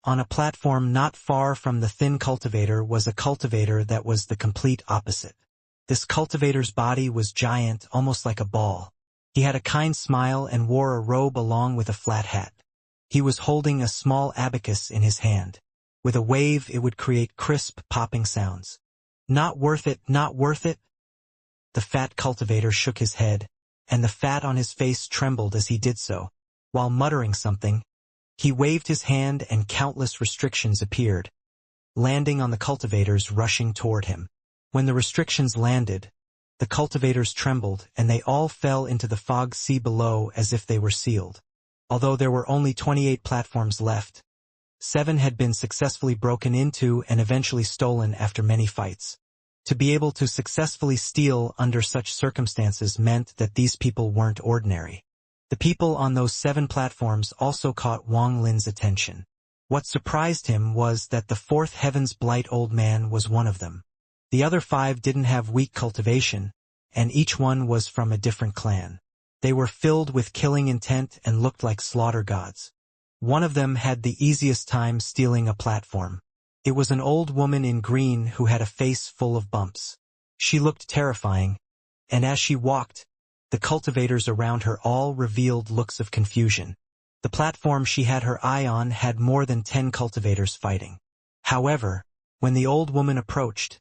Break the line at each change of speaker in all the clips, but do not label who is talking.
On a platform not far from the thin cultivator was a cultivator that was the complete opposite. This cultivator's body was giant, almost like a ball. He had a kind smile and wore a robe along with a flat hat. He was holding a small abacus in his hand. With a wave it would create crisp, popping sounds. "Not worth it, not worth it." The fat cultivator shook his head, and the fat on his face trembled as he did so. While muttering something, he waved his hand and countless restrictions appeared, landing on the cultivators rushing toward him. When the restrictions landed, the cultivators trembled and they all fell into the fog sea below as if they were sealed. Although there were only 28 platforms left, 7 had been successfully broken into and eventually stolen after many fights. To be able to successfully steal under such circumstances meant that these people weren't ordinary. The people on those 7 platforms also caught Wang Lin's attention. What surprised him was that the 4th Heaven's Blight old man was one of them. The other 5 didn't have weak cultivation, and each one was from a different clan. They were filled with killing intent and looked like slaughter gods. One of them had the easiest time stealing a platform. It was an old woman in green who had a face full of bumps. She looked terrifying, and as she walked, the cultivators around her all revealed looks of confusion. The platform she had her eye on had more than 10 cultivators fighting. However, when the old woman approached,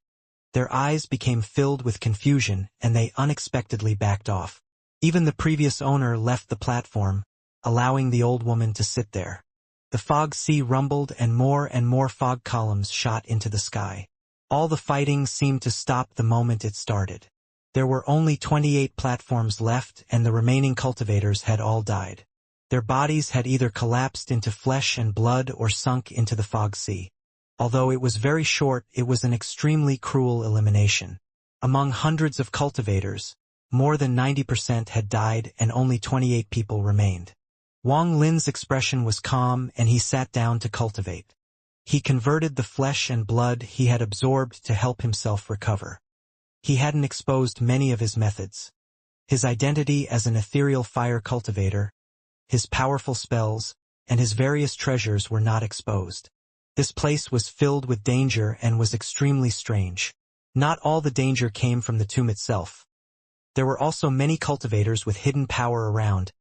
their eyes became filled with confusion and they unexpectedly backed off. Even the previous owner left the platform, allowing the old woman to sit there. The fog sea rumbled and more fog columns shot into the sky. All the fighting seemed to stop the moment it started. There were only 28 platforms left and the remaining cultivators had all died. Their bodies had either collapsed into flesh and blood or sunk into the fog sea. Although it was very short, it was an extremely cruel elimination. Among hundreds of cultivators, more than 90% had died and only 28 people remained. Wang Lin's expression was calm and he sat down to cultivate. He converted the flesh and blood he had absorbed to help himself recover. He hadn't exposed many of his methods. His identity as an ethereal fire cultivator, his powerful spells, and his various treasures were not exposed. This place was filled with danger and was extremely strange. Not all the danger came from the tomb itself. There were also many cultivators with hidden power around,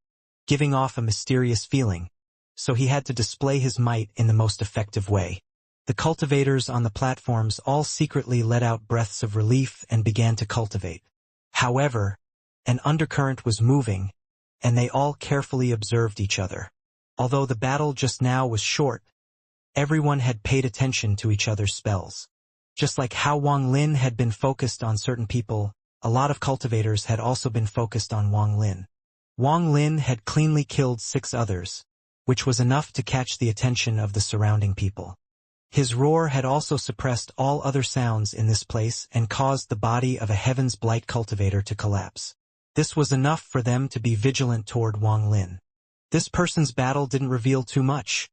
giving off a mysterious feeling, so he had to display his might in the most effective way. The cultivators on the platforms all secretly let out breaths of relief and began to cultivate. However, an undercurrent was moving, and they all carefully observed each other. Although the battle just now was short, everyone had paid attention to each other's spells. Just like how Wang Lin had been focused on certain people, a lot of cultivators had also been focused on Wang Lin. Wang Lin had cleanly killed 6 others, which was enough to catch the attention of the surrounding people. His roar had also suppressed all other sounds in this place and caused the body of a Heaven's Blight cultivator to collapse. This was enough for them to be vigilant toward Wang Lin. This person's battle didn't reveal too much.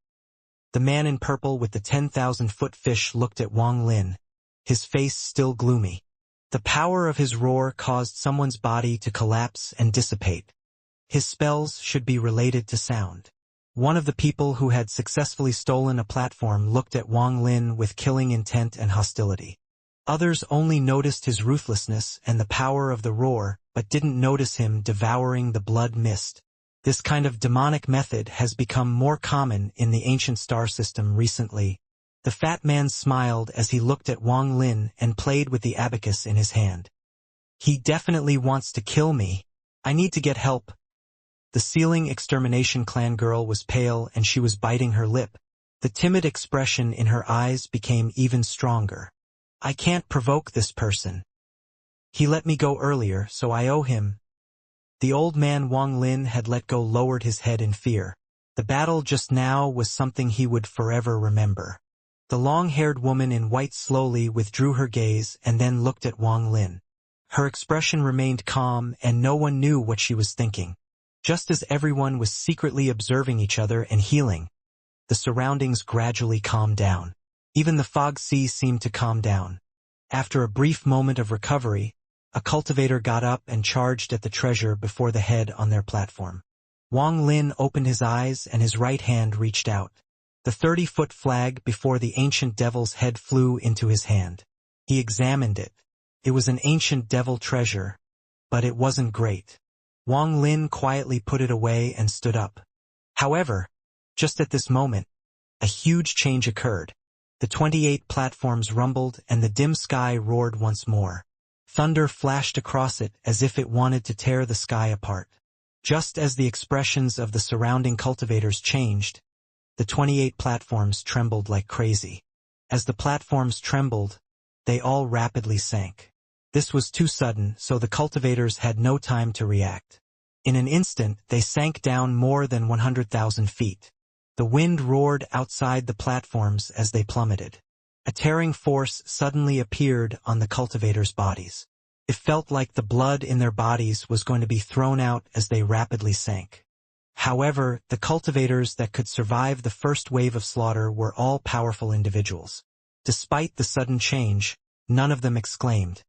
The man in purple with the 10,000-foot fish looked at Wang Lin, his face still gloomy. The power of his roar caused someone's body to collapse and dissipate. His spells should be related to sound. One of the people who had successfully stolen a platform looked at Wang Lin with killing intent and hostility. Others only noticed his ruthlessness and the power of the roar, but didn't notice him devouring the blood mist. This kind of demonic method has become more common in the ancient star system recently. The fat man smiled as he looked at Wang Lin and played with the abacus in his hand. He definitely wants to kill me. I need to get help. The ceiling extermination clan girl was pale and she was biting her lip. The timid expression in her eyes became even stronger. I can't provoke this person. He let me go earlier, so I owe him. The old man Wang Lin had let go lowered his head in fear. The battle just now was something he would forever remember. The long-haired woman in white slowly withdrew her gaze and then looked at Wang Lin. Her expression remained calm and no one knew what she was thinking. Just as everyone was secretly observing each other and healing, the surroundings gradually calmed down. Even the fog sea seemed to calm down. After a brief moment of recovery, a cultivator got up and charged at the treasure before the head on their platform. Wang Lin opened his eyes and his right hand reached out. The 30-foot flag before the ancient devil's head flew into his hand. He examined it. It was an ancient devil treasure, but it wasn't great. Wang Lin quietly put it away and stood up. However, just at this moment, a huge change occurred. The 28 platforms rumbled and the dim sky roared once more. Thunder flashed across it as if it wanted to tear the sky apart. Just as the expressions of the surrounding cultivators changed, the 28 platforms trembled like crazy. As the platforms trembled, they all rapidly sank. This was too sudden, so the cultivators had no time to react. In an instant, they sank down more than 100,000 feet. The wind roared outside the platforms as they plummeted. A tearing force suddenly appeared on the cultivators' bodies. It felt like the blood in their bodies was going to be thrown out as they rapidly sank. However, the cultivators that could survive the first wave of slaughter were all powerful individuals. Despite the sudden change, none of them exclaimed.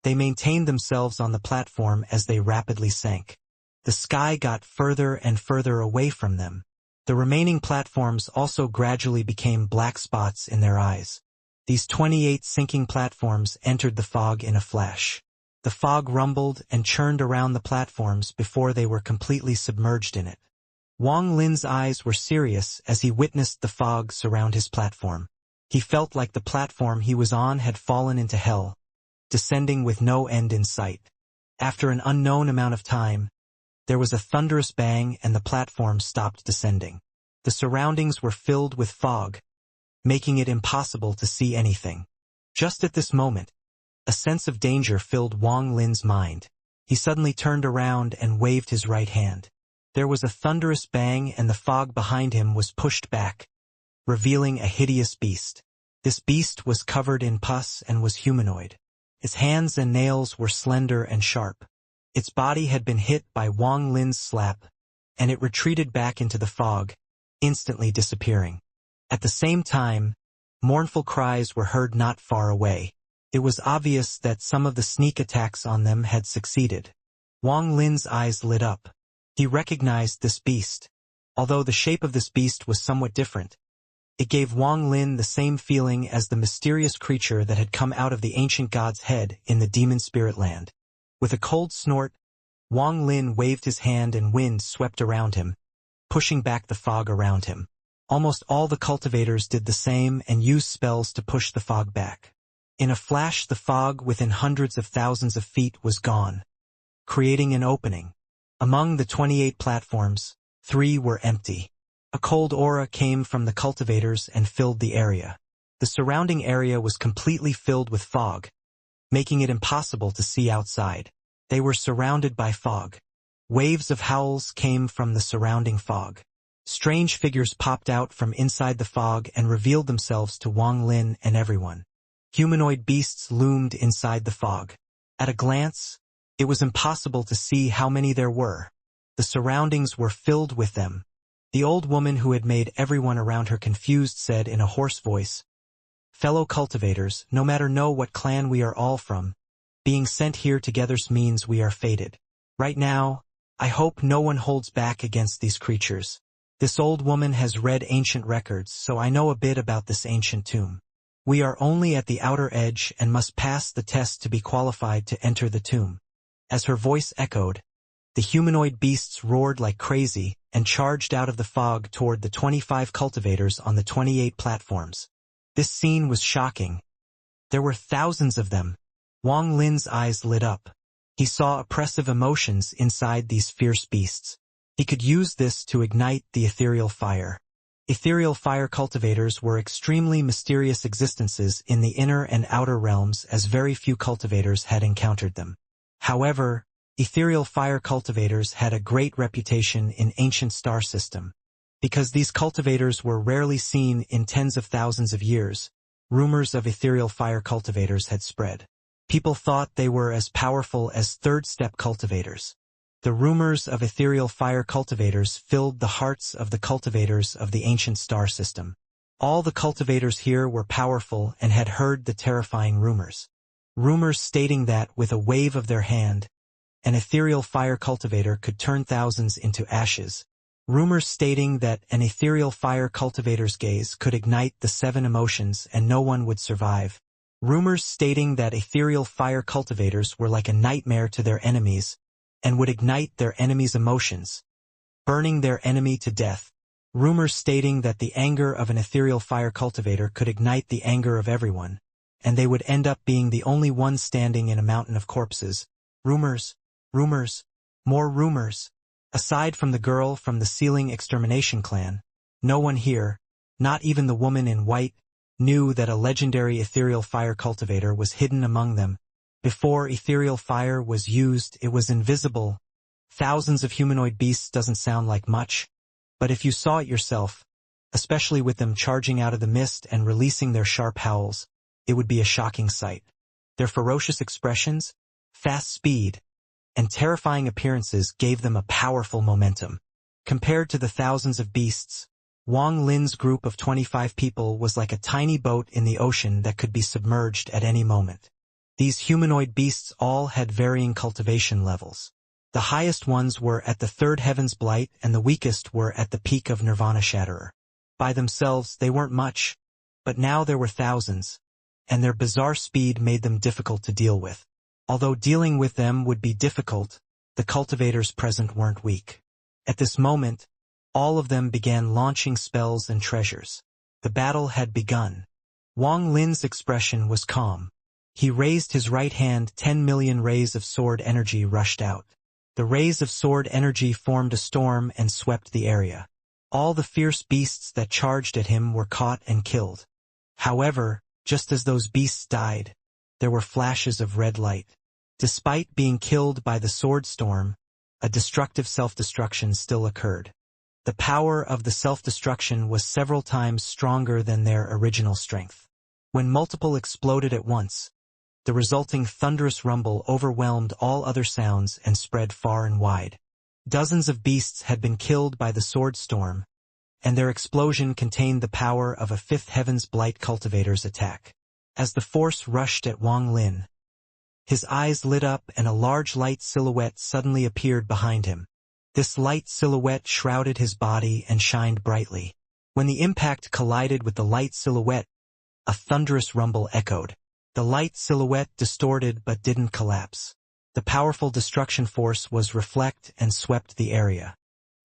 They maintained themselves on the platform as they rapidly sank. The sky got further and further away from them. The remaining platforms also gradually became black spots in their eyes. These 28 sinking platforms entered the fog in a flash. The fog rumbled and churned around the platforms before they were completely submerged in it. Wang Lin's eyes were serious as he witnessed the fog surround his platform. He felt like the platform he was on had fallen into hell, descending with no end in sight. After an unknown amount of time, there was a thunderous bang and the platform stopped descending. The surroundings were filled with fog, making it impossible to see anything. Just at this moment, a sense of danger filled Wang Lin's mind. He suddenly turned around and waved his right hand. There was a thunderous bang and the fog behind him was pushed back, revealing a hideous beast. This beast was covered in pus and was humanoid. Its hands and nails were slender and sharp. Its body had been hit by Wang Lin's slap, and it retreated back into the fog, instantly disappearing. At the same time, mournful cries were heard not far away. It was obvious that some of the sneak attacks on them had succeeded. Wang Lin's eyes lit up. He recognized this beast. Although the shape of this beast was somewhat different, it gave Wang Lin the same feeling as the mysterious creature that had come out of the ancient god's head in the demon spirit land. With a cold snort, Wang Lin waved his hand and wind swept around him, pushing back the fog around him. Almost all the cultivators did the same and used spells to push the fog back. In a flash, the fog within hundreds of thousands of feet was gone, creating an opening. Among the 28 platforms, 3 were empty. A cold aura came from the cultivators and filled the area. The surrounding area was completely filled with fog, making it impossible to see outside. They were surrounded by fog. Waves of howls came from the surrounding fog. Strange figures popped out from inside the fog and revealed themselves to Wang Lin and everyone. Humanoid beasts loomed inside the fog. At a glance, it was impossible to see how many there were. The surroundings were filled with them. The old woman who had made everyone around her confused said in a hoarse voice, "Fellow cultivators, no matter what clan we are all from, being sent here together means we are fated. Right now, I hope no one holds back against these creatures. This old woman has read ancient records, so I know a bit about this ancient tomb. We are only at the outer edge and must pass the test to be qualified to enter the tomb." As her voice echoed, the humanoid beasts roared like crazy and charged out of the fog toward the 25 cultivators on the 28 platforms. This scene was shocking. There were thousands of them. Wang Lin's eyes lit up. He saw oppressive emotions inside these fierce beasts. He could use this to ignite the ethereal fire. Ethereal fire cultivators were extremely mysterious existences in the inner and outer realms, as very few cultivators had encountered them. However, ethereal fire cultivators had a great reputation in ancient star system. Because these cultivators were rarely seen in tens of thousands of years, rumors of ethereal fire cultivators had spread. People thought they were as powerful as third-step cultivators. The rumors of ethereal fire cultivators filled the hearts of the cultivators of the ancient star system. All the cultivators here were powerful and had heard the terrifying rumors. Rumors stating that, with a wave of their hand, an ethereal fire cultivator could turn thousands into ashes. Rumors stating that an ethereal fire cultivator's gaze could ignite the 7 emotions and no one would survive. Rumors stating that ethereal fire cultivators were like a nightmare to their enemies and would ignite their enemies' emotions, burning their enemy to death. Rumors stating that the anger of an ethereal fire cultivator could ignite the anger of everyone, and they would end up being the only one standing in a mountain of corpses. Rumors, rumors, more rumors. Aside from the girl from the ceiling extermination clan, no one here, not even the woman in white, knew that a legendary ethereal fire cultivator was hidden among them. Before ethereal fire was used, it was invisible. Thousands of humanoid beasts doesn't sound like much, but if you saw it yourself, especially with them charging out of the mist and releasing their sharp howls, it would be a shocking sight. Their ferocious expressions, fast speed, and terrifying appearances gave them a powerful momentum. Compared to the thousands of beasts, Wang Lin's group of 25 people was like a tiny boat in the ocean that could be submerged at any moment. These humanoid beasts all had varying cultivation levels. The highest ones were at the 3rd Heaven's Blight and the weakest were at the peak of Nirvana Shatterer. By themselves they weren't much, but now there were thousands, and their bizarre speed made them difficult to deal with. Although dealing with them would be difficult, the cultivators present weren't weak. At this moment, all of them began launching spells and treasures. The battle had begun. Wang Lin's expression was calm. He raised his right hand. 10 million rays of sword energy rushed out. The rays of sword energy formed a storm and swept the area. All the fierce beasts that charged at him were caught and killed. However, just as those beasts died, there were flashes of red light. Despite being killed by the sword storm, a destructive self-destruction still occurred. The power of the self-destruction was several times stronger than their original strength. When multiple exploded at once, the resulting thunderous rumble overwhelmed all other sounds and spread far and wide. Dozens of beasts had been killed by the sword storm, and their explosion contained the power of a 5th Heaven's Blight cultivator's attack. As the force rushed at Wang Lin, his eyes lit up and a large light silhouette suddenly appeared behind him. This light silhouette shrouded his body and shined brightly. When the impact collided with the light silhouette, a thunderous rumble echoed. The light silhouette distorted but didn't collapse. The powerful destruction force was reflect and swept the area.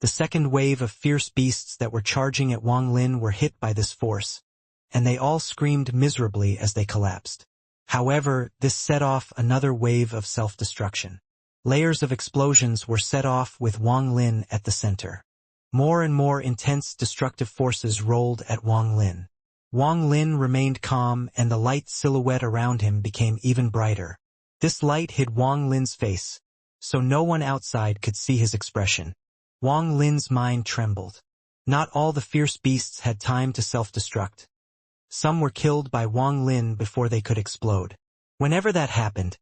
The second wave of fierce beasts that were charging at Wang Lin were hit by this force, and they all screamed miserably as they collapsed. However, this set off another wave of self-destruction. Layers of explosions were set off with Wang Lin at the center. More and more intense destructive forces rolled at Wang Lin. Wang Lin remained calm and the light silhouette around him became even brighter. This light hid Wang Lin's face, so no one outside could see his expression. Wang Lin's mind trembled. Not all the fierce beasts had time to self-destruct. Some were killed by Wang Lin before they could explode. Whenever that happened,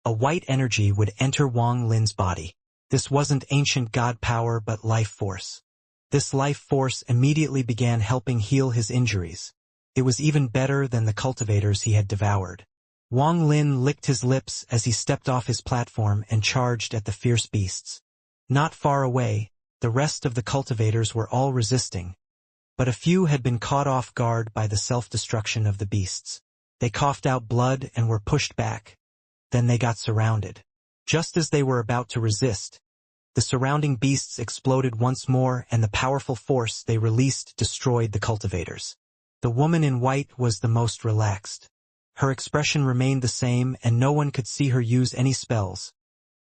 a white energy would enter Wang Lin's body. This wasn't ancient god power but life force. This life force immediately began helping heal his injuries. It was even better than the cultivators he had devoured. Wang Lin licked his lips as he stepped off his platform and charged at the fierce beasts. Not far away, the rest of the cultivators were all resisting, but a few had been caught off guard by the self-destruction of the beasts. They coughed out blood and were pushed back. Then they got surrounded. Just as they were about to resist, the surrounding beasts exploded once more and the powerful force they released destroyed the cultivators. The woman in white was the most relaxed. Her expression remained the same and no one could see her use any spells,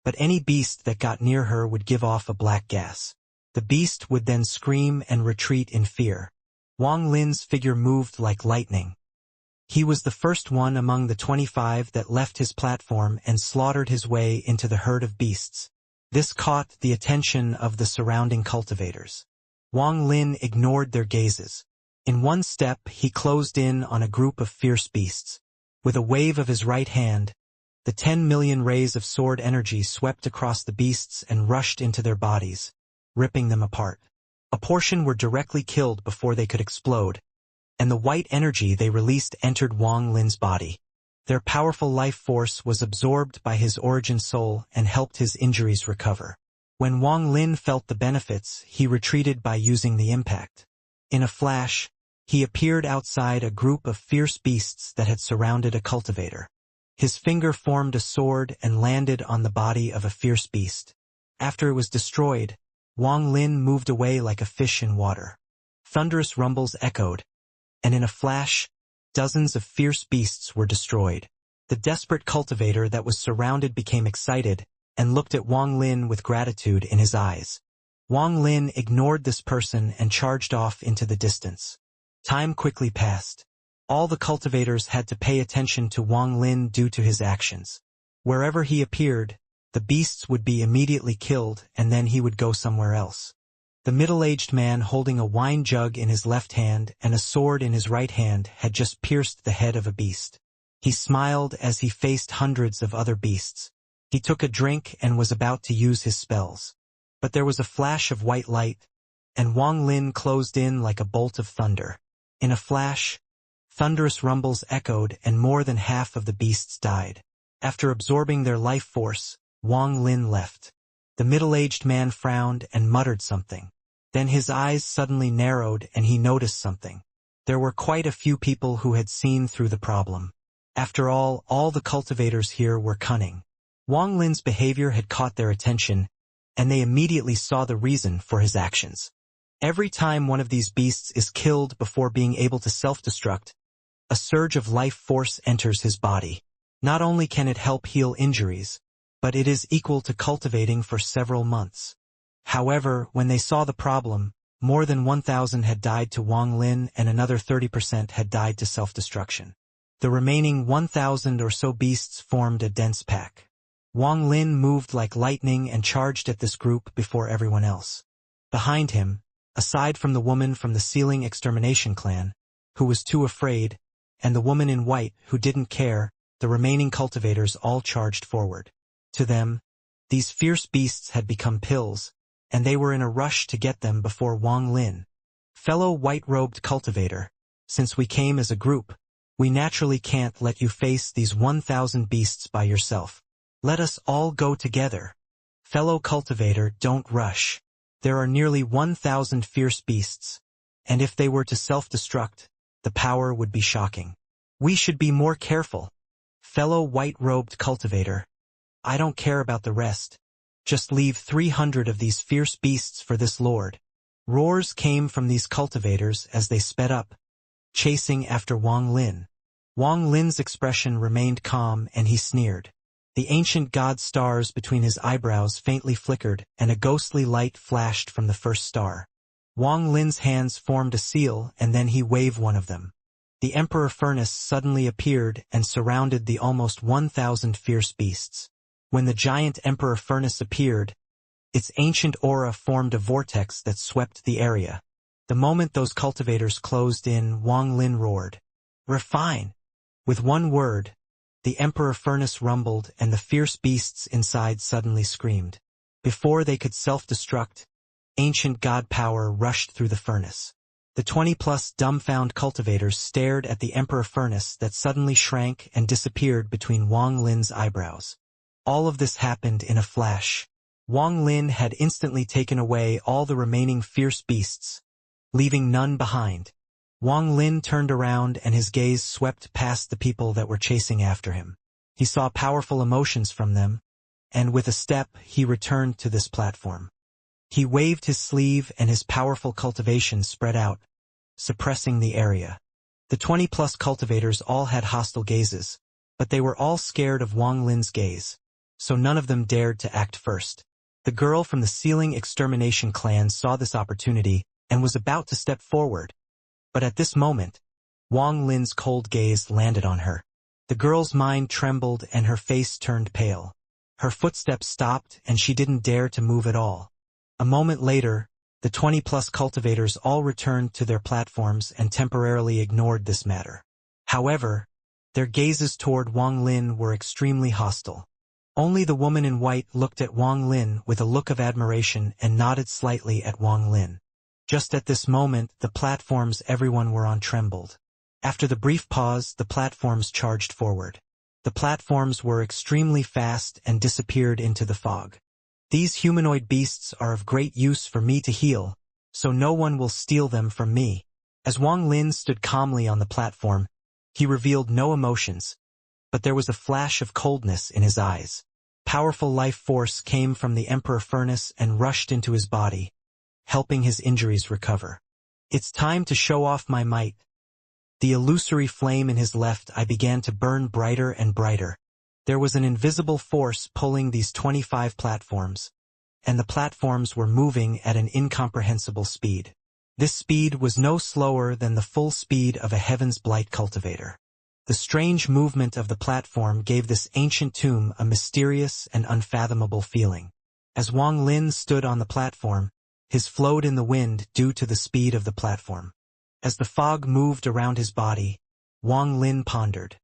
but any beast that got near her would give off a black gas. The beast would then scream and retreat in fear. Wang Lin's figure moved like lightning. He was the first one among the 25 that left his platform and slaughtered his way into the herd of beasts. This caught the attention of the surrounding cultivators. Wang Lin ignored their gazes. In one step, he closed in on a group of fierce beasts. With a wave of his right hand, the 10 million rays of sword energy swept across the beasts and rushed into their bodies, ripping them apart. A portion were directly killed before they could explode, and the white energy they released entered Wang Lin's body. Their powerful life force was absorbed by his origin soul and helped his injuries recover. When Wang Lin felt the benefits, he retreated by using the impact. In a flash, he appeared outside a group of fierce beasts that had surrounded a cultivator. His finger formed a sword and landed on the body of a fierce beast. After it was destroyed, Wang Lin moved away like a fish in water. Thunderous rumbles echoed, and in a flash, dozens of fierce beasts were destroyed. The desperate cultivator that was surrounded became excited and looked at Wang Lin with gratitude in his eyes. Wang Lin ignored this person and charged off into the distance. Time quickly passed. All the cultivators had to pay attention to Wang Lin due to his actions. Wherever he appeared, the beasts would be immediately killed and then he would go somewhere else. The middle-aged man holding a wine jug in his left hand and a sword in his right hand had just pierced the head of a beast. He smiled as he faced hundreds of other beasts. He took a drink and was about to use his spells. But there was a flash of white light, and Wang Lin closed in like a bolt of thunder. In a flash, thunderous rumbles echoed and more than half of the beasts died. After absorbing their life force, Wang Lin left. The middle-aged man frowned and muttered something. Then his eyes suddenly narrowed and he noticed something. There were quite a few people who had seen through the problem. After all the cultivators here were cunning. Wang Lin's behavior had caught their attention, and they immediately saw the reason for his actions. Every time one of these beasts is killed before being able to self-destruct, a surge of life force enters his body. Not only can it help heal injuries, but it is equal to cultivating for several months. However, when they saw the problem, more than 1,000 had died to Wang Lin and another 30% had died to self-destruction. The remaining 1,000 or so beasts formed a dense pack. Wang Lin moved like lightning and charged at this group before everyone else. Behind him, aside from the woman from the ceiling extermination clan, who was too afraid, and the woman in white who didn't care, the remaining cultivators all charged forward. To them, these fierce beasts had become pills, and they were in a rush to get them before Wang Lin. Fellow white-robed cultivator, since we came as a group, we naturally can't let you face these 1,000 beasts by yourself. Let us all go together. Fellow cultivator, don't rush. There are nearly 1,000 fierce beasts, and if they were to self-destruct, the power would be shocking. We should be more careful. Fellow white-robed cultivator, I don't care about the rest. Just leave 300 of these fierce beasts for this lord. Roars came from these cultivators as they sped up, chasing after Wang Lin. Wang Lin's expression remained calm and he sneered. The ancient god stars between his eyebrows faintly flickered and a ghostly light flashed from the first star. Wang Lin's hands formed a seal and then he waved one of them. The Emperor Furnace suddenly appeared and surrounded the almost 1,000 fierce beasts. When the giant Emperor Furnace appeared, its ancient aura formed a vortex that swept the area. The moment those cultivators closed in, Wang Lin roared, "Refine!" With one word, the Emperor Furnace rumbled and the fierce beasts inside suddenly screamed. Before they could self-destruct, ancient god power rushed through the furnace. The 20-plus dumbfounded cultivators stared at the Emperor Furnace that suddenly shrank and disappeared between Wang Lin's eyebrows. All of this happened in a flash. Wang Lin had instantly taken away all the remaining fierce beasts, leaving none behind. Wang Lin turned around and his gaze swept past the people that were chasing after him. He saw powerful emotions from them, and with a step he returned to this platform. He waved his sleeve and his powerful cultivation spread out, suppressing the area. The 20-plus cultivators all had hostile gazes, but they were all scared of Wang Lin's gaze, so none of them dared to act first. The girl from the ceiling extermination clan saw this opportunity and was about to step forward. But at this moment, Wang Lin's cold gaze landed on her. The girl's mind trembled and her face turned pale. Her footsteps stopped and she didn't dare to move at all. A moment later, the 20-plus cultivators all returned to their platforms and temporarily ignored this matter. However, their gazes toward Wang Lin were extremely hostile. Only the woman in white looked at Wang Lin with a look of admiration and nodded slightly at Wang Lin. Just at this moment, the platforms everyone were on trembled. After the brief pause, the platforms charged forward. The platforms were extremely fast and disappeared into the fog. These humanoid beasts are of great use for me to heal, so no one will steal them from me. As Wang Lin stood calmly on the platform, he revealed no emotions, but there was a flash of coldness in his eyes. Powerful life force came from the Emperor Furnace and rushed into his body, helping his injuries recover. It's time to show off my might. The illusory flame in his left eye began to burn brighter and brighter. There was an invisible force pulling these 25 platforms, and the platforms were moving at an incomprehensible speed. This speed was no slower than the full speed of a Heaven's Blight cultivator. The strange movement of the platform gave this ancient tomb a mysterious and unfathomable feeling. As Wang Lin stood on the platform, his flowed in the wind due to the speed of the platform. As the fog moved around his body, Wang Lin pondered.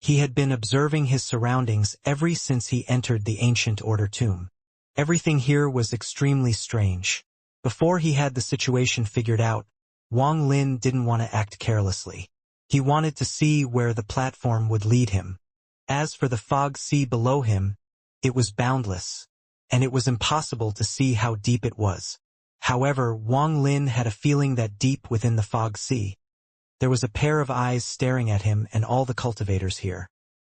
He had been observing his surroundings ever since he entered the Ancient Order tomb. Everything here was extremely strange. Before he had the situation figured out, Wang Lin didn't want to act carelessly. He wanted to see where the platform would lead him. As for the fog sea below him, it was boundless, and it was impossible to see how deep it was. However, Wang Lin had a feeling that deep within the fog sea, there was a pair of eyes staring at him and all the cultivators here.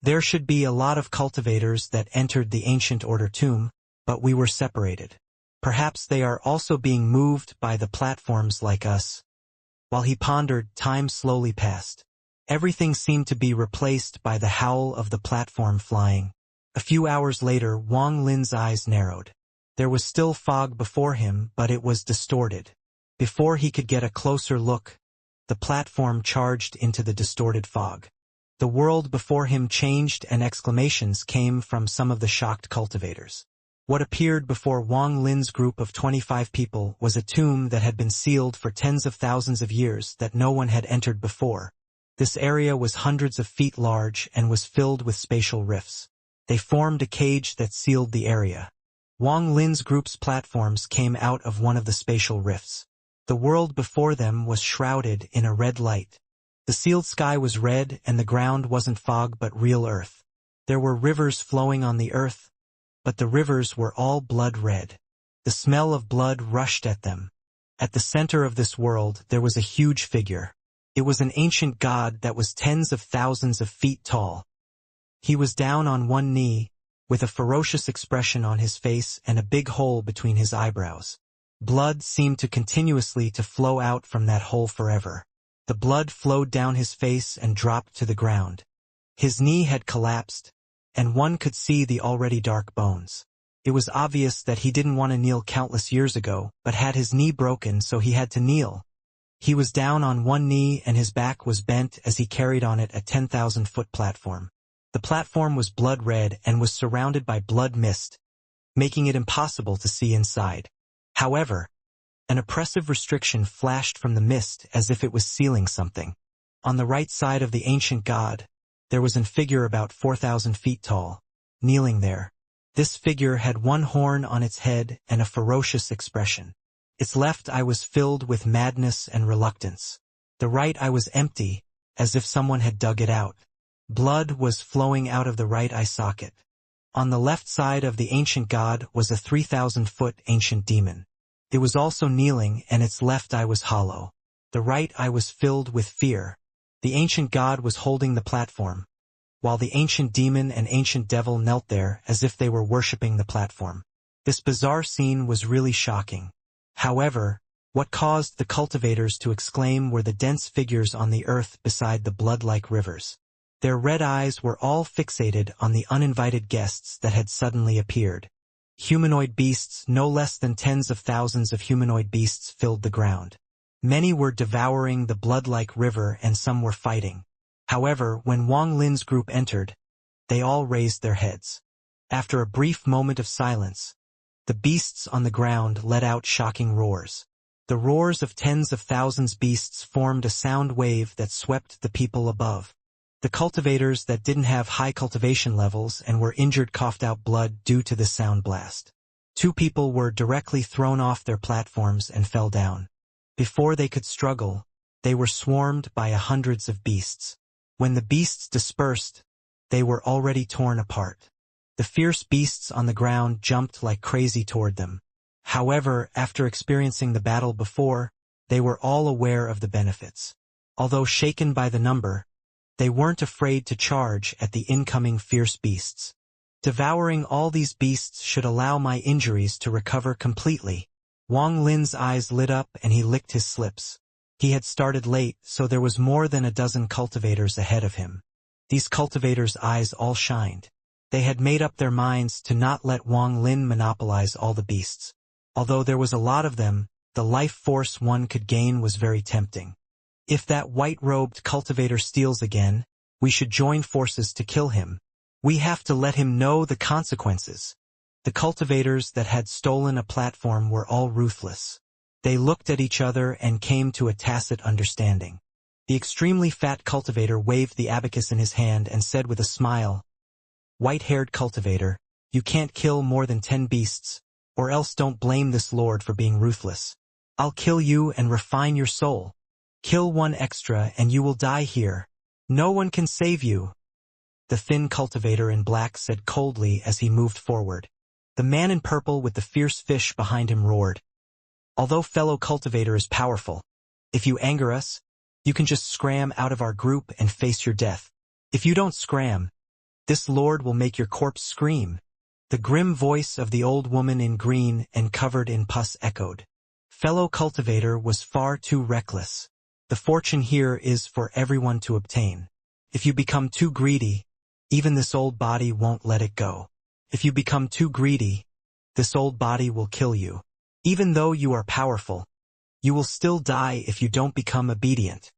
There should be a lot of cultivators that entered the Ancient Order tomb, but we were separated. Perhaps they are also being moved by the platforms like us. While he pondered, time slowly passed. Everything seemed to be replaced by the howl of the platform flying. A few hours later, Wang Lin's eyes narrowed. There was still fog before him, but it was distorted. Before he could get a closer look, the platform charged into the distorted fog. The world before him changed and exclamations came from some of the shocked cultivators. What appeared before Wang Lin's group of 25 people was a tomb that had been sealed for tens of thousands of years that no one had entered before. This area was hundreds of feet large and was filled with spatial rifts. They formed a cage that sealed the area. Wang Lin's group's platforms came out of one of the spatial rifts. The world before them was shrouded in a red light. The sealed sky was red and the ground wasn't fog but real earth. There were rivers flowing on the earth, but the rivers were all blood red. The smell of blood rushed at them. At the center of this world there was a huge figure. It was an ancient god that was tens of thousands of feet tall. He was down on one knee, with a ferocious expression on his face and a big hole between his eyebrows. Blood seemed to continuously to flow out from that hole forever. The blood flowed down his face and dropped to the ground. His knee had collapsed, and one could see the already dark bones. It was obvious that he didn't want to kneel countless years ago, but had his knee broken so he had to kneel. He was down on one knee and his back was bent as he carried on it a 10,000-foot platform. The platform was blood red and was surrounded by blood mist, making it impossible to see inside. However, an oppressive restriction flashed from the mist as if it was sealing something. On the right side of the ancient god, there was a figure about 4,000 feet tall, kneeling there. This figure had one horn on its head and a ferocious expression. Its left eye was filled with madness and reluctance. The right eye was empty, as if someone had dug it out. Blood was flowing out of the right eye socket. On the left side of the ancient god was a 3,000-foot ancient demon. It was also kneeling and its left eye was hollow. The right eye was filled with fear. The ancient god was holding the platform, while the ancient demon and ancient devil knelt there as if they were worshipping the platform. This bizarre scene was really shocking. However, what caused the cultivators to exclaim were the dense figures on the earth beside the blood-like rivers. Their red eyes were all fixated on the uninvited guests that had suddenly appeared. Humanoid beasts, no less than tens of thousands of humanoid beasts, filled the ground. Many were devouring the blood-like river and some were fighting. However, when Wang Lin's group entered, they all raised their heads. After a brief moment of silence, the beasts on the ground let out shocking roars. The roars of tens of thousands beasts formed a sound wave that swept the people above. The cultivators that didn't have high cultivation levels and were injured coughed out blood due to the sound blast. 2 people were directly thrown off their platforms and fell down. Before they could struggle, they were swarmed by hundreds of beasts. When the beasts dispersed, they were already torn apart. The fierce beasts on the ground jumped like crazy toward them. However, after experiencing the battle before, they were all aware of the benefits. Although shaken by the number, they weren't afraid to charge at the incoming fierce beasts. Devouring all these beasts should allow my injuries to recover completely. Wang Lin's eyes lit up and he licked his lips. He had started late, so there was more than a dozen cultivators ahead of him. These cultivators' eyes all shined. They had made up their minds to not let Wang Lin monopolize all the beasts. Although there was a lot of them, the life force one could gain was very tempting. If that white-robed cultivator steals again, we should join forces to kill him. We have to let him know the consequences. The cultivators that had stolen a platform were all ruthless. They looked at each other and came to a tacit understanding. The extremely fat cultivator waved the abacus in his hand and said with a smile, "White-haired cultivator, you can't kill more than 10 beasts, or else don't blame this lord for being ruthless. I'll kill you and refine your soul. Kill one extra and you will die here. No one can save you." The thin cultivator in black said coldly as he moved forward. The man in purple with the fierce fish behind him roared, "Although fellow cultivator is powerful, if you anger us, you can just scram out of our group and face your death. If you don't scram, this lord will make your corpse scream." The grim voice of the old woman in green and covered in pus echoed. Fellow cultivator was far too reckless. The fortune here is for everyone to obtain. If you become too greedy, even this old body won't let it go. If you become too greedy, this old body will kill you. Even though you are powerful, you will still die if you don't become obedient.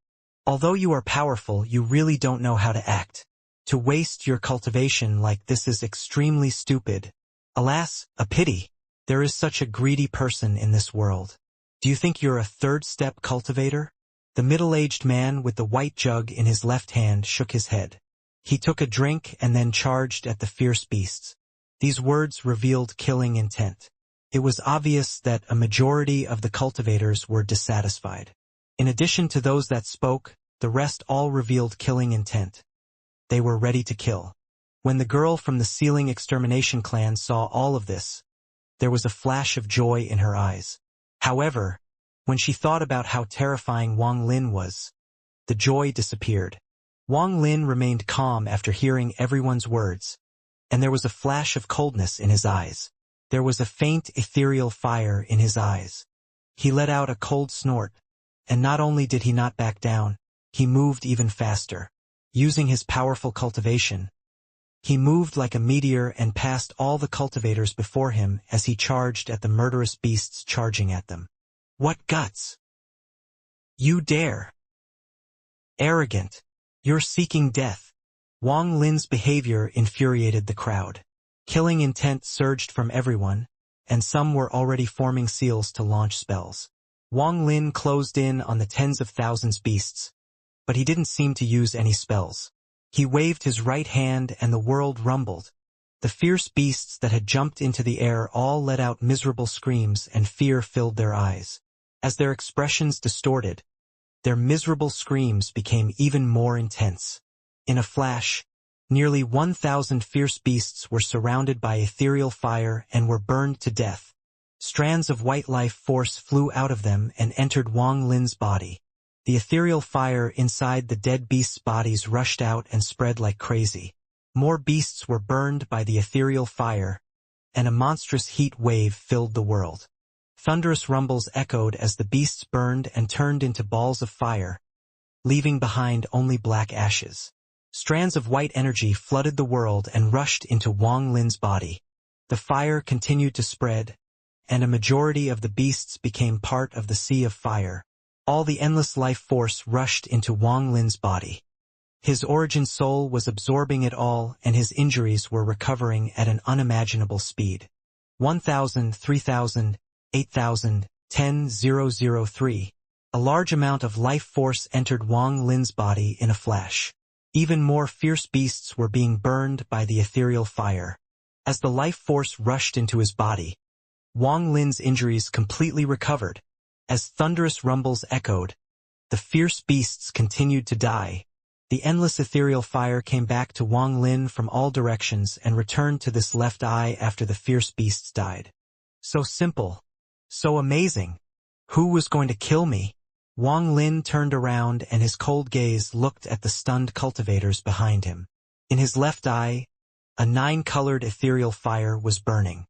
Although you are powerful, you really don't know how to act. To waste your cultivation like this is extremely stupid. Alas, a pity. There is such a greedy person in this world. Do you think you're a third-step cultivator? The middle-aged man with the white jug in his left hand shook his head. He took a drink and then charged at the fierce beasts. These words revealed killing intent. It was obvious that a majority of the cultivators were dissatisfied. In addition to those that spoke, the rest all revealed killing intent. They were ready to kill. When the girl from the ceiling extermination clan saw all of this, there was a flash of joy in her eyes. However, when she thought about how terrifying Wang Lin was, the joy disappeared. Wang Lin remained calm after hearing everyone's words, and there was a flash of coldness in his eyes. There was a faint ethereal fire in his eyes. He let out a cold snort, and not only did he not back down, he moved even faster. Using his powerful cultivation, he moved like a meteor and passed all the cultivators before him as he charged at the murderous beasts charging at them. What guts! You dare! Arrogant! You're seeking death! Wang Lin's behavior infuriated the crowd. Killing intent surged from everyone, and some were already forming seals to launch spells. Wang Lin closed in on the tens of thousands beasts, but he didn't seem to use any spells. He waved his right hand and the world rumbled. The fierce beasts that had jumped into the air all let out miserable screams and fear filled their eyes. As their expressions distorted, their miserable screams became even more intense. In a flash, nearly 1,000 fierce beasts were surrounded by ethereal fire and were burned to death. Strands of white life force flew out of them and entered Wang Lin's body. The ethereal fire inside the dead beasts' bodies rushed out and spread like crazy. More beasts were burned by the ethereal fire, and a monstrous heat wave filled the world. Thunderous rumbles echoed as the beasts burned and turned into balls of fire, leaving behind only black ashes. Strands of white energy flooded the world and rushed into Wang Lin's body. The fire continued to spread, and a majority of the beasts became part of the sea of fire. All the endless life force rushed into Wang Lin's body. His origin soul was absorbing it all, and his injuries were recovering at an unimaginable speed. 1,000, 3,000, 8,000, 10,003. A large amount of life force entered Wang Lin's body in a flash. Even more fierce beasts were being burned by the ethereal fire. As the life force rushed into his body, Wang Lin's injuries completely recovered. As thunderous rumbles echoed, the fierce beasts continued to die, The endless ethereal fire came back to Wang Lin from all directions and returned to this left eye after the fierce beasts died. So simple. So amazing. Who was going to kill me? Wang Lin turned around and his cold gaze looked at the stunned cultivators behind him. In his left eye, a 9-colored ethereal fire was burning.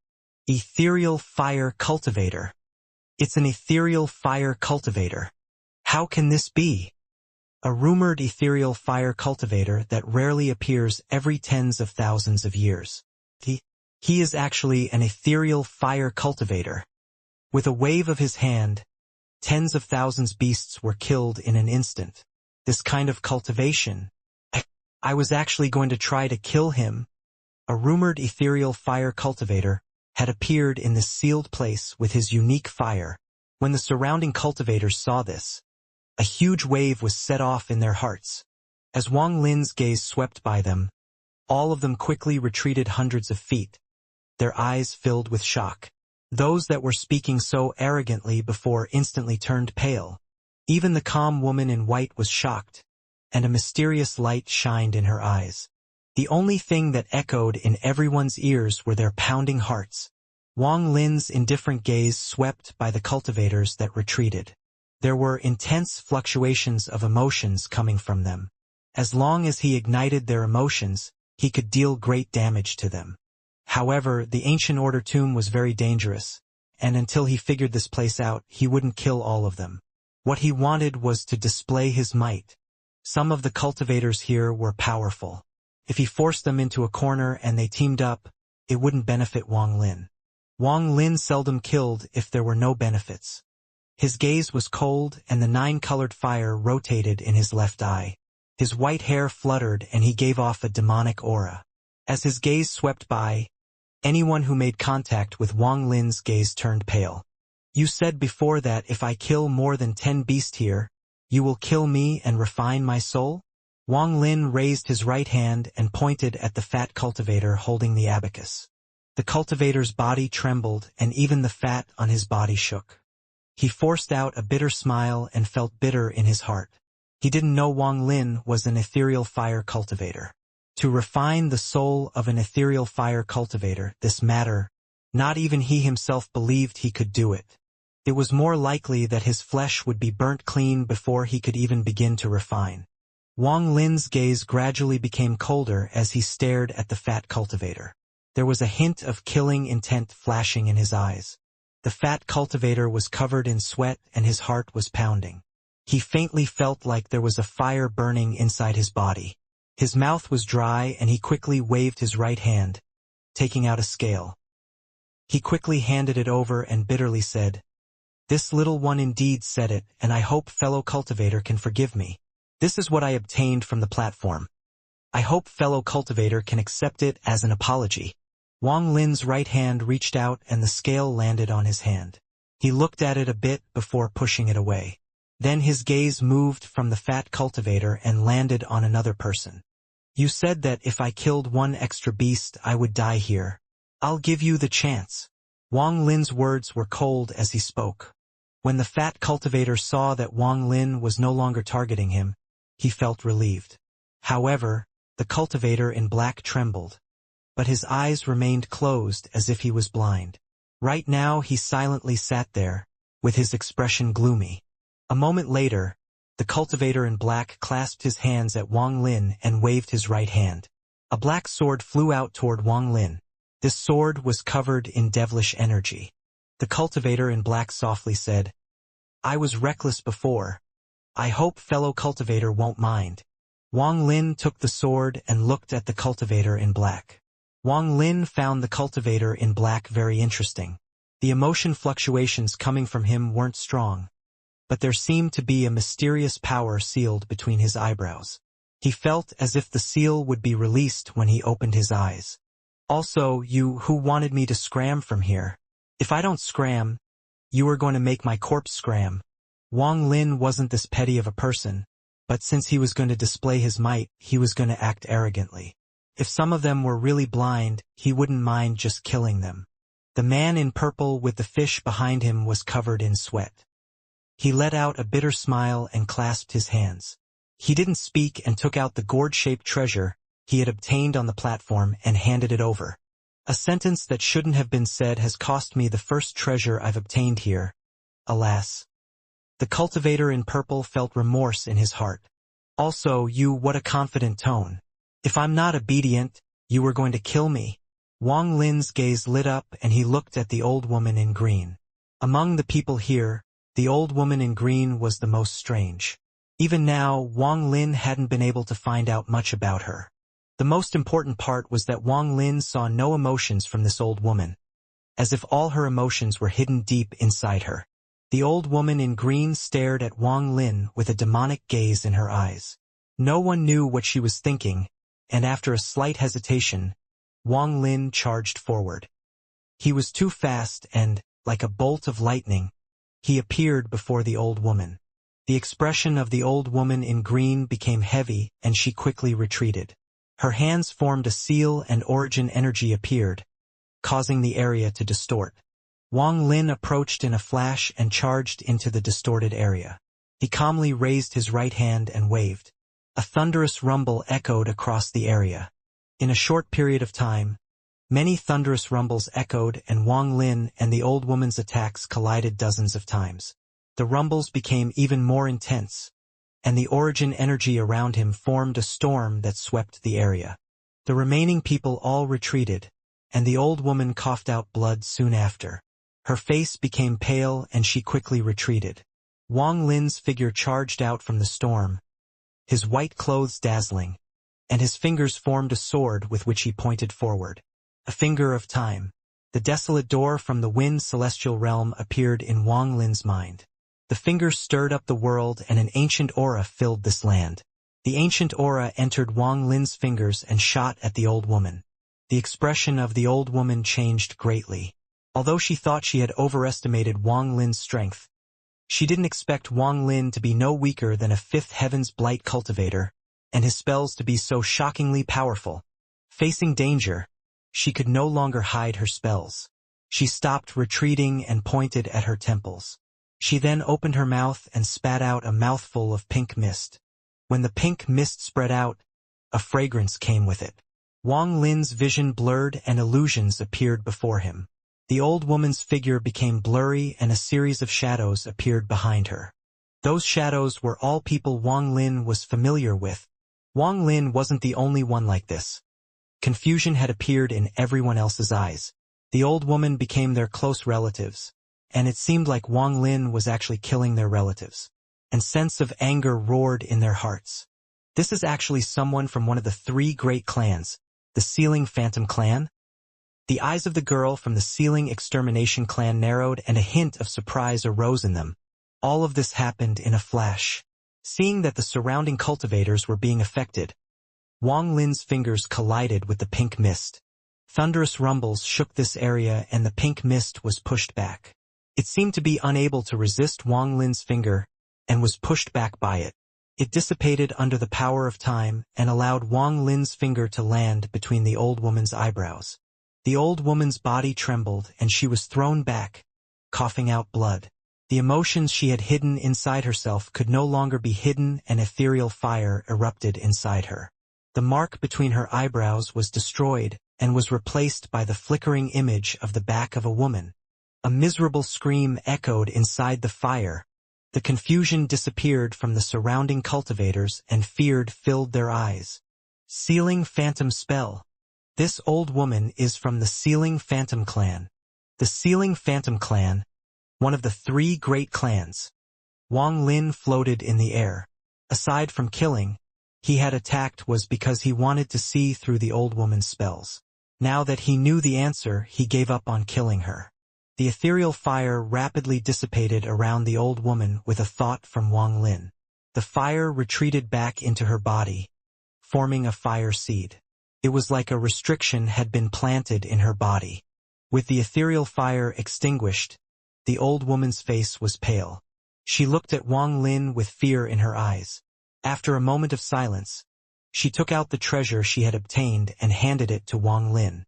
Ethereal fire cultivator. It's an ethereal fire cultivator. How can this be? A rumored ethereal fire cultivator that rarely appears every tens of thousands of years. He is actually an ethereal fire cultivator. With a wave of his hand, tens of thousands beasts were killed in an instant. This kind of cultivation. I was actually going to try to kill him. A rumored ethereal fire cultivator had appeared in this sealed place with his unique fire. When the surrounding cultivators saw this, a huge wave was set off in their hearts. As Wang Lin's gaze swept by them, all of them quickly retreated hundreds of feet, their eyes filled with shock. Those that were speaking so arrogantly before instantly turned pale. Even the calm woman in white was shocked, and a mysterious light shined in her eyes. The only thing that echoed in everyone's ears were their pounding hearts. Wang Lin's indifferent gaze swept by the cultivators that retreated. There were intense fluctuations of emotions coming from them. As long as he ignited their emotions, he could deal great damage to them. However, the Ancient Order tomb was very dangerous, and until he figured this place out, he wouldn't kill all of them. What he wanted was to display his might. Some of the cultivators here were powerful. If he forced them into a corner and they teamed up, it wouldn't benefit Wang Lin. Wang Lin seldom killed if there were no benefits. His gaze was cold and the 9-colored fire rotated in his left eye. His white hair fluttered and he gave off a demonic aura. As his gaze swept by, anyone who made contact with Wang Lin's gaze turned pale. You said before that if I kill more than 10 beasts here, you will kill me and refine my soul? Wang Lin raised his right hand and pointed at the fat cultivator holding the abacus. The cultivator's body trembled and even the fat on his body shook. He forced out a bitter smile and felt bitter in his heart. He didn't know Wang Lin was an ethereal fire cultivator. To refine the soul of an ethereal fire cultivator, this matter, not even he himself believed he could do it. It was more likely that his flesh would be burnt clean before he could even begin to refine. Wang Lin's gaze gradually became colder as he stared at the fat cultivator. There was a hint of killing intent flashing in his eyes. The fat cultivator was covered in sweat and his heart was pounding. He faintly felt like there was a fire burning inside his body. His mouth was dry and he quickly waved his right hand, taking out a scale. He quickly handed it over and bitterly said, "This little one indeed said it, and I hope fellow cultivator can forgive me. This is what I obtained from the platform. I hope fellow cultivator can accept it as an apology." Wang Lin's right hand reached out and the scale landed on his hand. He looked at it a bit before pushing it away. Then his gaze moved from the fat cultivator and landed on another person. "You said that if I killed one extra beast I would die here. I'll give you the chance." Wang Lin's words were cold as he spoke. When the fat cultivator saw that Wang Lin was no longer targeting him, he felt relieved. However, the cultivator in black trembled, but his eyes remained closed as if he was blind. Right now he silently sat there, with his expression gloomy. A moment later, the cultivator in black clasped his hands at Wang Lin and waved his right hand. A black sword flew out toward Wang Lin. This sword was covered in devilish energy. The cultivator in black softly said, "I was reckless before. I hope fellow cultivator won't mind." Wang Lin took the sword and looked at the cultivator in black. Wang Lin found the cultivator in black very interesting. The emotion fluctuations coming from him weren't strong, but there seemed to be a mysterious power sealed between his eyebrows. He felt as if the seal would be released when he opened his eyes. "Also, you who wanted me to scram from here. If I don't scram, you are going to make my corpse scram." Wang Lin wasn't this petty of a person, but since he was going to display his might, he was going to act arrogantly. If some of them were really blind, he wouldn't mind just killing them. The man in purple with the fish behind him was covered in sweat. He let out a bitter smile and clasped his hands. He didn't speak and took out the gourd-shaped treasure he had obtained on the platform and handed it over. A sentence that shouldn't have been said has cost me the first treasure I've obtained here. Alas. The cultivator in purple felt remorse in his heart. Also, what a confident tone. If I'm not obedient, you were going to kill me. Wang Lin's gaze lit up and he looked at the old woman in green. Among the people here, the old woman in green was the most strange. Even now, Wang Lin hadn't been able to find out much about her. The most important part was that Wang Lin saw no emotions from this old woman, as if all her emotions were hidden deep inside her. The old woman in green stared at Wang Lin with a demonic gaze in her eyes. No one knew what she was thinking, and after a slight hesitation, Wang Lin charged forward. He was too fast and, like a bolt of lightning, he appeared before the old woman. The expression of the old woman in green became heavy and she quickly retreated. Her hands formed a seal and origin energy appeared, causing the area to distort. Wang Lin approached in a flash and charged into the distorted area. He calmly raised his right hand and waved. A thunderous rumble echoed across the area. In a short period of time, many thunderous rumbles echoed and Wang Lin and the old woman's attacks collided dozens of times. The rumbles became even more intense, and the origin energy around him formed a storm that swept the area. The remaining people all retreated, and the old woman coughed out blood soon after. Her face became pale and she quickly retreated. Wang Lin's figure charged out from the storm, his white clothes dazzling, and his fingers formed a sword with which he pointed forward. A finger of time. The desolate door from the wind celestial realm appeared in Wang Lin's mind. The finger stirred up the world and an ancient aura filled this land. The ancient aura entered Wang Lin's fingers and shot at the old woman. The expression of the old woman changed greatly. Although she thought she had overestimated Wang Lin's strength, she didn't expect Wang Lin to be no weaker than a fifth heaven's blight cultivator, and his spells to be so shockingly powerful. Facing danger, she could no longer hide her spells. She stopped retreating and pointed at her temples. She then opened her mouth and spat out a mouthful of pink mist. When the pink mist spread out, a fragrance came with it. Wang Lin's vision blurred and illusions appeared before him. The old woman's figure became blurry and a series of shadows appeared behind her. Those shadows were all people Wang Lin was familiar with. Wang Lin wasn't the only one like this. Confusion had appeared in everyone else's eyes. The old woman became their close relatives, and it seemed like Wang Lin was actually killing their relatives. And sense of anger roared in their hearts. This is actually someone from one of the three great clans, the Sealing Phantom clan? The eyes of the girl from the Sealing Extermination clan narrowed and a hint of surprise arose in them. All of this happened in a flash. Seeing that the surrounding cultivators were being affected, Wang Lin's fingers collided with the pink mist. Thunderous rumbles shook this area and the pink mist was pushed back. It seemed to be unable to resist Wang Lin's finger and was pushed back by it. It dissipated under the power of time and allowed Wang Lin's finger to land between the old woman's eyebrows. The old woman's body trembled and she was thrown back, coughing out blood. The emotions she had hidden inside herself could no longer be hidden and ethereal fire erupted inside her. The mark between her eyebrows was destroyed and was replaced by the flickering image of the back of a woman. A miserable scream echoed inside the fire. The confusion disappeared from the surrounding cultivators and fear filled their eyes. Sealing Phantom spell. This old woman is from the Sealing Phantom clan. The Sealing Phantom clan, one of the three great clans. Wang Lin floated in the air. Aside from killing, he had attacked was because he wanted to see through the old woman's spells. Now that he knew the answer, he gave up on killing her. The ethereal fire rapidly dissipated around the old woman with a thought from Wang Lin. The fire retreated back into her body, forming a fire seed. It was like a restriction had been planted in her body. With the ethereal fire extinguished, the old woman's face was pale. She looked at Wang Lin with fear in her eyes. After a moment of silence, she took out the treasure she had obtained and handed it to Wang Lin.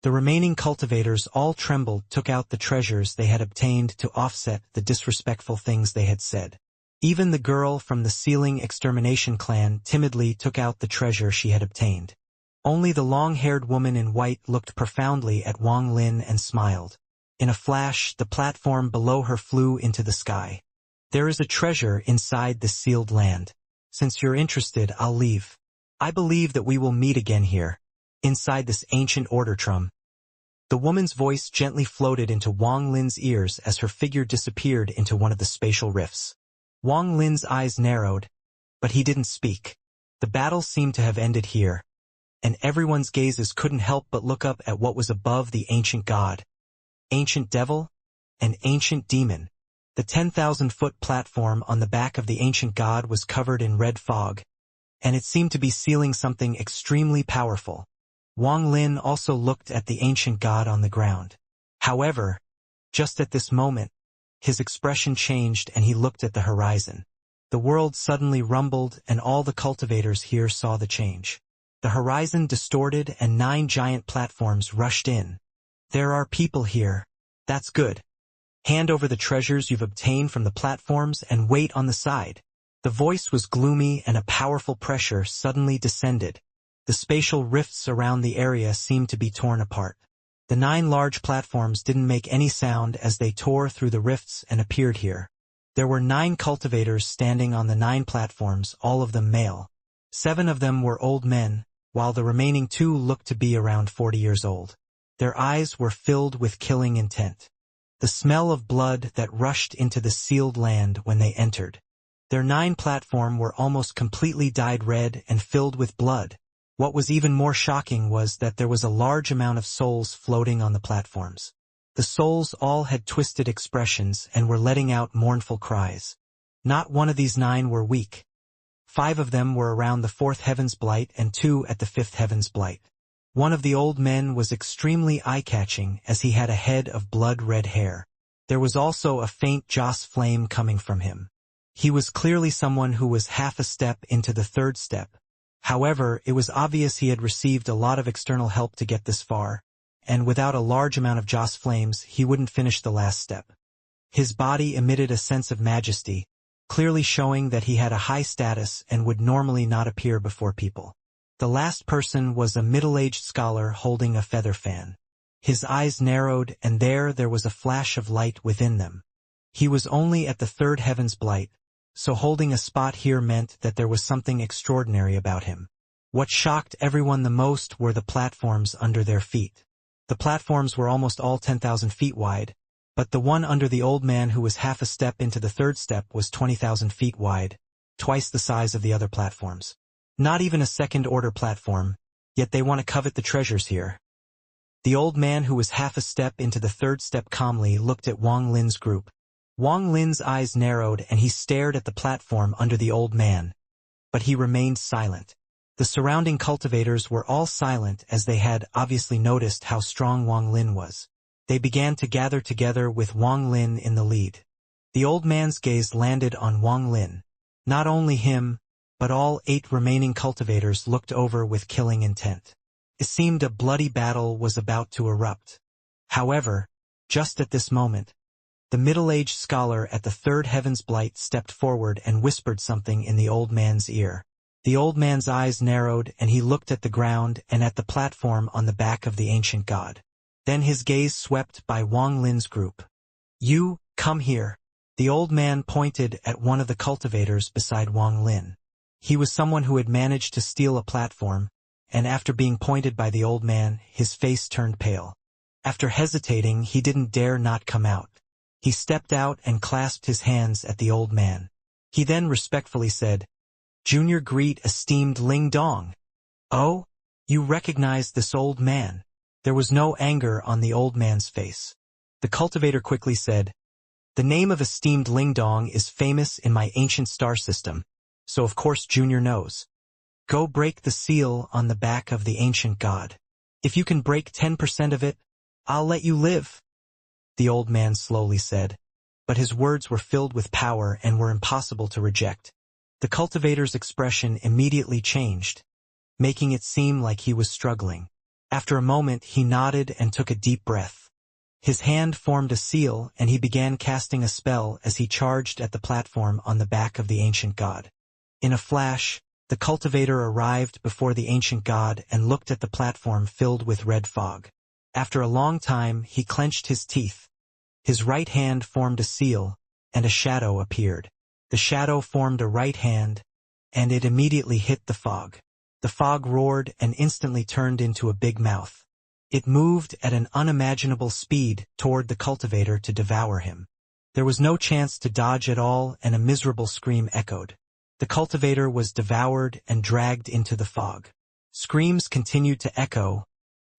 The remaining cultivators all trembled, took out the treasures they had obtained to offset the disrespectful things they had said. Even the girl from the Sealing Extermination clan timidly took out the treasure she had obtained. Only the long-haired woman in white looked profoundly at Wang Lin and smiled. In a flash, the platform below her flew into the sky. There is a treasure inside this sealed land. Since you're interested, I'll leave. I believe that we will meet again here, inside this ancient order trum. The woman's voice gently floated into Wang Lin's ears as her figure disappeared into one of the spatial rifts. Wang Lin's eyes narrowed, but he didn't speak. The battle seemed to have ended here, and everyone's gazes couldn't help but look up at what was above the ancient god. Ancient devil? An ancient demon. The 10,000-foot platform on the back of the ancient god was covered in red fog, and it seemed to be sealing something extremely powerful. Wang Lin also looked at the ancient god on the ground. However, just at this moment, his expression changed and he looked at the horizon. The world suddenly rumbled and all the cultivators here saw the change. The horizon distorted and 9 giant platforms rushed in. There are people here. That's good. Hand over the treasures you've obtained from the platforms and wait on the side. The voice was gloomy and a powerful pressure suddenly descended. The spatial rifts around the area seemed to be torn apart. The 9 large platforms didn't make any sound as they tore through the rifts and appeared here. There were 9 cultivators standing on the 9 platforms, all of them male. 7 of them were old men, while the remaining 2 looked to be around 40 years old. Their eyes were filled with killing intent. The smell of blood that rushed into the sealed land when they entered. Their 9 platform were almost completely dyed red and filled with blood. What was even more shocking was that there was a large amount of souls floating on the platforms. The souls all had twisted expressions and were letting out mournful cries. Not one of these 9 were weak. 5 of them were around the 4th heaven's blight and 2 at the 5th heaven's blight. One of the old men was extremely eye-catching as he had a head of blood-red hair. There was also a faint joss flame coming from him. He was clearly someone who was half a step into the 3rd step. However, it was obvious he had received a lot of external help to get this far, and without a large amount of joss flames, he wouldn't finish the last step. His body emitted a sense of majesty, clearly showing that he had a high status and would normally not appear before people. The last person was a middle-aged scholar holding a feather fan. His eyes narrowed and there was a flash of light within them. He was only at the 3rd heaven's blight, so holding a spot here meant that there was something extraordinary about him. What shocked everyone the most were the platforms under their feet. The platforms were almost all 10,000 feet wide, but the one under the old man who was half a step into the 3rd step was 20,000 feet wide, twice the size of the other platforms. Not even a second-order platform, yet they want to covet the treasures here. The old man who was half a step into the 3rd step calmly looked at Wang Lin's group. Wang Lin's eyes narrowed and he stared at the platform under the old man. But he remained silent. The surrounding cultivators were all silent as they had obviously noticed how strong Wang Lin was. They began to gather together with Wang Lin in the lead. The old man's gaze landed on Wang Lin. Not only him, but all 8 remaining cultivators looked over with killing intent. It seemed a bloody battle was about to erupt. However, just at this moment, the middle-aged scholar at the 3rd heaven's blight stepped forward and whispered something in the old man's ear. The old man's eyes narrowed and he looked at the ground and at the platform on the back of the ancient god. Then his gaze swept by Wang Lin's group. "You, come here." The old man pointed at one of the cultivators beside Wang Lin. He was someone who had managed to steal a platform, and after being pointed by the old man, his face turned pale. After hesitating, he didn't dare not come out. He stepped out and clasped his hands at the old man. He then respectfully said, "Junior greet esteemed Ling Dong." "Oh, you recognize this old man?" There was no anger on the old man's face. The cultivator quickly said, "The name of esteemed Ling Dong is famous in my ancient star system, so of course Junior knows. Go break the seal on the back of the ancient god. If you can break 10% of it, I'll let you live," the old man slowly said, but his words were filled with power and were impossible to reject. The cultivator's expression immediately changed, making it seem like he was struggling. After a moment, he nodded and took a deep breath. His hand formed a seal and he began casting a spell as he charged at the platform on the back of the ancient god. In a flash, the cultivator arrived before the ancient god and looked at the platform filled with red fog. After a long time, he clenched his teeth. His right hand formed a seal, and a shadow appeared. The shadow formed a right hand, and it immediately hit the fog. The fog roared and instantly turned into a big mouth. It moved at an unimaginable speed toward the cultivator to devour him. There was no chance to dodge at all, and a miserable scream echoed. The cultivator was devoured and dragged into the fog. Screams continued to echo,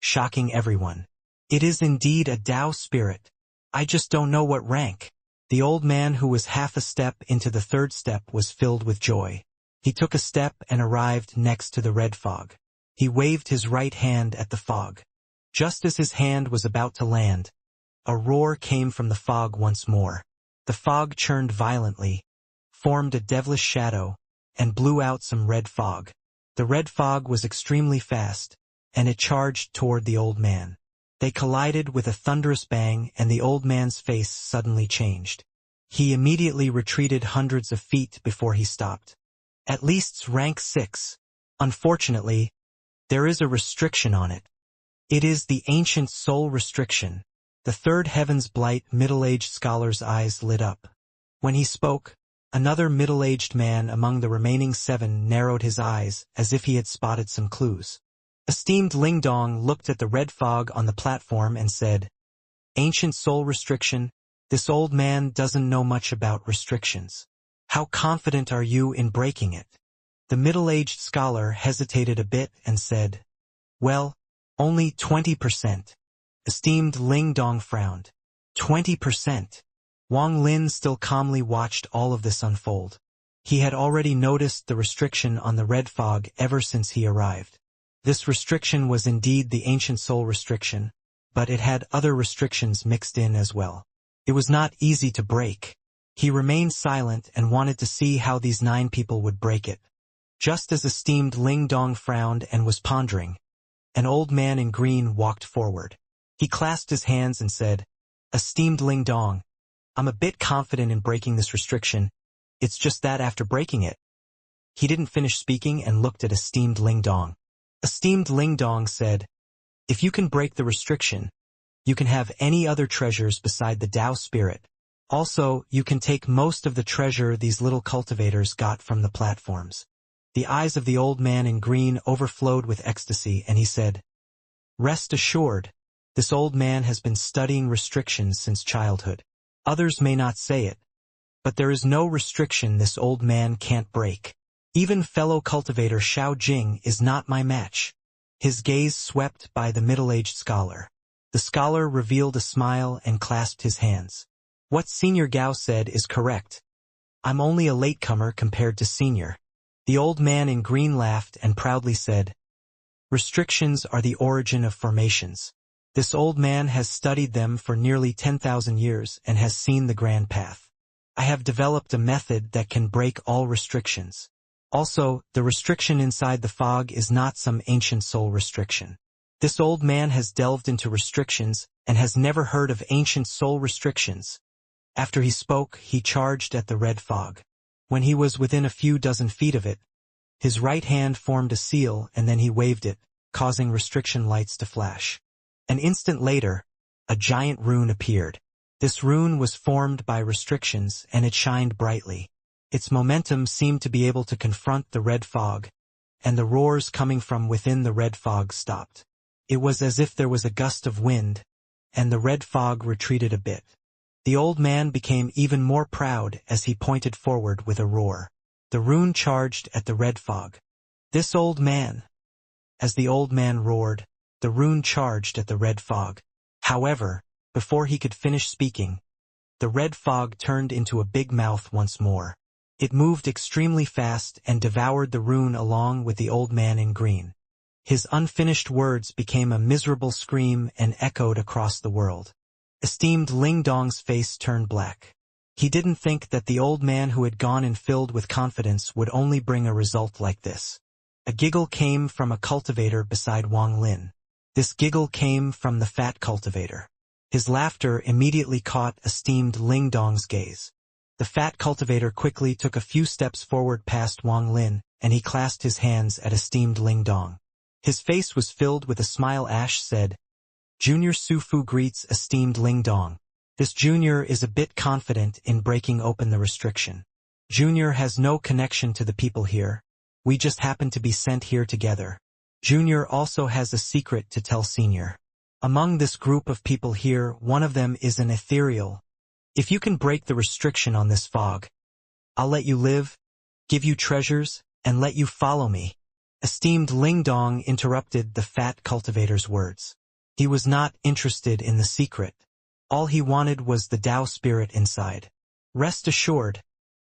shocking everyone. It is indeed a Tao spirit. I just don't know what rank. The old man who was half a step into the third step was filled with joy. He took a step and arrived next to the red fog. He waved his right hand at the fog. Just as his hand was about to land, a roar came from the fog once more. The fog churned violently, formed a devilish shadow, and blew out some red fog. The red fog was extremely fast, and it charged toward the old man. They collided with a thunderous bang, and the old man's face suddenly changed. He immediately retreated hundreds of feet before he stopped. At least rank 6. Unfortunately, there is a restriction on it. It is the ancient soul restriction. The third heaven's blight middle-aged scholar's eyes lit up. When he spoke, another middle-aged man among the remaining 7 narrowed his eyes as if he had spotted some clues. Esteemed Lingdong looked at the red fog on the platform and said, "Ancient soul restriction, this old man doesn't know much about restrictions. How confident are you in breaking it?" The middle-aged scholar hesitated a bit and said, "Well, only 20%. Esteemed Lingdong frowned. 20%. Wang Lin still calmly watched all of this unfold. He had already noticed the restriction on the red fog ever since he arrived. This restriction was indeed the ancient soul restriction, but it had other restrictions mixed in as well. It was not easy to break. He remained silent and wanted to see how these 9 people would break it. Just as esteemed Ling Dong frowned and was pondering, an old man in green walked forward. He clasped his hands and said, "Esteemed Ling Dong, I'm a bit confident in breaking this restriction. It's just that after breaking it..." He didn't finish speaking and looked at esteemed Ling Dong. Esteemed Ling Dong said, "If you can break the restriction, you can have any other treasures beside the Tao spirit. Also, you can take most of the treasure these little cultivators got from the platforms." The eyes of the old man in green overflowed with ecstasy, and he said, "Rest assured, this old man has been studying restrictions since childhood. Others may not say it, but there is no restriction this old man can't break. Even fellow cultivator Xiao Jing is not my match." His gaze swept by the middle-aged scholar. The scholar revealed a smile and clasped his hands. "What Senior Gao said is correct. I'm only a latecomer compared to Senior." The old man in green laughed and proudly said, "Restrictions are the origin of formations. This old man has studied them for nearly 10,000 years and has seen the grand path. I have developed a method that can break all restrictions. Also, the restriction inside the fog is not some ancient soul restriction. This old man has delved into restrictions and has never heard of ancient soul restrictions." After he spoke, he charged at the red fog. When he was within a few dozen feet of it, his right hand formed a seal and then he waved it, causing restriction lights to flash. An instant later, a giant rune appeared. This rune was formed by restrictions and it shined brightly. Its momentum seemed to be able to confront the red fog, and the roars coming from within the red fog stopped. It was as if there was a gust of wind, and the red fog retreated a bit. The old man became even more proud as he pointed forward with a roar. The rune charged at the red fog. "This old man." As the old man roared, the rune charged at the red fog. However, before he could finish speaking, the red fog turned into a big mouth once more. It moved extremely fast and devoured the rune along with the old man in green. His unfinished words became a miserable scream and echoed across the world. Esteemed Ling Dong's face turned black. He didn't think that the old man who had gone in filled with confidence would only bring a result like this. A giggle came from a cultivator beside Wang Lin. This giggle came from the fat cultivator. His laughter immediately caught esteemed Ling Dong's gaze. The fat cultivator quickly took a few steps forward past Wang Lin, and he clasped his hands at esteemed Ling Dong. His face was filled with a smile. Ash said, "Junior Su Fu greets esteemed Ling Dong. This junior is a bit confident in breaking open the restriction. Junior has no connection to the people here. We just happen to be sent here together. Junior also has a secret to tell Senior. Among this group of people here, one of them is an ethereal. If you can break the restriction on this fog, I'll let you live, give you treasures, and let you follow me." Esteemed Ling Dong interrupted the fat cultivator's words. He was not interested in the secret. All he wanted was the Tao spirit inside. "Rest assured,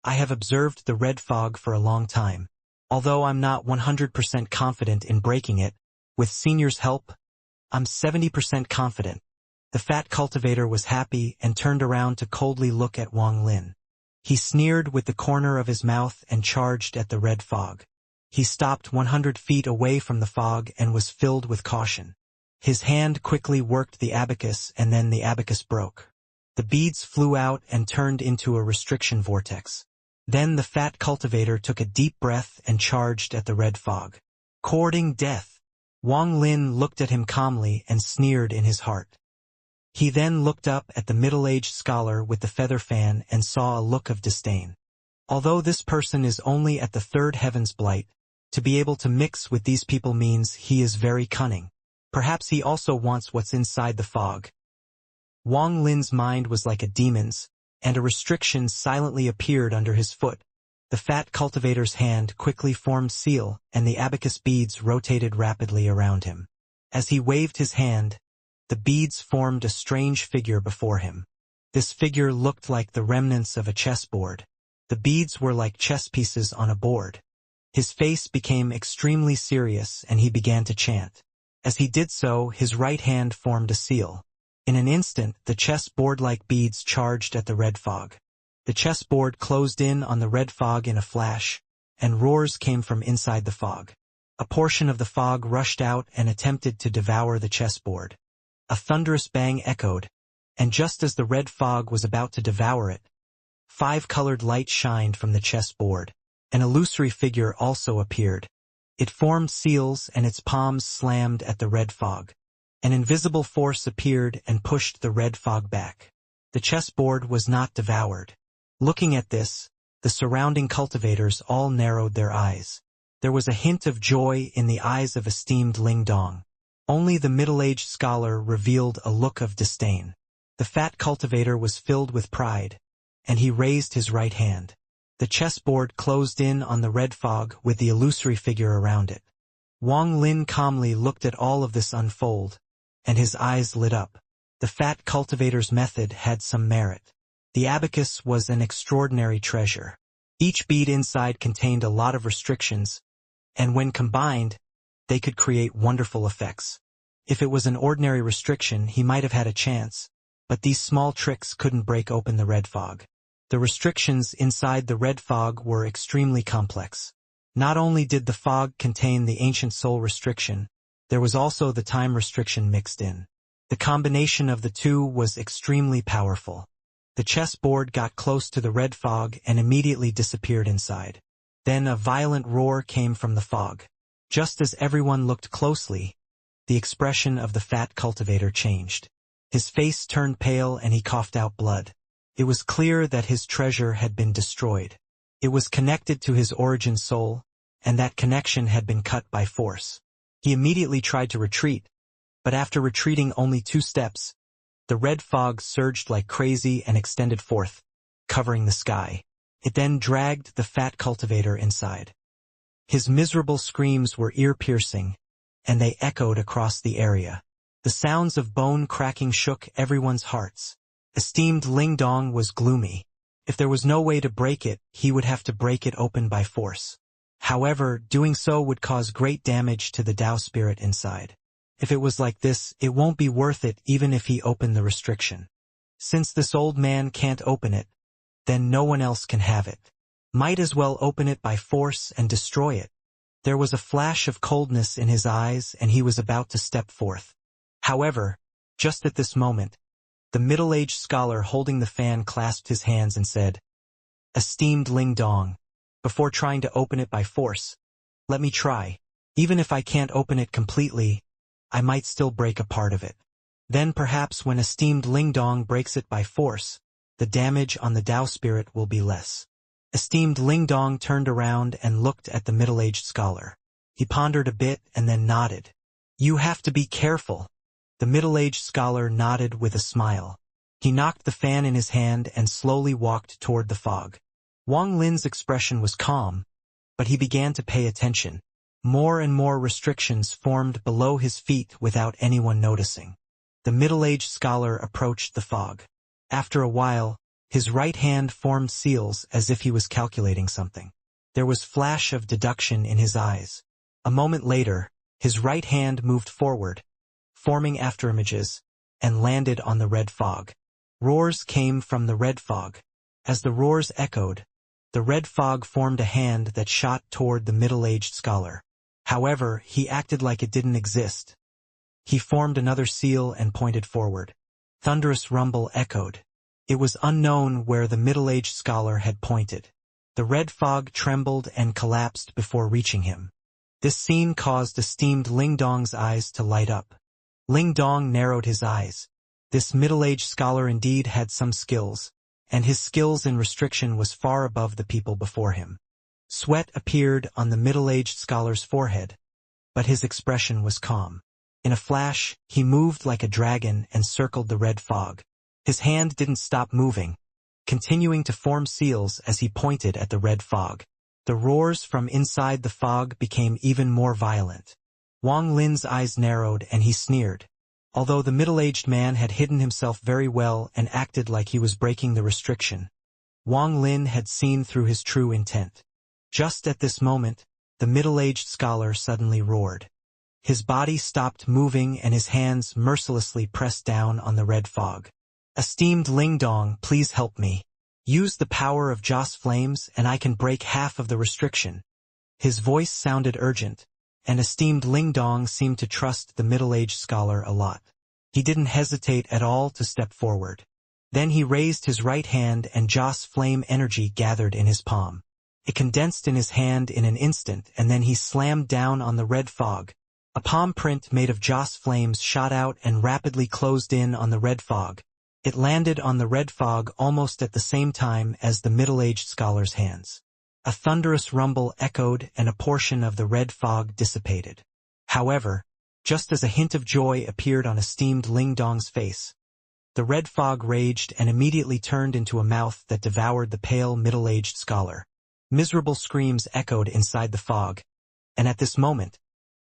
I have observed the red fog for a long time. Although I'm not 100% confident in breaking it, with Senior's help, I'm 70% confident." The fat cultivator was happy and turned around to coldly look at Wang Lin. He sneered with the corner of his mouth and charged at the red fog. He stopped 100 feet away from the fog and was filled with caution. His hand quickly worked the abacus, and then the abacus broke. The beads flew out and turned into a restriction vortex. Then the fat cultivator took a deep breath and charged at the red fog. Courting death. Wang Lin looked at him calmly and sneered in his heart. He then looked up at the middle-aged scholar with the feather fan and saw a look of disdain. Although this person is only at the third heaven's blight, to be able to mix with these people means he is very cunning. Perhaps he also wants what's inside the fog. Wang Lin's mind was like a demon's, and a restriction silently appeared under his foot. The fat cultivator's hand quickly formed seal, and the abacus beads rotated rapidly around him. As he waved his hand, the beads formed a strange figure before him. This figure looked like the remnants of a chessboard. The beads were like chess pieces on a board. His face became extremely serious, and he began to chant. As he did so, his right hand formed a seal. In an instant, the chessboard-like beads charged at the red fog. The chessboard closed in on the red fog in a flash, and roars came from inside the fog. A portion of the fog rushed out and attempted to devour the chessboard. A thunderous bang echoed, and just as the red fog was about to devour it, 5 colored lights shined from the chessboard. An illusory figure also appeared. It formed seals, and its palms slammed at the red fog. An invisible force appeared and pushed the red fog back. The chessboard was not devoured. Looking at this, the surrounding cultivators all narrowed their eyes. There was a hint of joy in the eyes of esteemed Ling Dong. Only the middle-aged scholar revealed a look of disdain. The fat cultivator was filled with pride, and he raised his right hand. The chessboard closed in on the red fog with the illusory figure around it. Wang Lin calmly looked at all of this unfold, and his eyes lit up. The fat cultivator's method had some merit. The abacus was an extraordinary treasure. Each bead inside contained a lot of restrictions, and when combined, they could create wonderful effects. If it was an ordinary restriction, he might have had a chance, but these small tricks couldn't break open the red fog. The restrictions inside the red fog were extremely complex. Not only did the fog contain the ancient soul restriction, there was also the time restriction mixed in. The combination of the two was extremely powerful. The chessboard got close to the red fog and immediately disappeared inside. Then a violent roar came from the fog. Just as everyone looked closely, the expression of the fat cultivator changed. His face turned pale and he coughed out blood. It was clear that his treasure had been destroyed. It was connected to his origin soul, and that connection had been cut by force. He immediately tried to retreat, but after retreating only 2 steps, the red fog surged like crazy and extended forth, covering the sky. It then dragged the fat cultivator inside. His miserable screams were ear-piercing, and they echoed across the area. The sounds of bone cracking shook everyone's hearts. Esteemed Ling Dong was gloomy. If there was no way to break it, he would have to break it open by force. However, doing so would cause great damage to the Tao spirit inside. If it was like this, it won't be worth it even if he opened the restriction. Since this old man can't open it, then no one else can have it. Might as well open it by force and destroy it. There was a flash of coldness in his eyes and he was about to step forth. However, just at this moment, The middle-aged scholar holding the fan clasped his hands and said, "Esteemed Ling Dong, before trying to open it by force, let me try. Even if I can't open it completely, I might still break a part of it. Then perhaps when esteemed Ling Dong breaks it by force, the damage on the Tao spirit will be less." Esteemed Ling Dong turned around and looked at the middle-aged scholar. He pondered a bit and then nodded. "You have to be careful." The middle-aged scholar nodded with a smile. He knocked the fan in his hand and slowly walked toward the fog. Wang Lin's expression was calm, but he began to pay attention. More and more restrictions formed below his feet without anyone noticing. The middle-aged scholar approached the fog. After a while, his right hand formed seals as if he was calculating something. There was flash of deduction in his eyes. A moment later, his right hand moved forward, forming afterimages, and landed on the red fog. Roars came from the red fog. As the roars echoed, the red fog formed a hand that shot toward the middle-aged scholar. However, he acted like it didn't exist. He formed another seal and pointed forward. Thunderous rumble echoed. It was unknown where the middle-aged scholar had pointed. The red fog trembled and collapsed before reaching him. This scene caused esteemed Ling Dong's eyes to light up. Ling Dong narrowed his eyes. This middle-aged scholar indeed had some skills, and his skills in restriction was far above the people before him. Sweat appeared on the middle-aged scholar's forehead, but his expression was calm. In a flash, he moved like a dragon and circled the red fog. His hand didn't stop moving, continuing to form seals as he pointed at the red fog. The roars from inside the fog became even more violent. Wang Lin's eyes narrowed and he sneered. Although the middle-aged man had hidden himself very well and acted like he was breaking the restriction, Wang Lin had seen through his true intent. Just at this moment, the middle-aged scholar suddenly roared. His body stopped moving and his hands mercilessly pressed down on the red fog. "Esteemed Ling Dong, please help me. Use the power of Joss flames and I can break half of the restriction." His voice sounded urgent, and esteemed Ling Dong seemed to trust the middle-aged scholar a lot. He didn't hesitate at all to step forward. Then he raised his right hand and Joss flame energy gathered in his palm. It condensed in his hand in an instant and then he slammed down on the red fog. A palm print made of Joss flames shot out and rapidly closed in on the red fog. It landed on the red fog almost at the same time as the middle-aged scholar's hands. A thunderous rumble echoed and a portion of the red fog dissipated. However, just as a hint of joy appeared on esteemed Ling Dong's face, the red fog raged and immediately turned into a mouth that devoured the pale middle-aged scholar. Miserable screams echoed inside the fog, and at this moment,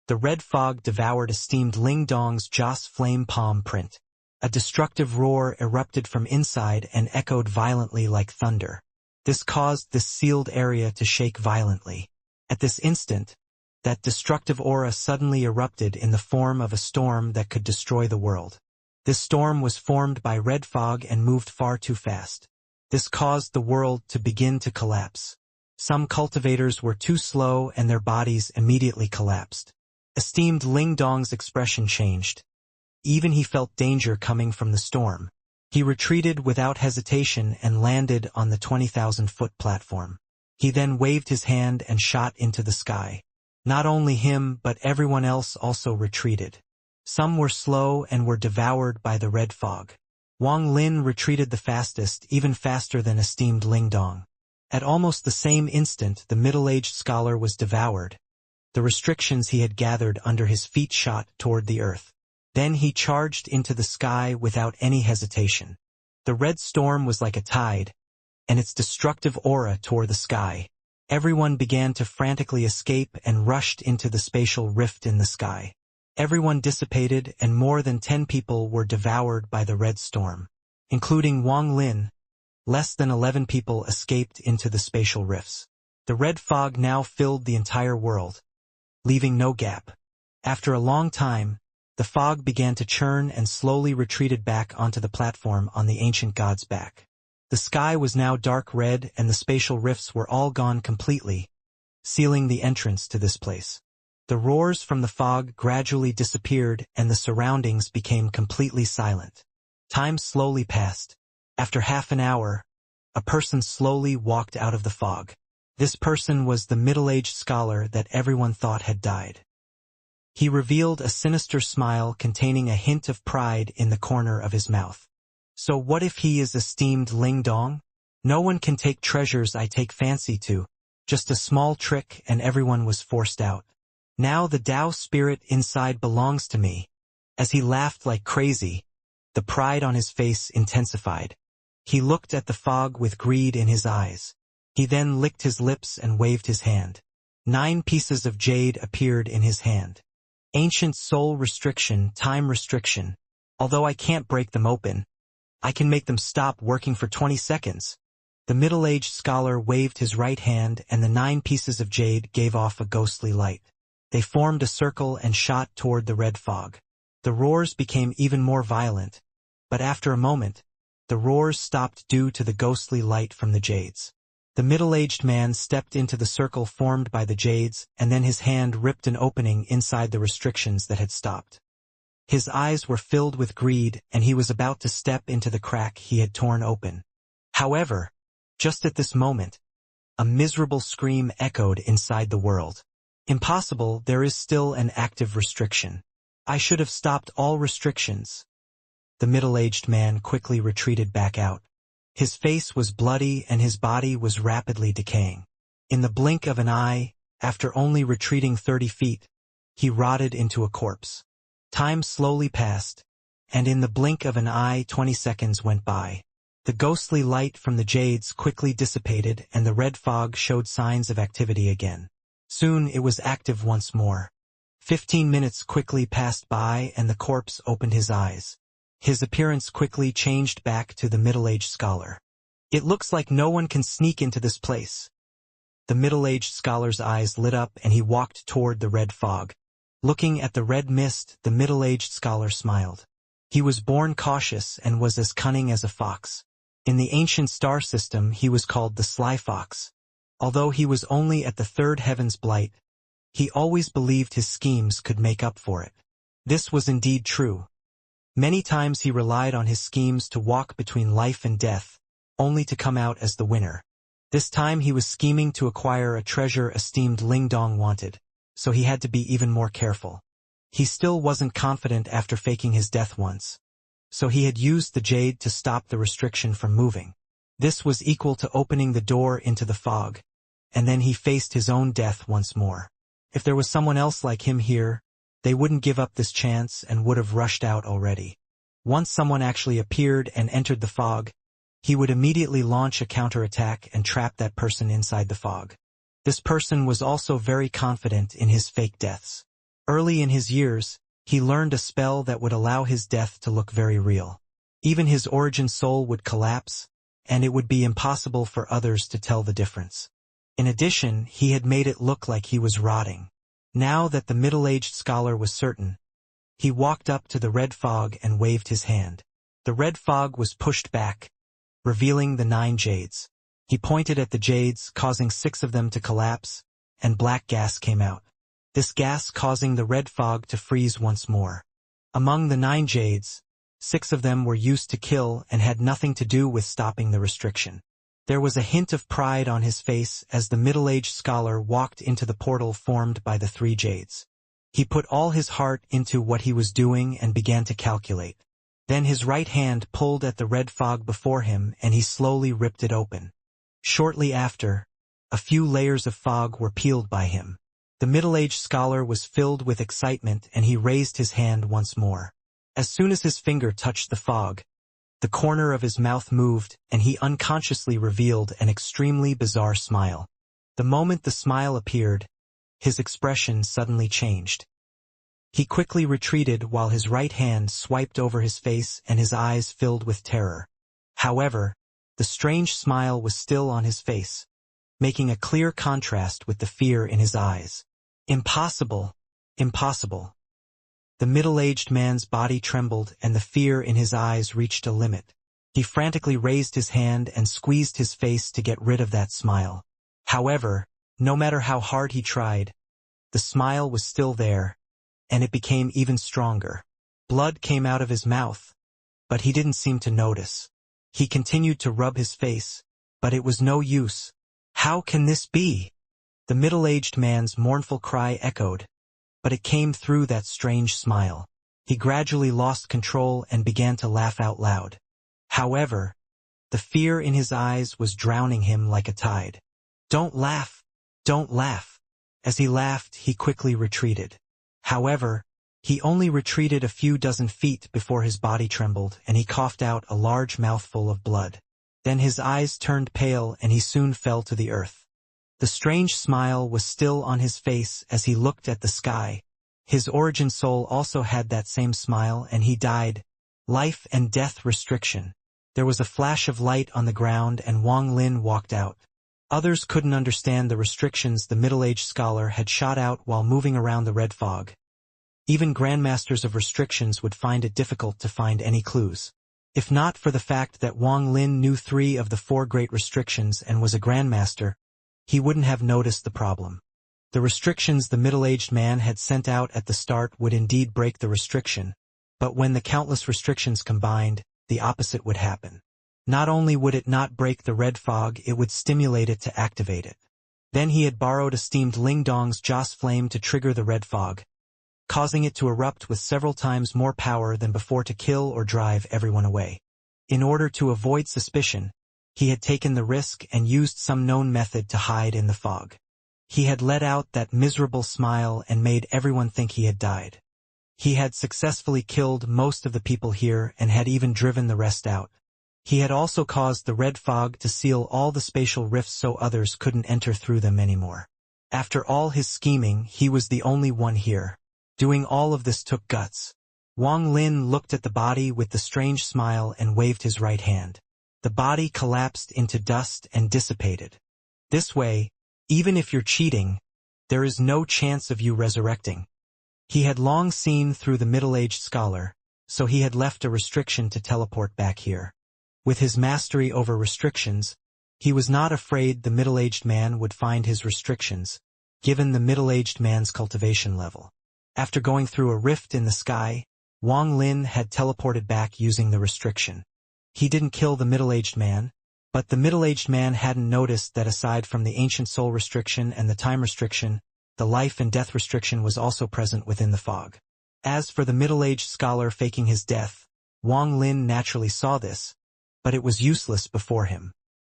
the red fog devoured esteemed Ling Dong's Joss flame palm print. A destructive roar erupted from inside and echoed violently like thunder. This caused this sealed area to shake violently. At this instant, that destructive aura suddenly erupted in the form of a storm that could destroy the world. This storm was formed by red fog and moved far too fast. This caused the world to begin to collapse. Some cultivators were too slow and their bodies immediately collapsed. Esteemed Ling Dong's expression changed. Even he felt danger coming from the storm. He retreated without hesitation and landed on the 20,000-foot platform. He then waved his hand and shot into the sky. Not only him but everyone else also retreated. Some were slow and were devoured by the red fog. Wang Lin retreated the fastest, even faster than esteemed Ling Dong. At almost the same instant the middle-aged scholar was devoured. The restrictions he had gathered under his feet shot toward the earth. Then he charged into the sky without any hesitation. The red storm was like a tide, and its destructive aura tore the sky. Everyone began to frantically escape and rushed into the spatial rift in the sky. Everyone dissipated and more than 10 people were devoured by the red storm. Including Wang Lin, less than 11 people escaped into the spatial rifts. The red fog now filled the entire world, leaving no gap. After a long time, the fog began to churn and slowly retreated back onto the platform on the ancient god's back. The sky was now dark red and the spatial rifts were all gone completely, sealing the entrance to this place. The roars from the fog gradually disappeared and the surroundings became completely silent. Time slowly passed. After half an hour, a person slowly walked out of the fog. This person was the middle-aged scholar that everyone thought had died. He revealed a sinister smile containing a hint of pride in the corner of his mouth. So what if he is esteemed Ling Dong? No one can take treasures I take fancy to. Just a small trick and everyone was forced out. Now the Tao spirit inside belongs to me. As he laughed like crazy, the pride on his face intensified. He looked at the fog with greed in his eyes. He then licked his lips and waved his hand. 9 pieces of jade appeared in his hand. Ancient soul restriction, time restriction. Although I can't break them open, I can make them stop working for 20 seconds. The middle-aged scholar waved his right hand and the 9 pieces of jade gave off a ghostly light. They formed a circle and shot toward the red fog. The roars became even more violent, but after a moment, the roars stopped due to the ghostly light from the jades. The middle-aged man stepped into the circle formed by the jades, and then his hand ripped an opening inside the restrictions that had stopped. His eyes were filled with greed, and he was about to step into the crack he had torn open. However, just at this moment, a miserable scream echoed inside the world. Impossible, there is still an active restriction. I should have stopped all restrictions. The middle-aged man quickly retreated back out. His face was bloody and his body was rapidly decaying. In the blink of an eye, after only retreating 30 feet, he rotted into a corpse. Time slowly passed, and in the blink of an eye 20 seconds went by. The ghostly light from the jades quickly dissipated and the red fog showed signs of activity again. Soon it was active once more. 15 minutes quickly passed by and the corpse opened his eyes. His appearance quickly changed back to the middle-aged scholar. It looks like no one can sneak into this place. The middle-aged scholar's eyes lit up and he walked toward the red fog. Looking at the red mist, the middle-aged scholar smiled. He was born cautious and was as cunning as a fox. In the ancient star system, he was called the Sly Fox. Although he was only at the 3rd heaven's blight, he always believed his schemes could make up for it. This was indeed true. Many times he relied on his schemes to walk between life and death, only to come out as the winner. This time he was scheming to acquire a treasure esteemed Ling Dong wanted, so he had to be even more careful. He still wasn't confident after faking his death once, so he had used the jade to stop the restriction from moving. This was equal to opening the door into the fog, and then he faced his own death once more. If there was someone else like him here, they wouldn't give up this chance and would have rushed out already. Once someone actually appeared and entered the fog, he would immediately launch a counterattack and trap that person inside the fog. This person was also very confident in his fake deaths. Early in his years, he learned a spell that would allow his death to look very real. Even his origin soul would collapse, and it would be impossible for others to tell the difference. In addition, he had made it look like he was rotting. Now that the middle-aged scholar was certain, he walked up to the red fog and waved his hand. The red fog was pushed back, revealing the 9 jades. He pointed at the jades, causing 6 of them to collapse, and black gas came out. This gas causing the red fog to freeze once more. Among the 9 jades, 6 of them were used to kill and had nothing to do with stopping the restriction. There was a hint of pride on his face as the middle-aged scholar walked into the portal formed by the 3 jades. He put all his heart into what he was doing and began to calculate. Then his right hand pulled at the red fog before him and he slowly ripped it open. Shortly after, a few layers of fog were peeled by him. The middle-aged scholar was filled with excitement and he raised his hand once more. As soon as his finger touched the fog, the corner of his mouth moved and he unconsciously revealed an extremely bizarre smile. The moment the smile appeared, his expression suddenly changed. He quickly retreated while his right hand swiped over his face and his eyes filled with terror. However, the strange smile was still on his face, making a clear contrast with the fear in his eyes. Impossible! Impossible! The middle-aged man's body trembled and the fear in his eyes reached a limit. He frantically raised his hand and squeezed his face to get rid of that smile. However, no matter how hard he tried, the smile was still there, and it became even stronger. Blood came out of his mouth, but he didn't seem to notice. He continued to rub his face, but it was no use. "How can this be?" The middle-aged man's mournful cry echoed, but it came through that strange smile. He gradually lost control and began to laugh out loud. However, the fear in his eyes was drowning him like a tide. "Don't laugh! Don't laugh!" As he laughed, he quickly retreated. However, he only retreated a few dozen feet before his body trembled and he coughed out a large mouthful of blood. Then his eyes turned pale and he soon fell to the earth. The strange smile was still on his face as he looked at the sky. His origin soul also had that same smile and he died. Life and death restriction. There was a flash of light on the ground and Wang Lin walked out. Others couldn't understand the restrictions the middle-aged scholar had shot out while moving around the red fog. Even grandmasters of restrictions would find it difficult to find any clues. If not for the fact that Wang Lin knew 3 of the 4 great restrictions and was a grandmaster, he wouldn't have noticed the problem. The restrictions the middle-aged man had sent out at the start would indeed break the restriction, but when the countless restrictions combined, the opposite would happen. Not only would it not break the red fog, it would stimulate it to activate it. Then he had borrowed a steamed Lingdong's Joss flame to trigger the red fog, causing it to erupt with several times more power than before to kill or drive everyone away. In order to avoid suspicion, he had taken the risk and used some known method to hide in the fog. He had let out that miserable smile and made everyone think he had died. He had successfully killed most of the people here and had even driven the rest out. He had also caused the red fog to seal all the spatial rifts so others couldn't enter through them anymore. After all his scheming, he was the only one here. Doing all of this took guts. Wang Lin looked at the body with the strange smile and waved his right hand. The body collapsed into dust and dissipated. This way, even if you're cheating, there is no chance of you resurrecting. He had long seen through the middle-aged scholar, so he had left a restriction to teleport back here. With his mastery over restrictions, he was not afraid the middle-aged man would find his restrictions, given the middle-aged man's cultivation level. After going through a rift in the sky, Wang Lin had teleported back using the restriction. He didn't kill the middle-aged man, but the middle-aged man hadn't noticed that aside from the ancient soul restriction and the time restriction, the life and death restriction was also present within the fog. As for the middle-aged scholar faking his death, Wang Lin naturally saw this, but it was useless before him.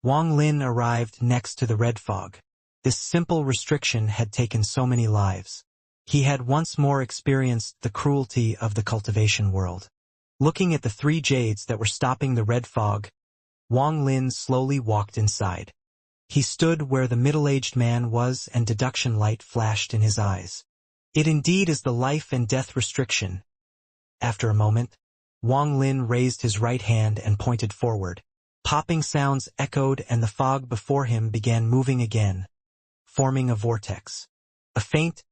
Wang Lin arrived next to the red fog. This simple restriction had taken so many lives. He had once more experienced the cruelty of the cultivation world. Looking at the 3 jades that were stopping the red fog, Wang Lin slowly walked inside. He stood where the middle-aged man was and deduction light flashed in his eyes. It indeed is the life and death restriction. After a moment, Wang Lin raised his right hand and pointed forward. Popping sounds echoed and the fog before him began moving again, forming a vortex. A faint,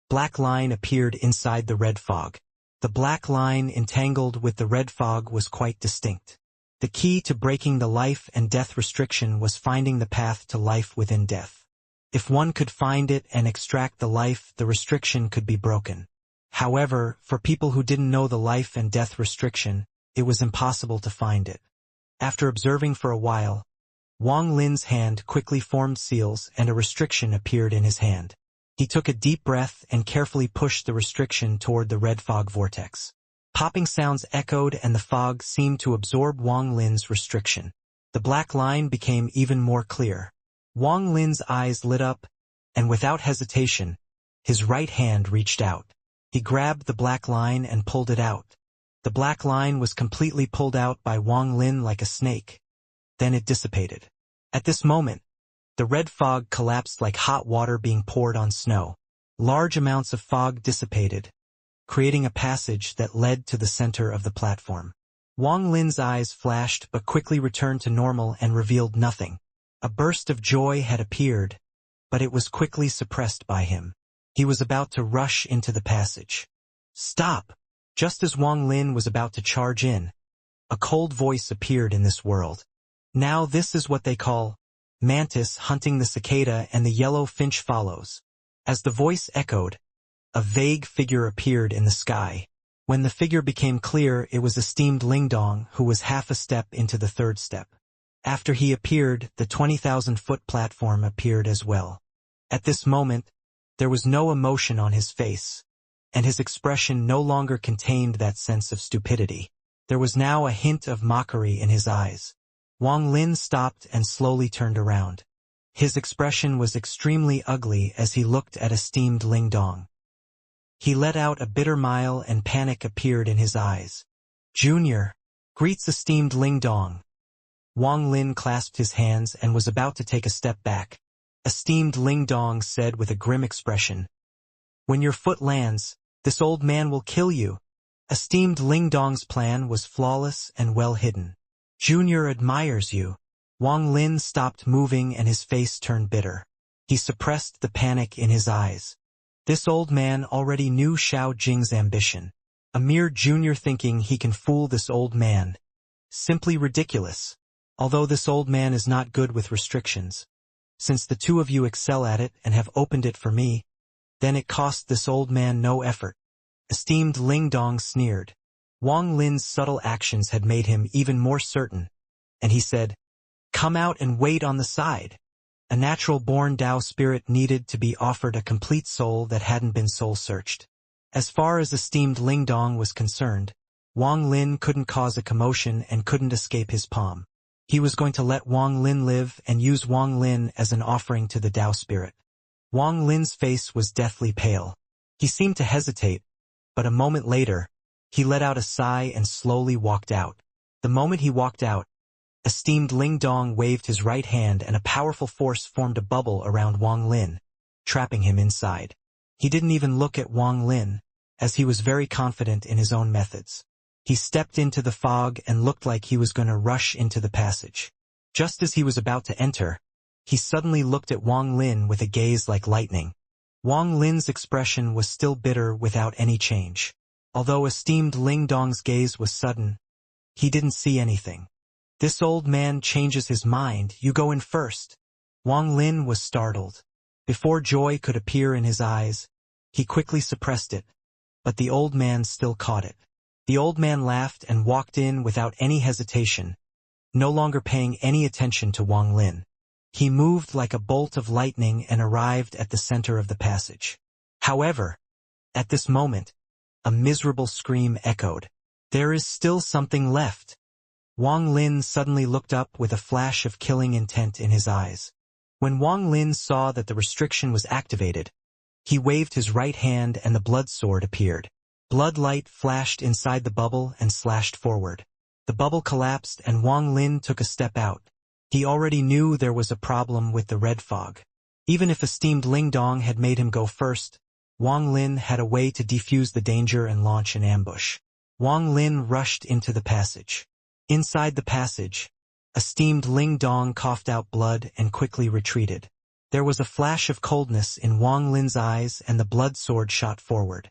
black line appeared inside the red fog. The black line entangled with the red fog was quite distinct. The key to breaking the life and death restriction was finding the path to life within death. If one could find it and extract the life, the restriction could be broken. However, for people who didn't know the life and death restriction, it was impossible to find it. After observing for a while, Wang Lin's hand quickly formed seals and a restriction appeared in his hand. He took a deep breath and carefully pushed the restriction toward the red fog vortex. Popping sounds echoed and the fog seemed to absorb Wang Lin's restriction. The black line became even more clear. Wang Lin's eyes lit up, and without hesitation, his right hand reached out. He grabbed the black line and pulled it out. The black line was completely pulled out by Wang Lin like a snake. Then it dissipated. At this moment, the red fog collapsed like hot water being poured on snow. Large amounts of fog dissipated, creating a passage that led to the center of the platform. Wang Lin's eyes flashed but quickly returned to normal and revealed nothing. A burst of joy had appeared, but it was quickly suppressed by him. He was about to rush into the passage. Stop! Just as Wang Lin was about to charge in, a cold voice appeared in this world. Now this is what they call mantis hunting the cicada, and the yellow finch follows. As the voice echoed, a vague figure appeared in the sky. When the figure became clear, it was esteemed Lingdong, who was half a step into the third step. After he appeared, the 20,000-foot platform appeared as well. At this moment, there was no emotion on his face, and his expression no longer contained that sense of stupidity. There was now a hint of mockery in his eyes. Wang Lin stopped and slowly turned around. His expression was extremely ugly as he looked at esteemed Lingdong. He let out a bitter smile and panic appeared in his eyes. "Junior, greets esteemed Lingdong." Wang Lin clasped his hands and was about to take a step back. Esteemed Lingdong said with a grim expression, "When your foot lands, this old man will kill you." Esteemed Lingdong's plan was flawless and well hidden. "Junior admires you." Wang Lin stopped moving and his face turned bitter. He suppressed the panic in his eyes. This old man already knew Xiao Jing's ambition. A mere junior thinking he can fool this old man. Simply ridiculous. Although this old man is not good with restrictions. Since the two of you excel at it and have opened it for me, then it cost this old man no effort. Esteemed Lingdong sneered. Wang Lin's subtle actions had made him even more certain, and he said, "Come out and wait on the side." A natural-born Tao spirit needed to be offered a complete soul that hadn't been soul-searched. As far as esteemed Lingdong was concerned, Wang Lin couldn't cause a commotion and couldn't escape his palm. He was going to let Wang Lin live and use Wang Lin as an offering to the Tao spirit. Wang Lin's face was deathly pale. He seemed to hesitate, but a moment later, he let out a sigh and slowly walked out. The moment he walked out, esteemed Lingdong waved his right hand and a powerful force formed a bubble around Wang Lin, trapping him inside. He didn't even look at Wang Lin, as he was very confident in his own methods. He stepped into the fog and looked like he was going to rush into the passage. Just as he was about to enter, he suddenly looked at Wang Lin with a gaze like lightning. Wang Lin's expression was still bitter without any change. Although esteemed Lingdong's gaze was sudden, he didn't see anything. "This old man changes his mind, you go in first." Wang Lin was startled. Before joy could appear in his eyes, he quickly suppressed it, but the old man still caught it. The old man laughed and walked in without any hesitation, no longer paying any attention to Wang Lin. He moved like a bolt of lightning and arrived at the center of the passage. However, at this moment, a miserable scream echoed. "There is still something left." Wang Lin suddenly looked up with a flash of killing intent in his eyes. When Wang Lin saw that the restriction was activated, he waved his right hand and the blood sword appeared. Blood light flashed inside the bubble and slashed forward. The bubble collapsed and Wang Lin took a step out. He already knew there was a problem with the red fog. Even if esteemed Lingdong had made him go first, Wang Lin had a way to defuse the danger and launch an ambush. Wang Lin rushed into the passage. Inside the passage, esteemed Lingdong coughed out blood and quickly retreated. There was a flash of coldness in Wang Lin's eyes and the blood sword shot forward.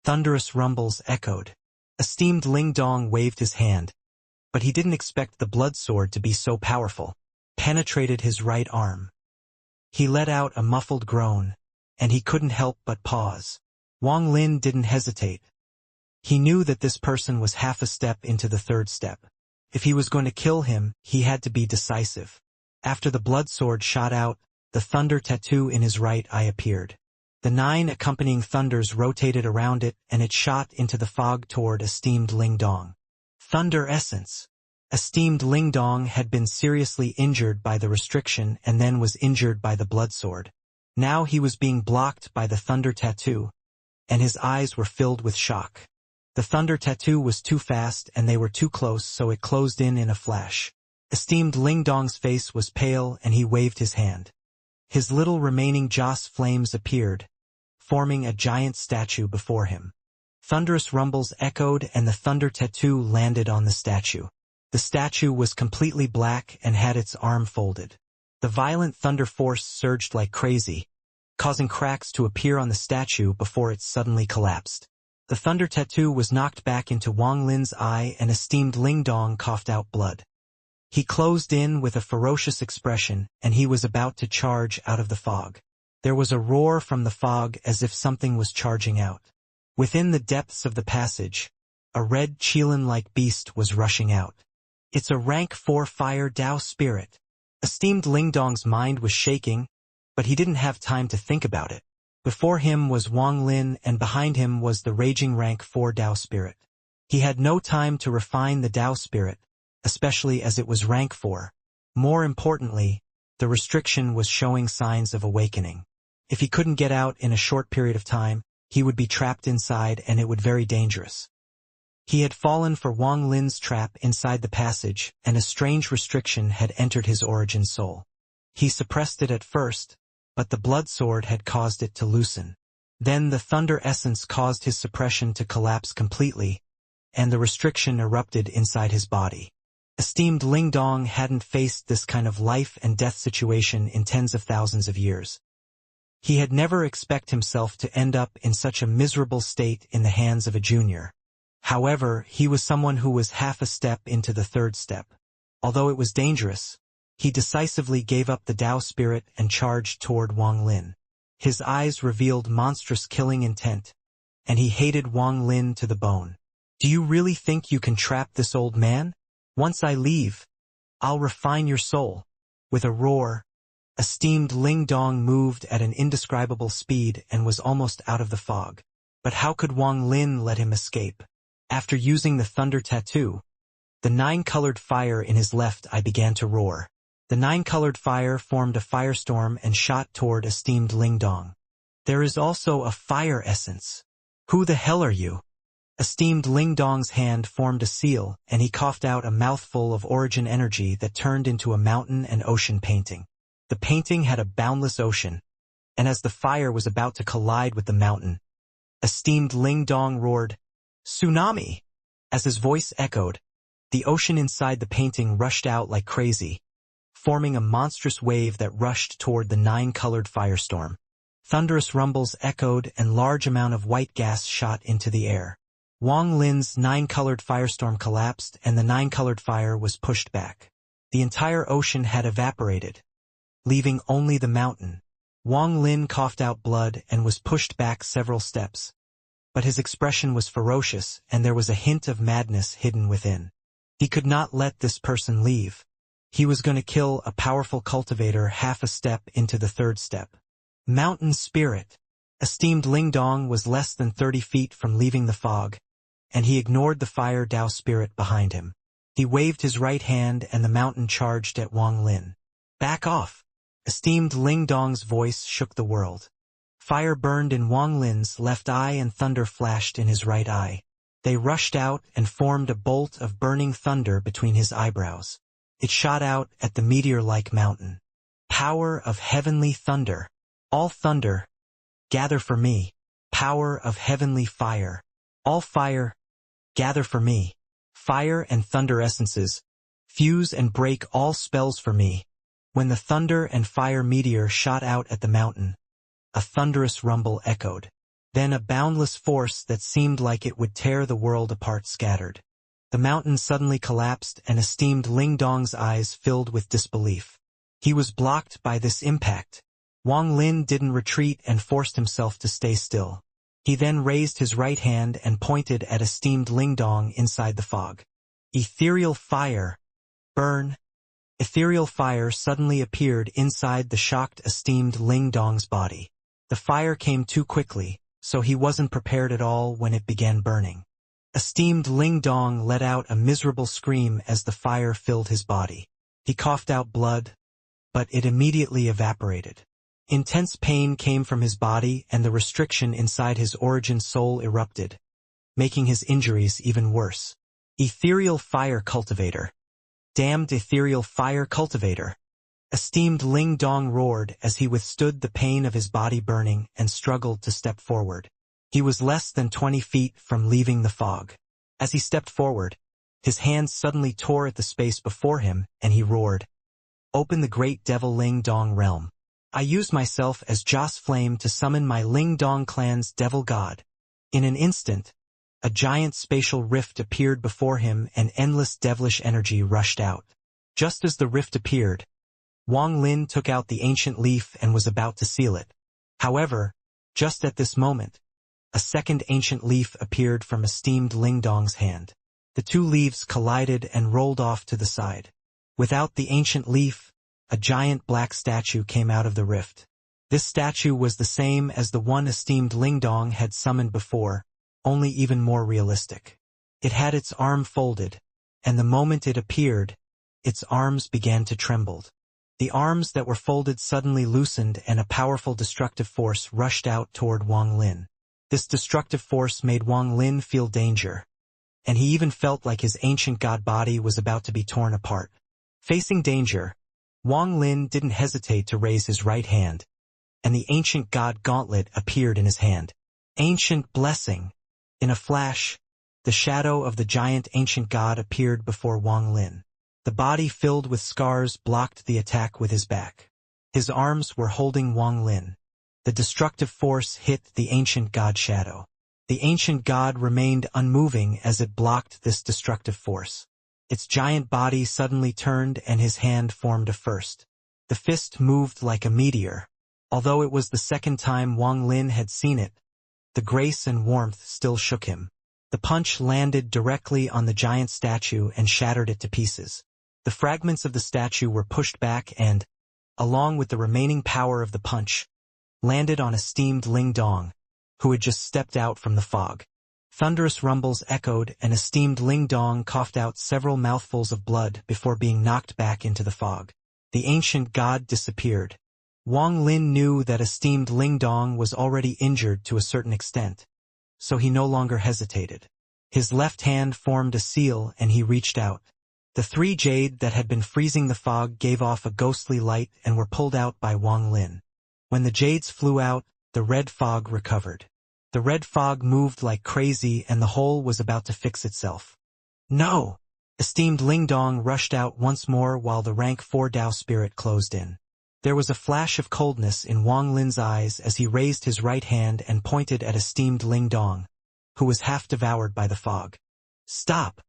Thunderous rumbles echoed. Esteemed Lingdong waved his hand, but he didn't expect the blood sword to be so powerful. Penetrated his right arm. He let out a muffled groan, and he couldn't help but pause. Wang Lin didn't hesitate. He knew that this person was half a step into the third step. If he was going to kill him, he had to be decisive. After the blood sword shot out, the thunder tattoo in his right eye appeared. The 9 accompanying thunders rotated around it and it shot into the fog toward esteemed Lingdong. Thunder essence. Esteemed Lingdong had been seriously injured by the restriction and then was injured by the blood sword. Now he was being blocked by the thunder tattoo, and his eyes were filled with shock. The thunder tattoo was too fast and they were too close, so it closed in a flash. Esteemed Lingdong's face was pale and he waved his hand. His little remaining Joss flames appeared, forming a giant statue before him. Thunderous rumbles echoed and the thunder tattoo landed on the statue. The statue was completely black and had its arm folded. The violent thunder force surged like crazy, causing cracks to appear on the statue before it suddenly collapsed. The thunder tattoo was knocked back into Wang Lin's eye and esteemed Lingdong coughed out blood. He closed in with a ferocious expression and he was about to charge out of the fog. There was a roar from the fog as if something was charging out. Within the depths of the passage, a red qilin-like beast was rushing out. It's a rank 4 fire Dao spirit. Esteemed Lingdong's mind was shaking, but he didn't have time to think about it. Before him was Wang Lin and behind him was the raging rank 4 Dao spirit. He had no time to refine the Dao spirit, especially as it was rank 4. More importantly, the restriction was showing signs of awakening. If he couldn't get out in a short period of time, he would be trapped inside and it would be very dangerous. He had fallen for Wang Lin's trap inside the passage, and a strange restriction had entered his origin soul. He suppressed it at first, but the blood sword had caused it to loosen. Then the thunder essence caused his suppression to collapse completely, and the restriction erupted inside his body. Esteemed Lingdong hadn't faced this kind of life and death situation in tens of thousands of years. He had never expected himself to end up in such a miserable state in the hands of a junior. However, he was someone who was half a step into the third step. Although it was dangerous, he decisively gave up the Dao spirit and charged toward Wang Lin. His eyes revealed monstrous killing intent, and he hated Wang Lin to the bone. Do you really think you can trap this old man? Once I leave, I'll refine your soul. With a roar, esteemed Lingdong moved at an indescribable speed and was almost out of the fog. But how could Wang Lin let him escape? After using the thunder tattoo, the 9-colored fire in his left eye began to roar. The 9-colored fire formed a firestorm and shot toward esteemed Lingdong. There is also a fire essence. Who the hell are you? Esteemed Lingdong's hand formed a seal, and he coughed out a mouthful of origin energy that turned into a mountain and ocean painting. The painting had a boundless ocean, and as the fire was about to collide with the mountain, esteemed Lingdong roared, "Tsunami!" As his voice echoed, the ocean inside the painting rushed out like crazy, forming a monstrous wave that rushed toward the 9-colored firestorm. Thunderous rumbles echoed and large amount of white gas shot into the air. Wang Lin's 9-colored firestorm collapsed and the 9-colored fire was pushed back. The entire ocean had evaporated, leaving only the mountain. Wang Lin coughed out blood and was pushed back several steps. But his expression was ferocious and there was a hint of madness hidden within. He could not let this person leave. He was going to kill a powerful cultivator half a step into the third step. Mountain spirit. Esteemed Lingdong was less than 30 feet from leaving the fog, and he ignored the fire Dao spirit behind him. He waved his right hand and the mountain charged at Wang Lin. Back off! Esteemed Lingdong's voice shook the world. Fire burned in Wang Lin's left eye and thunder flashed in his right eye. They rushed out and formed a bolt of burning thunder between his eyebrows. It shot out at the meteor-like mountain. Power of heavenly thunder. All thunder, gather for me. Power of heavenly fire. All fire, gather for me. Fire and thunder essences, fuse and break all spells for me. When the thunder and fire meteor shot out at the mountain, a thunderous rumble echoed. Then a boundless force that seemed like it would tear the world apart scattered. The mountain suddenly collapsed and esteemed Lingdong's eyes filled with disbelief. He was blocked by this impact. Wang Lin didn't retreat and forced himself to stay still. He then raised his right hand and pointed at esteemed Lingdong inside the fog. Ethereal fire. Burn. Ethereal fire suddenly appeared inside the shocked esteemed Lingdong's body. The fire came too quickly, so he wasn't prepared at all when it began burning. Esteemed Lingdong let out a miserable scream as the fire filled his body. He coughed out blood, but it immediately evaporated. Intense pain came from his body and the restriction inside his origin soul erupted, making his injuries even worse. Ethereal fire cultivator. Damned ethereal fire cultivator. Esteemed Lingdong roared as he withstood the pain of his body burning and struggled to step forward. He was less than 20 feet from leaving the fog. As he stepped forward, his hands suddenly tore at the space before him and he roared, "Open the great devil Lingdong realm." I used myself as Joss Flame to summon my Lingdong clan's devil god. In an instant, a giant spatial rift appeared before him and endless devilish energy rushed out. Just as the rift appeared, Wang Lin took out the ancient leaf and was about to seal it. However, just at this moment, a second ancient leaf appeared from esteemed Ling Dong's hand. The two leaves collided and rolled off to the side. Without the ancient leaf, a giant black statue came out of the rift. This statue was the same as the one esteemed Ling Dong had summoned before, only even more realistic. It had its arm folded, and the moment it appeared, its arms began to tremble. The arms that were folded suddenly loosened and a powerful destructive force rushed out toward Wang Lin. This destructive force made Wang Lin feel danger, and he even felt like his ancient god body was about to be torn apart. Facing danger, Wang Lin didn't hesitate to raise his right hand, and the ancient god gauntlet appeared in his hand. Ancient blessing. In a flash, the shadow of the giant ancient god appeared before Wang Lin. The body filled with scars blocked the attack with his back. His arms were holding Wang Lin. The destructive force hit the ancient god shadow. The ancient god remained unmoving as it blocked this destructive force. Its giant body suddenly turned and his hand formed a fist. The fist moved like a meteor. Although it was the second time Wang Lin had seen it, the grace and warmth still shook him. The punch landed directly on the giant statue and shattered it to pieces. The fragments of the statue were pushed back and, along with the remaining power of the punch, landed on esteemed Ling Dong, who had just stepped out from the fog. Thunderous rumbles echoed and esteemed Ling Dong coughed out several mouthfuls of blood before being knocked back into the fog. The ancient god disappeared. Wang Lin knew that esteemed Ling Dong was already injured to a certain extent, so he no longer hesitated. His left hand formed a seal and he reached out. The three jade that had been freezing the fog gave off a ghostly light and were pulled out by Wang Lin. When the jades flew out, the red fog recovered. The red fog moved like crazy and the hole was about to fix itself. No! Esteemed Ling Dong rushed out once more while the rank 4 Dao spirit closed in. There was a flash of coldness in Wang Lin's eyes as he raised his right hand and pointed at esteemed Ling Dong, who was half devoured by the fog. Stop!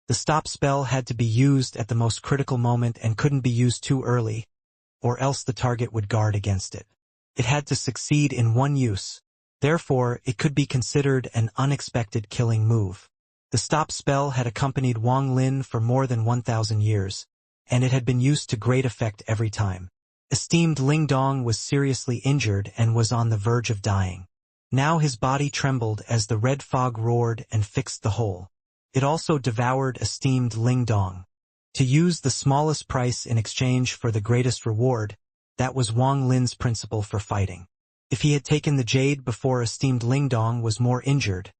The stop spell had to be used at the most critical moment and couldn't be used too early, or else the target would guard against it. It had to succeed in one use. Therefore, it could be considered an unexpected killing move. The stop spell had accompanied Wang Lin for more than 1,000 years, and it had been used to great effect every time. Esteemed Ling Dong was seriously injured and was on the verge of dying. Now his body trembled as the red fog roared and fixed the hole. It also devoured esteemed Ling Dong. To use the smallest price in exchange for the greatest reward, that was Wang Lin's principle for fighting. If he had taken the jade before esteemed Ling Dong was more injured,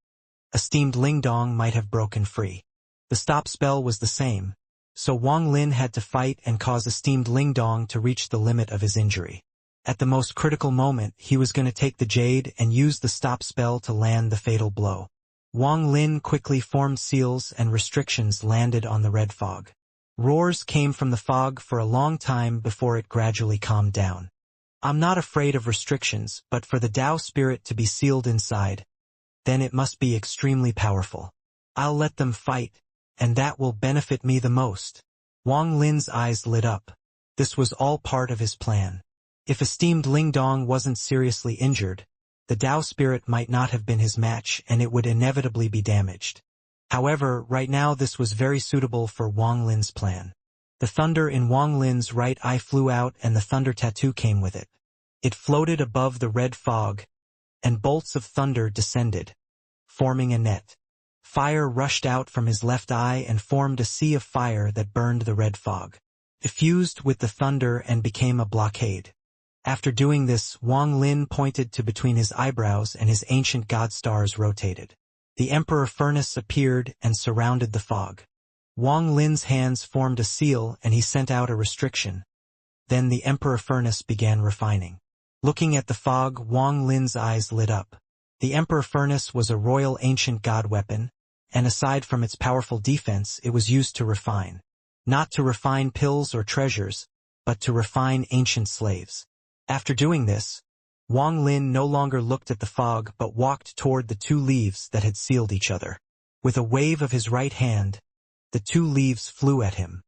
esteemed Ling Dong might have broken free. The stop spell was the same, so Wang Lin had to fight and cause esteemed Ling Dong to reach the limit of his injury. At the most critical moment, he was going to take the jade and use the stop spell to land the fatal blow. Wang Lin quickly formed seals and restrictions landed on the red fog. Roars came from the fog for a long time before it gradually calmed down. I'm not afraid of restrictions, but for the Dao spirit to be sealed inside, then it must be extremely powerful. I'll let them fight, and that will benefit me the most. Wang Lin's eyes lit up. This was all part of his plan. If esteemed Ling Dong wasn't seriously injured, the Dao spirit might not have been his match and it would inevitably be damaged. However, right now this was very suitable for Wang Lin's plan. The thunder in Wang Lin's right eye flew out and the thunder tattoo came with it. It floated above the red fog, and bolts of thunder descended, forming a net. Fire rushed out from his left eye and formed a sea of fire that burned the red fog. It fused with the thunder and became a blockade. After doing this, Wang Lin pointed to between his eyebrows and his ancient god stars rotated. The Emperor Furnace appeared and surrounded the fog. Wang Lin's hands formed a seal and he sent out a restriction. Then the Emperor Furnace began refining. Looking at the fog, Wang Lin's eyes lit up. The Emperor Furnace was a royal ancient god weapon, and aside from its powerful defense, it was used to refine. Not to refine pills or treasures, but to refine ancient slaves. After doing this, Wang Lin no longer looked at the fog but walked toward the two leaves that had sealed each other. With a wave of his right hand, the two leaves flew at him.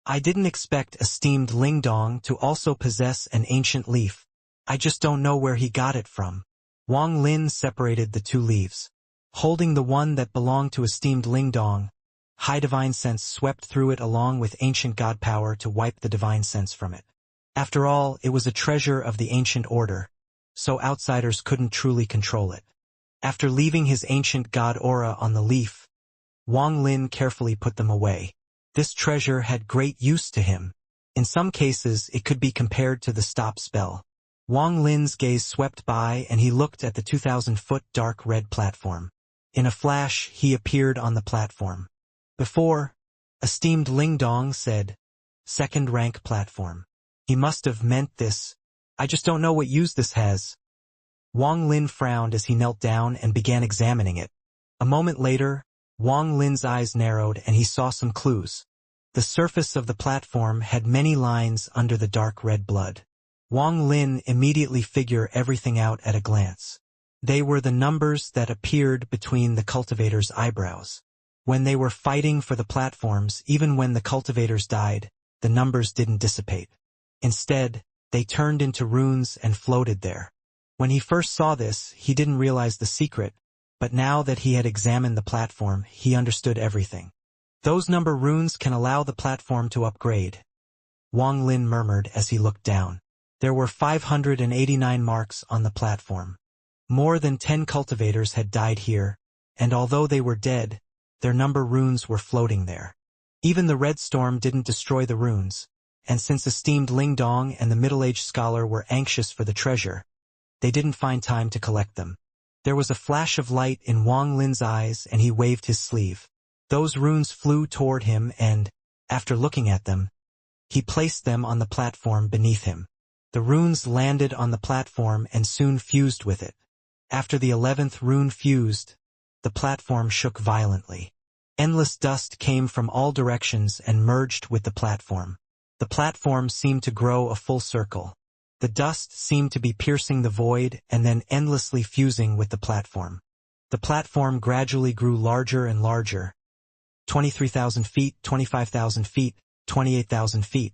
I didn't expect esteemed Ling Dong to also possess an ancient leaf. I just don't know where he got it from. Wang Lin separated the two leaves. Holding the one that belonged to esteemed Lingdong, high divine sense swept through it along with ancient god power to wipe the divine sense from it. After all, it was a treasure of the ancient order, so outsiders couldn't truly control it. After leaving his ancient god aura on the leaf, Wang Lin carefully put them away. This treasure had great use to him. In some cases, it could be compared to the stop spell. Wang Lin's gaze swept by and he looked at the 2,000-foot dark red platform. In a flash, he appeared on the platform. Before, esteemed Lingdong said, "Second rank platform." He must have meant this. I just don't know what use this has. Wang Lin frowned as he knelt down and began examining it. A moment later, Wang Lin's eyes narrowed and he saw some clues. The surface of the platform had many lines under the dark red blood. Wang Lin immediately figured everything out at a glance. They were the numbers that appeared between the cultivator's eyebrows. When they were fighting for the platforms, even when the cultivators died, the numbers didn't dissipate. Instead, they turned into runes and floated there. When he first saw this, he didn't realize the secret, but now that he had examined the platform, he understood everything. Those number runes can allow the platform to upgrade. Wang Lin murmured as he looked down. There were 589 marks on the platform. More than 10 cultivators had died here, and although they were dead, their number runes were floating there. Even the red storm didn't destroy the runes, and since esteemed Lingdong and the middle-aged scholar were anxious for the treasure, they didn't find time to collect them. There was a flash of light in Wang Lin's eyes and he waved his sleeve. Those runes flew toward him and, after looking at them, he placed them on the platform beneath him. The runes landed on the platform and soon fused with it. After the 11th rune fused, the platform shook violently. Endless dust came from all directions and merged with the platform. The platform seemed to grow a full circle. The dust seemed to be piercing the void and then endlessly fusing with the platform. The platform gradually grew larger and larger. 23,000 feet, 25,000 feet, 28,000 feet,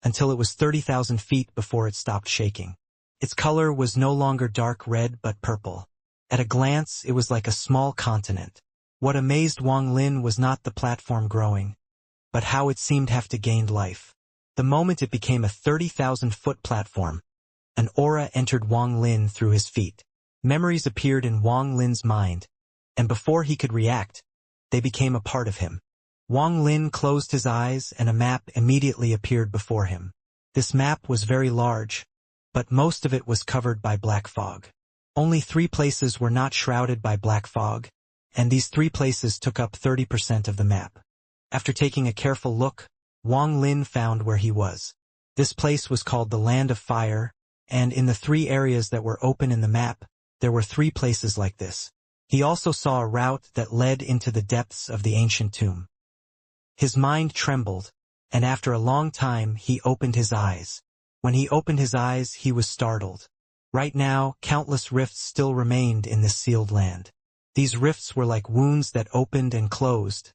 until it was 30,000 feet before it stopped shaking. Its color was no longer dark red but purple. At a glance, it was like a small continent. What amazed Wang Lin was not the platform growing, but how it seemed to have gained life. The moment it became a 30,000-foot platform, an aura entered Wang Lin through his feet. Memories appeared in Wang Lin's mind, and before he could react, they became a part of him. Wang Lin closed his eyes and a map immediately appeared before him. This map was very large, but most of it was covered by black fog. Only 3 places were not shrouded by black fog, and these 3 places took up 30% of the map. After taking a careful look, Wang Lin found where he was. This place was called the Land of Fire, and in the 3 areas that were open in the map, there were 3 places like this. He also saw a route that led into the depths of the ancient tomb. His mind trembled, and after a long time he opened his eyes. When he opened his eyes, he was startled. Right now, countless rifts still remained in this sealed land. These rifts were like wounds that opened and closed.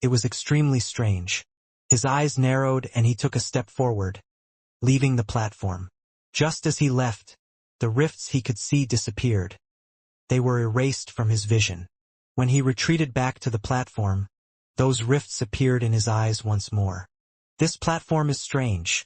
It was extremely strange. His eyes narrowed and he took a step forward, leaving the platform. Just as he left, the rifts he could see disappeared. They were erased from his vision. When he retreated back to the platform, those rifts appeared in his eyes once more. This platform is strange.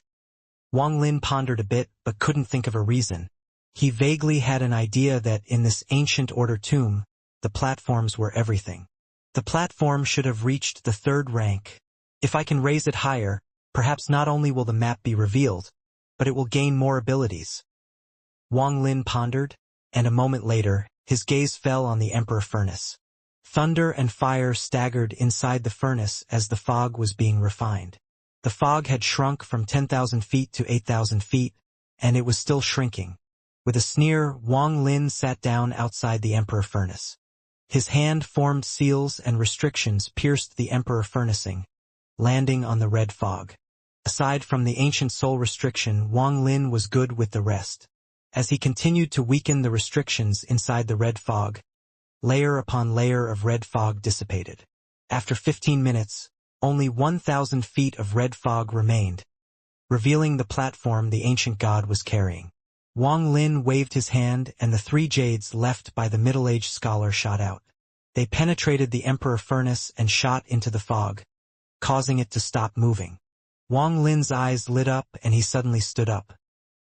Wang Lin pondered a bit but couldn't think of a reason. He vaguely had an idea that in this ancient order tomb, the platforms were everything. The platform should have reached the 3rd rank. If I can raise it higher, perhaps not only will the map be revealed, but it will gain more abilities. Wang Lin pondered, and a moment later, his gaze fell on the Emperor Furnace. Thunder and fire staggered inside the furnace as the fog was being refined. The fog had shrunk from 10,000 feet to 8,000 feet, and it was still shrinking. With a sneer, Wang Lin sat down outside the Emperor Furnace. His hand formed seals and restrictions pierced the Emperor Furnacing, landing on the red fog. Aside from the ancient soul restriction, Wang Lin was good with the rest. As he continued to weaken the restrictions inside the red fog, layer upon layer of red fog dissipated. After 15 minutes, only 1,000 feet of red fog remained, revealing the platform the ancient god was carrying. Wang Lin waved his hand and the 3 jades left by the middle-aged scholar shot out. They penetrated the Emperor furnace and shot into the fog, causing it to stop moving. Wang Lin's eyes lit up and he suddenly stood up.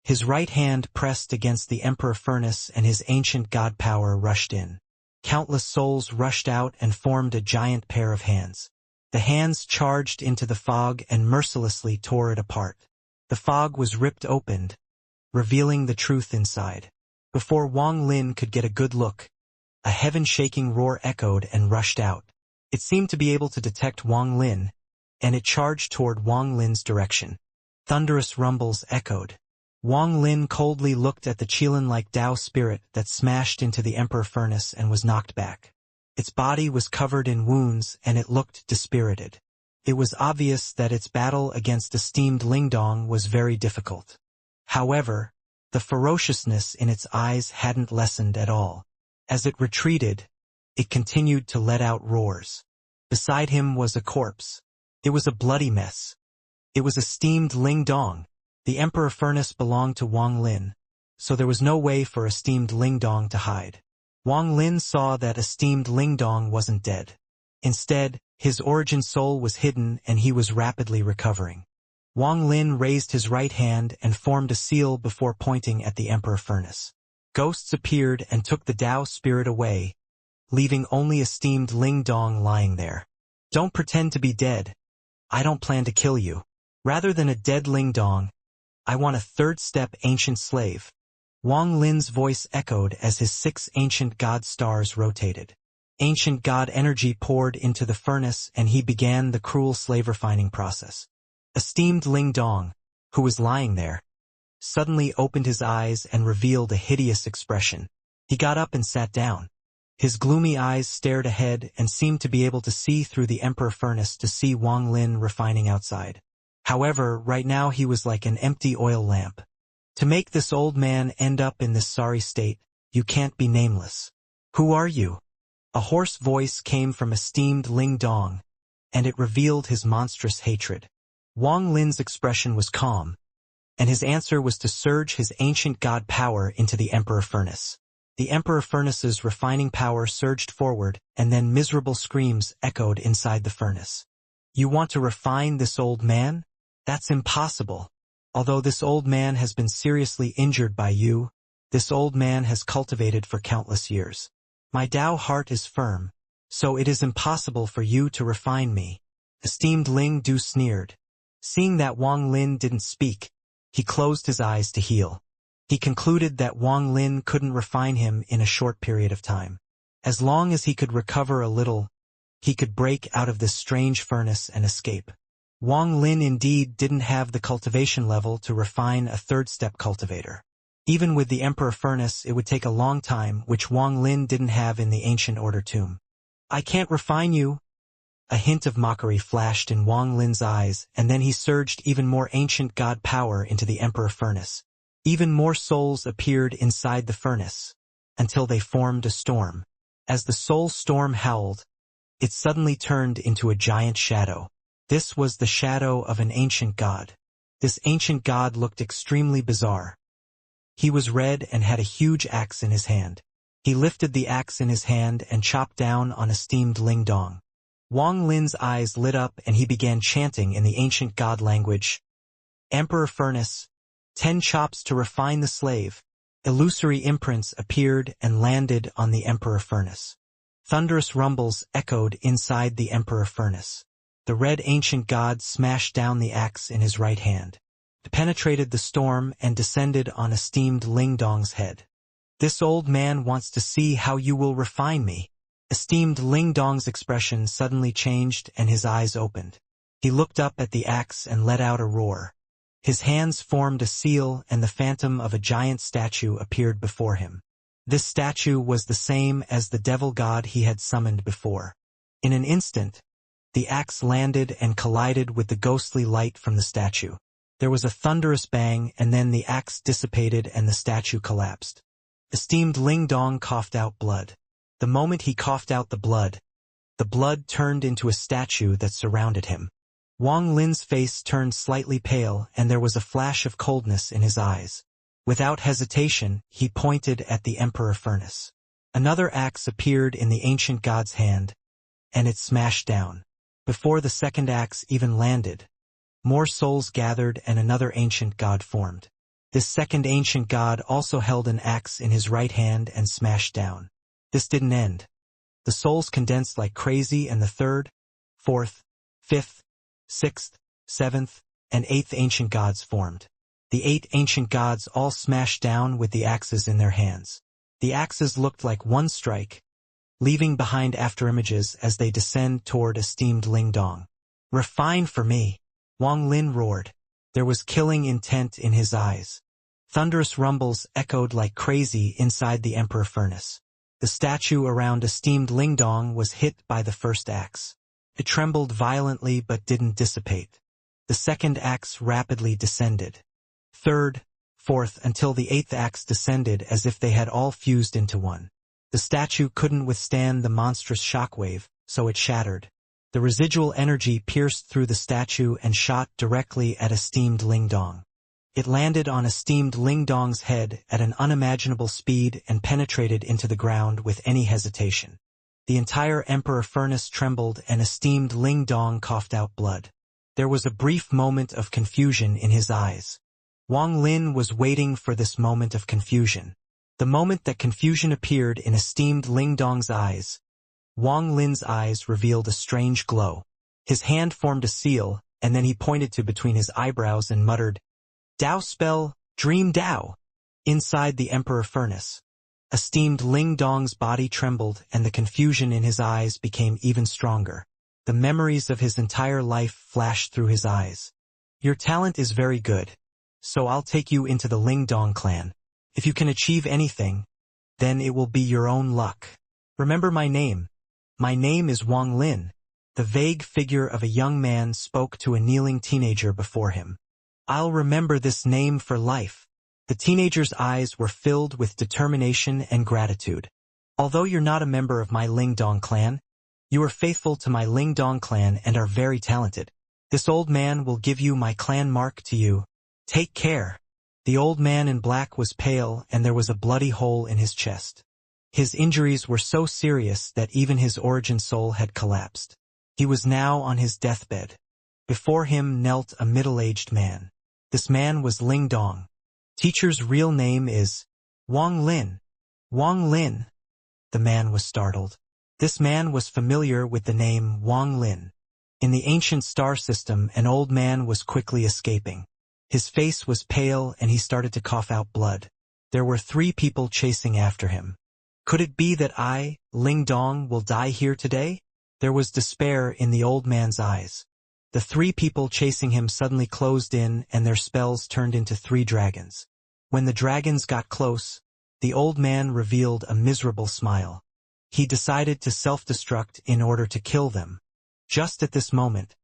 His right hand pressed against the Emperor furnace and his ancient god power rushed in. Countless souls rushed out and formed a giant pair of hands. The hands charged into the fog and mercilessly tore it apart. The fog was ripped open, revealing the truth inside. Before Wang Lin could get a good look, a heaven-shaking roar echoed and rushed out. It seemed to be able to detect Wang Lin, and it charged toward Wang Lin's direction. Thunderous rumbles echoed. Wang Lin coldly looked at the Qilin-like Tao spirit that smashed into the Emperor furnace and was knocked back. Its body was covered in wounds and it looked dispirited. It was obvious that its battle against esteemed Lingdong was very difficult. However, the ferociousness in its eyes hadn't lessened at all. As it retreated, it continued to let out roars. Beside him was a corpse. It was a bloody mess. It was esteemed Lingdong. The Emperor furnace belonged to Wang Lin, so there was no way for esteemed Lingdong to hide. Wang Lin saw that esteemed Lingdong wasn't dead. Instead, his origin soul was hidden and he was rapidly recovering. Wang Lin raised his right hand and formed a seal before pointing at the Emperor furnace. Ghosts appeared and took the Tao spirit away, leaving only esteemed Lingdong lying there. Don't pretend to be dead. I don't plan to kill you. Rather than a dead Lingdong, I want a third-step ancient slave. Wang Lin's voice echoed as his 6 ancient god stars rotated. Ancient god energy poured into the furnace and he began the cruel slave refining process. Esteemed Lingdong, who was lying there, suddenly opened his eyes and revealed a hideous expression. He got up and sat down. His gloomy eyes stared ahead and seemed to be able to see through the Emperor furnace to see Wang Lin refining outside. However, right now he was like an empty oil lamp. To make this old man end up in this sorry state, you can't be nameless. Who are you? A hoarse voice came from esteemed Lingdong, and it revealed his monstrous hatred. Wang Lin's expression was calm, and his answer was to surge his ancient god power into the Emperor furnace. The Emperor furnace's refining power surged forward, and then miserable screams echoed inside the furnace. You want to refine this old man? That's impossible. Although this old man has been seriously injured by you, this old man has cultivated for countless years. My Tao heart is firm, so it is impossible for you to refine me. Esteemed Ling Du sneered. Seeing that Wang Lin didn't speak, he closed his eyes to heal. He concluded that Wang Lin couldn't refine him in a short period of time. As long as he could recover a little, he could break out of this strange furnace and escape. Wang Lin indeed didn't have the cultivation level to refine a third-step cultivator. Even with the Emperor furnace, it would take a long time, which Wang Lin didn't have in the ancient order tomb. I can't refine you. A hint of mockery flashed in Wang Lin's eyes, and then he surged even more ancient god power into the Emperor furnace. Even more souls appeared inside the furnace, until they formed a storm. As the soul storm howled, it suddenly turned into a giant shadow. This was the shadow of an ancient god. This ancient god looked extremely bizarre. He was red and had a huge axe in his hand. He lifted the axe in his hand and chopped down on esteemed Lingdong. Wang Lin's eyes lit up and he began chanting in the ancient god language. Emperor furnace, 10 chops to refine the slave. Illusory imprints appeared and landed on the Emperor furnace. Thunderous rumbles echoed inside the Emperor furnace. The red ancient god smashed down the axe in his right hand. It penetrated the storm and descended on esteemed Lingdong's head. This old man wants to see how you will refine me. Esteemed Lingdong's expression suddenly changed and his eyes opened. He looked up at the axe and let out a roar. His hands formed a seal and the phantom of a giant statue appeared before him. This statue was the same as the devil god he had summoned before. In an instant, the axe landed and collided with the ghostly light from the statue. There was a thunderous bang and then the axe dissipated and the statue collapsed. Esteemed Lingdong coughed out blood. The moment he coughed out the blood turned into a statue that surrounded him. Wang Lin's face turned slightly pale and there was a flash of coldness in his eyes. Without hesitation, he pointed at the Emperor Furnace. Another axe appeared in the ancient god's hand, and it smashed down. Before the second axe even landed, more souls gathered and another ancient god formed. This second ancient god also held an axe in his right hand and smashed down. This didn't end. The souls condensed like crazy, and the third, fourth, fifth, sixth, seventh, and eighth ancient gods formed. The 8 ancient gods all smashed down with the axes in their hands. The axes looked like one strike, leaving behind afterimages as they descend toward esteemed Lingdong. "Refine for me," Wang Lin roared. There was killing intent in his eyes. Thunderous rumbles echoed like crazy inside the Emperor Furnace. The statue around esteemed Lingdong was hit by the first axe. It trembled violently but didn't dissipate. The second axe rapidly descended. Third, fourth, until the 8th axe descended as if they had all fused into one. The statue couldn't withstand the monstrous shockwave, so it shattered. The residual energy pierced through the statue and shot directly at esteemed Lingdong. It landed on esteemed Lingdong's head at an unimaginable speed and penetrated into the ground with any hesitation. The entire Emperor Furnace trembled and esteemed Lingdong coughed out blood. There was a brief moment of confusion in his eyes. Wang Lin was waiting for this moment of confusion. The moment that confusion appeared in esteemed Lingdong's eyes, Wang Lin's eyes revealed a strange glow. His hand formed a seal, and then he pointed to between his eyebrows and muttered, "Dao spell, dream Dao." Inside the Emperor Furnace, esteemed Lingdong's body trembled and the confusion in his eyes became even stronger. The memories of his entire life flashed through his eyes. "Your talent is very good, so I'll take you into the Lingdong clan. If you can achieve anything, then it will be your own luck. Remember my name. My name is Wang Lin." The vague figure of a young man spoke to a kneeling teenager before him. "I'll remember this name for life." The teenager's eyes were filled with determination and gratitude. "Although you're not a member of my Lingdong clan, you are faithful to my Lingdong clan and are very talented. This old man will give you my clan mark to you. Take care." The old man in black was pale and there was a bloody hole in his chest. His injuries were so serious that even his origin soul had collapsed. He was now on his deathbed. Before him knelt a middle-aged man. This man was Lingdong. "Teacher's real name is Wang Lin." "Wang Lin." The man was startled. This man was familiar with the name Wang Lin. In the ancient star system, an old man was quickly escaping. His face was pale and he started to cough out blood. There were 3 people chasing after him. "Could it be that I, Lingdong, will die here today?" There was despair in the old man's eyes. The 3 people chasing him suddenly closed in and their spells turned into 3 dragons. When the dragons got close, the old man revealed a miserable smile. He decided to self-destruct in order to kill them. Just at this moment,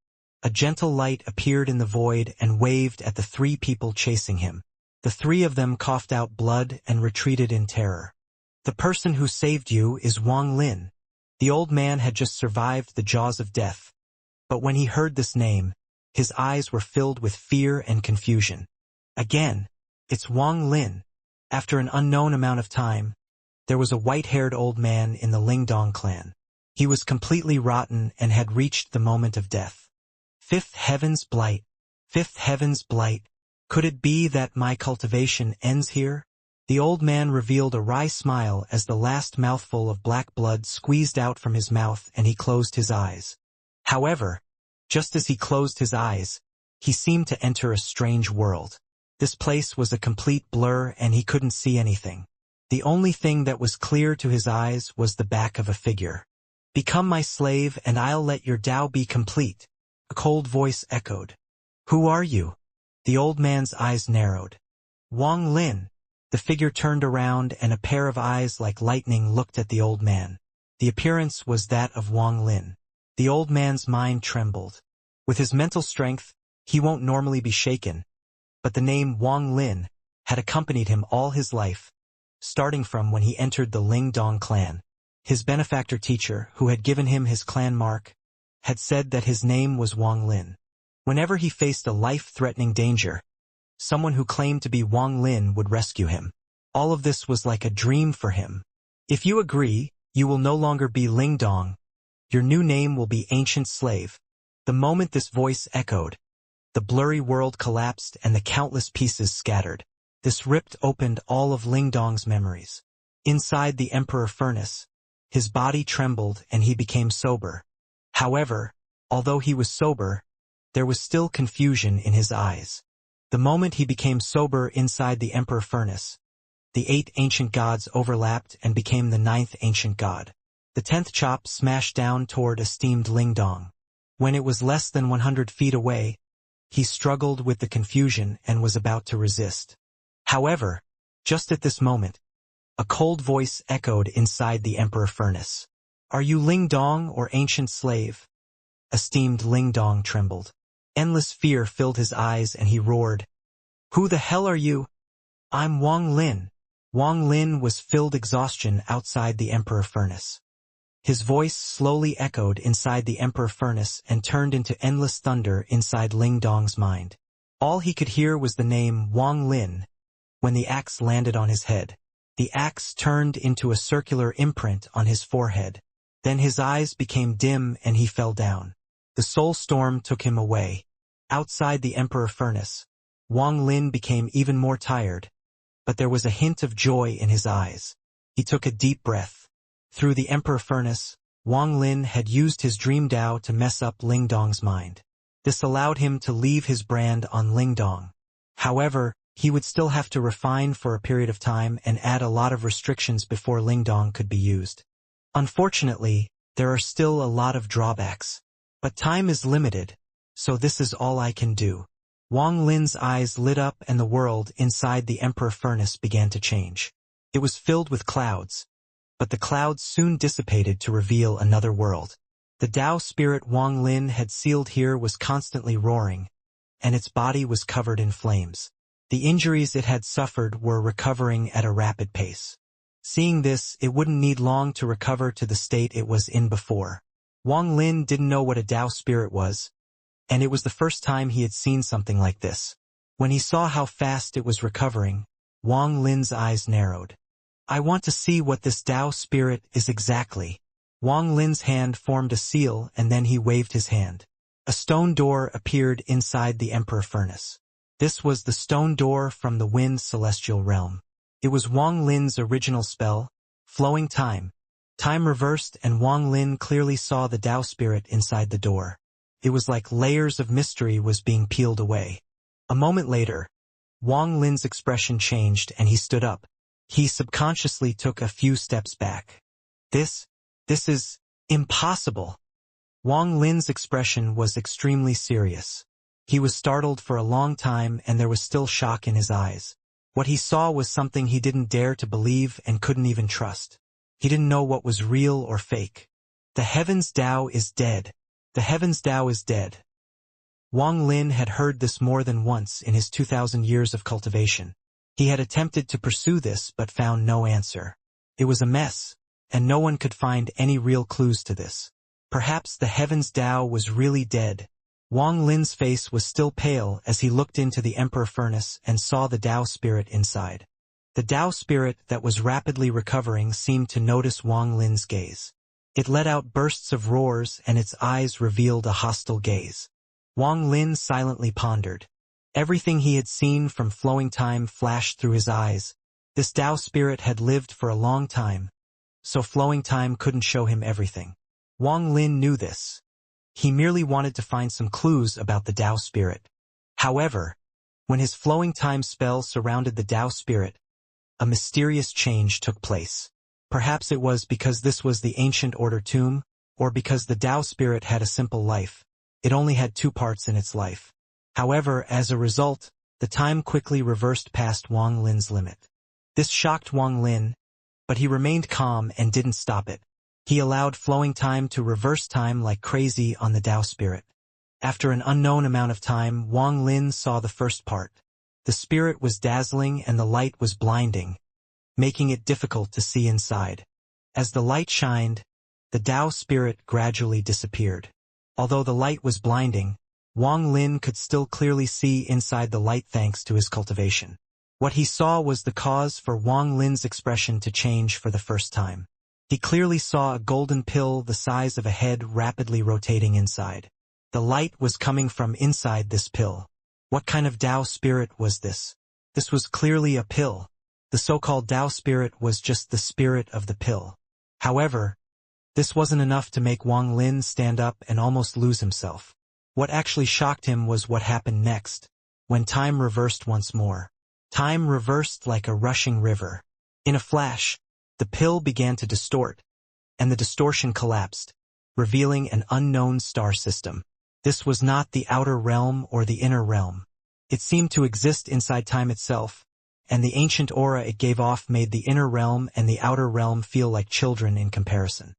a gentle light appeared in the void and waved at the 3 people chasing him. The 3 of them coughed out blood and retreated in terror. "The person who saved you is Wang Lin." The old man had just survived the jaws of death, but when he heard this name, his eyes were filled with fear and confusion. "Again, it's Wang Lin." After an unknown amount of time, there was a white-haired old man in the Lingdong clan. He was completely rotten and had reached the moment of death. "Fifth Heaven's Blight. Fifth Heaven's Blight. Could it be that my cultivation ends here?" The old man revealed a wry smile as the last mouthful of black blood squeezed out from his mouth and he closed his eyes. However, just as he closed his eyes, he seemed to enter a strange world. This place was a complete blur and he couldn't see anything. The only thing that was clear to his eyes was the back of a figure. "Become my slave and I'll let your Tao be complete," a cold voice echoed. "Who are you?" The old man's eyes narrowed. "Wang Lin." The figure turned around and a pair of eyes like lightning looked at the old man. The appearance was that of Wang Lin. The old man's mind trembled. With his mental strength, he won't normally be shaken, but the name Wang Lin had accompanied him all his life, starting from when he entered the Lingdong clan. His benefactor teacher, who had given him his clan mark, had said that his name was Wang Lin. Whenever he faced a life-threatening danger, someone who claimed to be Wang Lin would rescue him. All of this was like a dream for him. If you agree, you will no longer be Ling Dong. Your new name will be Ancient Slave. The moment this voice echoed, the blurry world collapsed and the countless pieces scattered. This ripped opened all of Ling Dong's memories. Inside the Emperor Furnace, his body trembled and he became sober. However, although he was sober, there was still confusion in his eyes. The moment he became sober inside the Emperor Furnace, the 8 ancient gods overlapped and became the 9th ancient god. The 10th chop smashed down toward esteemed Ling Dong. When it was less than 100 feet away, he struggled with the confusion and was about to resist. However, just at this moment, a cold voice echoed inside the Emperor Furnace. "Are you Ling Dong or Ancient Slave?" Esteemed Ling Dong trembled. Endless fear filled his eyes and he roared, "Who the hell are you?" "I'm Wang Lin." Wang Lin was filled exhaustion outside the Emperor Furnace. His voice slowly echoed inside the Emperor Furnace and turned into endless thunder inside Ling Dong's mind. All he could hear was the name Wang Lin. When the axe landed on his head, the axe turned into a circular imprint on his forehead. Then his eyes became dim and he fell down. The soul storm took him away. Outside the Emperor Furnace, Wang Lin became even more tired, but there was a hint of joy in his eyes. He took a deep breath. Through the Emperor Furnace, Wang Lin had used his dream Dao to mess up Ling Dong's mind. This allowed him to leave his brand on Ling Dong. However, he would still have to refine for a period of time and add a lot of restrictions before Ling Dong could be used. Unfortunately, there are still a lot of drawbacks. But time is limited, so this is all I can do. Wang Lin's eyes lit up and the world inside the Emperor Furnace began to change. It was filled with clouds, but the clouds soon dissipated to reveal another world. The Tao spirit Wang Lin had sealed here was constantly roaring, and its body was covered in flames. The injuries it had suffered were recovering at a rapid pace. Seeing this, it wouldn't need long to recover to the state it was in before. Wang Lin didn't know what a Tao spirit was, and it was the first time he had seen something like this. When he saw how fast it was recovering, Wang Lin's eyes narrowed. "I want to see what this Tao spirit is exactly." Wang Lin's hand formed a seal and then he waved his hand. A stone door appeared inside the Emperor Furnace. This was the stone door from the Wind Celestial Realm. It was Wang Lin's original spell, Flowing Time. Time reversed and Wang Lin clearly saw the Tao spirit inside the door. It was like layers of mystery was being peeled away. A moment later, Wang Lin's expression changed and he stood up. He subconsciously took a few steps back. This is impossible." Wang Lin's expression was extremely serious. He was startled for a long time and there was still shock in his eyes. What he saw was something he didn't dare to believe and couldn't even trust. He didn't know what was real or fake. The Heavens Tao is dead. The Heavens Tao is dead. Wang Lin had heard this more than once in his 2,000 years of cultivation. He had attempted to pursue this but found no answer. It was a mess, and no one could find any real clues to this. Perhaps the Heavens Tao was really dead. Wang Lin's face was still pale as he looked into the Emperor Furnace and saw the Tao spirit inside. The Tao spirit that was rapidly recovering seemed to notice Wang Lin's gaze. It let out bursts of roars and its eyes revealed a hostile gaze. Wang Lin silently pondered. Everything he had seen from Flowing Time flashed through his eyes. This Tao spirit had lived for a long time, so Flowing Time couldn't show him everything. Wang Lin knew this. He merely wanted to find some clues about the Tao spirit. However, when his Flowing Time spell surrounded the Tao spirit, a mysterious change took place. Perhaps it was because this was the ancient order tomb, or because the Tao spirit had a simple life. It only had 2 parts in its life. However, as a result, the time quickly reversed past Wang Lin's limit. This shocked Wang Lin, but he remained calm and didn't stop it. He allowed Flowing Time to reverse time like crazy on the Tao spirit. After an unknown amount of time, Wang Lin saw the first part. The spirit was dazzling and the light was blinding, making it difficult to see inside. As the light shined, the Tao spirit gradually disappeared. Although the light was blinding, Wang Lin could still clearly see inside the light thanks to his cultivation. What he saw was the cause for Wang Lin's expression to change for the first time. He clearly saw a golden pill the size of a head rapidly rotating inside. The light was coming from inside this pill. What kind of Tao spirit was this? This was clearly a pill. The so-called Tao spirit was just the spirit of the pill. However, this wasn't enough to make Wang Lin stand up and almost lose himself. What actually shocked him was what happened next, when time reversed once more. Time reversed like a rushing river. In a flash, the pill began to distort, and the distortion collapsed, revealing an unknown star system. This was not the outer realm or the inner realm. It seemed to exist inside time itself, and the ancient aura it gave off made the inner realm and the outer realm feel like children in comparison.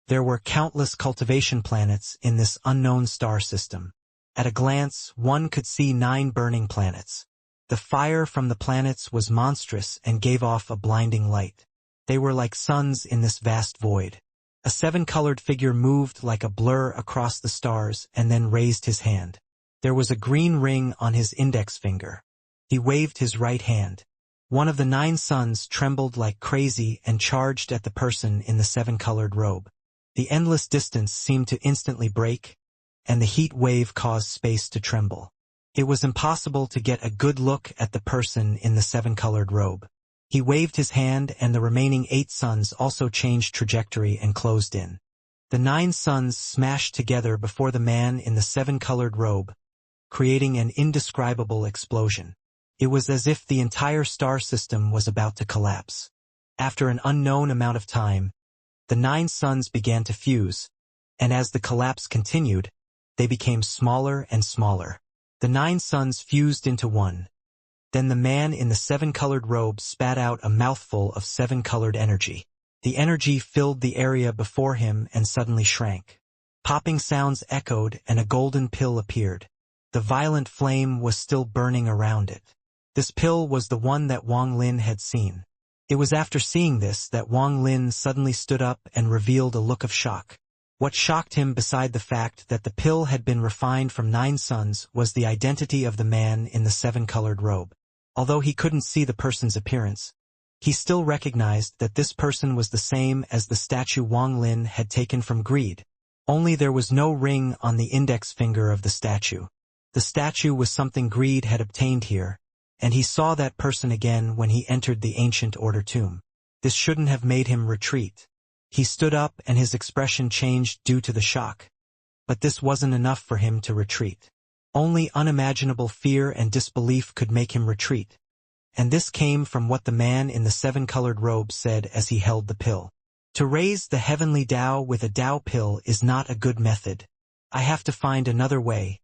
There were countless cultivation planets in this unknown star system. At a glance, one could see 9 burning planets. The fire from the planets was monstrous and gave off a blinding light. They were like suns in this vast void. A 7-colored figure moved like a blur across the stars and then raised his hand. There was a green ring on his index finger. He waved his right hand. One of the 9 suns trembled like crazy and charged at the person in the 7-colored robe. The endless distance seemed to instantly break, and the heat wave caused space to tremble. It was impossible to get a good look at the person in the 7-colored robe. He waved his hand and the remaining 8 suns also changed trajectory and closed in. The 9 suns smashed together before the man in the 7-colored robe, creating an indescribable explosion. It was as if the entire star system was about to collapse. After an unknown amount of time, the 9 suns began to fuse, and as the collapse continued, they became smaller and smaller. The 9 suns fused into one. Then the man in the 7-colored robe spat out a mouthful of 7-colored energy. The energy filled the area before him and suddenly shrank. Popping sounds echoed and a golden pill appeared. The violent flame was still burning around it. This pill was the one that Wang Lin had seen. It was after seeing this that Wang Lin suddenly stood up and revealed a look of shock. What shocked him beside the fact that the pill had been refined from 9 suns was the identity of the man in the 7-colored robe. Although he couldn't see the person's appearance, he still recognized that this person was the same as the statue Wang Lin had taken from Greed. Only there was no ring on the index finger of the statue. The statue was something Greed had obtained here, and he saw that person again when he entered the ancient order tomb. This shouldn't have made him retreat. He stood up and his expression changed due to the shock. But this wasn't enough for him to retreat. Only unimaginable fear and disbelief could make him retreat. And this came from what the man in the 7-colored robe said as he held the pill. To raise the heavenly Tao with a Tao pill is not a good method. I have to find another way.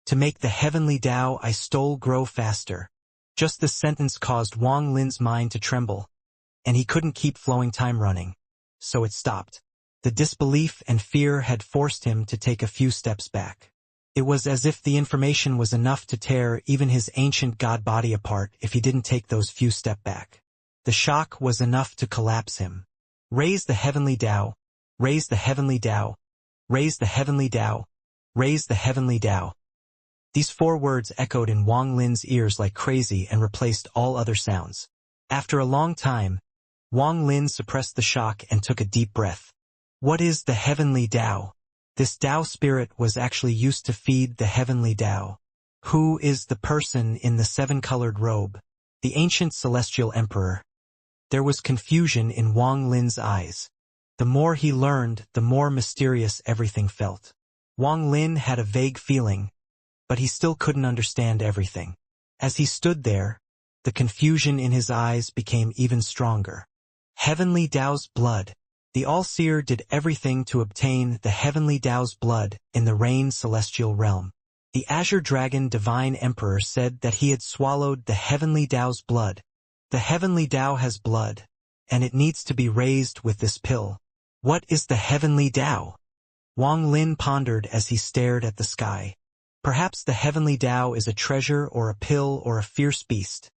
To make the heavenly Tao I stole grow faster. Just this sentence caused Wang Lin's mind to tremble, and he couldn't keep flowing time running. So it stopped. The disbelief and fear had forced him to take a few steps back. It was as if the information was enough to tear even his ancient god body apart if he didn't take those few steps back. The shock was enough to collapse him. Raise the heavenly Tao, raise the heavenly Tao, raise the heavenly Tao, raise the heavenly Tao. These 4 words echoed in Wang Lin's ears like crazy and replaced all other sounds. After a long time, Wang Lin suppressed the shock and took a deep breath. What is the heavenly Tao? This Tao spirit was actually used to feed the heavenly Tao. Who is the person in the 7-colored robe? The ancient celestial emperor. There was confusion in Wang Lin's eyes. The more he learned, the more mysterious everything felt. Wang Lin had a vague feeling, but he still couldn't understand everything. As he stood there, the confusion in his eyes became even stronger. Heavenly Tao's blood. The All-Seer did everything to obtain the Heavenly Tao's blood in the Rain celestial realm. The Azure Dragon Divine Emperor said that he had swallowed the Heavenly Tao's blood. The Heavenly Tao has blood, and it needs to be raised with this pill. What is the Heavenly Tao? Wang Lin pondered as he stared at the sky. Perhaps the Heavenly Tao is a treasure or a pill or a fierce beast.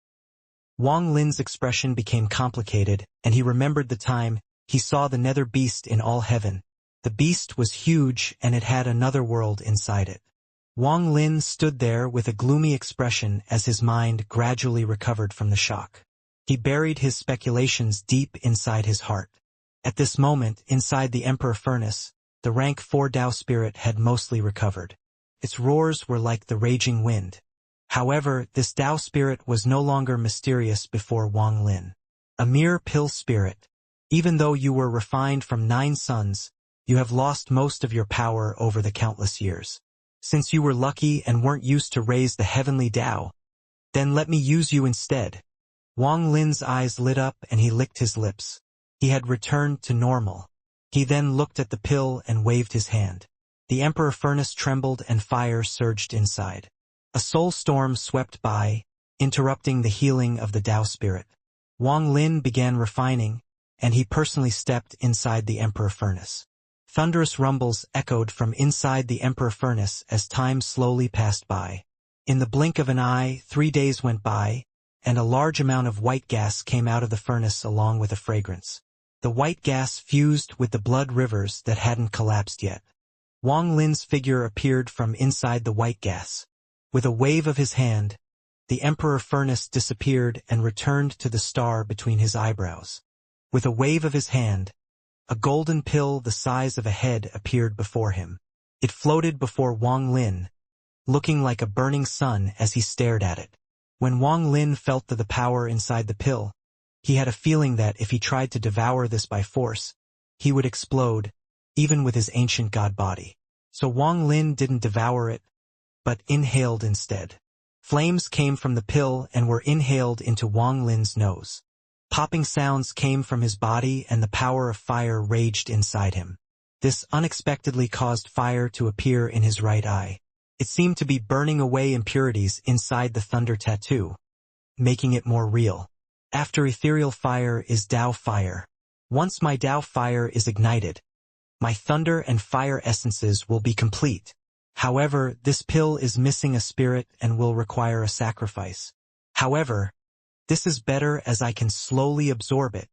Wang Lin's expression became complicated, and he remembered the time he saw the nether beast in all heaven. The beast was huge and it had another world inside it. Wang Lin stood there with a gloomy expression as his mind gradually recovered from the shock. He buried his speculations deep inside his heart. At this moment, inside the Emperor Furnace, the rank 4 Tao spirit had mostly recovered. Its roars were like the raging wind. However, this Tao spirit was no longer mysterious before Wang Lin. A mere pill spirit. Even though you were refined from 9 suns, you have lost most of your power over the countless years. Since you were lucky and weren't used to raise the heavenly Tao, then let me use you instead. Wang Lin's eyes lit up and he licked his lips. He had returned to normal. He then looked at the pill and waved his hand. The Emperor Furnace trembled and fire surged inside. A soul storm swept by, interrupting the healing of the Tao spirit. Wang Lin began refining, and he personally stepped inside the Emperor Furnace. Thunderous rumbles echoed from inside the Emperor Furnace as time slowly passed by. In the blink of an eye, 3 days went by, and a large amount of white gas came out of the furnace along with a fragrance. The white gas fused with the blood rivers that hadn't collapsed yet. Wang Lin's figure appeared from inside the white gas. With a wave of his hand, the Emperor Furnace disappeared and returned to the star between his eyebrows. With a wave of his hand, a golden pill the size of a head appeared before him. It floated before Wang Lin, looking like a burning sun as he stared at it. When Wang Lin felt the power inside the pill, he had a feeling that if he tried to devour this by force, he would explode, even with his ancient god body. So Wang Lin didn't devour it, but inhaled instead. Flames came from the pill and were inhaled into Wang Lin's nose. Popping sounds came from his body and the power of fire raged inside him. This unexpectedly caused fire to appear in his right eye. It seemed to be burning away impurities inside the thunder tattoo, making it more real. After ethereal fire is Tao fire. Once my Tao fire is ignited, my thunder and fire essences will be complete. However, this pill is missing a spirit and will require a sacrifice. However, this is better as I can slowly absorb it.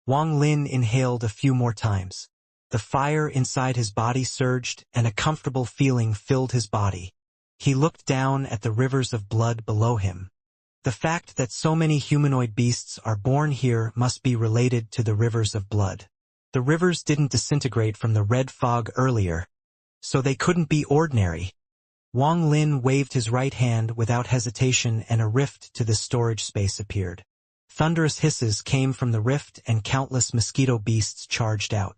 Wang Lin inhaled a few more times. The fire inside his body surged and a comfortable feeling filled his body. He looked down at the rivers of blood below him. The fact that so many humanoid beasts are born here must be related to the rivers of blood. The rivers didn't disintegrate from the red fog earlier, so they couldn't be ordinary. Wang Lin waved his right hand without hesitation and a rift to the storage space appeared. Thunderous hisses came from the rift and countless mosquito beasts charged out.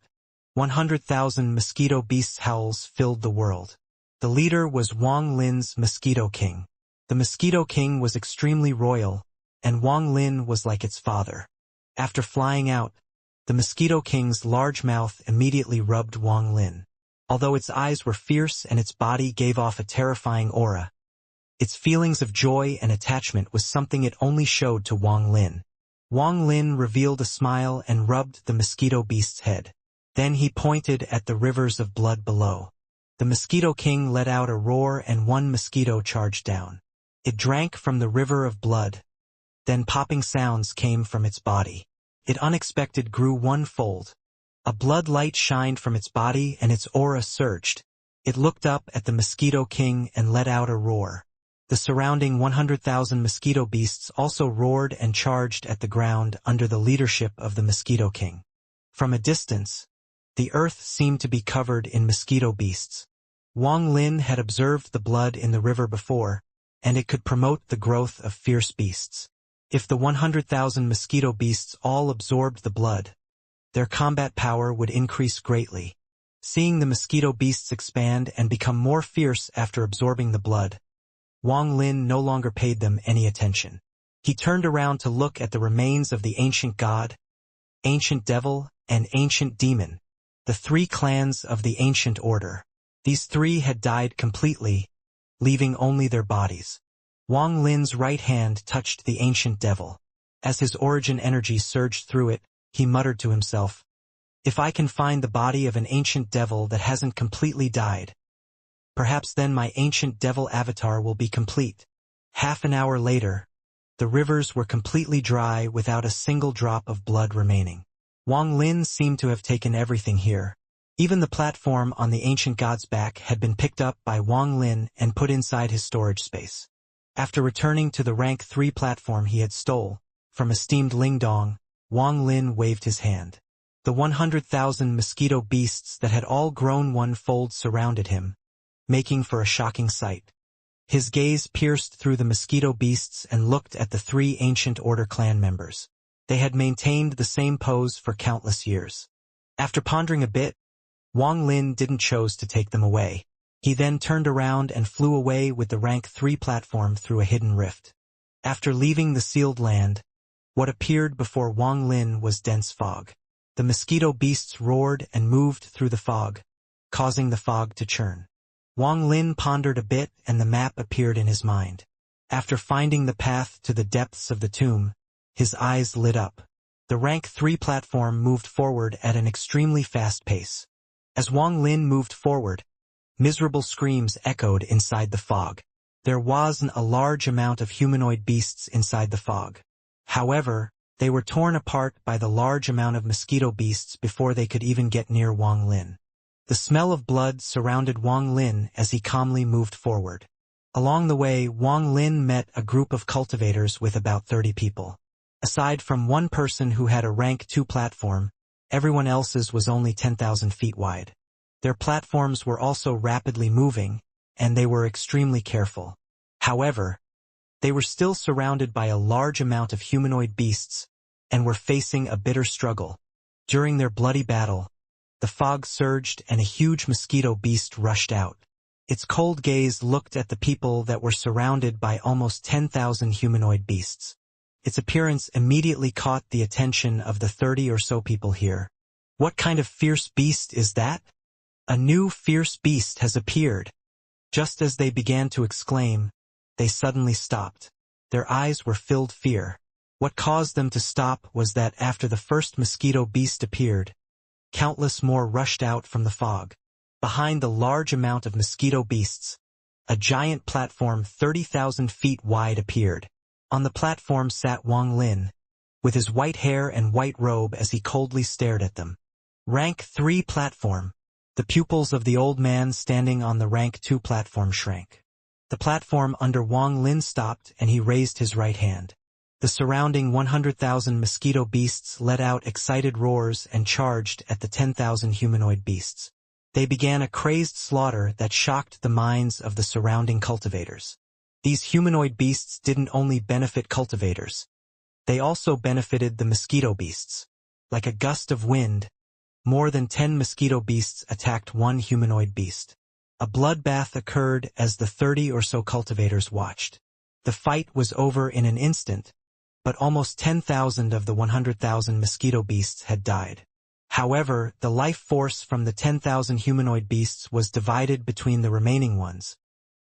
100,000 mosquito beasts' howls filled the world. The leader was Wang Lin's Mosquito King. The Mosquito King was extremely royal, and Wang Lin was like its father. After flying out, the Mosquito King's large mouth immediately rubbed Wang Lin. Although its eyes were fierce and its body gave off a terrifying aura, its feelings of joy and attachment was something it only showed to Wang Lin. Wang Lin revealed a smile and rubbed the mosquito beast's head. Then he pointed at the rivers of blood below. The Mosquito King let out a roar and one mosquito charged down. It drank from the river of blood. Then popping sounds came from its body. It unexpected grew 1-fold. A blood light shined from its body and its aura surged. It looked up at the Mosquito King and let out a roar. The surrounding 100,000 mosquito beasts also roared and charged at the ground under the leadership of the Mosquito King. From a distance, the earth seemed to be covered in mosquito beasts. Wang Lin had observed the blood in the river before, and it could promote the growth of fierce beasts. If the 100,000 mosquito beasts all absorbed the blood, their combat power would increase greatly. Seeing the mosquito beasts expand and become more fierce after absorbing the blood, Wang Lin no longer paid them any attention. He turned around to look at the remains of the ancient god, ancient devil, and ancient demon, the 3 clans of the ancient order. These 3 had died completely, leaving only their bodies. Wang Lin's right hand touched the ancient devil. As his origin energy surged through it, he muttered to himself, "If I can find the body of an ancient devil that hasn't completely died, perhaps then my ancient devil avatar will be complete." Half an hour later, the rivers were completely dry without a single drop of blood remaining. Wang Lin seemed to have taken everything here. Even the platform on the ancient god's back had been picked up by Wang Lin and put inside his storage space. After returning to the rank 3 platform he had stole from esteemed Lingdong, Wang Lin waved his hand. The 100,000 mosquito beasts that had all grown one-fold surrounded him, making for a shocking sight. His gaze pierced through the mosquito beasts and looked at the 3 ancient order clan members. They had maintained the same pose for countless years. After pondering a bit, Wang Lin didn't choose to take them away. He then turned around and flew away with the rank 3 platform through a hidden rift. After leaving the sealed land, what appeared before Wang Lin was dense fog. The mosquito beasts roared and moved through the fog, causing the fog to churn. Wang Lin pondered a bit and the map appeared in his mind. After finding the path to the depths of the tomb, his eyes lit up. The rank 3 platform moved forward at an extremely fast pace. As Wang Lin moved forward, miserable screams echoed inside the fog. There wasn't a large amount of humanoid beasts inside the fog. However, they were torn apart by the large amount of mosquito beasts before they could even get near Wang Lin. The smell of blood surrounded Wang Lin as he calmly moved forward. Along the way, Wang Lin met a group of cultivators with about 30 people. Aside from one person who had a rank 2 platform, everyone else's was only 10,000 feet wide. Their platforms were also rapidly moving, and they were extremely careful. However, they were still surrounded by a large amount of humanoid beasts, and were facing a bitter struggle. During their bloody battle, the fog surged and a huge mosquito beast rushed out. Its cold gaze looked at the people that were surrounded by almost 10,000 humanoid beasts. Its appearance immediately caught the attention of the 30 or so people here. What kind of fierce beast is that? A new fierce beast has appeared. Just as they began to exclaim, they suddenly stopped. Their eyes were filled fear. What caused them to stop was that after the first mosquito beast appeared, countless more rushed out from the fog. Behind the large amount of mosquito beasts, a giant platform 30,000 feet wide appeared. On the platform sat Wang Lin, with his white hair and white robe as he coldly stared at them. Rank 3 platform. The pupils of the old man standing on the rank 2 platform shrank. The platform under Wang Lin stopped and he raised his right hand. The surrounding 100,000 mosquito beasts let out excited roars and charged at the 10,000 humanoid beasts. They began a crazed slaughter that shocked the minds of the surrounding cultivators. These humanoid beasts didn't only benefit cultivators. They also benefited the mosquito beasts. Like a gust of wind, more than 10 mosquito beasts attacked one humanoid beast. A bloodbath occurred as the 30 or so cultivators watched. The fight was over in an instant, but almost 10,000 of the 100,000 mosquito beasts had died. However, the life force from the 10,000 humanoid beasts was divided between the remaining ones,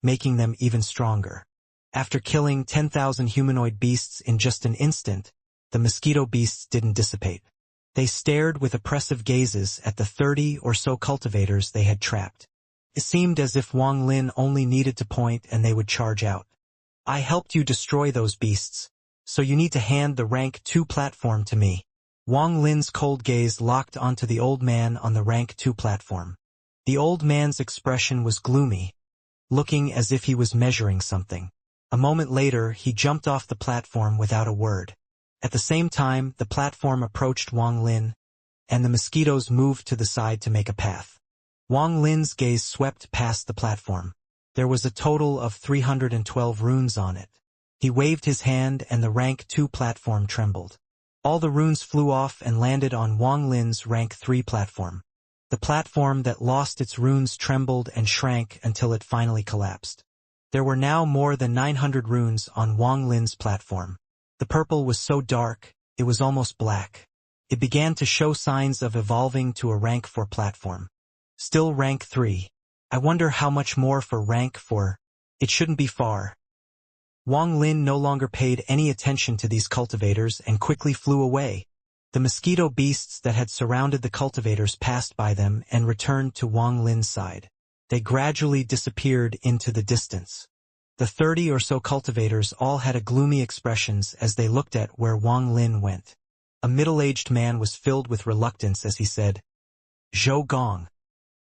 making them even stronger. After killing 10,000 humanoid beasts in just an instant, the mosquito beasts didn't dissipate. They stared with oppressive gazes at the 30 or so cultivators they had trapped. It seemed as if Wang Lin only needed to point and they would charge out. I helped you destroy those beasts, so you need to hand the rank 2 platform to me. Wang Lin's cold gaze locked onto the old man on the rank 2 platform. The old man's expression was gloomy, looking as if he was measuring something. A moment later, he jumped off the platform without a word. At the same time, the platform approached Wang Lin, and the mosquitoes moved to the side to make a path. Wang Lin's gaze swept past the platform. There was a total of 312 runes on it. He waved his hand and the rank 2 platform trembled. All the runes flew off and landed on Wang Lin's rank 3 platform. The platform that lost its runes trembled and shrank until it finally collapsed. There were now more than 900 runes on Wang Lin's platform. The purple was so dark, it was almost black. It began to show signs of evolving to a rank 4 platform. Still rank 3. I wonder how much more for rank 4. It shouldn't be far. Wang Lin no longer paid any attention to these cultivators and quickly flew away. The mosquito beasts that had surrounded the cultivators passed by them and returned to Wang Lin's side. They gradually disappeared into the distance. The 30 or so cultivators all had gloomy expressions as they looked at where Wang Lin went. A middle-aged man was filled with reluctance as he said, "Zhou Gong,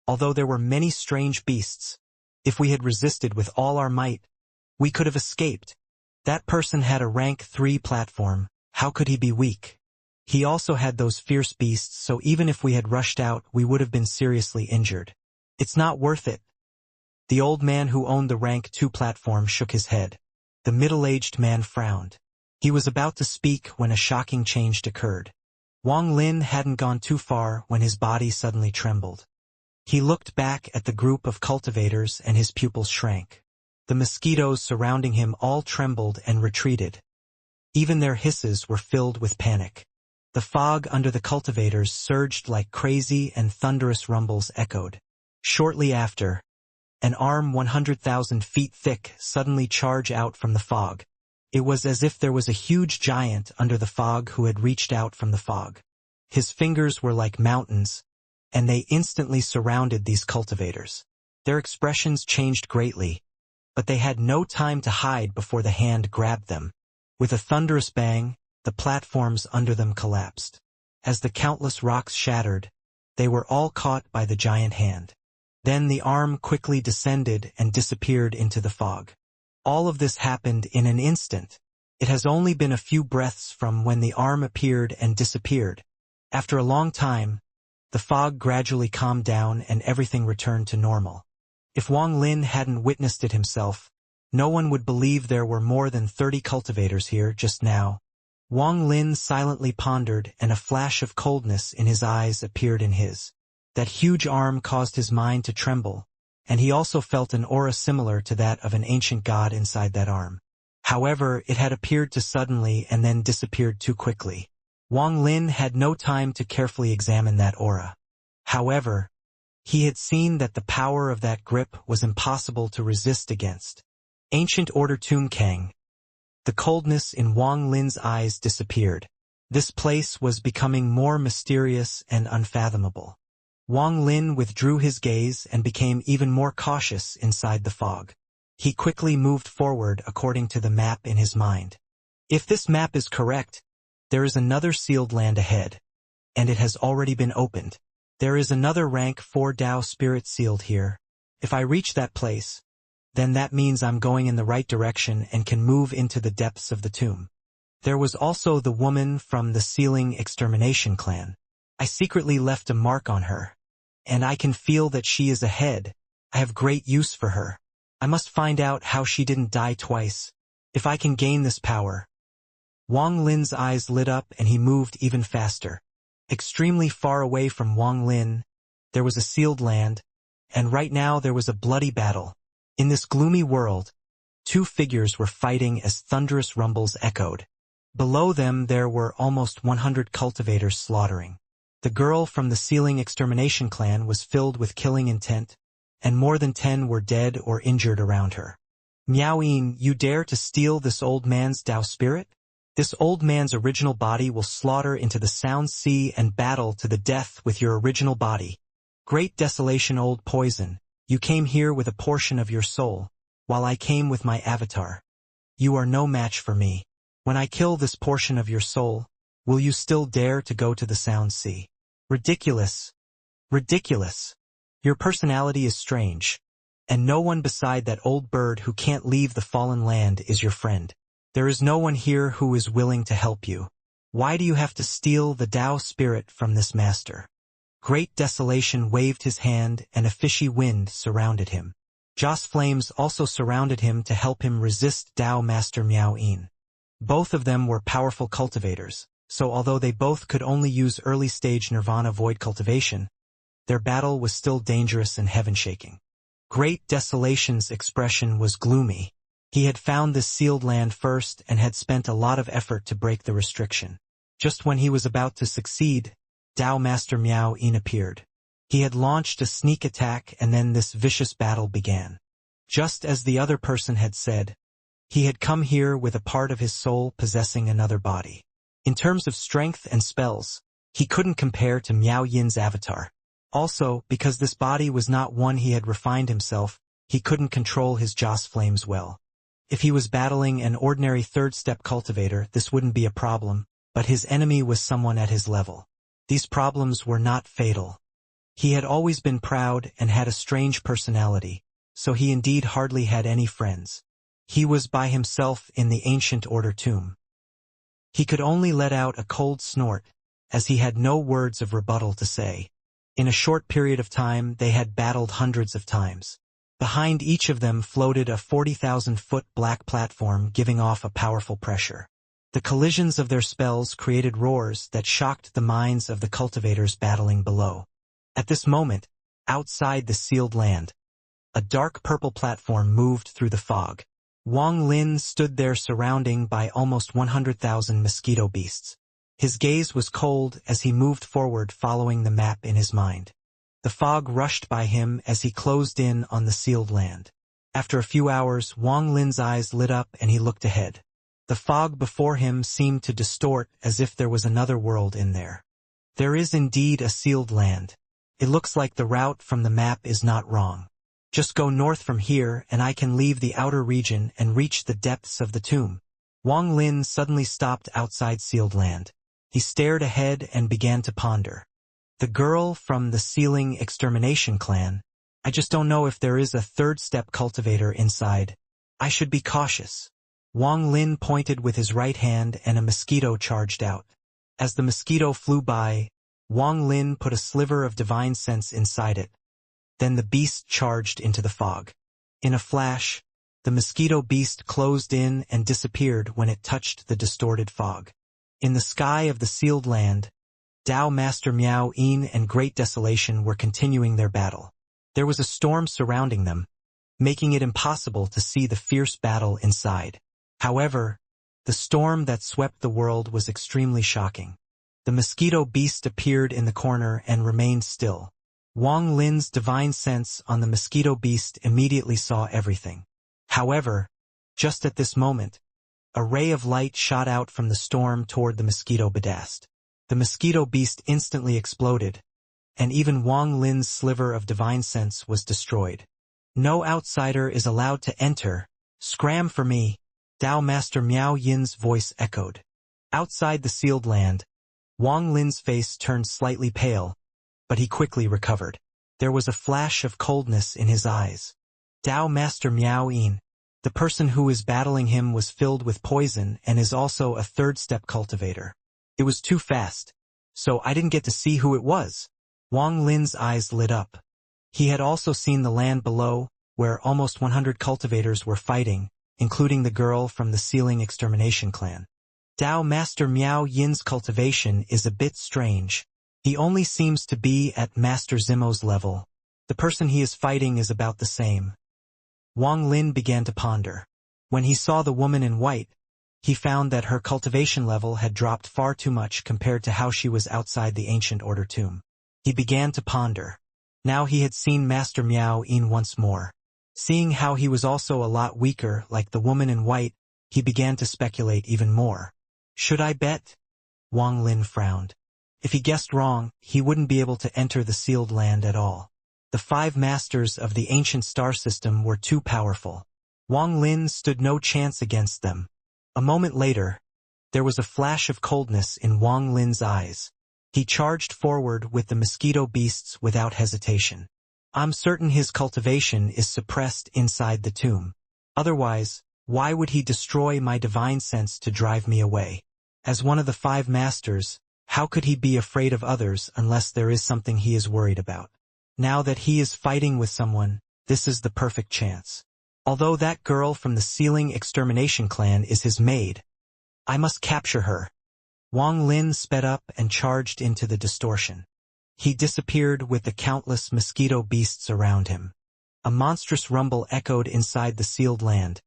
although there were many strange beasts. If we had resisted with all our might, we could have escaped. That person had a rank 3 platform, how could he be weak? He also had those fierce beasts, so even if we had rushed out, we would have been seriously injured. It's not worth it. The old man who owned the rank 2 platform shook his head. The middle-aged man frowned. He was about to speak when a shocking change occurred. Wang Lin hadn't gone too far when his body suddenly trembled. He looked back at the group of cultivators and his pupils shrank. The mosquitoes surrounding him all trembled and retreated. Even their hisses were filled with panic. The fog under the cultivators surged like crazy and thunderous rumbles echoed. Shortly after, an arm 100,000 feet thick suddenly charged out from the fog. It was as if there was a huge giant under the fog who had reached out from the fog. His fingers were like mountains, and they instantly surrounded these cultivators. Their expressions changed greatly, but they had no time to hide before the hand grabbed them. With a thunderous bang, the platforms under them collapsed. As the countless rocks shattered, they were all caught by the giant hand. Then the arm quickly descended and disappeared into the fog. All of this happened in an instant. It has only been a few breaths from when the arm appeared and disappeared. After a long time, the fog gradually calmed down and everything returned to normal. If Wang Lin hadn't witnessed it himself, no one would believe there were more than 30 cultivators here just now. Wang Lin silently pondered, and a flash of coldness in his eyes appeared in his. That huge arm caused his mind to tremble, and he also felt an aura similar to that of an ancient god inside that arm. However, it had appeared too suddenly and then disappeared too quickly. Wang Lin had no time to carefully examine that aura. However, he had seen that the power of that grip was impossible to resist against. Ancient Order Tomb Kang. The coldness in Wang Lin's eyes disappeared. This place was becoming more mysterious and unfathomable. Wang Lin withdrew his gaze and became even more cautious inside the fog. He quickly moved forward according to the map in his mind. If this map is correct, there is another sealed land ahead, and it has already been opened. There is another rank 4 Dao spirit sealed here. If I reach that place, then that means I'm going in the right direction and can move into the depths of the tomb. There was also the woman from the Sealing Extermination clan. I secretly left a mark on her, and I can feel that she is ahead. I have great use for her. I must find out how she didn't die twice. If I can gain this power. Wang Lin's eyes lit up and he moved even faster. Extremely far away from Wang Lin, there was a sealed land, and right now there was a bloody battle. In this gloomy world, 2 figures were fighting as thunderous rumbles echoed. Below them there were almost 100 cultivators slaughtering. The girl from the Sealing Extermination clan was filled with killing intent, and more than 10 were dead or injured around her. Miaoyin, you dare to steal this old man's Dao spirit? This old man's original body will slaughter into the Sound Sea and battle to the death with your original body. Great desolation, old poison, you came here with a portion of your soul, while I came with my avatar. You are no match for me. When I kill this portion of your soul, will you still dare to go to the Sound Sea? Ridiculous. Ridiculous. Your personality is strange, and no one beside that old bird who can't leave the fallen land is your friend. There is no one here who is willing to help you. Why do you have to steal the Tao spirit from this master? Great Desolation waved his hand and a fishy wind surrounded him. Joss flames also surrounded him to help him resist Tao Master Miaoyin. Both of them were powerful cultivators, so although they both could only use early-stage Nirvana Void cultivation, their battle was still dangerous and heaven-shaking. Great Desolation's expression was gloomy. He had found this sealed land first and had spent a lot of effort to break the restriction. Just when he was about to succeed, Tao Master Miaoyin appeared. He had launched a sneak attack and then this vicious battle began. Just as the other person had said, he had come here with a part of his soul possessing another body. In terms of strength and spells, he couldn't compare to Miao Yin's avatar. Also, because this body was not one he had refined himself, he couldn't control his Joss flames well. If he was battling an ordinary third-step cultivator, this wouldn't be a problem, but his enemy was someone at his level. These problems were not fatal. He had always been proud and had a strange personality, so he indeed hardly had any friends. He was by himself in the ancient order tomb. He could only let out a cold snort, as he had no words of rebuttal to say. In a short period of time they had battled hundreds of times. Behind each of them floated a 40,000-foot black platform giving off a powerful pressure. The collisions of their spells created roars that shocked the minds of the cultivators battling below. At this moment, outside the sealed land, a dark purple platform moved through the fog. Wang Lin stood there surrounding by almost 100,000 mosquito beasts. His gaze was cold as he moved forward following the map in his mind. The fog rushed by him as he closed in on the sealed land. After a few hours, Wang Lin's eyes lit up and he looked ahead. The fog before him seemed to distort as if there was another world in there. There is indeed a sealed land. It looks like the route from the map is not wrong. Just go north from here and I can leave the outer region and reach the depths of the tomb. Wang Lin suddenly stopped outside sealed land. He stared ahead and began to ponder. The girl from the Sealing Extermination clan. I just don't know if there is a third-step cultivator inside. I should be cautious. Wang Lin pointed with his right hand and a mosquito charged out. As the mosquito flew by, Wang Lin put a sliver of divine sense inside it. Then the beast charged into the fog. In a flash, the mosquito beast closed in and disappeared when it touched the distorted fog. In the sky of the sealed land, Dao Master Miao Yin and Great Desolation were continuing their battle. There was a storm surrounding them, making it impossible to see the fierce battle inside. However, the storm that swept the world was extremely shocking. The mosquito beast appeared in the corner and remained still. Wang Lin's divine sense on the mosquito beast immediately saw everything. However, just at this moment, a ray of light shot out from the storm toward the mosquito beast. The mosquito beast instantly exploded, and even Wang Lin's sliver of divine sense was destroyed. No outsider is allowed to enter. Scram for me. Dao Master Miao Yin's voice echoed. Outside the sealed land, Wang Lin's face turned slightly pale, but he quickly recovered. There was a flash of coldness in his eyes. Dao Master Miao Yin, the person who is battling him, was filled with poison and is also a third-step cultivator. It was too fast, so I didn't get to see who it was. Wang Lin's eyes lit up. He had also seen the land below, where almost 100 cultivators were fighting, including the girl from the Sealing Extermination clan. Dao Master Miao Yin's cultivation is a bit strange. He only seems to be at Master Zimo's level. The person he is fighting is about the same. Wang Lin began to ponder. When he saw the woman in white, he found that her cultivation level had dropped far too much compared to how she was outside the ancient order tomb. He began to ponder. Now he had seen Master Miao Yin once more. Seeing how he was also a lot weaker like the woman in white, he began to speculate even more. Should I bet? Wang Lin frowned. If he guessed wrong, he wouldn't be able to enter the sealed land at all. The 5 masters of the ancient star system were too powerful. Wang Lin stood no chance against them. A moment later, there was a flash of coldness in Wang Lin's eyes. He charged forward with the mosquito beasts without hesitation. I'm certain his cultivation is suppressed inside the tomb. Otherwise, why would he destroy my divine sense to drive me away? As one of the 5 masters, how could he be afraid of others unless there is something he is worried about? Now that he is fighting with someone, this is the perfect chance. Although that girl from the Sealing Extermination clan is his maid, I must capture her. Wang Lin sped up and charged into the distortion. He disappeared with the countless mosquito beasts around him. A monstrous rumble echoed inside the sealed land.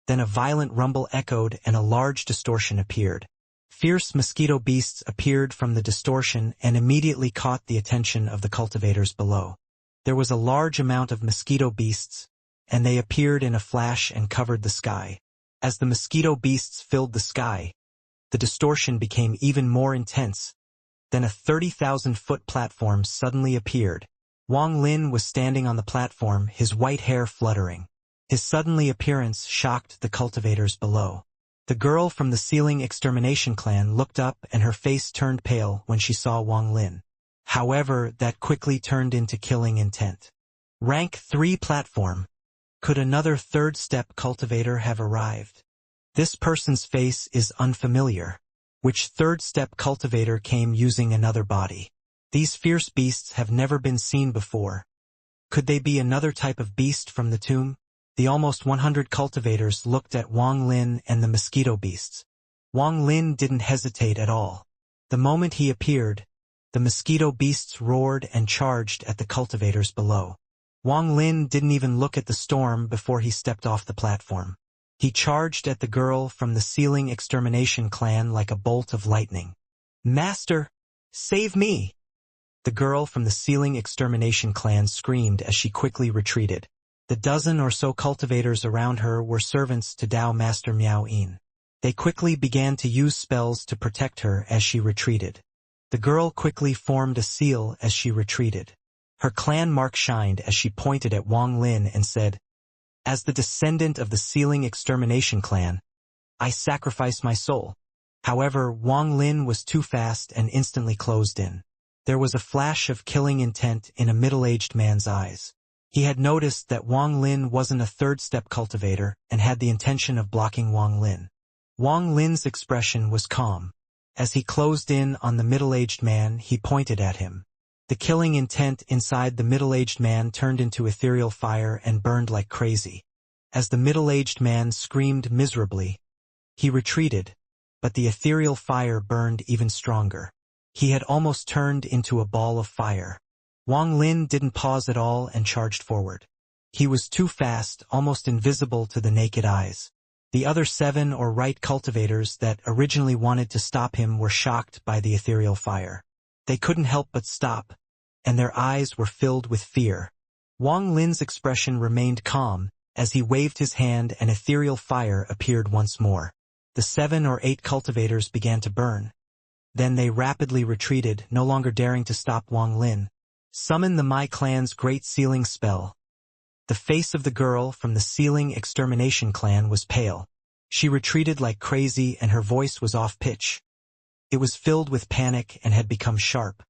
Then a violent rumble echoed and a large distortion appeared. Fierce mosquito beasts appeared from the distortion and immediately caught the attention of the cultivators below. There was a large amount of mosquito beasts, and they appeared in a flash and covered the sky. As the mosquito beasts filled the sky, the distortion became even more intense. Then a 30,000-foot platform suddenly appeared. Wang Lin was standing on the platform, his white hair fluttering. His suddenly appearance shocked the cultivators below. The girl from the Sealing Extermination clan looked up and her face turned pale when she saw Wang Lin. However, that quickly turned into killing intent. Rank 3 platform. Could another third-step cultivator have arrived? This person's face is unfamiliar. Which third-step cultivator came using another body? These fierce beasts have never been seen before. Could they be another type of beast from the tomb? The almost 100 cultivators looked at Wang Lin and the mosquito beasts. Wang Lin didn't hesitate at all. The moment he appeared, the mosquito beasts roared and charged at the cultivators below. Wang Lin didn't even look at the storm before he stepped off the platform. He charged at the girl from the ceiling extermination clan like a bolt of lightning. "Master, save me!" The girl from the ceiling extermination clan screamed as she quickly retreated. The dozen or so cultivators around her were servants to Tao Master Miao Yin. They quickly began to use spells to protect her as she retreated. The girl quickly formed a seal as she retreated. Her clan mark shined as she pointed at Wang Lin and said, "As the descendant of the ceiling extermination clan, I sacrifice my soul." However, Wang Lin was too fast and instantly closed in. There was a flash of killing intent in a middle-aged man's eyes. He had noticed that Wang Lin wasn't a third-step cultivator and had the intention of blocking Wang Lin. Wang Lin's expression was calm. As he closed in on the middle-aged man, he pointed at him. The killing intent inside the middle-aged man turned into ethereal fire and burned like crazy. As the middle-aged man screamed miserably, he retreated, but the ethereal fire burned even stronger. He had almost turned into a ball of fire. Wang Lin didn't pause at all and charged forward. He was too fast, almost invisible to the naked eyes. The other 7 or right cultivators that originally wanted to stop him were shocked by the ethereal fire. They couldn't help but stop, and their eyes were filled with fear. Wang Lin's expression remained calm as he waved his hand and ethereal fire appeared once more. The 7 or 8 cultivators began to burn. Then they rapidly retreated, no longer daring to stop Wang Lin. "Summon the My clan's great sealing spell." The face of the girl from the ceiling extermination clan was pale. She retreated like crazy and her voice was off-pitch. It was filled with panic and had become sharp.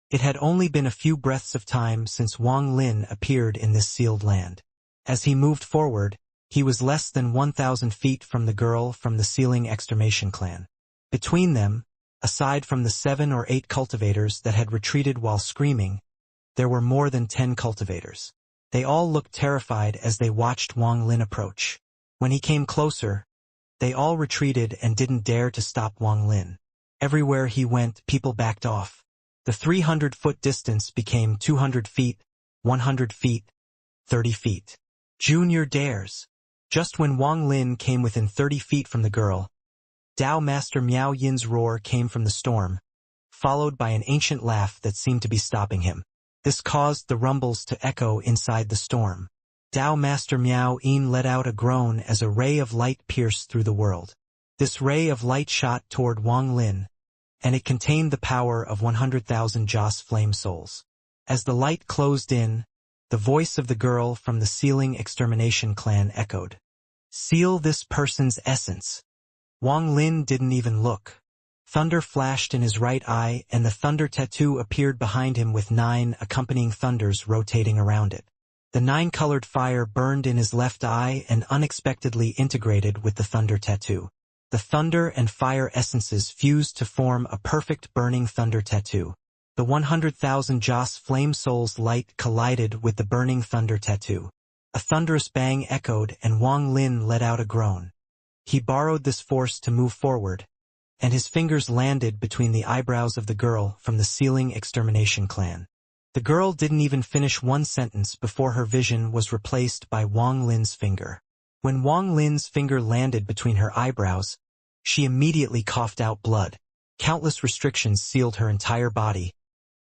It had only been a few breaths of time since Wang Lin appeared in this sealed land. As he moved forward, he was less than 1,000 feet from the girl from the ceiling extermination clan. Between them, aside from the 7 or 8 cultivators that had retreated while screaming, there were more than 10 cultivators. They all looked terrified as they watched Wang Lin approach. When he came closer, they all retreated and didn't dare to stop Wang Lin. Everywhere he went, people backed off. The 300-foot distance became 200 feet, 100 feet, 30 feet. Junior dares. Just when Wang Lin came within 30 feet from the girl, Tao Master Miao Yin's roar came from the storm, followed by an ancient laugh that seemed to be stopping him. This caused the rumbles to echo inside the storm. Tao Master Miao Yin let out a groan as a ray of light pierced through the world. This ray of light shot toward Wang Lin, and it contained the power of 100,000 Joss flame souls. As the light closed in, the voice of the girl from the ceiling extermination clan echoed. "Seal this person's essence." Wang Lin didn't even look. Thunder flashed in his right eye and the thunder tattoo appeared behind him with 9 accompanying thunders rotating around it. The 9-colored fire burned in his left eye and unexpectedly integrated with the thunder tattoo. The thunder and fire essences fused to form a perfect burning thunder tattoo. The 100,000 Joss flame souls light collided with the burning thunder tattoo. A thunderous bang echoed and Wang Lin let out a groan. He borrowed this force to move forward, and his fingers landed between the eyebrows of the girl from the ceiling extermination clan. The girl didn't even finish one sentence before her vision was replaced by Wang Lin's finger. When Wang Lin's finger landed between her eyebrows, she immediately coughed out blood. Countless restrictions sealed her entire body,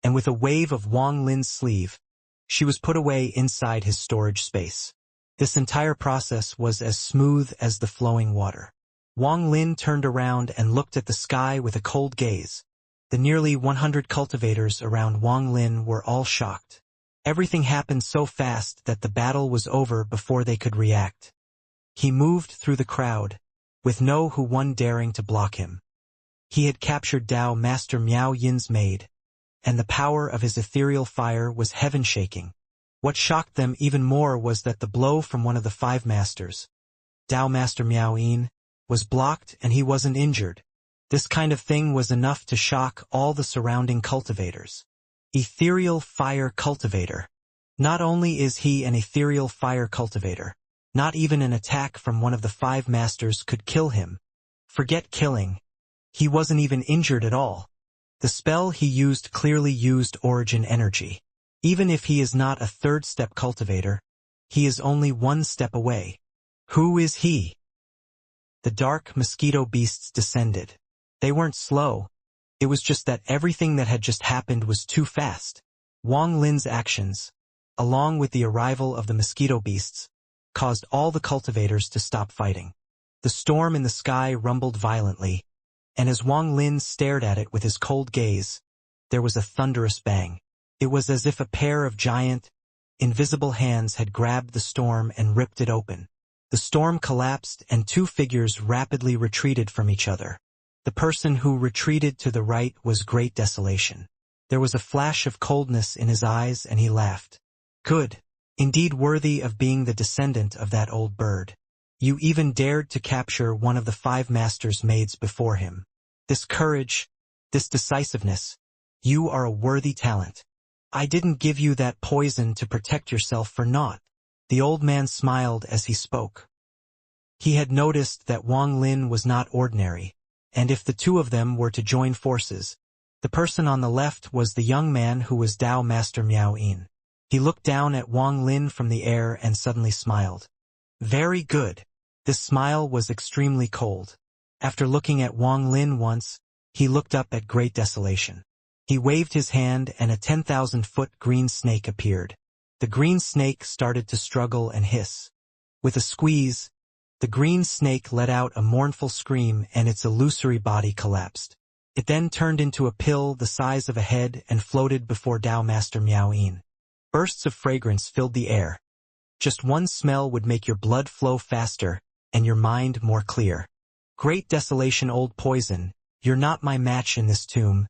and with a wave of Wang Lin's sleeve, she was put away inside his storage space. This entire process was as smooth as the flowing water. Wang Lin turned around and looked at the sky with a cold gaze. The nearly 100 cultivators around Wang Lin were all shocked. Everything happened so fast that the battle was over before they could react. He moved through the crowd, with no one daring to block him. He had captured Tao Master Miao Yin's maid, and the power of his ethereal fire was heaven-shaking. What shocked them even more was that the blow from one of the five masters, Tao Master Miao Yin, was blocked and he wasn't injured. This kind of thing was enough to shock all the surrounding cultivators. Ethereal fire cultivator. Not only is he an ethereal fire cultivator, not even an attack from one of the five masters could kill him. Forget killing. He wasn't even injured at all. The spell he used clearly used origin energy. Even if he is not a third-step cultivator, he is only one step away. Who is he? The dark mosquito beasts descended. They weren't slow. It was just that everything that had just happened was too fast. Wang Lin's actions, along with the arrival of the mosquito beasts, caused all the cultivators to stop fighting. The storm in the sky rumbled violently, and as Wang Lin stared at it with his cold gaze, there was a thunderous bang. It was as if a pair of giant, invisible hands had grabbed the storm and ripped it open. The storm collapsed and two figures rapidly retreated from each other. The person who retreated to the right was Great Desolation. There was a flash of coldness in his eyes and he laughed. Good. Indeed worthy of being the descendant of that old bird. You even dared to capture one of the five masters' maids before him. This courage, this decisiveness, you are a worthy talent. I didn't give you that poison to protect yourself for naught. The old man smiled as he spoke. He had noticed that Wang Lin was not ordinary, and if the two of them were to join forces, the person on the left was the young man who was Tao Master Miao Yin. He looked down at Wang Lin from the air and suddenly smiled. Very good. This smile was extremely cold. After looking at Wang Lin once, he looked up at Great Desolation. He waved his hand and a 10,000-foot green snake appeared. The green snake started to struggle and hiss. With a squeeze, the green snake let out a mournful scream and its illusory body collapsed. It then turned into a pill the size of a head and floated before Tao Master Miao Yin. Bursts of fragrance filled the air. Just one smell would make your blood flow faster and your mind more clear. Great Desolation old poison, you're not my match in this tomb,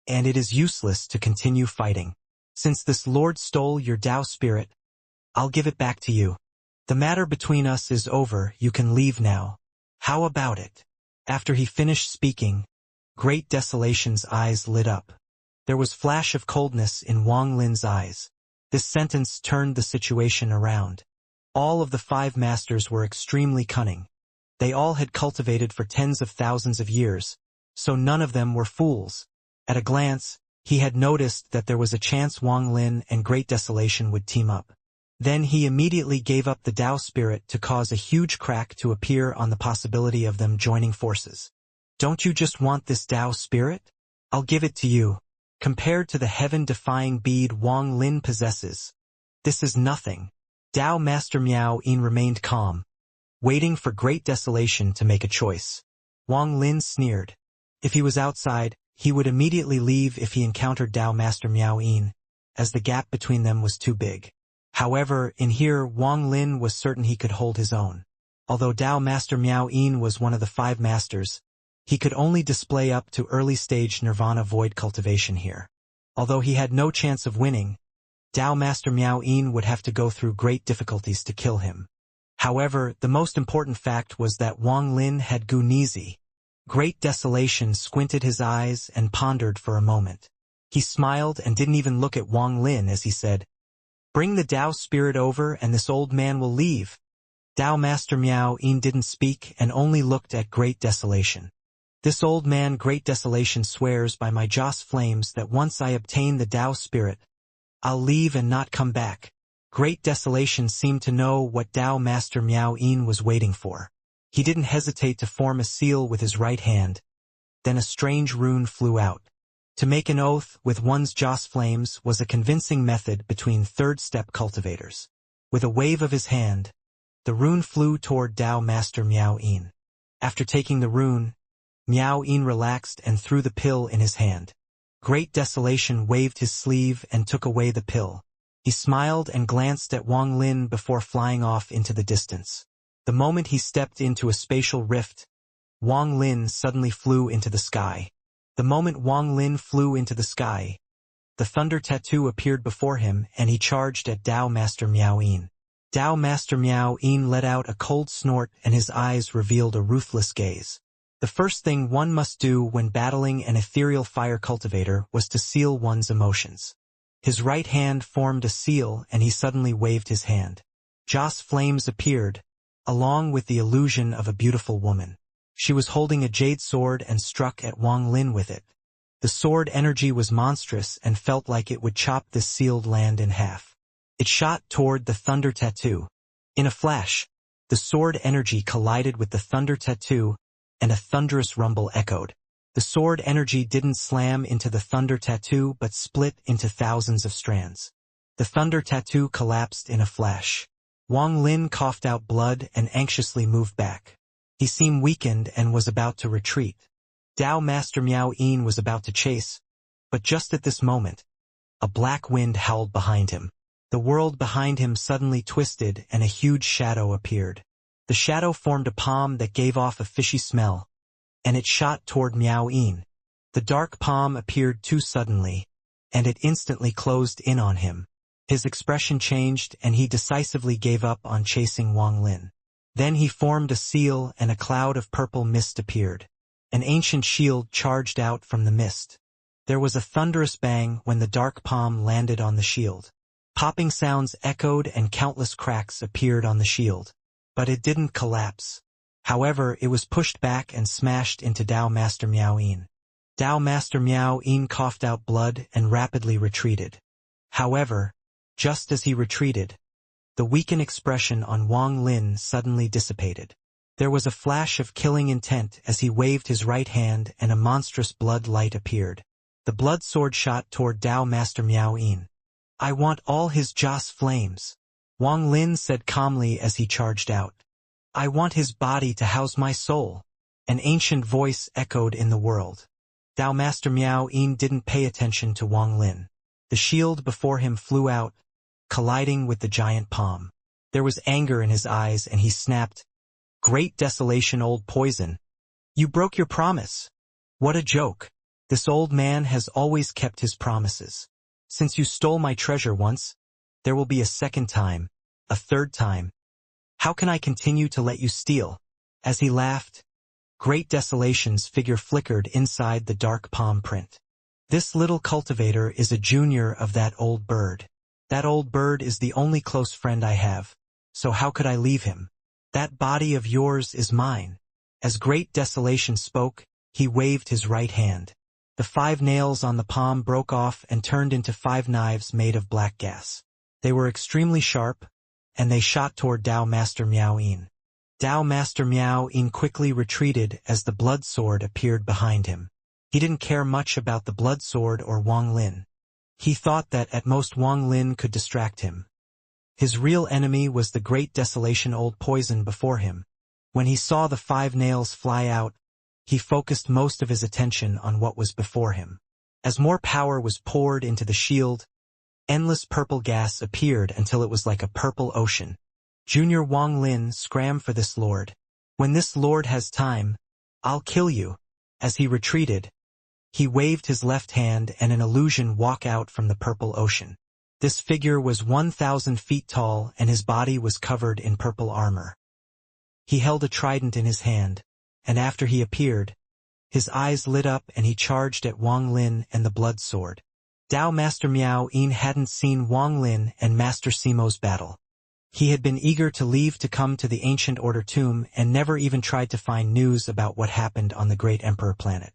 and it is useless to continue fighting. Since this lord stole your Tao spirit, I'll give it back to you. The matter between us is over, you can leave now. How about it? After he finished speaking, Great Desolation's eyes lit up. There was flash of coldness in Wang Lin's eyes. This sentence turned the situation around. All of the five masters were extremely cunning. They all had cultivated for tens of thousands of years, so none of them were fools. At a glance, he had noticed that there was a chance Wang Lin and Great Desolation would team up. Then he immediately gave up the Tao spirit to cause a huge crack to appear on the possibility of them joining forces. Don't you just want this Tao spirit? I'll give it to you. Compared to the heaven-defying bead Wang Lin possesses, this is nothing. Tao Master Miao Yin remained calm, waiting for Great Desolation to make a choice. Wang Lin sneered. If he was outside, he would immediately leave if he encountered Tao Master Miao Yin, as the gap between them was too big. However, in here Wang Lin was certain he could hold his own. Although Tao Master Miao Yin was one of the five masters, he could only display up to early-stage Nirvana void cultivation here. Although he had no chance of winning, Tao Master Miao Yin would have to go through great difficulties to kill him. However, the most important fact was that Wang Lin had Gunizi. Great Desolation squinted his eyes and pondered for a moment. He smiled and didn't even look at Wang Lin as he said, "Bring the Tao spirit over and this old man will leave." Tao Master Miao Yin didn't speak and only looked at Great Desolation. This old man Great Desolation swears by my Joss flames that once I obtain the Tao spirit, I'll leave and not come back. Great Desolation seemed to know what Tao Master Miao Yin was waiting for. He didn't hesitate to form a seal with his right hand. Then a strange rune flew out. To make an oath with one's Joss flames was a convincing method between third-step cultivators. With a wave of his hand, the rune flew toward Tao Master Miao Yin. After taking the rune, Miao Yin relaxed and threw the pill in his hand. Great Desolation waved his sleeve and took away the pill. He smiled and glanced at Wang Lin before flying off into the distance. The moment he stepped into a spatial rift, Wang Lin suddenly flew into the sky. The moment Wang Lin flew into the sky, the Thunder Tattoo appeared before him and he charged at Tao Master Miao Yin. Tao Master Miao Yin let out a cold snort and his eyes revealed a ruthless gaze. The first thing one must do when battling an ethereal fire cultivator was to seal one's emotions. His right hand formed a seal and he suddenly waved his hand. Joss flames appeared, along with the illusion of a beautiful woman. She was holding a jade sword and struck at Wang Lin with it. The sword energy was monstrous and felt like it would chop this sealed land in half. It shot toward the Thunder Tattoo. In a flash, the sword energy collided with the Thunder Tattoo, and a thunderous rumble echoed. The sword energy didn't slam into the Thunder Tattoo but split into thousands of strands. The Thunder Tattoo collapsed in a flash. Wang Lin coughed out blood and anxiously moved back. He seemed weakened and was about to retreat. Tao Master Miao Yin was about to chase, but just at this moment, a black wind howled behind him. The world behind him suddenly twisted and a huge shadow appeared. The shadow formed a palm that gave off a fishy smell, and it shot toward Miao Yin. The dark palm appeared too suddenly, and it instantly closed in on him. His expression changed and he decisively gave up on chasing Wang Lin. Then he formed a seal and a cloud of purple mist appeared. An ancient shield charged out from the mist. There was a thunderous bang when the dark palm landed on the shield. Popping sounds echoed and countless cracks appeared on the shield. But it didn't collapse. However, it was pushed back and smashed into Tao Master Miao Yin. Tao Master Miao Yin coughed out blood and rapidly retreated. However, just as he retreated, the weakened expression on Wang Lin suddenly dissipated. There was a flash of killing intent as he waved his right hand and a monstrous blood light appeared. The blood sword shot toward Tao Master Miao Yin. "I want all his Joss flames," Wang Lin said calmly as he charged out. "I want his body to house my soul." An ancient voice echoed in the world. Tao Master Miao Yin didn't pay attention to Wang Lin. The shield before him flew out, colliding with the giant palm. There was anger in his eyes and he snapped, "Great desolation, old poison. You broke your promise." "What a joke. This old man has always kept his promises. Since you stole my treasure once, there will be a second time, a third time. How can I continue to let you steal?" As he laughed, Great Desolation's figure flickered inside the dark palm print. "This little cultivator is a junior of that old bird. That old bird is the only close friend I have, so how could I leave him? That body of yours is mine." As Great Desolation spoke, he waved his right hand. The 5 nails on the palm broke off and turned into 5 knives made of black gas. They were extremely sharp, and they shot toward Tao Master Miao Yin. Tao Master Miao Yin quickly retreated as the blood sword appeared behind him. He didn't care much about the blood sword or Wang Lin. He thought that at most Wang Lin could distract him. His real enemy was the Great Desolation old poison before him. When he saw the 5 nails fly out, he focused most of his attention on what was before him. As more power was poured into the shield, endless purple gas appeared until it was like a purple ocean. Junior Wang Lin scram for this lord. When this lord has time, I'll kill you. As he retreated, he waved his left hand and an illusion walked out from the purple ocean. This figure was 1,000 feet tall and his body was covered in purple armor. He held a trident in his hand, and after he appeared, his eyes lit up and he charged at Wang Lin and the blood sword. Tao Master Miao Yin hadn't seen Wang Lin and Master Simo's battle. He had been eager to leave to come to the Ancient Order tomb and never even tried to find news about what happened on the Great Emperor planet.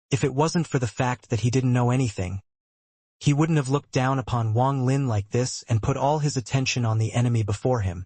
If it wasn't for the fact that he didn't know anything, he wouldn't have looked down upon Wang Lin like this and put all his attention on the enemy before him,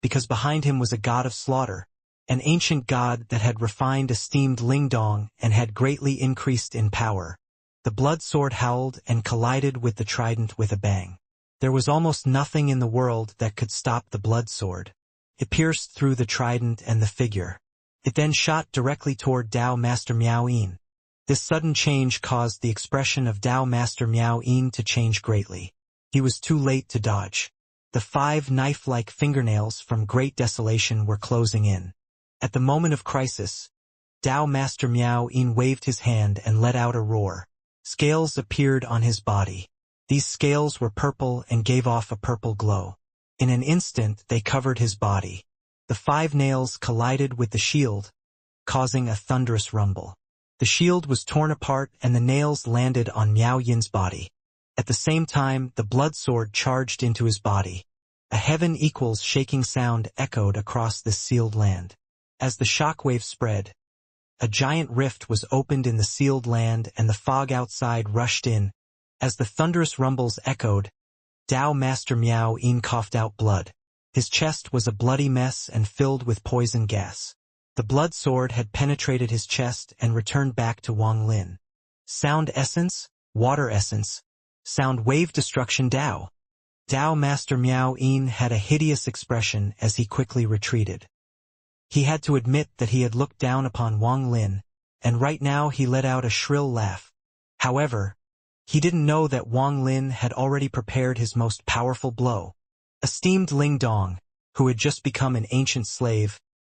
because behind him was a god of slaughter, an ancient god that had refined esteemed Lingdong and had greatly increased in power. The blood sword howled and collided with the trident with a bang. There was almost nothing in the world that could stop the blood sword. It pierced through the trident and the figure. It then shot directly toward Tao Master Miao Yin. This sudden change caused the expression of Tao Master Miao Yin to change greatly. He was too late to dodge. The 5 knife-like fingernails from Great Desolation were closing in. At the moment of crisis, Tao Master Miao Yin waved his hand and let out a roar. Scales appeared on his body. These scales were purple and gave off a purple glow. In an instant they covered his body. The 5 nails collided with the shield, causing a thunderous rumble. The shield was torn apart and the nails landed on Miao Yin's body. At the same time, the blood sword charged into his body. A heaven equals shaking sound echoed across this sealed land. As the shockwave spread, a giant rift was opened in the sealed land and the fog outside rushed in. As the thunderous rumbles echoed, Tao Master Miao Yin coughed out blood. His chest was a bloody mess and filled with poison gas. The blood sword had penetrated his chest and returned back to Wang Lin. Sound essence, water essence, sound wave destruction Tao. Tao Master Miao Yin had a hideous expression as he quickly retreated. He had to admit that he had looked down upon Wang Lin, and right now he let out a shrill laugh. However, he didn't know that Wang Lin had already prepared his most powerful blow. Esteemed Ling Dong, who had just become an ancient slave,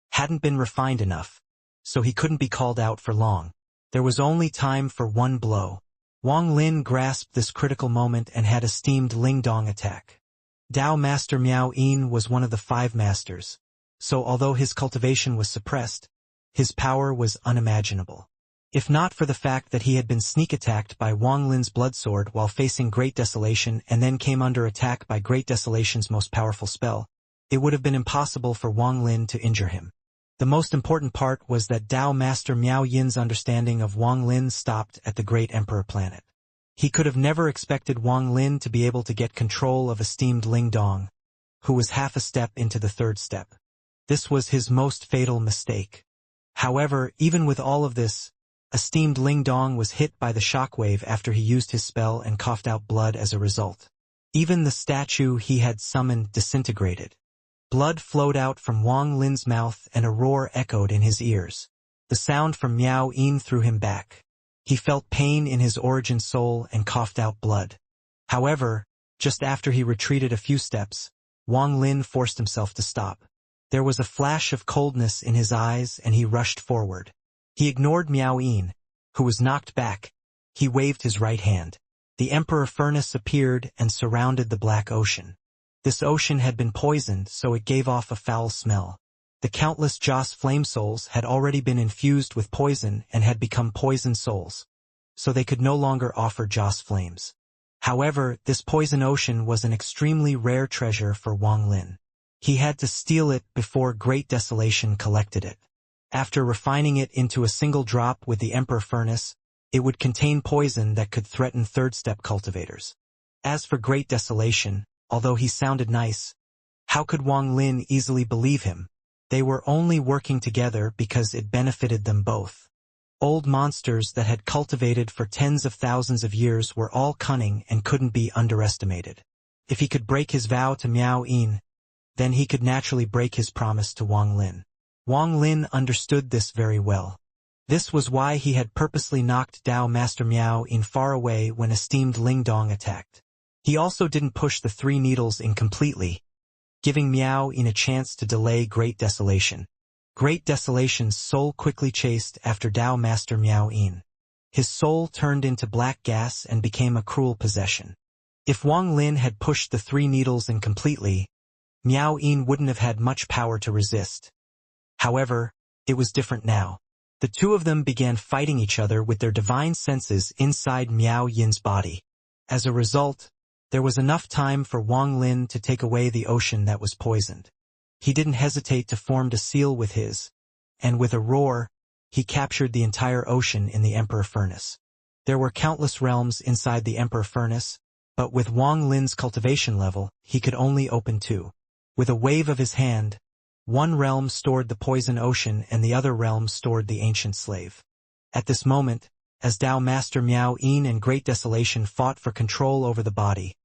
hadn't been refined enough, so he couldn't be called out for long. There was only time for one blow. Wang Lin grasped this critical moment and had esteemed Ling Dong attack. Tao Master Miao Yin was one of the 5 masters, so although his cultivation was suppressed, his power was unimaginable. If not for the fact that he had been sneak attacked by Wang Lin's bloodsword while facing Great Desolation and then came under attack by Great Desolation's most powerful spell, it would have been impossible for Wang Lin to injure him. The most important part was that Tao Master Miao Yin's understanding of Wang Lin stopped at the Great Emperor planet. He could have never expected Wang Lin to be able to get control of esteemed Ling Dong, who was half a step into the 3rd step. This was his most fatal mistake. However, even with all of this, esteemed Ling Dong was hit by the shockwave after he used his spell and coughed out blood as a result. Even the statue he had summoned disintegrated. Blood flowed out from Wang Lin's mouth and a roar echoed in his ears. The sound from Miao Yin threw him back. He felt pain in his origin soul and coughed out blood. However, just after he retreated a few steps, Wang Lin forced himself to stop. There was a flash of coldness in his eyes and he rushed forward. He ignored Miao Yin, who was knocked back. He waved his right hand. The Emperor Furnace appeared and surrounded the Black Ocean. This ocean had been poisoned, so it gave off a foul smell. The countless Joss flame souls had already been infused with poison and had become poison souls, so they could no longer offer Joss flames. However, this poison ocean was an extremely rare treasure for Wang Lin. He had to steal it before Great Desolation collected it. After refining it into a single drop with the Emperor Furnace, it would contain poison that could threaten 3rd step cultivators. As for Great Desolation, although he sounded nice, how could Wang Lin easily believe him? They were only working together because it benefited them both. Old monsters that had cultivated for tens of thousands of years were all cunning and couldn't be underestimated. If he could break his vow to Miao Yin, then he could naturally break his promise to Wang Lin. Wang Lin understood this very well. This was why he had purposely knocked Tao Master Miao Yin far away when esteemed Ling Dong attacked. He also didn't push the 3 needles in completely, giving Miao Yin a chance to delay Great Desolation. Great Desolation's soul quickly chased after Tao Master Miao Yin. His soul turned into black gas and became a cruel possession. If Wang Lin had pushed the 3 needles in completely, Miao Yin wouldn't have had much power to resist. However, it was different now. The 2 of them began fighting each other with their divine senses inside Miao Yin's body. As a result, there was enough time for Wang Lin to take away the ocean that was poisoned. He didn't hesitate to form a seal with his, and with a roar, he captured the entire ocean in the Emperor Furnace. There were countless realms inside the Emperor Furnace, but with Wang Lin's cultivation level, he could only open 2. With a wave of his hand, one realm stored the poison ocean and the other realm stored the ancient slave. At this moment, as Tao Master Miao Yin and Great Desolation fought for control over the body,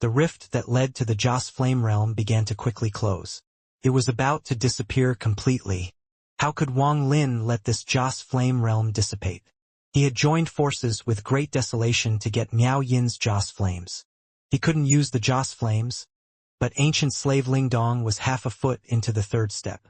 the rift that led to the Joss Flame realm began to quickly close. It was about to disappear completely. How could Wang Lin let this Joss Flame realm dissipate? He had joined forces with Great Desolation to get Miao Yin's Joss Flames. He couldn't use the Joss Flames, but ancient slave Ling Dong was half a foot into the 3rd step.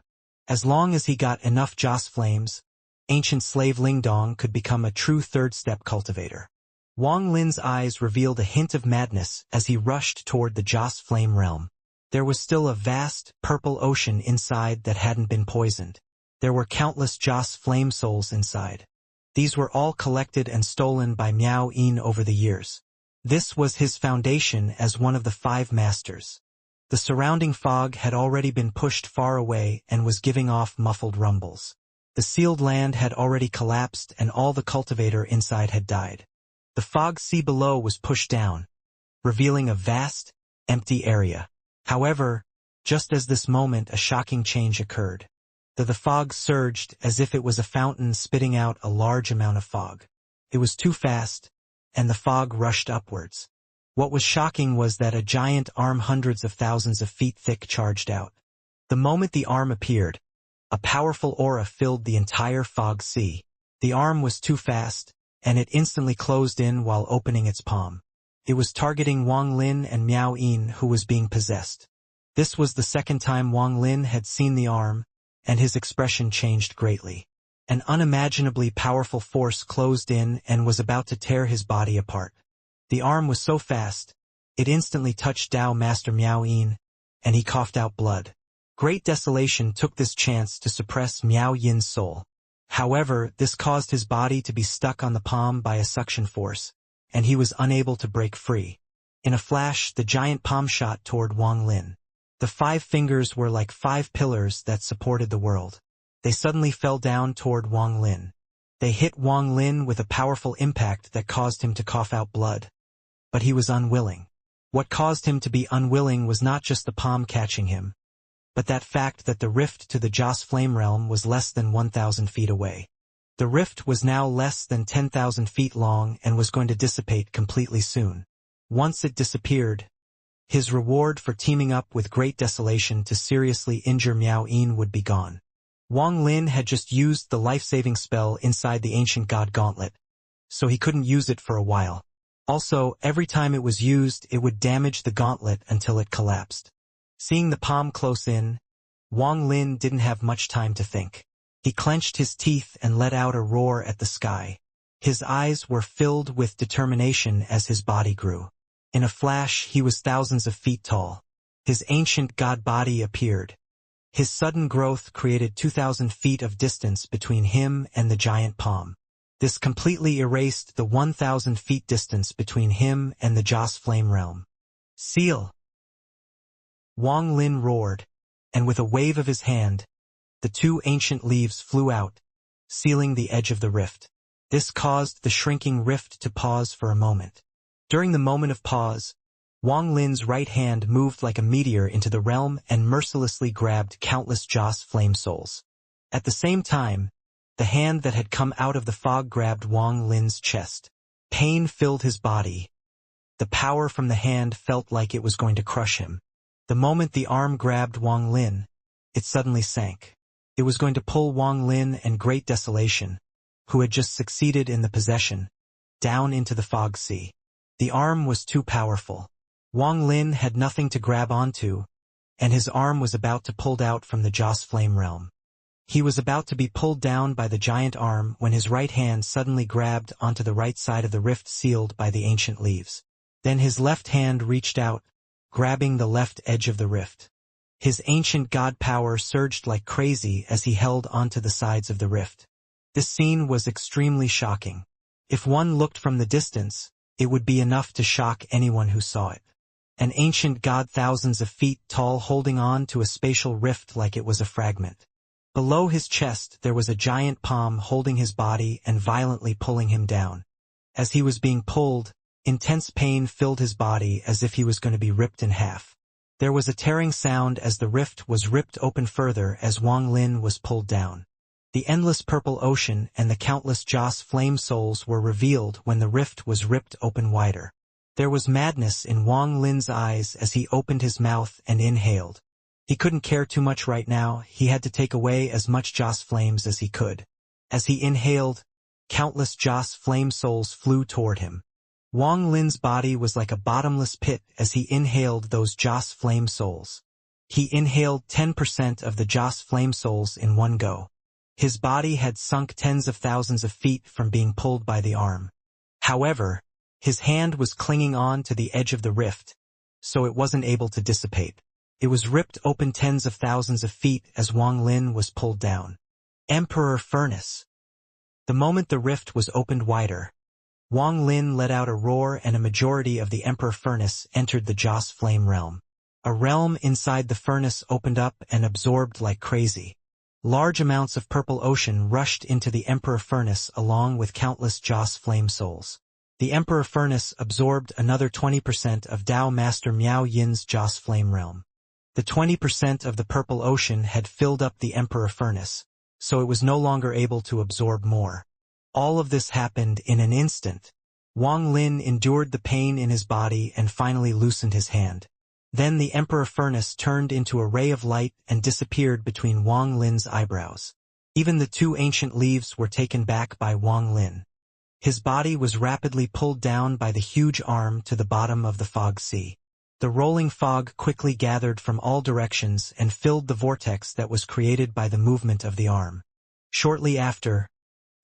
As long as he got enough Joss Flames, ancient slave Ling Dong could become a true 3rd step cultivator. Wang Lin's eyes revealed a hint of madness as he rushed toward the Joss flame realm. There was still a vast, purple ocean inside that hadn't been poisoned. There were countless Joss flame souls inside. These were all collected and stolen by Miao Yin over the years. This was his foundation as one of the 5 masters. The surrounding fog had already been pushed far away and was giving off muffled rumbles. The sealed land had already collapsed and all the cultivator inside had died. The fog sea below was pushed down, revealing a vast, empty area. However, just as this moment a shocking change occurred. The fog surged as if it was a fountain spitting out a large amount of fog. It was too fast, and the fog rushed upwards. What was shocking was that a giant arm hundreds of thousands of feet thick charged out. The moment the arm appeared, a powerful aura filled the entire fog sea. The arm was too fast, and it instantly closed in while opening its palm. It was targeting Wang Lin and Miao Yin, who was being possessed. This was the second time Wang Lin had seen the arm, and his expression changed greatly. An unimaginably powerful force closed in and was about to tear his body apart. The arm was so fast, it instantly touched Dao Master Miao Yin, and he coughed out blood. Great Desolation took this chance to suppress Miao Yin's soul. However, this caused his body to be stuck on the palm by a suction force, and he was unable to break free. In a flash, the giant palm shot toward Wang Lin. The 5 fingers were like 5 pillars that supported the world. They suddenly fell down toward Wang Lin. They hit Wang Lin with a powerful impact that caused him to cough out blood. But he was unwilling. What caused him to be unwilling was not just the palm catching him, but that fact that the rift to the Joss flame realm was less than 1,000 feet away. The rift was now less than 10,000 feet long and was going to dissipate completely soon. Once it disappeared, his reward for teaming up with Great Desolation to seriously injure Miao Yin would be gone. Wang Lin had just used the life-saving spell inside the ancient god gauntlet, so he couldn't use it for a while. Also, every time it was used, it would damage the gauntlet until it collapsed. Seeing the palm close in, Wang Lin didn't have much time to think. He clenched his teeth and let out a roar at the sky. His eyes were filled with determination as his body grew. In a flash, he was thousands of feet tall. His ancient god body appeared. His sudden growth created 2,000 feet of distance between him and the giant palm. This completely erased the 1,000 feet distance between him and the Joss flame realm. Seal! Wang Lin roared, and with a wave of his hand, the 2 ancient leaves flew out, sealing the edge of the rift. This caused the shrinking rift to pause for a moment. During the moment of pause, Wang Lin's right hand moved like a meteor into the realm and mercilessly grabbed countless Joss flame souls. At the same time, the hand that had come out of the fog grabbed Wang Lin's chest. Pain filled his body. The power from the hand felt like it was going to crush him. The moment the arm grabbed Wang Lin, it suddenly sank. It was going to pull Wang Lin and Great Desolation, who had just succeeded in the possession, down into the fog sea. The arm was too powerful. Wang Lin had nothing to grab onto, and his arm was about to pulled out from the Joss flame realm. He was about to be pulled down by the giant arm when his right hand suddenly grabbed onto the right side of the rift sealed by the ancient leaves. Then his left hand reached out, grabbing the left edge of the rift. His ancient god power surged like crazy as he held onto the sides of the rift. This scene was extremely shocking. If one looked from the distance, it would be enough to shock anyone who saw it. An ancient god thousands of feet tall holding on to a spatial rift like it was a fragment. Below his chest there was a giant palm holding his body and violently pulling him down. As he was being pulled, intense pain filled his body as if he was going to be ripped in half. There was a tearing sound as the rift was ripped open further as Wang Lin was pulled down. The endless purple ocean and the countless Joss flame souls were revealed when the rift was ripped open wider. There was madness in Wang Lin's eyes as he opened his mouth and inhaled. He couldn't care too much right now, he had to take away as much Joss flames as he could. As he inhaled, countless Joss flame souls flew toward him. Wang Lin's body was like a bottomless pit as he inhaled those Joss flame souls. He inhaled 10% of the Joss flame souls in one go. His body had sunk tens of thousands of feet from being pulled by the arm. However, His hand was clinging on to the edge of the rift, so it wasn't able to dissipate. It was ripped open tens of thousands of feet as Wang Lin was pulled down. Emperor Furnace. The moment the rift was opened wider, Wang Lin let out a roar and a majority of the Emperor Furnace entered the Joss Flame realm. A realm inside the furnace opened up and absorbed like crazy. Large amounts of purple ocean rushed into the Emperor Furnace along with countless Joss Flame souls. The Emperor Furnace absorbed another 20% of Tao Master Miao Yin's Joss Flame realm. The 20% of the purple ocean had filled up the Emperor Furnace, so it was no longer able to absorb more. All of this happened in an instant. Wang Lin endured the pain in his body and finally loosened his hand. Then the Emperor Furnace turned into a ray of light and disappeared between Wang Lin's eyebrows. Even the two ancient leaves were taken back by Wang Lin. His body was rapidly pulled down by the huge arm to the bottom of the fog sea. The rolling fog quickly gathered from all directions and filled the vortex that was created by the movement of the arm. Shortly after,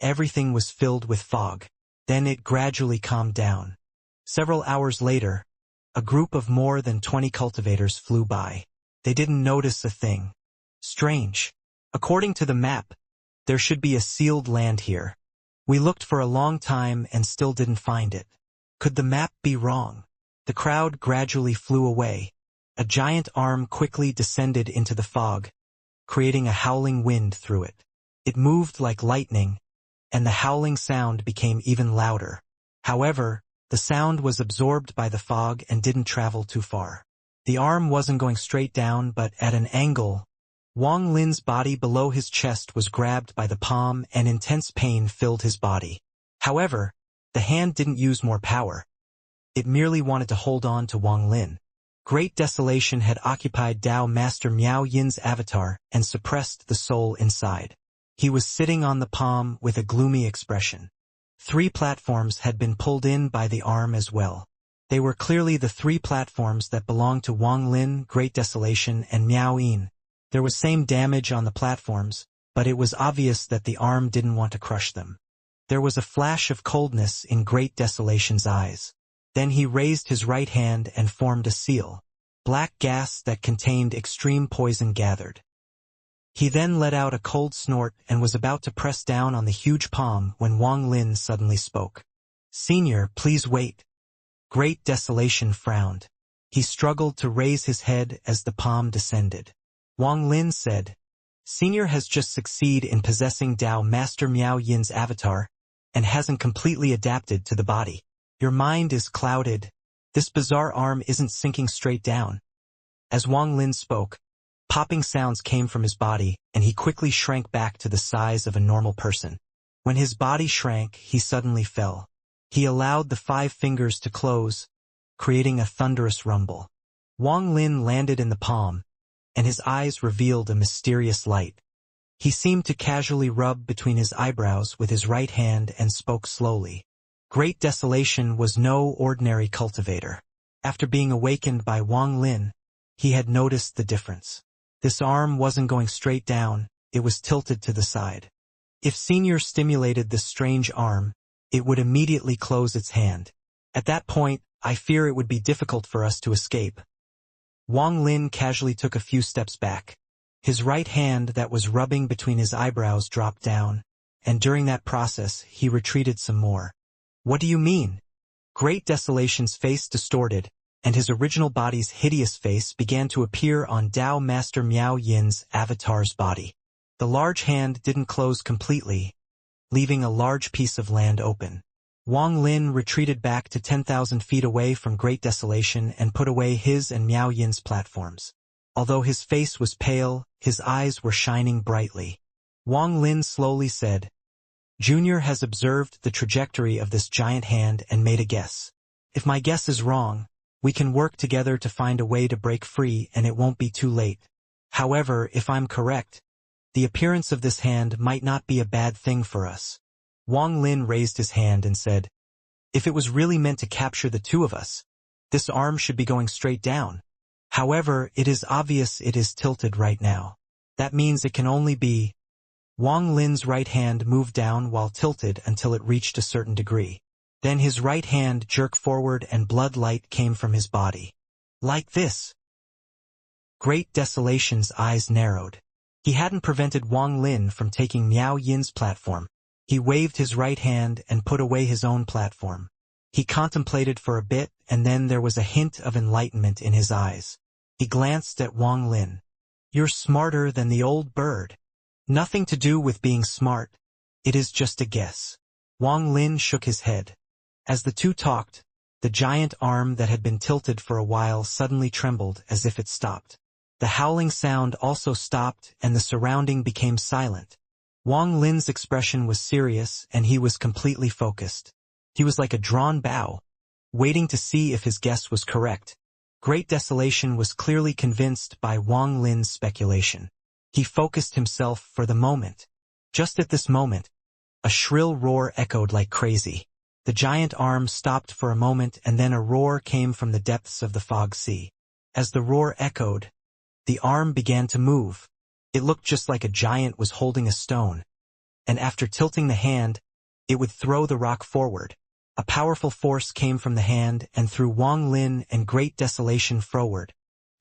everything was filled with fog. Then it gradually calmed down. Several hours later, a group of more than 20 cultivators flew by. They didn't notice a thing. Strange. According to the map, there should be a sealed land here. We looked for a long time and still didn't find it. Could the map be wrong? The crowd gradually flew away. A giant arm quickly descended into the fog, creating a howling wind through it. It moved like lightning, and the howling sound became even louder. However, the sound was absorbed by the fog and didn't travel too far. The arm wasn't going straight down but at an angle. Wang Lin's body below his chest was grabbed by the palm and intense pain filled his body. However, the hand didn't use more power. It merely wanted to hold on to Wang Lin. Great desolation had occupied Tao Master Miao Yin's avatar and suppressed the soul inside. He was sitting on the palm with a gloomy expression. 3 platforms had been pulled in by the arm as well. They were clearly the 3 platforms that belonged to Wang Lin, Great Desolation, and Miao Yin. There was same damage on the platforms, but it was obvious that the arm didn't want to crush them. There was a flash of coldness in Great Desolation's eyes. Then he raised his right hand and formed a seal. Black gas that contained extreme poison gathered. He then let out a cold snort and was about to press down on the huge palm when Wang Lin suddenly spoke. "Senior, please wait." Great Desolation frowned. He struggled to raise his head as the palm descended. Wang Lin said, "Senior has just succeeded in possessing Tao Master Miao Yin's avatar and hasn't completely adapted to the body. Your mind is clouded. This bizarre arm isn't sinking straight down." As Wang Lin spoke, popping sounds came from his body, and he quickly shrank back to the size of a normal person. When his body shrank, he suddenly fell. He allowed the 5 fingers to close, creating a thunderous rumble. Wang Lin landed in the palm, and his eyes revealed a mysterious light. He seemed to casually rub between his eyebrows with his right hand and spoke slowly. Great Desolation was no ordinary cultivator. After being awakened by Wang Lin, he had noticed the difference. This arm wasn't going straight down, it was tilted to the side. If Senior stimulated this strange arm, it would immediately close its hand. At that point, I fear it would be difficult for us to escape. Wang Lin casually took a few steps back. His right hand that was rubbing between his eyebrows dropped down, and during that process, he retreated some more. "What do you mean?" Great Desolation's face distorted, and his original body's hideous face began to appear on Tao Master Miao Yin's avatar's body. The large hand didn't close completely, leaving a large piece of land open. Wang Lin retreated back to 10,000 feet away from Great Desolation and put away his and Miao Yin's platforms. Although his face was pale, his eyes were shining brightly. Wang Lin slowly said, "Junior has observed the trajectory of this giant hand and made a guess. If my guess is wrong, we can work together to find a way to break free and it won't be too late. However, if I'm correct, the appearance of this hand might not be a bad thing for us." Wang Lin raised his hand and said, "If it was really meant to capture the 2 of us, this arm should be going straight down. However, it is obvious it is tilted right now. That means it can only be—" Wang Lin's right hand moved down while tilted until it reached a certain degree. Then his right hand jerked forward and blood light came from his body. Like this. Great Desolation's eyes narrowed. He hadn't prevented Wang Lin from taking Miao Yin's platform. He waved his right hand and put away his own platform. He contemplated for a bit, and then there was a hint of enlightenment in his eyes. He glanced at Wang Lin. "You're smarter than the old bird." "Nothing to do with being smart. It is just a guess." Wang Lin shook his head. As the two talked, the giant arm that had been tilted for a while suddenly trembled as if it stopped. The howling sound also stopped and the surrounding became silent. Wang Lin's expression was serious and he was completely focused. He was like a drawn bow, waiting to see if his guess was correct. Great Desolation was clearly convinced by Wang Lin's speculation. He focused himself for the moment. Just at this moment, a shrill roar echoed like crazy. The giant arm stopped for a moment and then a roar came from the depths of the fog sea. As the roar echoed, the arm began to move. It looked just like a giant was holding a stone. And after tilting the hand, it would throw the rock forward. A powerful force came from the hand and threw Wang Lin and Great Desolation forward.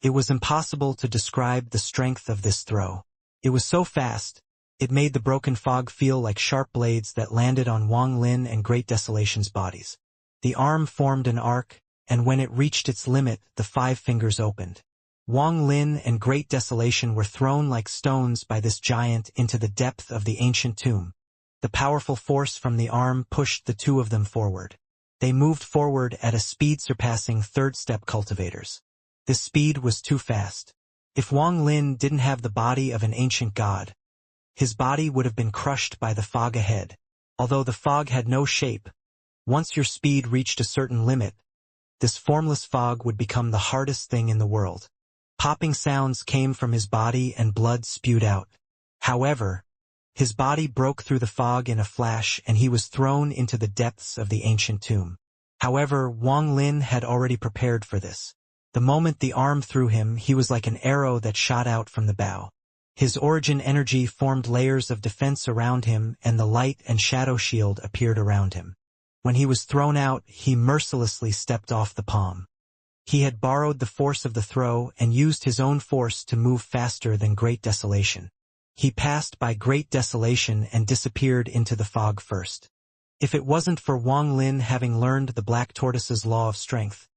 It was impossible to describe the strength of this throw. It was so fast, it made the broken fog feel like sharp blades that landed on Wang Lin and Great Desolation's bodies. The arm formed an arc, and when it reached its limit, the 5 fingers opened. Wang Lin and Great Desolation were thrown like stones by this giant into the depth of the ancient tomb. The powerful force from the arm pushed the two of them forward. They moved forward at a speed surpassing third-step cultivators. This speed was too fast. If Wang Lin didn't have the body of an ancient god, his body would have been crushed by the fog ahead. Although the fog had no shape, once your speed reached a certain limit, this formless fog would become the hardest thing in the world. Popping sounds came from his body and blood spewed out. However, his body broke through the fog in a flash and he was thrown into the depths of the ancient tomb. However, Wang Lin had already prepared for this. The moment the arm threw him, he was like an arrow that shot out from the bow. His origin energy formed layers of defense around him and the light and shadow shield appeared around him. When he was thrown out, he mercilessly stepped off the palm. He had borrowed the force of the throw and used his own force to move faster than Great Desolation. He passed by Great Desolation and disappeared into the fog first. If it wasn't for Wang Lin having learned the Black Tortoise's law of strength,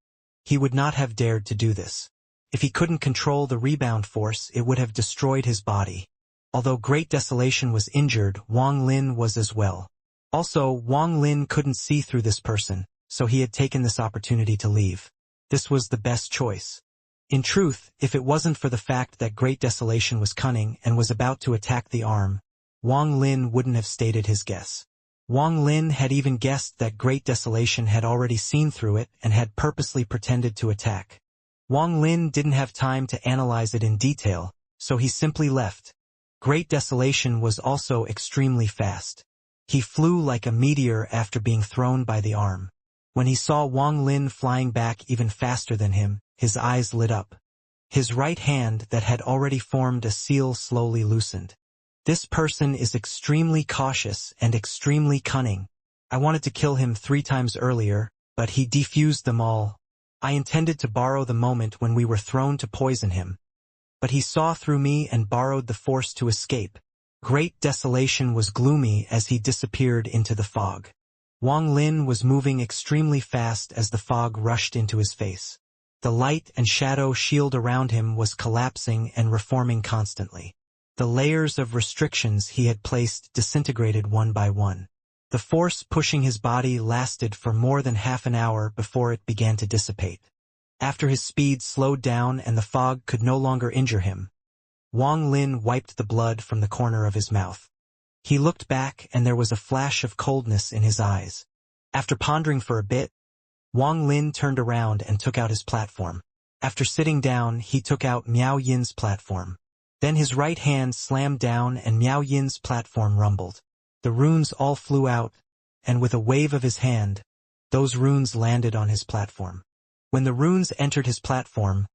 he would not have dared to do this. If he couldn't control the rebound force, it would have destroyed his body. Although Great Desolation was injured, Wang Lin was as well. Also, Wang Lin couldn't see through this person, so he had taken this opportunity to leave. This was the best choice. In truth, if it wasn't for the fact that Great Desolation was cunning and was about to attack the arm, Wang Lin wouldn't have stated his guess. Wang Lin had even guessed that Great Desolation had already seen through it and had purposely pretended to attack. Wang Lin didn't have time to analyze it in detail, so he simply left. Great Desolation was also extremely fast. He flew like a meteor after being thrown by the arm. When he saw Wang Lin flying back even faster than him, his eyes lit up. His right hand that had already formed a seal slowly loosened. This person is extremely cautious and extremely cunning. I wanted to kill him 3 times earlier, but he defused them all. I intended to borrow the moment when we were thrown to poison him. But he saw through me and borrowed the force to escape. Great Desolation was gloomy as he disappeared into the fog. Wang Lin was moving extremely fast as the fog rushed into his face. The light and shadow shield around him was collapsing and reforming constantly. The layers of restrictions he had placed disintegrated one by one. The force pushing his body lasted for more than half an hour before it began to dissipate. After his speed slowed down and the fog could no longer injure him, Wang Lin wiped the blood from the corner of his mouth. He looked back and there was a flash of coldness in his eyes. After pondering for a bit, Wang Lin turned around and took out his platform. After sitting down, he took out Miao Yin's platform. Then his right hand slammed down and Miao Yin's platform rumbled. The runes all flew out, and with a wave of his hand, those runes landed on his platform. When the runes entered his platform,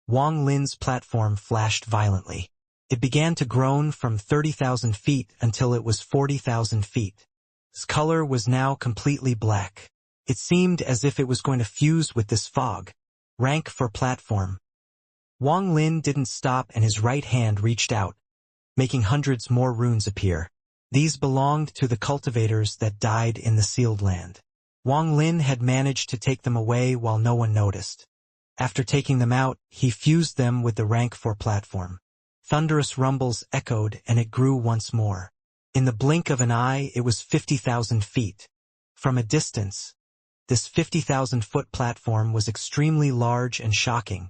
Wang Lin's platform flashed violently. It began to groan from 30,000 feet until it was 40,000 feet. Its color was now completely black. It seemed as if it was going to fuse with this fog. Rank for platform. Wang Lin didn't stop and his right hand reached out, making hundreds more runes appear. These belonged to the cultivators that died in the sealed land. Wang Lin had managed to take them away while no one noticed. After taking them out, he fused them with the rank 4 platform. Thunderous rumbles echoed and it grew once more. In the blink of an eye, it was 50,000 feet. From a distance, this 50,000-foot platform was extremely large and shocking.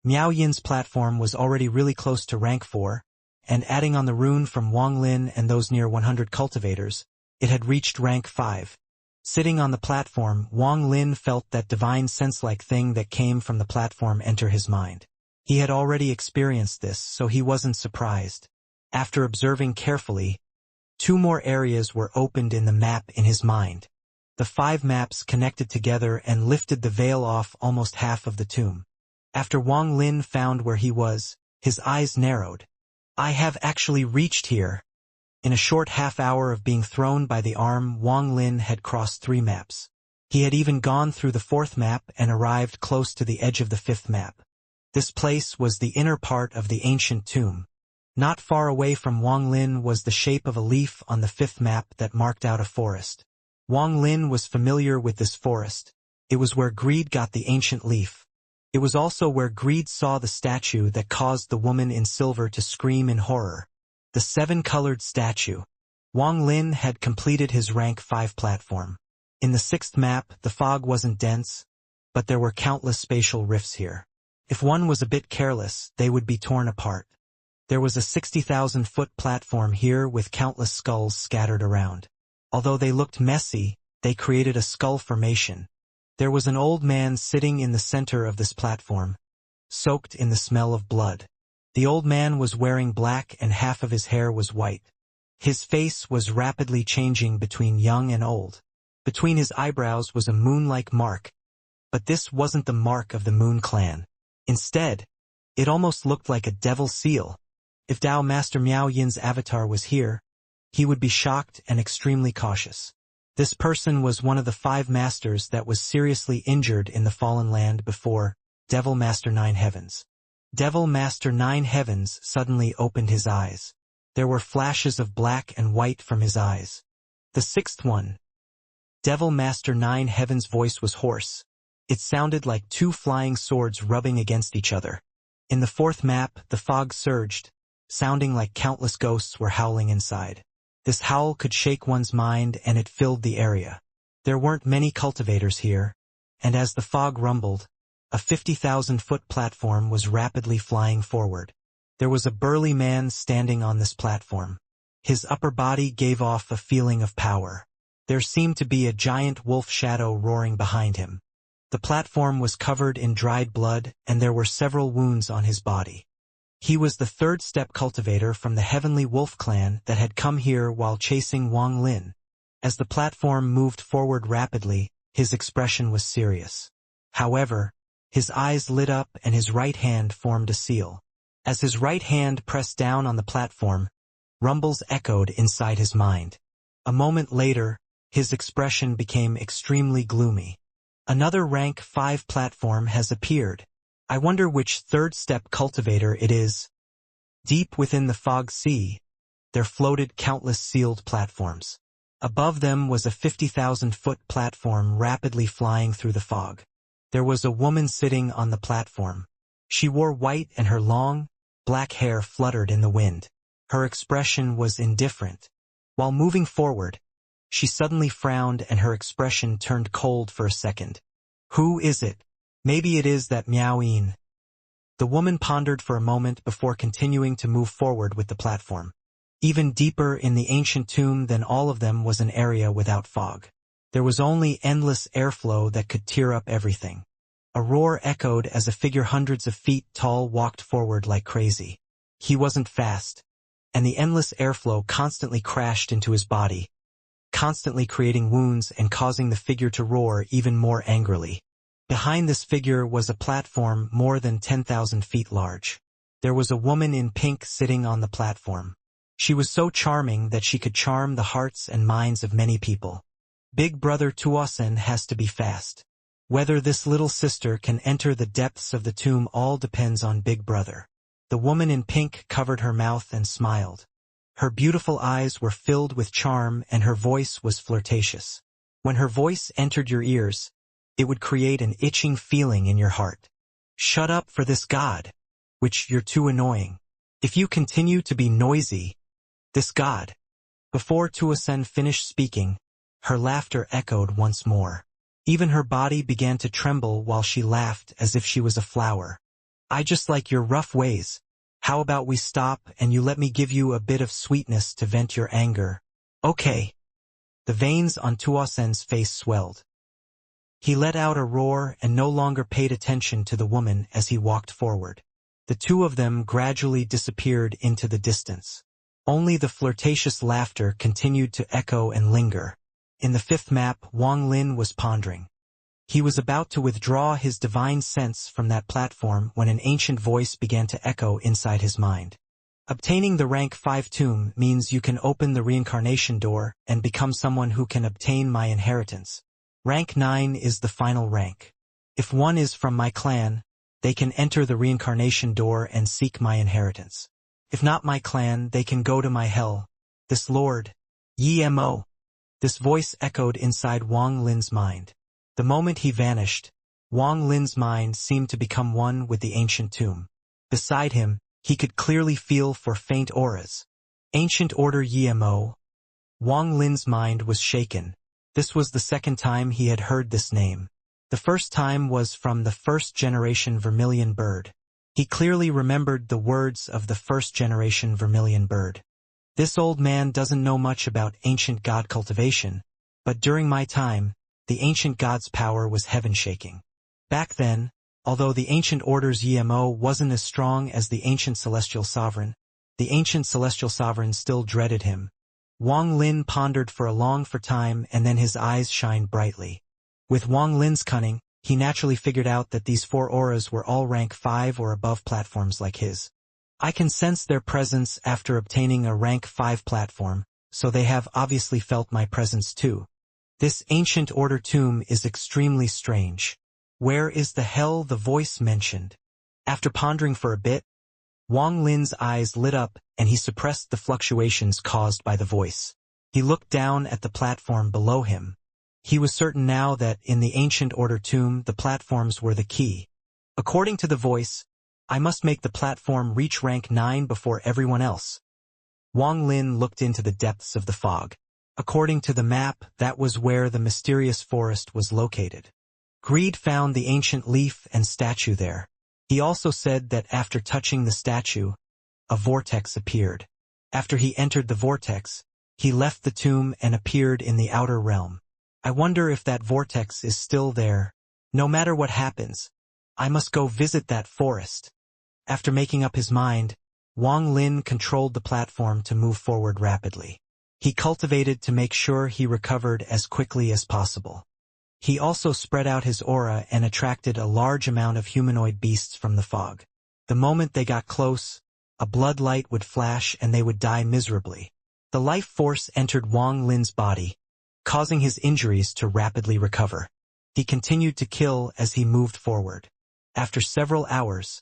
Miao Yin's platform was already really close to rank 4, and adding on the rune from Wang Lin and those near 100 cultivators, it had reached rank 5. Sitting on the platform, Wang Lin felt that divine sense-like thing that came from the platform enter his mind. He had already experienced this, so he wasn't surprised. After observing carefully, 2 more areas were opened in the map in his mind. The 5 maps connected together and lifted the veil off almost half of the tomb. After Wang Lin found where he was, his eyes narrowed. I have actually reached here. In a short half-hour of being thrown by the arm, Wang Lin had crossed 3 maps. He had even gone through the 4th map and arrived close to the edge of the 5th map. This place was the inner part of the ancient tomb. Not far away from Wang Lin was the shape of a leaf on the 5th map that marked out a forest. Wang Lin was familiar with this forest. It was where greed got the ancient leaf. It was also where greed saw the statue that caused the woman in silver to scream in horror. The 7-colored statue. Wang Lin had completed his rank 5 platform. In the 6th map, the fog wasn't dense, but there were countless spatial rifts here. If one was a bit careless, they would be torn apart. There was a 60,000-foot platform here with countless skulls scattered around. Although they looked messy, they created a skull formation. There was an old man sitting in the center of this platform, soaked in the smell of blood. The old man was wearing black and half of his hair was white. His face was rapidly changing between young and old. Between his eyebrows was a moon-like mark, but this wasn't the mark of the Moon Clan. Instead, it almost looked like a devil seal. If Dao Master Miao Yin's avatar was here, he would be shocked and extremely cautious. This person was one of the 5 masters that was seriously injured in the Fallen Land before Devil Master 9 Heavens. Devil Master 9 Heavens suddenly opened his eyes. There were flashes of black and white from his eyes. The 6th one. Devil Master 9 Heavens' voice was hoarse. It sounded like 2 flying swords rubbing against each other. In the 4th map, the fog surged, sounding like countless ghosts were howling inside. This howl could shake one's mind and it filled the area. There weren't many cultivators here, and as the fog rumbled, a 50,000-foot platform was rapidly flying forward. There was a burly man standing on this platform. His upper body gave off a feeling of power. There seemed to be a giant wolf shadow roaring behind him. The platform was covered in dried blood and there were several wounds on his body. He was the 3rd step cultivator from the Heavenly Wolf clan that had come here while chasing Wang Lin. As the platform moved forward rapidly, his expression was serious. However, his eyes lit up and his right hand formed a seal. As his right hand pressed down on the platform, rumbles echoed inside his mind. A moment later, his expression became extremely gloomy. Another rank 5 platform has appeared. I wonder which 3rd step cultivator it is. Deep within the fog sea, there floated countless sealed platforms. Above them was a 50,000-foot platform rapidly flying through the fog. There was a woman sitting on the platform. She wore white and her long, black hair fluttered in the wind. Her expression was indifferent. While moving forward, she suddenly frowned and her expression turned cold for a second. Who is it? Maybe it is that Miao Yin. The woman pondered for a moment before continuing to move forward with the platform. Even deeper in the ancient tomb than all of them was an area without fog. There was only endless airflow that could tear up everything. A roar echoed as a figure hundreds of feet tall walked forward like crazy. He wasn't fast, and the endless airflow constantly crashed into his body, constantly creating wounds and causing the figure to roar even more angrily. Behind this figure was a platform more than 10,000 feet large. There was a woman in pink sitting on the platform. She was so charming that she could charm the hearts and minds of many people. Big brother Tuosen has to be fast. Whether this little sister can enter the depths of the tomb all depends on Big Brother. The woman in pink covered her mouth and smiled. Her beautiful eyes were filled with charm and her voice was flirtatious. When her voice entered your ears, it would create an itching feeling in your heart. Shut up for this god, which you're too annoying. If you continue to be noisy, this god. Before Tuosen finished speaking, her laughter echoed once more. Even her body began to tremble while she laughed as if she was a flower. I just like your rough ways. How about we stop and you let me give you a bit of sweetness to vent your anger? Okay. The veins on Tuosen's face swelled. He let out a roar and no longer paid attention to the woman as he walked forward. The two of them gradually disappeared into the distance. Only the flirtatious laughter continued to echo and linger. In the fifth map, Wang Lin was pondering. He was about to withdraw his divine sense from that platform when an ancient voice began to echo inside his mind. Obtaining the rank 5 tomb means you can open the reincarnation door and become someone who can obtain my inheritance. Rank 9 is the final rank. If one is from my clan, they can enter the reincarnation door and seek my inheritance. If not my clan, they can go to my hell. This lord, Yemo. This voice echoed inside Wang Lin's mind. The moment he vanished, Wang Lin's mind seemed to become one with the ancient tomb. Beside him, he could clearly feel for faint auras. Ancient Order Yemo. Wang Lin's mind was shaken. This was the second time he had heard this name. The first time was from the first-generation vermilion bird. He clearly remembered the words of the first-generation vermilion bird. This old man doesn't know much about ancient god cultivation, but during my time, the ancient god's power was heaven-shaking. Back then, although the ancient order's Yemo wasn't as strong as the ancient celestial sovereign, the ancient celestial sovereign still dreaded him. Wang Lin pondered for a long time and then his eyes shined brightly. With Wang Lin's cunning, he naturally figured out that these 4 auras were all rank 5 or above platforms like his. I can sense their presence after obtaining a rank 5 platform, so they have obviously felt my presence too. This ancient order tomb is extremely strange. Where is the hell the voice mentioned? After pondering for a bit, Wang Lin's eyes lit up and he suppressed the fluctuations caused by the voice. He looked down at the platform below him. He was certain now that in the ancient order tomb the platforms were the key. According to the voice, I must make the platform reach rank 9 before everyone else. Wang Lin looked into the depths of the fog. According to the map, that was where the mysterious forest was located. Greed found the ancient leaf and statue there. He also said that after touching the statue, a vortex appeared. After he entered the vortex, he left the tomb and appeared in the outer realm. I wonder if that vortex is still there. No matter what happens, I must go visit that forest. After making up his mind, Wang Lin controlled the platform to move forward rapidly. He cultivated to make sure he recovered as quickly as possible. He also spread out his aura and attracted a large amount of humanoid beasts from the fog. The moment they got close, a blood light would flash and they would die miserably. The life force entered Wang Lin's body, causing his injuries to rapidly recover. He continued to kill as he moved forward. After several hours,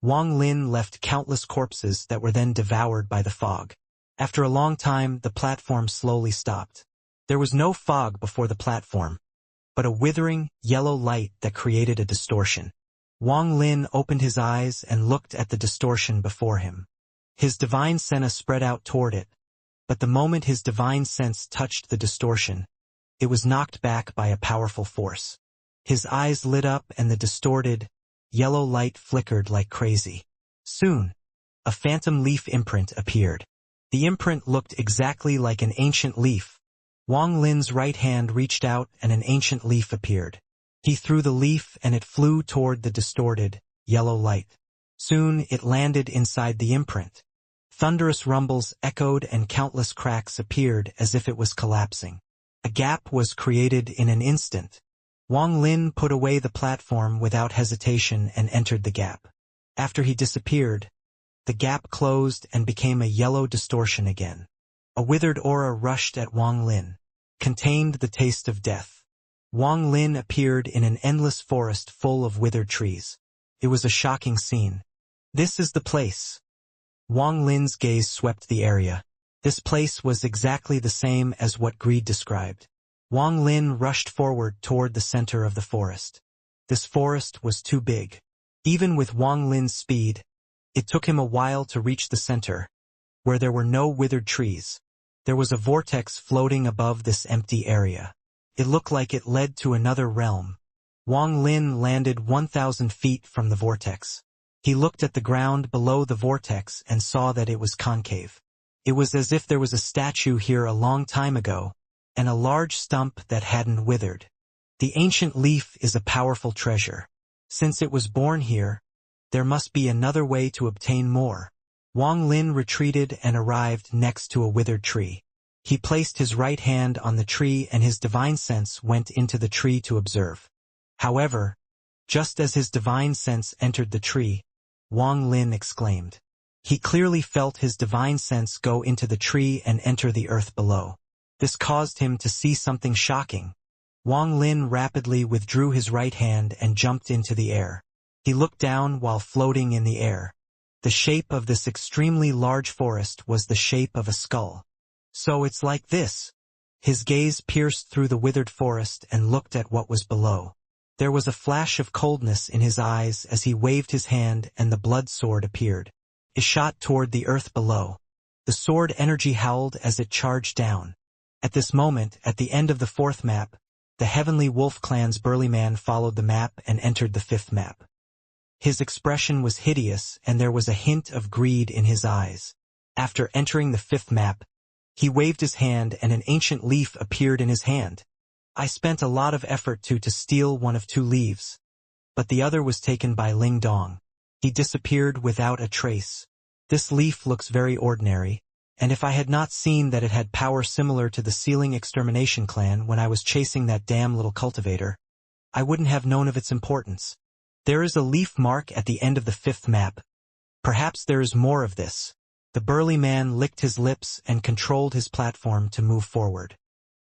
Wang Lin left countless corpses that were then devoured by the fog. After a long time, the platform slowly stopped. There was no fog before the platform, but a withering, yellow light that created a distortion. Wang Lin opened his eyes and looked at the distortion before him. His divine sense spread out toward it, but the moment his divine sense touched the distortion, it was knocked back by a powerful force. His eyes lit up and the distorted, yellow light flickered like crazy. Soon, a phantom leaf imprint appeared. The imprint looked exactly like an ancient leaf. Wang Lin's right hand reached out and an ancient leaf appeared. He threw the leaf and it flew toward the distorted, yellow light. Soon it landed inside the imprint. Thunderous rumbles echoed and countless cracks appeared as if it was collapsing. A gap was created in an instant. Wang Lin put away the platform without hesitation and entered the gap. After he disappeared, the gap closed and became a yellow distortion again. A withered aura rushed at Wang Lin. contained the taste of death. Wang Lin appeared in an endless forest full of withered trees. It was a shocking scene. This is the place. Wang Lin's gaze swept the area. This place was exactly the same as what Greed described. Wang Lin rushed forward toward the center of the forest. This forest was too big. Even with Wang Lin's speed, it took him a while to reach the center, where there were no withered trees. There was a vortex floating above this empty area. It looked like it led to another realm. Wang Lin landed 1,000 feet from the vortex. He looked at the ground below the vortex and saw that it was concave. It was as if there was a statue here a long time ago, and a large stump that hadn't withered. The ancient leaf is a powerful treasure. Since it was born here, there must be another way to obtain more. Wang Lin retreated and arrived next to a withered tree. He placed his right hand on the tree and his divine sense went into the tree to observe. However, just as his divine sense entered the tree, Wang Lin exclaimed. He clearly felt his divine sense go into the tree and enter the earth below. This caused him to see something shocking. Wang Lin rapidly withdrew his right hand and jumped into the air. He looked down while floating in the air. The shape of this extremely large forest was the shape of a skull. So it's like this. His gaze pierced through the withered forest and looked at what was below. There was a flash of coldness in his eyes as he waved his hand and the blood sword appeared. It shot toward the earth below. The sword energy howled as it charged down. At this moment, at the end of the fourth map, the Heavenly Wolf Clan's burly man followed the map and entered the fifth map. His expression was hideous and there was a hint of greed in his eyes. After entering the fifth map, he waved his hand and an ancient leaf appeared in his hand. I spent a lot of effort to steal one of 2 leaves, but the other was taken by Ling Dong. He disappeared without a trace. This leaf looks very ordinary, and if I had not seen that it had power similar to the Ceiling Extermination Clan when I was chasing that damn little cultivator, I wouldn't have known of its importance. There is a leaf mark at the end of the fifth map. Perhaps there is more of this. The burly man licked his lips and controlled his platform to move forward.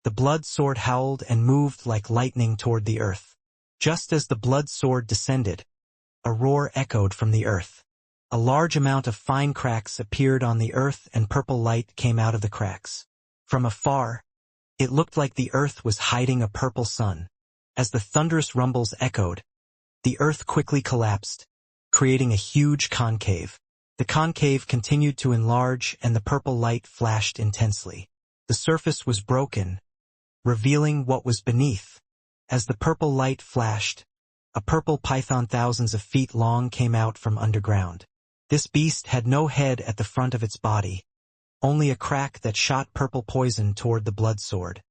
The blood sword howled and moved like lightning toward the earth. Just as the blood sword descended, a roar echoed from the earth. A large amount of fine cracks appeared on the earth and purple light came out of the cracks. From afar, it looked like the earth was hiding a purple sun. As the thunderous rumbles echoed, the earth quickly collapsed, creating a huge concave. The concave continued to enlarge and the purple light flashed intensely. The surface was broken, revealing what was beneath. As the purple light flashed, a purple python thousands of feet long came out from underground. This beast had no head at the front of its body, only a crack that shot purple poison toward the blood sword.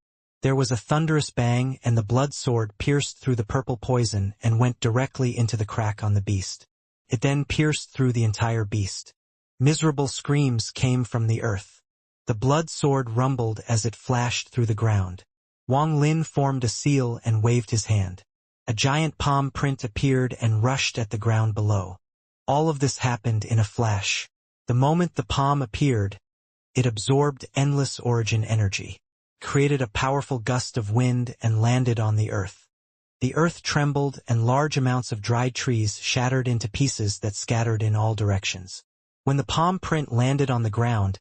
There was a thunderous bang and the blood sword pierced through the purple poison and went directly into the crack on the beast. It then pierced through the entire beast. Miserable screams came from the earth. The blood sword rumbled as it flashed through the ground. Wang Lin formed a seal and waved his hand. A giant palm print appeared and rushed at the ground below. All of this happened in a flash. The moment the palm appeared, it absorbed endless origin energy, created a powerful gust of wind and landed on the earth. The earth trembled and large amounts of dried trees shattered into pieces that scattered in all directions. When the palm print landed on the ground,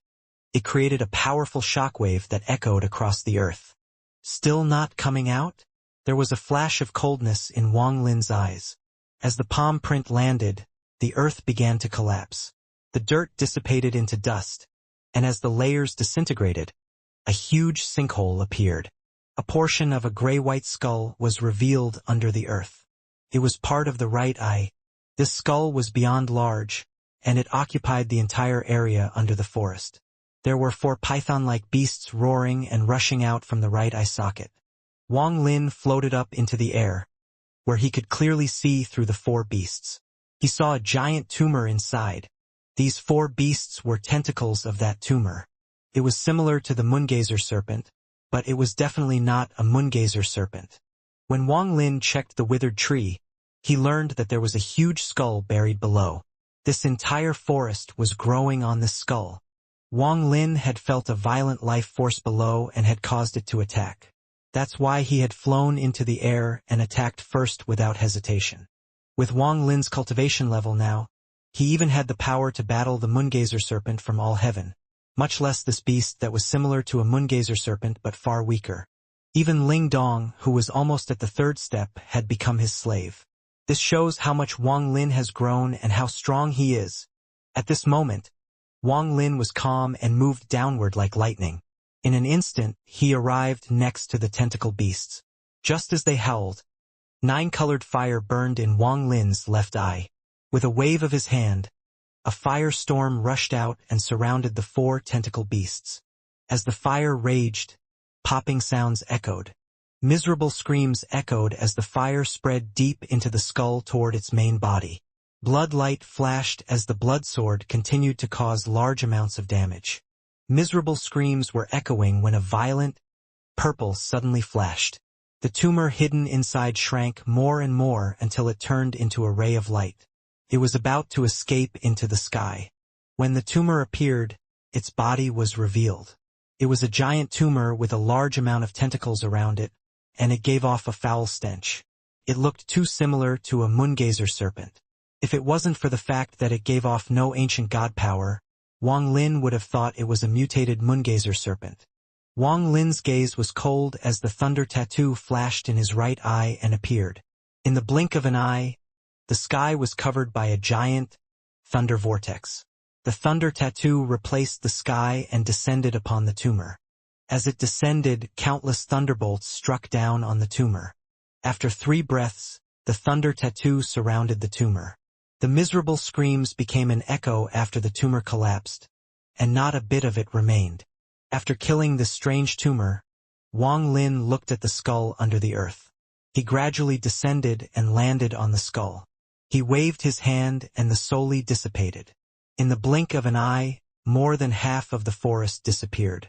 it created a powerful shockwave that echoed across the earth. Still not coming out? There was a flash of coldness in Wang Lin's eyes. As the palm print landed, the earth began to collapse. The dirt dissipated into dust, and as the layers disintegrated, a huge sinkhole appeared. A portion of a gray-white skull was revealed under the earth. It was part of the right eye. This skull was beyond large, and it occupied the entire area under the forest. There were 4 python-like beasts roaring and rushing out from the right eye socket. Wang Lin floated up into the air, where he could clearly see through the 4 beasts. He saw a giant tumor inside. These 4 beasts were tentacles of that tumor. It was similar to the moongazer serpent, but it was definitely not a moongazer serpent. When Wang Lin checked the withered tree, he learned that there was a huge skull buried below. This entire forest was growing on this skull. Wang Lin had felt a violent life force below and had caused it to attack. That's why he had flown into the air and attacked first without hesitation. With Wang Lin's cultivation level now, he even had the power to battle the Moongazer serpent from all heaven, much less this beast that was similar to a Moongazer serpent but far weaker. Even Ling Dong, who was almost at the third step, had become his slave. This shows how much Wang Lin has grown and how strong he is. At this moment, Wang Lin was calm and moved downward like lightning. In an instant, he arrived next to the tentacle beasts. Just as they howled, 9-colored fire burned in Wang Lin's left eye. With a wave of his hand, a firestorm rushed out and surrounded the 4 tentacle beasts. As the fire raged, popping sounds echoed. Miserable screams echoed as the fire spread deep into the skull toward its main body. Blood light flashed as the blood sword continued to cause large amounts of damage. Miserable screams were echoing when a violent purple suddenly flashed. The tumor hidden inside shrank more and more until it turned into a ray of light. It was about to escape into the sky. When the tumor appeared, its body was revealed. It was a giant tumor with a large amount of tentacles around it, and it gave off a foul stench. It looked too similar to a Moongazer serpent. If it wasn't for the fact that it gave off no ancient god power, Wang Lin would have thought it was a mutated Moongazer serpent. Wang Lin's gaze was cold as the thunder tattoo flashed in his right eye and appeared. In the blink of an eye, the sky was covered by a giant thunder vortex. The thunder tattoo replaced the sky and descended upon the tumor. As it descended, countless thunderbolts struck down on the tumor. After 3 breaths, the thunder tattoo surrounded the tumor. The miserable screams became an echo after the tumor collapsed, and not a bit of it remained. After killing this strange tumor, Wang Lin looked at the skull under the earth. He gradually descended and landed on the skull. He waved his hand and the soli dissipated. In the blink of an eye, more than half of the forest disappeared.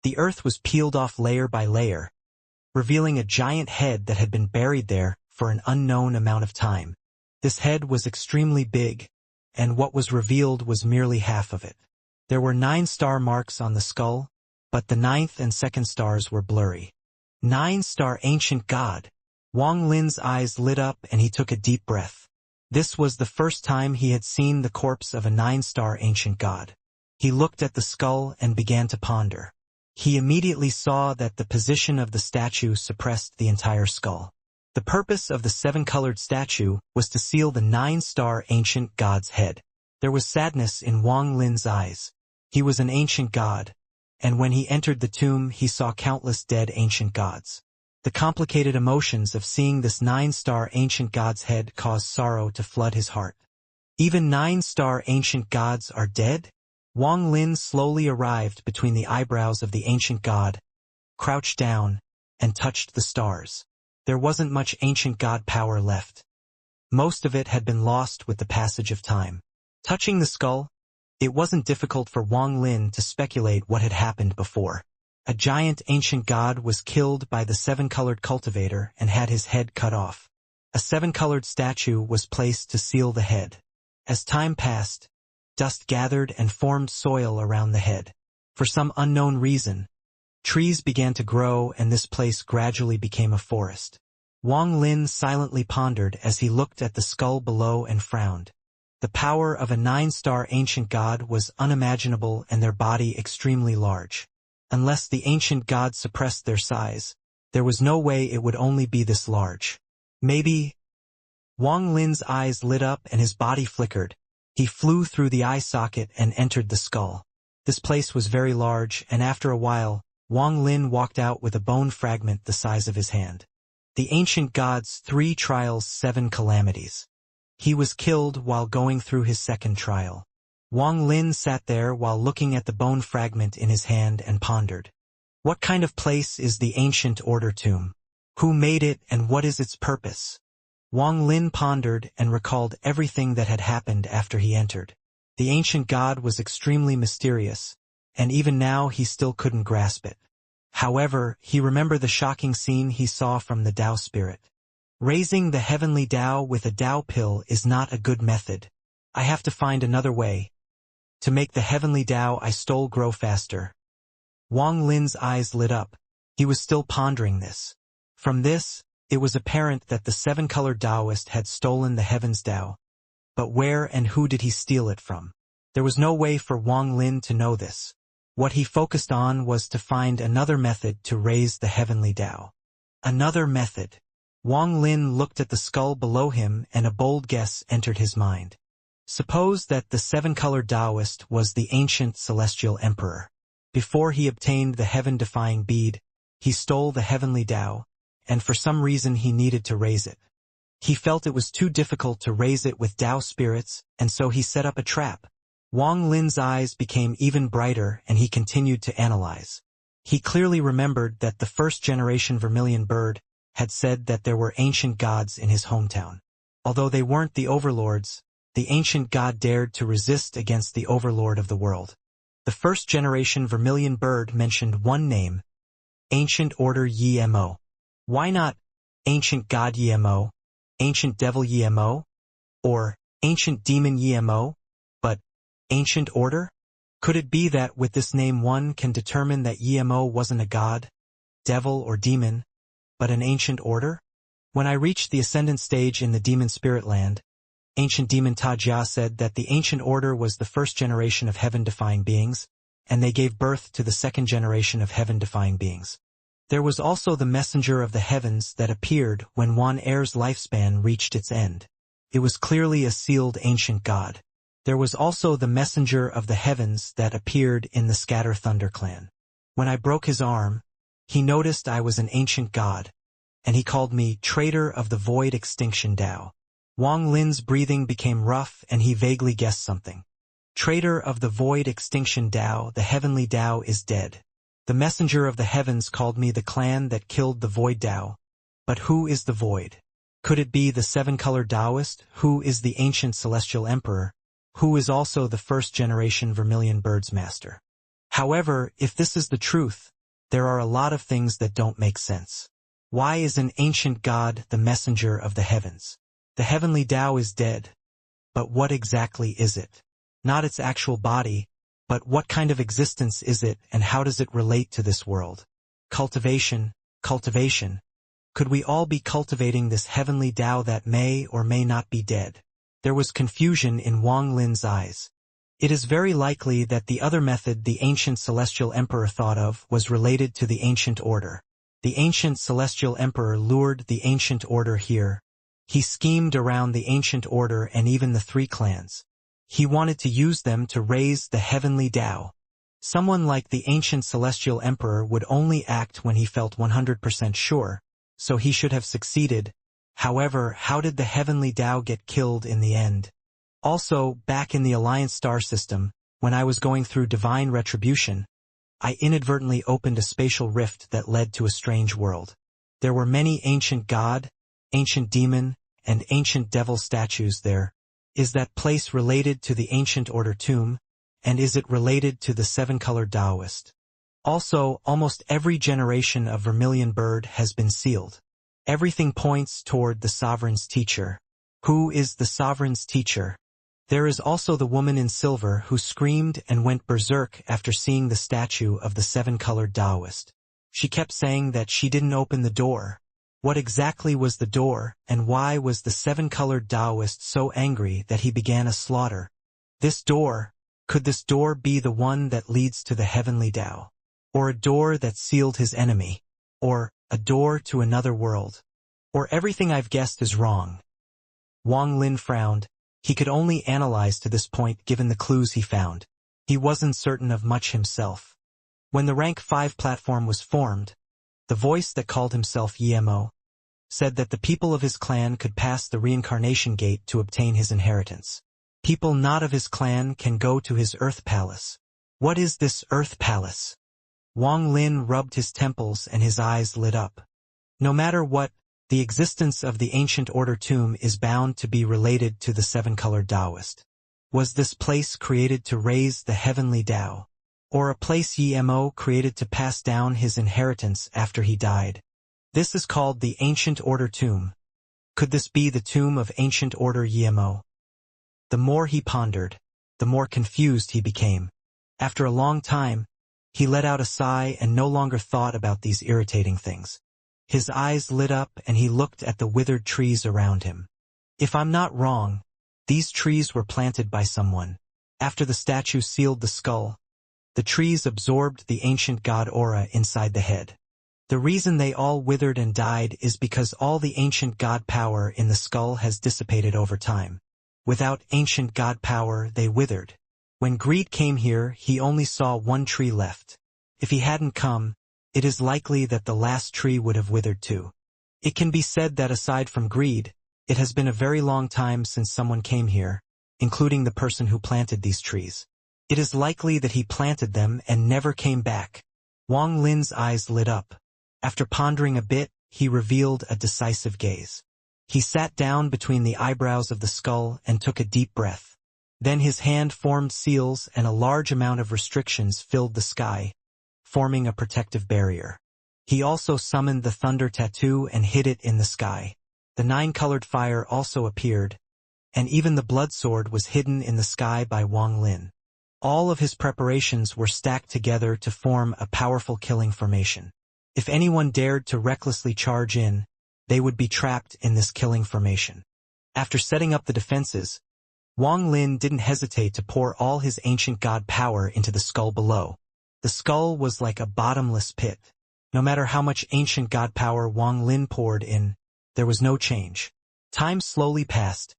The earth was peeled off layer by layer, revealing a giant head that had been buried there for an unknown amount of time. This head was extremely big, and what was revealed was merely half of it. There were 9 star marks on the skull, but the 9th and 2nd stars were blurry. 9-star ancient god. Wang Lin's eyes lit up and he took a deep breath. This was the first time he had seen the corpse of a 9-star ancient god. He looked at the skull and began to ponder. He immediately saw that the position of the statue suppressed the entire skull. The purpose of the 7-colored statue was to seal the 9-star ancient god's head. There was sadness in Wang Lin's eyes. He was an ancient god, and when he entered the tomb he saw countless dead ancient gods. The complicated emotions of seeing this 9-star ancient god's head caused sorrow to flood his heart. Even 9-star ancient gods are dead? Wang Lin slowly arrived between the eyebrows of the ancient god, crouched down, and touched the stars. There wasn't much ancient god power left. Most of it had been lost with the passage of time. Touching the skull, it wasn't difficult for Wang Lin to speculate what had happened before. A giant ancient god was killed by the 7-colored cultivator and had his head cut off. A 7-colored statue was placed to seal the head. As time passed, dust gathered and formed soil around the head. For some unknown reason, trees began to grow and this place gradually became a forest. Wang Lin silently pondered as he looked at the skull below and frowned. The power of a 9-star ancient god was unimaginable and their body extremely large. Unless the ancient gods suppressed their size, there was no way it would only be this large. Maybe... Wang Lin's eyes lit up and his body flickered. He flew through the eye socket and entered the skull. This place was very large, and after a while, Wang Lin walked out with a bone fragment the size of his hand. The ancient god's 3 trials, 7 calamities. He was killed while going through his 2nd trial. Wang Lin sat there while looking at the bone fragment in his hand and pondered. What kind of place is the ancient order tomb? Who made it and what is its purpose? Wang Lin pondered and recalled everything that had happened after he entered. The ancient god was extremely mysterious, and even now he still couldn't grasp it. However, he remembered the shocking scene he saw from the Tao spirit. Raising the heavenly Tao with a Tao pill is not a good method. I have to find another way. To make the heavenly Tao I stole grow faster. Wang Lin's eyes lit up. He was still pondering this. From this, it was apparent that the seven-colored Taoist had stolen the heaven's Tao. But where and who did he steal it from? There was no way for Wang Lin to know this. What he focused on was to find another method to raise the heavenly Tao. Another method. Wang Lin looked at the skull below him and a bold guess entered his mind. Suppose that the seven-colored Taoist was the ancient celestial emperor. Before he obtained the heaven-defying bead, he stole the heavenly Tao, and for some reason he needed to raise it. He felt it was too difficult to raise it with Tao spirits, and so he set up a trap. Wang Lin's eyes became even brighter and he continued to analyze. He clearly remembered that the first-generation vermilion bird had said that there were ancient gods in his hometown. Although they weren't the overlords, the ancient god dared to resist against the overlord of the world. The first-generation vermilion bird mentioned one name, Ancient Order Yemo. Why not Ancient God Yemo, Ancient Devil Yemo, or Ancient Demon Yemo, but Ancient Order? Could it be that with this name one can determine that Yemo wasn't a god, devil or demon, but an ancient order? When I reached the ascendant stage in the demon spirit land, ancient demon Tajia said that the ancient order was the first generation of heaven-defying beings, and they gave birth to the second generation of heaven-defying beings. There was also the messenger of the heavens that appeared when Wan Er's lifespan reached its end. It was clearly a sealed ancient god. There was also the messenger of the heavens that appeared in the Scatter Thunder clan. When I broke his arm, he noticed I was an ancient god, and he called me Traitor of the Void Extinction Tao. Wang Lin's breathing became rough and he vaguely guessed something. Traitor of the Void Extinction Tao, the heavenly Tao is dead. The messenger of the heavens called me the clan that killed the Void Tao. But who is the Void? Could it be the seven-colored Taoist, who is the ancient celestial emperor, who is also the first-generation vermilion bird's master? However, if this is the truth, there are a lot of things that don't make sense. Why is an ancient god the messenger of the heavens? The heavenly Tao is dead. But what exactly is it? Not its actual body, but what kind of existence is it and how does it relate to this world? Cultivation. Could we all be cultivating this heavenly Tao that may or may not be dead? There was confusion in Wang Lin's eyes. It is very likely that the other method the ancient celestial emperor thought of was related to the ancient order. The ancient celestial emperor lured the ancient order here. He schemed around the ancient order and even the three clans. He wanted to use them to raise the heavenly Tao. Someone like the ancient celestial emperor would only act when he felt 100% sure, so he should have succeeded. However, how did the heavenly Tao get killed in the end? Also, back in the Alliance star system, when I was going through divine retribution, I inadvertently opened a spatial rift that led to a strange world. There were many ancient god, ancient demon, and ancient devil statues there. Is that place related to the ancient order tomb, and is it related to the seven-colored Taoist? Also, almost every generation of vermilion bird has been sealed. Everything points toward the sovereign's teacher. Who is the sovereign's teacher? There is also the woman in silver who screamed and went berserk after seeing the statue of the seven-colored Taoist. She kept saying that she didn't open the door. What exactly was the door, and why was the seven-colored Taoist so angry that he began a slaughter? This door, could this door be the one that leads to the heavenly Tao? Or a door that sealed his enemy? Or a door to another world? Or everything I've guessed is wrong? Wang Lin frowned. He could only analyze to this point given the clues he found. He wasn't certain of much himself. When the Rank 5 platform was formed, the voice that called himself Yemo said that the people of his clan could pass the Reincarnation gate to obtain his inheritance. People not of his clan can go to his Earth Palace. What is this Earth Palace? Wang Lin rubbed his temples and his eyes lit up. No matter what, the existence of the ancient order tomb is bound to be related to the seven-colored Taoist. Was this place created to raise the heavenly Tao? Or a place Yemo created to pass down his inheritance after he died? This is called the ancient order tomb. Could this be the tomb of ancient order Yemo? The more he pondered, the the more confused he became. After a long time, he let out a sigh and no longer thought about these irritating things. His eyes lit up and he looked at the withered trees around him. If I'm not wrong, these trees were planted by someone. After the statue sealed the skull, the trees absorbed the ancient god aura inside the head. The reason they all withered and died is because all the ancient god power in the skull has dissipated over time. Without ancient god power, they withered. When greed came here, he only saw one tree left. If he hadn't come, it is likely that the last tree would have withered too. It can be said that aside from greed, it has been a very long time since someone came here, including the person who planted these trees. It is likely that he planted them and never came back. Wang Lin's eyes lit up. After pondering a bit, he revealed a decisive gaze. He sat down between the eyebrows of the skull and took a deep breath. Then his hand formed seals and a large amount of restrictions filled the sky, forming a protective barrier. He also summoned the thunder tattoo and hid it in the sky. The 9-colored fire also appeared, and even the blood sword was hidden in the sky by Wang Lin. All of his preparations were stacked together to form a powerful killing formation. If anyone dared to recklessly charge in, they would be trapped in this killing formation. After setting up the defenses, Wang Lin didn't hesitate to pour all his ancient god power into the skull below. The skull was like a bottomless pit. No matter how much ancient god power Wang Lin poured in, there was no change. Time slowly passed,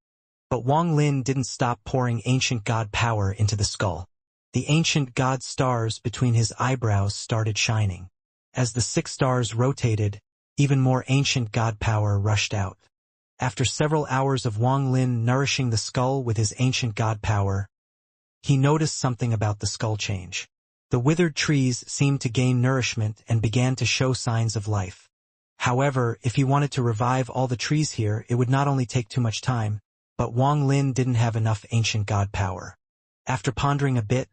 but Wang Lin didn't stop pouring ancient god power into the skull. The ancient god stars between his eyebrows started shining. As the 6 stars rotated, even more ancient god power rushed out. After several hours of Wang Lin nourishing the skull with his ancient god power, he noticed something about the skull change. The withered trees seemed to gain nourishment and began to show signs of life. However, if he wanted to revive all the trees here, it would not only take too much time, but Wang Lin didn't have enough ancient god power. After pondering a bit,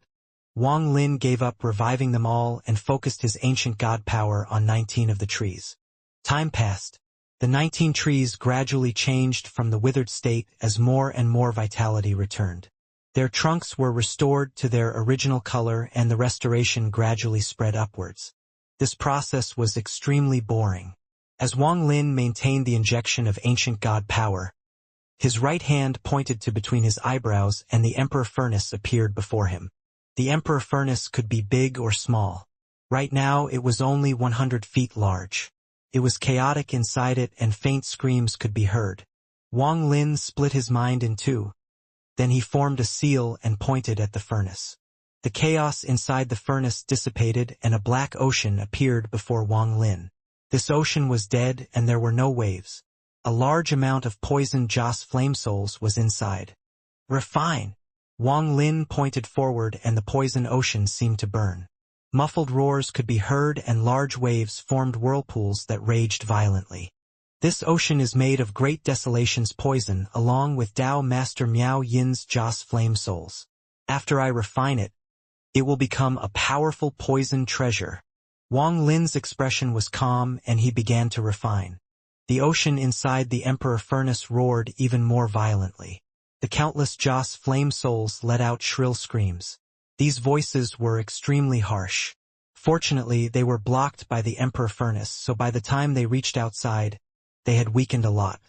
Wang Lin gave up reviving them all and focused his ancient god power on 19 of the trees. Time passed. The 19 trees gradually changed from the withered state as more and more vitality returned. Their trunks were restored to their original color and the restoration gradually spread upwards. This process was extremely boring. As Wang Lin maintained the injection of ancient god power, his right hand pointed to between his eyebrows and the Emperor Furnace appeared before him. The Emperor Furnace could be big or small. Right now it was only 100 feet large. It was chaotic inside it and faint screams could be heard. Wang Lin split his mind in two. Then he formed a seal and pointed at the furnace. The chaos inside the furnace dissipated and a black ocean appeared before Wang Lin. This ocean was dead and there were no waves. A large amount of poisoned Joss flame souls was inside. Refine! Wang Lin pointed forward and the poison ocean seemed to burn. Muffled roars could be heard and large waves formed whirlpools that raged violently. This ocean is made of Great Desolation's poison along with Dao Master Miao Yin's Joss flame souls. After I refine it, it will become a powerful poison treasure. Wang Lin's expression was calm and he began to refine. The ocean inside the Emperor Furnace roared even more violently. The countless Joss flame souls let out shrill screams. These voices were extremely harsh. Fortunately, they were blocked by the Emperor Furnace, so by the time they reached outside, they had weakened a lot.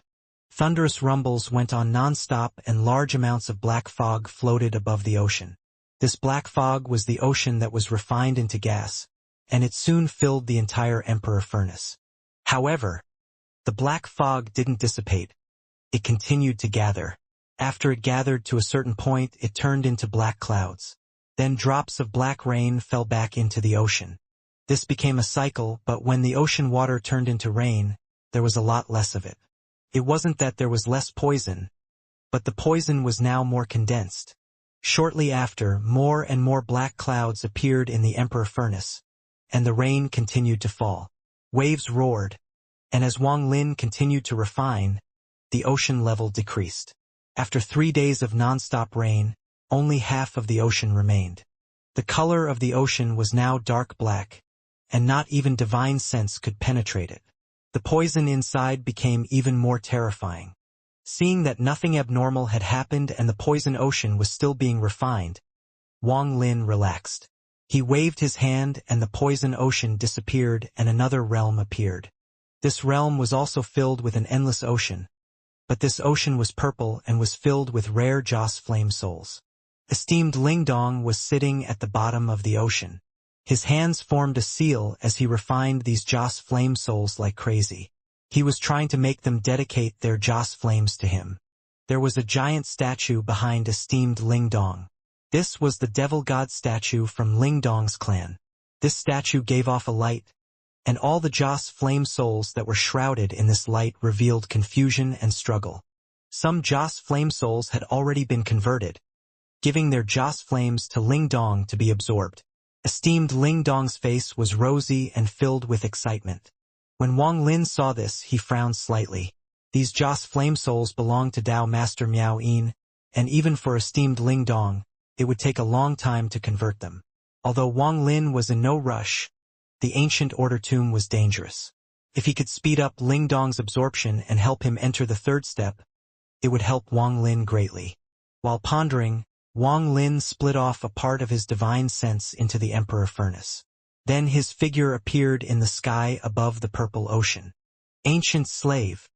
Thunderous rumbles went on non-stop and large amounts of black fog floated above the ocean. This black fog was the ocean that was refined into gas, and it soon filled the entire Emperor Furnace. However, the black fog didn't dissipate. It continued to gather. After it gathered to a certain point, it turned into black clouds. Then drops of black rain fell back into the ocean. This became a cycle, but when the ocean water turned into rain, there was a lot less of it. It wasn't that there was less poison, but the poison was now more condensed. Shortly after, more and more black clouds appeared in the Emperor Furnace, and the rain continued to fall. Waves roared, and as Wang Lin continued to refine, the ocean level decreased. After 3 days of non-stop rain, only half of the ocean remained. The color of the ocean was now dark black, and not even divine sense could penetrate it. The poison inside became even more terrifying. Seeing that nothing abnormal had happened and the poison ocean was still being refined, Wang Lin relaxed. He waved his hand and the poison ocean disappeared and another realm appeared. This realm was also filled with an endless ocean, but this ocean was purple and was filled with rare Joss flame souls. Esteemed Lingdong was sitting at the bottom of the ocean. His hands formed a seal as he refined these Joss flame souls like crazy. He was trying to make them dedicate their Joss flames to him. There was a giant statue behind esteemed Lingdong. This was the devil god statue from Lingdong's clan. This statue gave off a light, and all the Joss flame souls that were shrouded in this light revealed confusion and struggle. Some Joss flame souls had already been converted, giving their Joss flames to Lingdong to be absorbed. Esteemed Lingdong's face was rosy and filled with excitement. When Wang Lin saw this, he frowned slightly. These Joss flame souls belonged to Tao Master Miao Yin, and even for esteemed Lingdong, it would take a long time to convert them. Although Wang Lin was in no rush, the ancient order tomb was dangerous. If he could speed up Lingdong's absorption and help him enter the third step, it would help Wang Lin greatly. While pondering, Wang Lin split off a part of his divine sense into the Emperor Furnace. Then his figure appeared in the sky above the purple ocean. Ancient slave.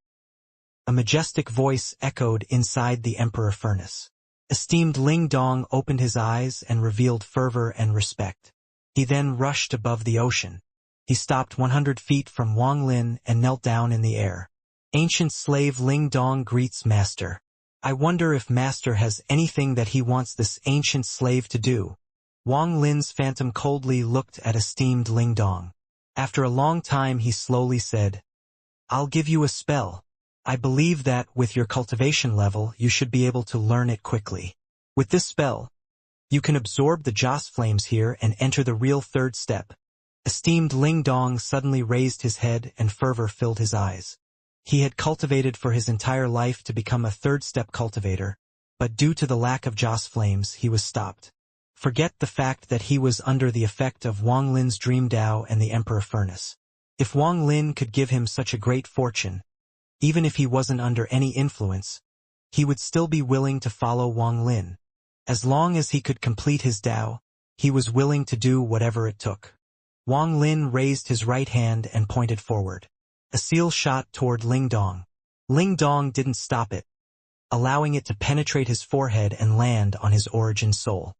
A majestic voice echoed inside the Emperor Furnace. Esteemed Lingdong opened his eyes and revealed fervor and respect. He then rushed above the ocean. He stopped 100 feet from Wang Lin and knelt down in the air. Ancient slave Lingdong greets Master. I wonder if Master has anything that he wants this ancient slave to do. Wang Lin's phantom coldly looked at esteemed Lingdong. After a long time he slowly said, I'll give you a spell. I believe that, with your cultivation level, you should be able to learn it quickly. With this spell, you can absorb the Joss flames here and enter the real third step. Esteemed Lingdong suddenly raised his head and fervor filled his eyes. He had cultivated for his entire life to become a third-step cultivator, but due to the lack of Joss flames, he was stopped. Forget the fact that he was under the effect of Wang Lin's Dream Tao and the Emperor Furnace. If Wang Lin could give him such a great fortune, even if he wasn't under any influence, he would still be willing to follow Wang Lin. As long as he could complete his Tao, he was willing to do whatever it took. Wang Lin raised his right hand and pointed forward. A seal shot toward Lingdong. Lingdong didn't stop it, allowing it to penetrate his forehead and land on his origin soul.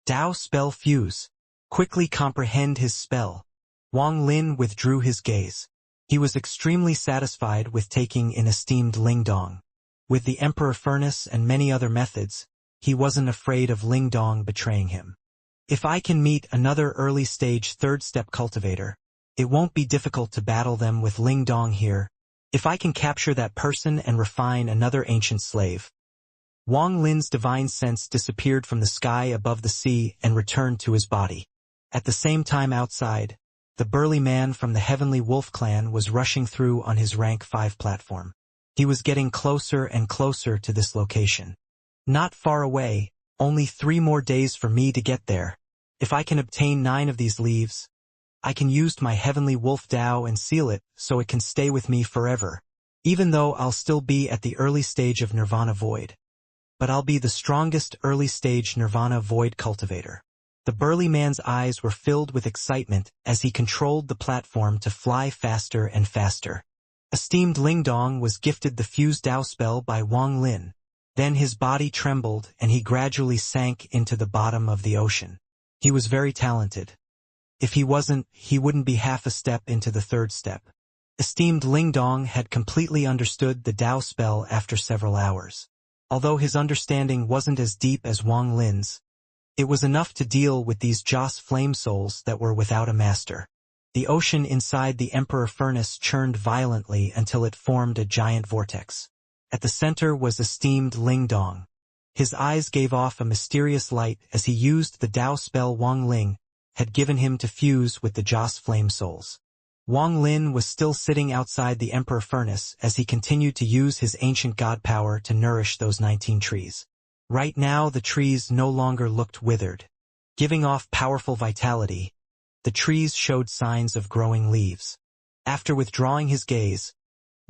Tao spell fuse. Quickly comprehend his spell. Wang Lin withdrew his gaze. He was extremely satisfied with taking in esteemed Lingdong. With the Emperor Furnace and many other methods, he wasn't afraid of Lingdong betraying him. If I can meet another early-stage third-step cultivator, it won't be difficult to battle them with Lingdong here. If I can capture that person and refine another ancient slave. Wang Lin's divine sense disappeared from the sky above the sea and returned to his body. At the same time outside, the burly man from the Heavenly Wolf clan was rushing through on his rank 5 platform. He was getting closer and closer to this location. Not far away, only 3 more days for me to get there. If I can obtain 9 of these leaves, I can use my Heavenly Wolf Tao and seal it so it can stay with me forever. Even though I'll still be at the early stage of Nirvana Void. But I'll be the strongest early-stage Nirvana Void cultivator. The burly man's eyes were filled with excitement as he controlled the platform to fly faster and faster. Esteemed Lingdong was gifted the fused Tao spell by Wang Lin. Then his body trembled and he gradually sank into the bottom of the ocean. He was very talented. If he wasn't, he wouldn't be half a step into the third step. Esteemed Lingdong had completely understood the Tao spell after several hours. Although his understanding wasn't as deep as Wang Lin's, it was enough to deal with these Joss flame souls that were without a master. The ocean inside the Emperor Furnace churned violently until it formed a giant vortex. At the center was esteemed Lingdong. His eyes gave off a mysterious light as he used the Tao spell Wang Ling had given him to fuse with the Joss flame souls. Wang Lin was still sitting outside the Emperor Furnace as he continued to use his ancient god power to nourish those 19 trees. Right now the trees no longer looked withered. Giving off powerful vitality, the trees showed signs of growing leaves. After withdrawing his gaze,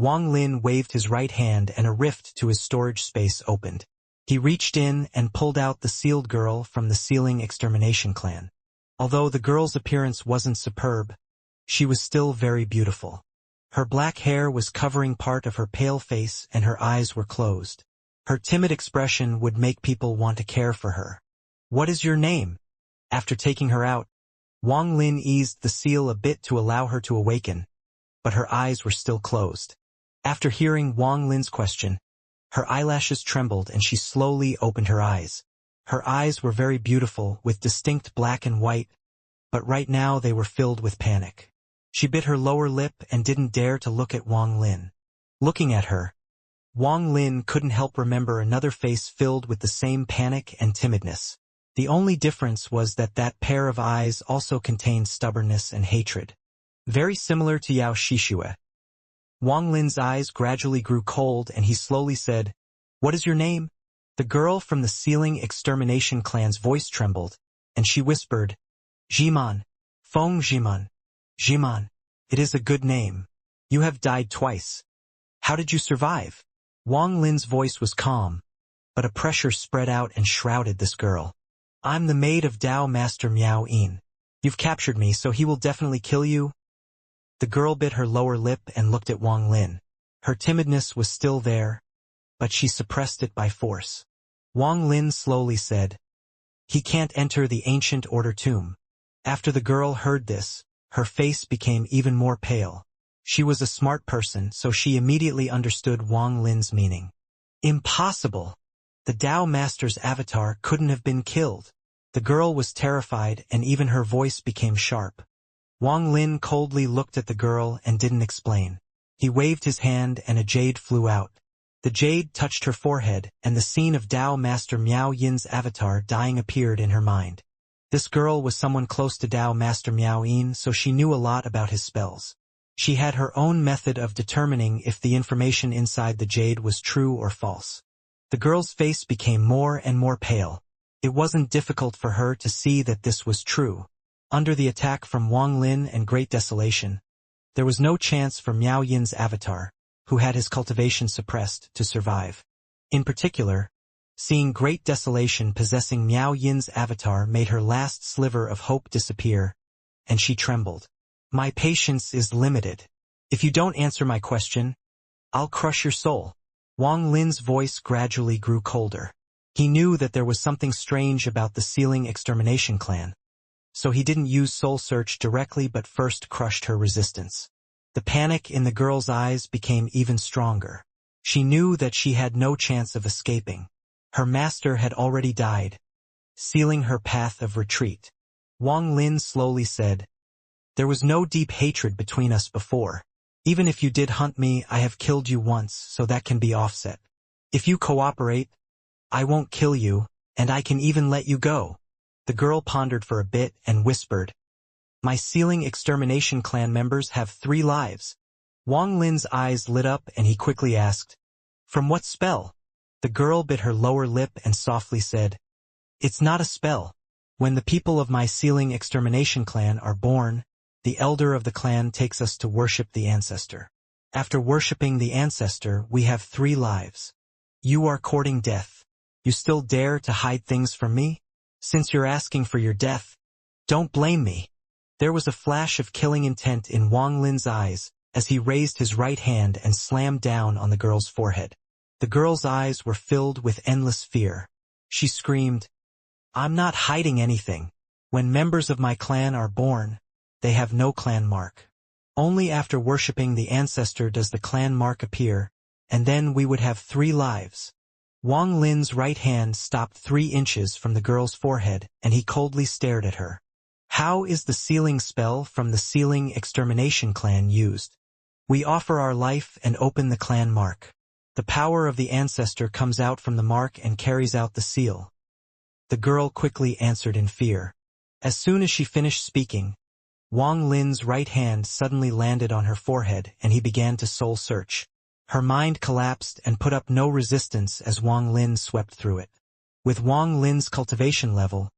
Wang Lin waved his right hand and a rift to his storage space opened. He reached in and pulled out the sealed girl from the sealing extermination clan. Although the girl's appearance wasn't superb, she was still very beautiful. Her black hair was covering part of her pale face and her eyes were closed. Her timid expression would make people want to care for her. "What is your name?" After taking her out, Wang Lin eased the seal a bit to allow her to awaken, but her eyes were still closed. After hearing Wang Lin's question, her eyelashes trembled and she slowly opened her eyes. Her eyes were very beautiful, with distinct black and white, but right now they were filled with panic. She bit her lower lip and didn't dare to look at Wang Lin. Looking at her, Wang Lin couldn't help remember another face filled with the same panic and timidness. The only difference was that that pair of eyes also contained stubbornness and hatred. Very similar to Yao Shixue. Wang Lin's eyes gradually grew cold and he slowly said, "What is your name?" The girl from the sealing extermination clan's voice trembled, and she whispered, "Jiman, Feng Jiman. Jiman, it is a good name. You have died twice. How did you survive?" Wang Lin's voice was calm, but a pressure spread out and shrouded this girl. "I'm the maid of Dao Master Miao Yin. You've captured me, so he will definitely kill you?" The girl bit her lower lip and looked at Wang Lin. Her timidness was still there, but she suppressed it by force. Wang Lin slowly said, "He can't enter the ancient order tomb." After the girl heard this, her face became even more pale. She was a smart person, so she immediately understood Wang Lin's meaning. Impossible! The Dao Master's avatar couldn't have been killed. The girl was terrified and even her voice became sharp. Wang Lin coldly looked at the girl and didn't explain. He waved his hand and a jade flew out. The jade touched her forehead and the scene of Dao Master Miao Yin's avatar dying appeared in her mind. This girl was someone close to Dao Master Miao Yin, so she knew a lot about his spells. She had her own method of determining if the information inside the jade was true or false. The girl's face became more and more pale. It wasn't difficult for her to see that this was true. Under the attack from Wang Lin and Great Desolation, there was no chance for Miao Yin's avatar, who had his cultivation suppressed, to survive. In particular, seeing Great Desolation possessing Miao Yin's avatar made her last sliver of hope disappear, and she trembled. "My patience is limited. If you don't answer my question, I'll crush your soul." Wang Lin's voice gradually grew colder. He knew that there was something strange about the sealing extermination clan, so he didn't use soul search directly but first crushed her resistance. The panic in the girl's eyes became even stronger. She knew that she had no chance of escaping. Her master had already died, sealing her path of retreat. Wang Lin slowly said, "There was no deep hatred between us before. Even if you did hunt me, I have killed you once, so that can be offset. If you cooperate, I won't kill you, and I can even let you go." The girl pondered for a bit and whispered, "My sealing extermination clan members have 3 lives. Wang Lin's eyes lit up and he quickly asked, "From what spell?" The girl bit her lower lip and softly said, "It's not a spell. When the people of my sealing extermination clan are born, the elder of the clan takes us to worship the ancestor. After worshipping the ancestor, we have 3 lives. You are courting death. You still dare to hide things from me? Since you're asking for your death, don't blame me." There was a flash of killing intent in Wang Lin's eyes as he raised his right hand and slammed down on the girl's forehead. The girl's eyes were filled with endless fear. She screamed, "I'm not hiding anything. When members of my clan are born, they have no clan mark. Only after worshipping the ancestor does the clan mark appear, and then we would have 3 lives." Wang Lin's right hand stopped 3 inches from the girl's forehead, and he coldly stared at her. "How is the sealing spell from the sealing extermination clan used?" "We offer our life and open the clan mark. The power of the ancestor comes out from the mark and carries out the seal." The girl quickly answered in fear. As soon as she finished speaking, Wang Lin's right hand suddenly landed on her forehead and he began to soul search. Her mind collapsed and put up no resistance as Wang Lin swept through it. With Wang Lin's cultivation level,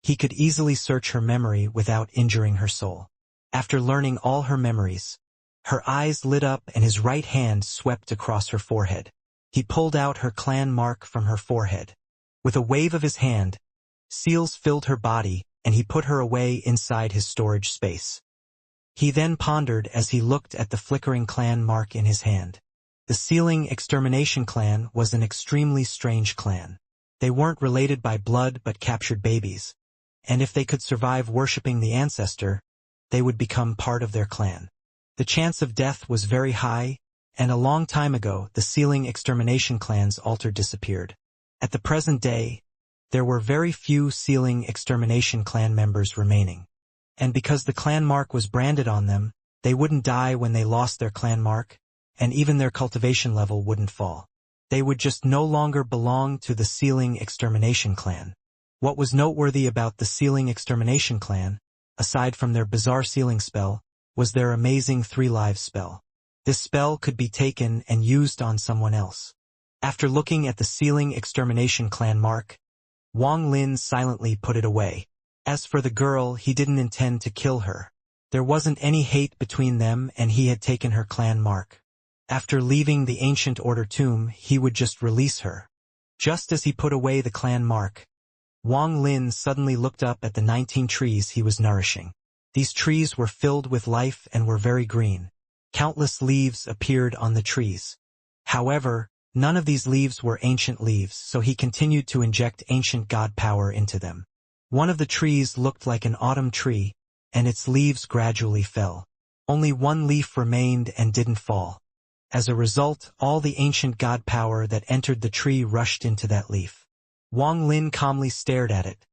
he could easily search her memory without injuring her soul. After learning all her memories, Her eyes lit up and his right hand swept across her forehead. He pulled out her clan mark from her forehead. With a wave of his hand, seals filled her body, and he put her away inside his storage space. He then pondered as he looked at the flickering clan mark in his hand. The Sealing Extermination clan was an extremely strange clan. They weren't related by blood but captured babies. And if they could survive worshipping the ancestor, they would become part of their clan. The chance of death was very high, and a long time ago the Sealing Extermination clans altered disappeared. At the present day, there were very few Sealing Extermination clan members remaining. And because the clan mark was branded on them, they wouldn't die when they lost their clan mark, and even their cultivation level wouldn't fall. They would just no longer belong to the Sealing Extermination clan. What was noteworthy about the Sealing Extermination clan, aside from their bizarre sealing spell, was their amazing 3-lives spell. This spell could be taken and used on someone else. After looking at the Sealing Extermination clan mark, Wang Lin silently put it away. As for the girl, he didn't intend to kill her. There wasn't any hate between them and he had taken her clan mark. After leaving the Ancient Order tomb, he would just release her. Just as he put away the clan mark, Wang Lin suddenly looked up at the 19 trees he was nourishing. These trees were filled with life and were very green. Countless leaves appeared on the trees. However, none of these leaves were ancient leaves, so he continued to inject ancient god power into them. One of the trees looked like an autumn tree, and its leaves gradually fell. Only one leaf remained and didn't fall. As a result, all the ancient god power that entered the tree rushed into that leaf. Wang Lin calmly stared at it,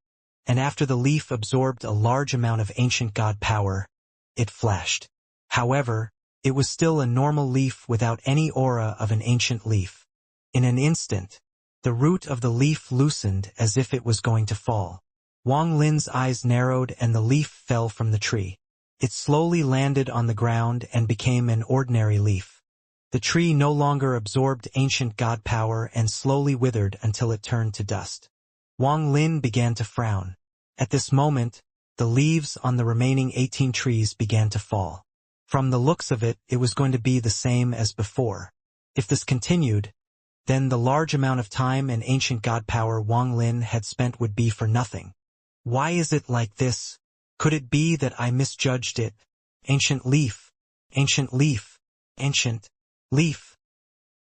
and after the leaf absorbed a large amount of ancient god power, it flashed. However, it was still a normal leaf without any aura of an ancient leaf. In an instant, the root of the leaf loosened as if it was going to fall. Wang Lin's eyes narrowed and the leaf fell from the tree. It slowly landed on the ground and became an ordinary leaf. The tree no longer absorbed ancient god power and slowly withered until it turned to dust. Wang Lin began to frown. At this moment, the leaves on the remaining 18 trees began to fall. From the looks of it, it was going to be the same as before. If this continued, then the large amount of time and ancient god power Wang Lin had spent would be for nothing. Why is it like this? Could it be that I misjudged it? Ancient leaf. Ancient leaf. Ancient leaf.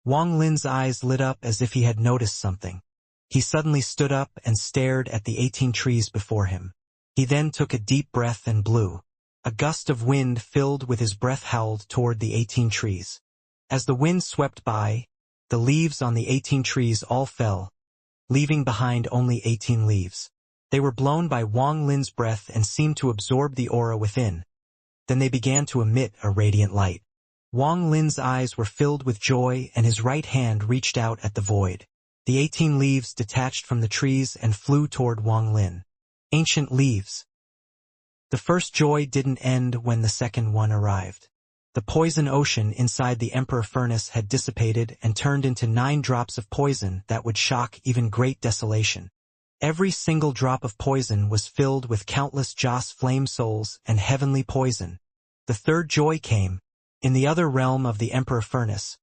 Wang Lin's eyes lit up as if he had noticed something. He suddenly stood up and stared at the 18 trees before him. He then took a deep breath and blew. A gust of wind filled with his breath howled toward the 18 trees. As the wind swept by, the leaves on the 18 trees all fell, leaving behind only 18 leaves. They were blown by Wang Lin's breath and seemed to absorb the aura within. Then they began to emit a radiant light. Wang Lin's eyes were filled with joy and his right hand reached out at the void. The 18 leaves detached from the trees and flew toward Wang Lin. Ancient leaves. The first joy didn't end when the second one arrived. The poison ocean inside the Emperor Furnace had dissipated and turned into 9 drops of poison that would shock even great desolation. Every single drop of poison was filled with countless Joss flame souls and heavenly poison. The third joy came. In the other realm of the Emperor Furnace,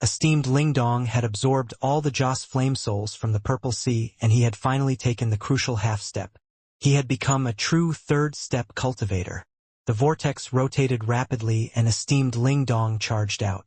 esteemed Lingdong had absorbed all the Joss flame souls from the Purple Sea and he had finally taken the crucial half-step. He had become a true third-step cultivator. The vortex rotated rapidly and esteemed Lingdong charged out.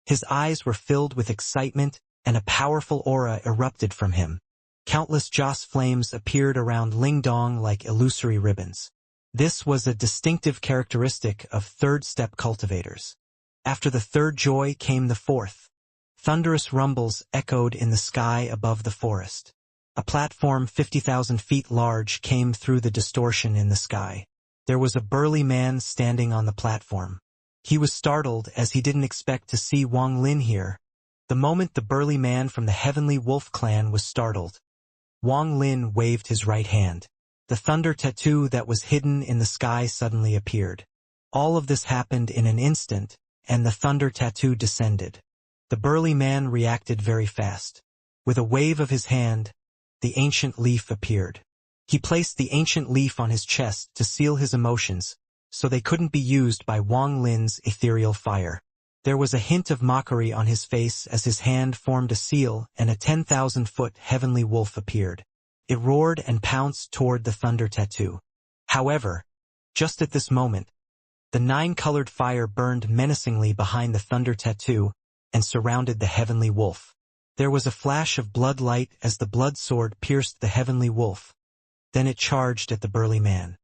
His eyes were filled with excitement and a powerful aura erupted from him. Countless Joss flames appeared around Lingdong like illusory ribbons. This was a distinctive characteristic of third-step cultivators. After the third joy came the fourth. Thunderous rumbles echoed in the sky above the forest. A platform 50,000 feet large came through the distortion in the sky. There was a burly man standing on the platform. He was startled as he didn't expect to see Wang Lin here. The moment the burly man from the Heavenly Wolf clan was startled, Wang Lin waved his right hand. The thunder tattoo that was hidden in the sky suddenly appeared. All of this happened in an instant, and the thunder tattoo descended. The burly man reacted very fast. With a wave of his hand, the ancient leaf appeared. He placed the ancient leaf on his chest to seal his emotions, so they couldn't be used by Wang Lin's ethereal fire. There was a hint of mockery on his face as his hand formed a seal and a 10,000-foot heavenly wolf appeared. It roared and pounced toward the thunder tattoo. However, just at this moment, the 9-colored fire burned menacingly behind the thunder tattoo and surrounded the heavenly wolf. There was a flash of blood light as the blood sword pierced the heavenly wolf. Then it charged at the burly man.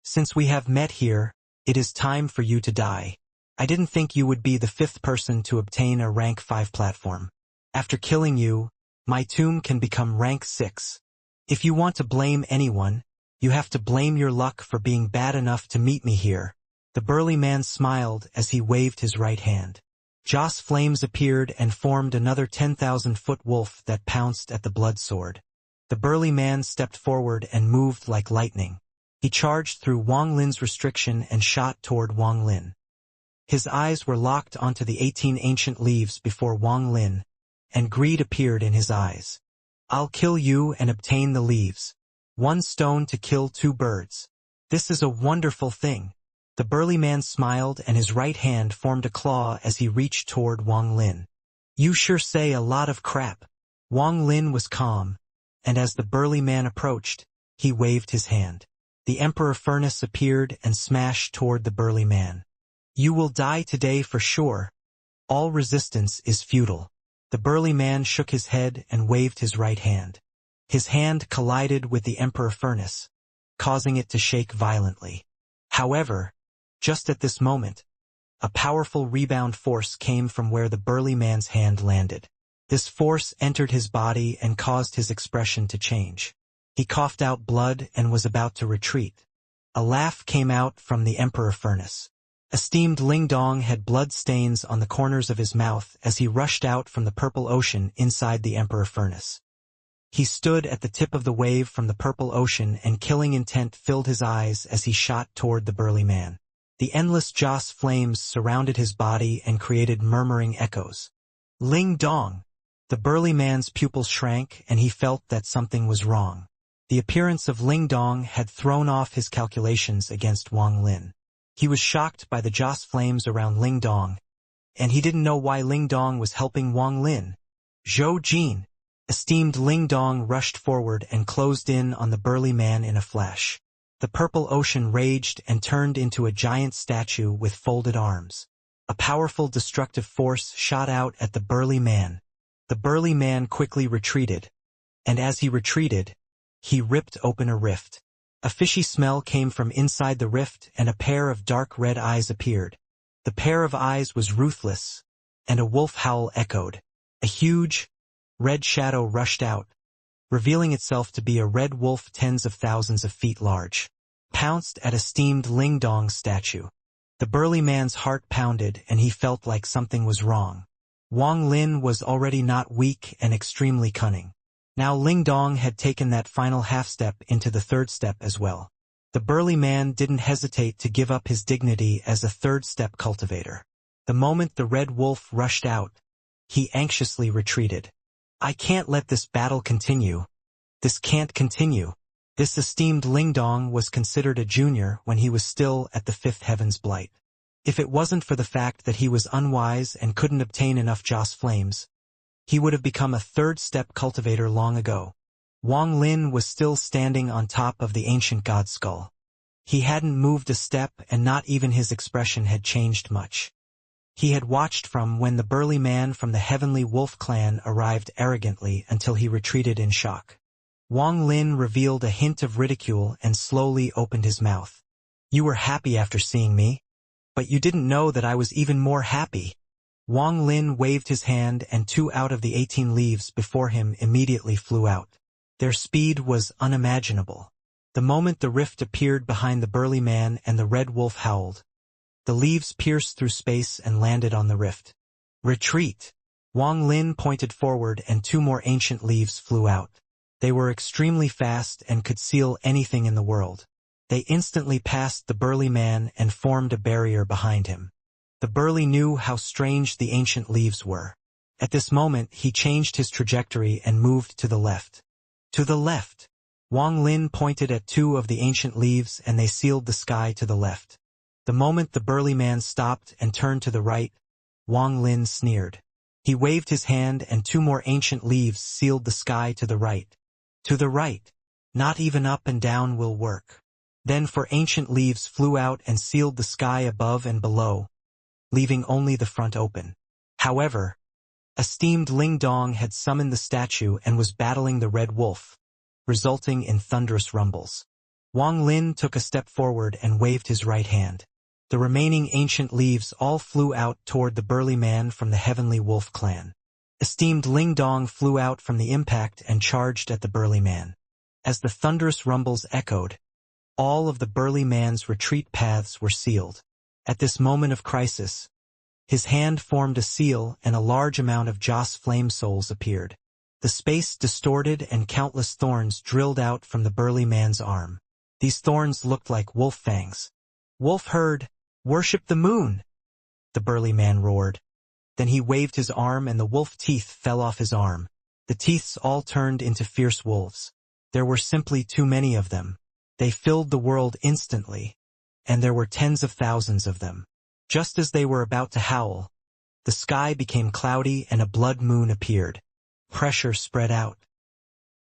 Since we have met here, it is time for you to die. I didn't think you would be the 5th person to obtain a rank 5 platform. After killing you, my tomb can become rank 6. If you want to blame anyone, you have to blame your luck for being bad enough to meet me here. The burly man smiled as he waved his right hand. Joss flames appeared and formed another 10,000-foot wolf that pounced at the blood sword. The burly man stepped forward and moved like lightning. He charged through Wang Lin's restriction and shot toward Wang Lin. His eyes were locked onto the 18 ancient leaves before Wang Lin, and greed appeared in his eyes. I'll kill you and obtain the leaves. 1 stone to kill 2 birds. This is a wonderful thing. The burly man smiled and his right hand formed a claw as he reached toward Wang Lin. You sure say a lot of crap. Wang Lin was calm, and as the burly man approached, he waved his hand. The Emperor Furnace appeared and smashed toward the burly man. You will die today for sure. All resistance is futile. The burly man shook his head and waved his right hand. His hand collided with the Emperor Furnace, causing it to shake violently. However, just at this moment, a powerful rebound force came from where the burly man's hand landed. This force entered his body and caused his expression to change. He coughed out blood and was about to retreat. A laugh came out from the Emperor Furnace. Esteemed Ling Dong had blood stains on the corners of his mouth as he rushed out from the purple ocean inside the Emperor Furnace. He stood at the tip of the wave from the purple ocean and killing intent filled his eyes as he shot toward the burly man. The endless Joss flames surrounded his body and created murmuring echoes. Ling Dong! The burly man's pupils shrank and he felt that something was wrong. The appearance of Ling Dong had thrown off his calculations against Wang Lin. He was shocked by the Joss flames around Ling Dong, and he didn't know why Ling Dong was helping Wang Lin. Zhou Jin! Esteemed Ling Dong rushed forward and closed in on the burly man in a flash. The purple ocean raged and turned into a giant statue with folded arms. A powerful destructive force shot out at the burly man. The burly man quickly retreated, and as he retreated, he ripped open a rift. A fishy smell came from inside the rift and a pair of dark red eyes appeared. The pair of eyes was ruthless, and a wolf howl echoed. A huge, red shadow rushed out, revealing itself to be a red wolf tens of thousands of feet large. Pounced at esteemed Ling Dong's statue. The burly man's heart pounded and he felt like something was wrong. Wang Lin was already not weak and extremely cunning. Now Ling Dong had taken that final half-step into the 3rd step as well. The burly man didn't hesitate to give up his dignity as a 3rd-step cultivator. The moment the red wolf rushed out, he anxiously retreated. I can't let this battle continue. This can't continue. This esteemed Ling Dong was considered a junior when he was still at the 5th Heaven's Blight. If it wasn't for the fact that he was unwise and couldn't obtain enough Joss flames, he would have become a 3rd-step cultivator long ago. Wang Lin was still standing on top of the ancient god skull. He hadn't moved a step and not even his expression had changed much. He had watched from when the burly man from the Heavenly Wolf clan arrived arrogantly until he retreated in shock. Wang Lin revealed a hint of ridicule and slowly opened his mouth. You were happy after seeing me? But you didn't know that I was even more happy. Wang Lin waved his hand and 2 out of the 18 leaves before him immediately flew out. Their speed was unimaginable. The moment the rift appeared behind the burly man and the red wolf howled, the leaves pierced through space and landed on the rift. Retreat! Wang Lin pointed forward and 2 more ancient leaves flew out. They were extremely fast and could seal anything in the world. They instantly passed the burly man and formed a barrier behind him. The burly knew how strange the ancient leaves were. At this moment he changed his trajectory and moved to the left. To the left! Wang Lin pointed at 2 of the ancient leaves and they sealed the sky to the left. The moment the burly man stopped and turned to the right, Wang Lin sneered. He waved his hand and 2 more ancient leaves sealed the sky to the right. To the right. Not even up and down will work. Then 4 ancient leaves flew out and sealed the sky above and below, leaving only the front open. However, esteemed Ling Dong had summoned the statue and was battling the red wolf, resulting in thunderous rumbles. Wang Lin took a step forward and waved his right hand. The remaining ancient leaves all flew out toward the burly man from the heavenly wolf clan. Esteemed Ling Dong flew out from the impact and charged at the burly man. As the thunderous rumbles echoed, all of the burly man's retreat paths were sealed. At this moment of crisis, his hand formed a seal and a large amount of Joss flame souls appeared. The space distorted and countless thorns drilled out from the burly man's arm. These thorns looked like wolf fangs. Wolf herd, worship the moon! The burly man roared. Then he waved his arm and the wolf teeth fell off his arm. The teeths all turned into fierce wolves. There were simply too many of them. They filled the world instantly, and there were tens of thousands of them. Just as they were about to howl, the sky became cloudy and a blood moon appeared. Pressure spread out.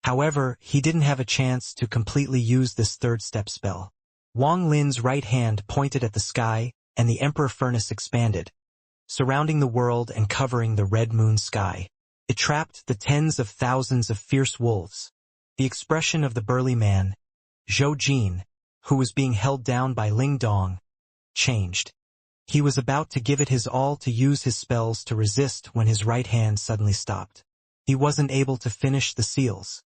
However, he didn't have a chance to completely use this 3rd step spell. Wang Lin's right hand pointed at the sky, and the Emperor Furnace expanded, surrounding the world and covering the red moon sky. It trapped the tens of thousands of fierce wolves. The expression of the burly man, Zhou Jin, who was being held down by Ling Dong, changed. He was about to give it his all to use his spells to resist when his right hand suddenly stopped. He wasn't able to finish the seals.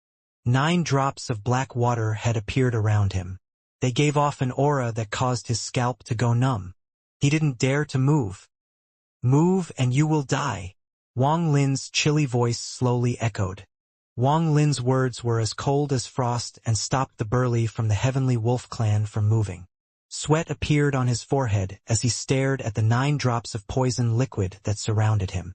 9 drops of black water had appeared around him. They gave off an aura that caused his scalp to go numb. He didn't dare to move. Move and you will die. Wang Lin's chilly voice slowly echoed. Wang Lin's words were as cold as frost and stopped the burly from the heavenly wolf clan from moving. Sweat appeared on his forehead as he stared at the 9 drops of poison liquid that surrounded him.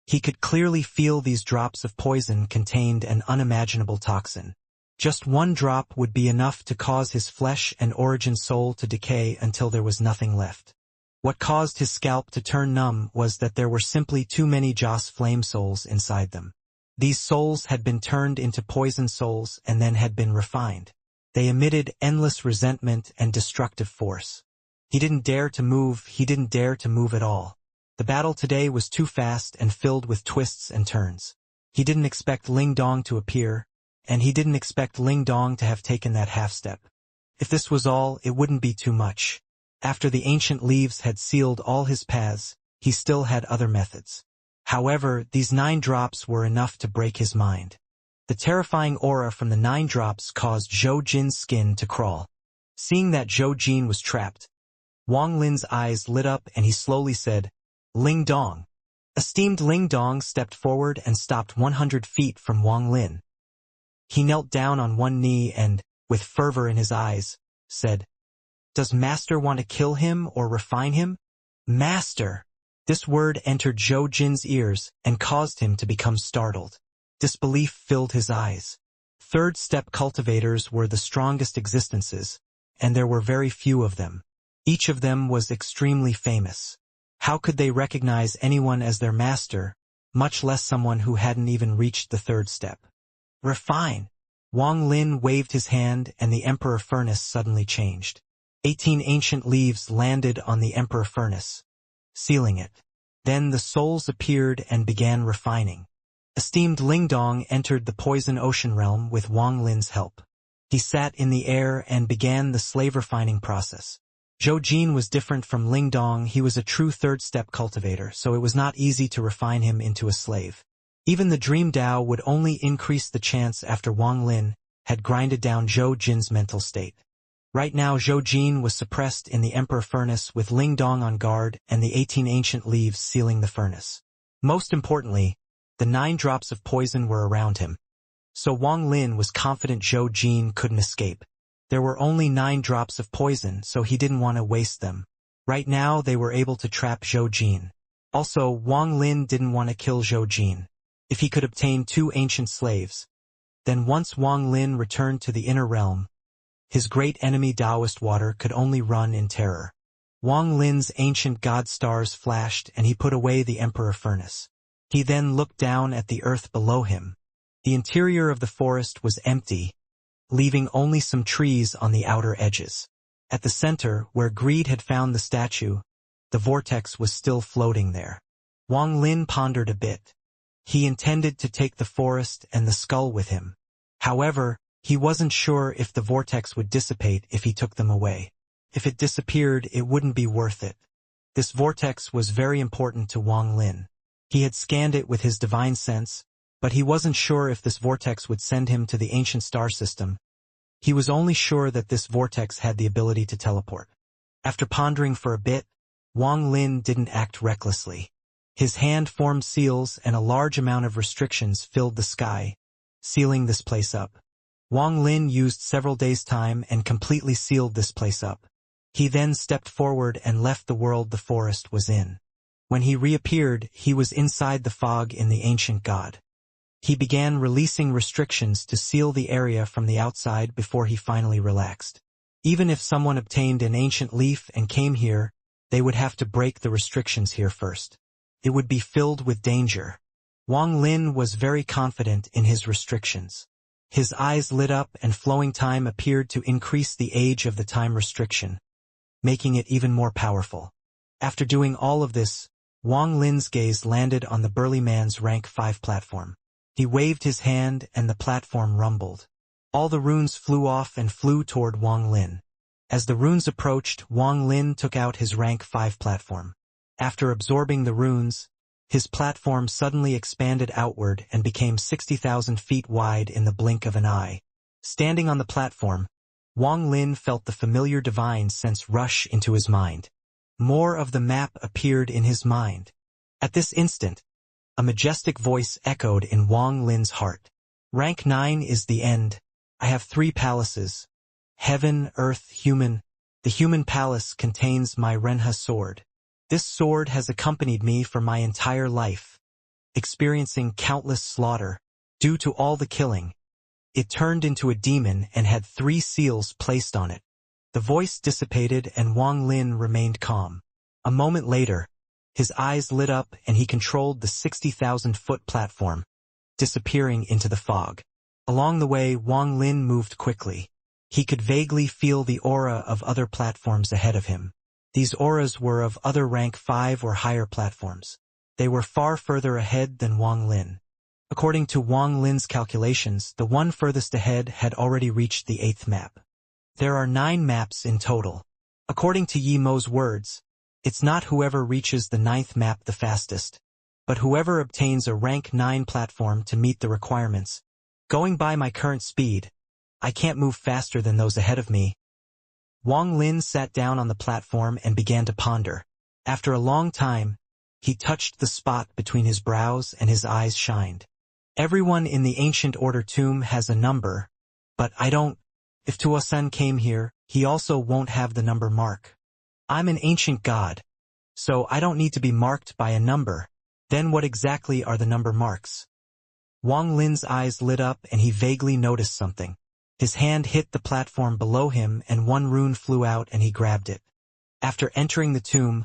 He could clearly feel these drops of poison contained an unimaginable toxin. Just 1 drop would be enough to cause his flesh and origin soul to decay until there was nothing left. What caused his scalp to turn numb was that there were simply too many Joss flame souls inside them. These souls had been turned into poison souls and then had been refined. They emitted endless resentment and destructive force. He didn't dare to move, he didn't dare to move at all. The battle today was too fast and filled with twists and turns. He didn't expect Ling Dong to appear, and he didn't expect Ling Dong to have taken that half-step. If this was all, it wouldn't be too much. After the ancient leaves had sealed all his paths, he still had other methods. However, these 9 drops were enough to break his mind. The terrifying aura from the 9 drops caused Zhou Jin's skin to crawl. Seeing that Zhou Jin was trapped, Wang Lin's eyes lit up and he slowly said, Ling Dong. Esteemed Ling Dong stepped forward and stopped 100 feet from Wang Lin. He knelt down on one knee and, with fervor in his eyes, said, Does Master want to kill him or refine him? Master! This word entered Zhou Jin's ears and caused him to become startled. Disbelief filled his eyes. 3rd step cultivators were the strongest existences, and there were very few of them. Each of them was extremely famous. How could they recognize anyone as their master, much less someone who hadn't even reached the 3rd step? Refine! Wang Lin waved his hand and the Emperor Furnace suddenly changed. 18 ancient leaves landed on the Emperor Furnace, sealing it. Then the souls appeared and began refining. Esteemed Ling Dong entered the poison ocean realm with Wang Lin's help. He sat in the air and began the slave refining process. Zhou Jin was different from Ling Dong. He was a true 3rd step cultivator, so it was not easy to refine him into a slave. Even the Dream Dao would only increase the chance after Wang Lin had grinded down Zhou Jin's mental state. Right now Zhou Jin was suppressed in the Emperor Furnace with Ling Dong on guard and the 18 ancient leaves sealing the furnace. Most importantly, the 9 drops of poison were around him. So Wang Lin was confident Zhou Jin couldn't escape. There were only 9 drops of poison, so he didn't want to waste them. Right now they were able to trap Zhou Jin. Also, Wang Lin didn't want to kill Zhou Jin. If he could obtain 2 ancient slaves, then once Wang Lin returned to the inner realm, his great enemy Taoist water could only run in terror. Wang Lin's ancient god stars flashed and he put away the emperor furnace. He then looked down at the earth below him. The interior of the forest was empty, leaving only some trees on the outer edges. At the center, where greed had found the statue, the vortex was still floating there. Wang Lin pondered a bit. He intended to take the forest and the skull with him. However, he wasn't sure if the vortex would dissipate if he took them away. If it disappeared, it wouldn't be worth it. This vortex was very important to Wang Lin. He had scanned it with his divine sense, but he wasn't sure if this vortex would send him to the ancient star system. He was only sure that this vortex had the ability to teleport. After pondering for a bit, Wang Lin didn't act recklessly. His hand formed seals and a large amount of restrictions filled the sky, sealing this place up. Wang Lin used several days' time and completely sealed this place up. He then stepped forward and left the world the forest was in. When he reappeared, he was inside the fog in the ancient god. He began releasing restrictions to seal the area from the outside before he finally relaxed. Even if someone obtained an ancient leaf and came here, they would have to break the restrictions here first. It would be filled with danger. Wang Lin was very confident in his restrictions. His eyes lit up and flowing time appeared to increase the age of the time restriction, making it even more powerful. After doing all of this, Wang Lin's gaze landed on the burly man's rank 5 platform. He waved his hand and the platform rumbled. All the runes flew off and flew toward Wang Lin. As the runes approached, Wang Lin took out his rank 5 platform. After absorbing the runes, his platform suddenly expanded outward and became 60,000 feet wide in the blink of an eye. Standing on the platform, Wang Lin felt the familiar divine sense rush into his mind. More of the map appeared in his mind. At this instant, a majestic voice echoed in Wang Lin's heart. Rank 9 is the end. I have 3 palaces. Heaven, earth, human. The human palace contains my Renha sword. This sword has accompanied me for my entire life, experiencing countless slaughter. Due to all the killing, it turned into a demon and had 3 seals placed on it. The voice dissipated and Wang Lin remained calm. A moment later, his eyes lit up and he controlled the 60,000-foot platform, disappearing into the fog. Along the way, Wang Lin moved quickly. He could vaguely feel the aura of other platforms ahead of him. These auras were of other rank 5 or higher platforms. They were far further ahead than Wang Lin. According to Wang Lin's calculations, the one furthest ahead had already reached the 8th map. There are 9 maps in total. According to Yi Mo's words, it's not whoever reaches the 9th map the fastest, but whoever obtains a rank 9 platform to meet the requirements. Going by my current speed, I can't move faster than those ahead of me. Wang Lin sat down on the platform and began to ponder. After a long time, he touched the spot between his brows and his eyes shined. Everyone in the ancient order tomb has a number, but I don't. If Tuosen came here, he also won't have the number mark. I'm an ancient god, so I don't need to be marked by a number. Then what exactly are the number marks? Wang Lin's eyes lit up and he vaguely noticed something. His hand hit the platform below him and one rune flew out and he grabbed it. After entering the tomb,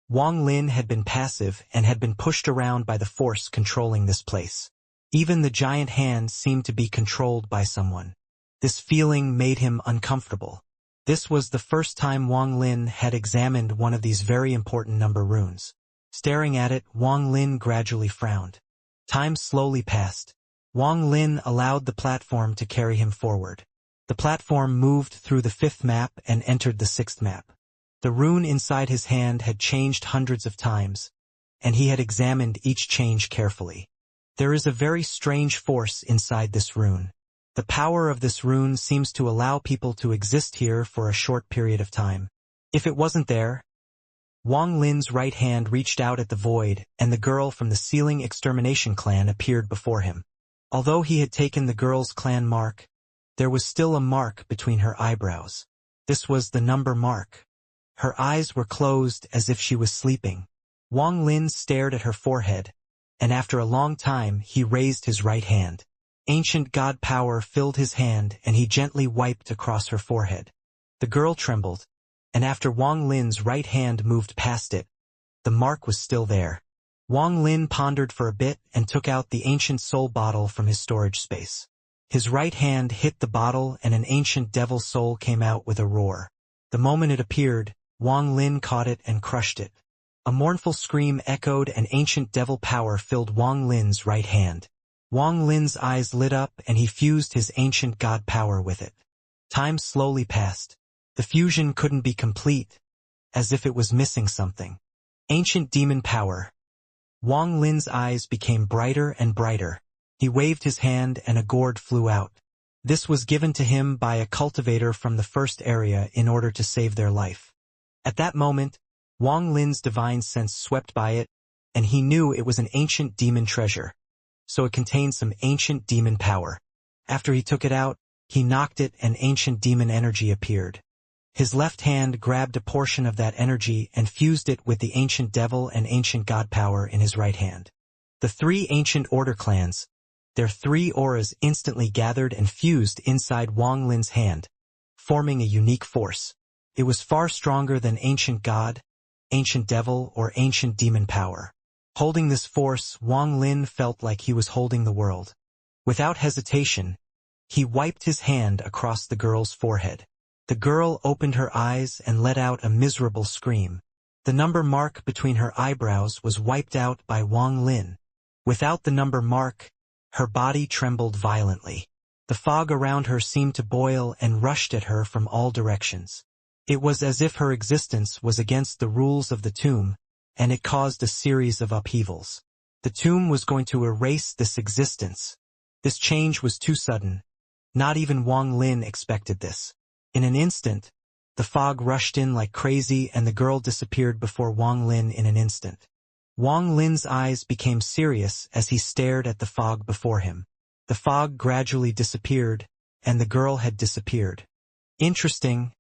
Wang Lin had been passive and had been pushed around by the force controlling this place. Even the giant hand seemed to be controlled by someone. This feeling made him uncomfortable. This was the first time Wang Lin had examined one of these very important number runes. Staring at it, Wang Lin gradually frowned. Time slowly passed. Wang Lin allowed the platform to carry him forward. The platform moved through the 5th map and entered the 6th map. The rune inside his hand had changed hundreds of times, and he had examined each change carefully. There is a very strange force inside this rune. The power of this rune seems to allow people to exist here for a short period of time. If it wasn't there, Wang Lin's right hand reached out at the void, and the girl from the Ceiling Extermination clan appeared before him. Although he had taken the girl's clan mark, there was still a mark between her eyebrows. This was the number mark. Her eyes were closed as if she was sleeping. Wang Lin stared at her forehead, and after a long time he raised his right hand. Ancient god power filled his hand and he gently wiped across her forehead. The girl trembled. and after Wang Lin's right hand moved past it, the mark was still there. Wang Lin pondered for a bit and took out the ancient soul bottle from his storage space. His right hand hit the bottle and an ancient devil soul came out with a roar. The moment it appeared, Wang Lin caught it and crushed it. A mournful scream echoed and ancient devil power filled Wang Lin's right hand. Wang Lin's eyes lit up and he fused his ancient god power with it. Time slowly passed. The fusion couldn't be complete, as if it was missing something. Ancient demon power. Wang Lin's eyes became brighter and brighter. He waved his hand and a gourd flew out. This was given to him by a cultivator from the first area in order to save their life. At that moment, Wang Lin's divine sense swept by it, and he knew it was an ancient demon treasure. So it contained some ancient demon power. After he took it out, he knocked it and ancient demon energy appeared. His left hand grabbed a portion of that energy and fused it with the ancient devil and ancient god power in his right hand. The three ancient order clans, their three auras instantly gathered and fused inside Wang Lin's hand, forming a unique force. It was far stronger than ancient god, ancient devil, or ancient demon power. Holding this force, Wang Lin felt like he was holding the world. Without hesitation, he wiped his hand across the girl's forehead. The girl opened her eyes and let out a miserable scream. The number mark between her eyebrows was wiped out by Wang Lin. Without the number mark, her body trembled violently. The fog around her seemed to boil and rushed at her from all directions. It was as if her existence was against the rules of the tomb, and it caused a series of upheavals. The tomb was going to erase this existence. This change was too sudden. Not even Wang Lin expected this. In an instant, the fog rushed in like crazy and the girl disappeared before Wang Lin in an instant. Wang Lin's eyes became serious as he stared at the fog before him. The fog gradually disappeared, and the girl had disappeared. Interesting,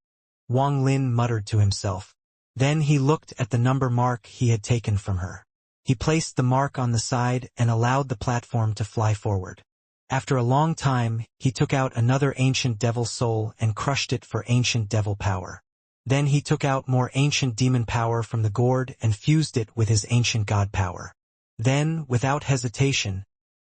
Wang Lin muttered to himself. Then he looked at the number mark he had taken from her. He placed the mark on the side and allowed the platform to fly forward. After a long time, he took out another ancient devil soul and crushed it for ancient devil power. Then he took out more ancient demon power from the gourd and fused it with his ancient god power. Then, without hesitation,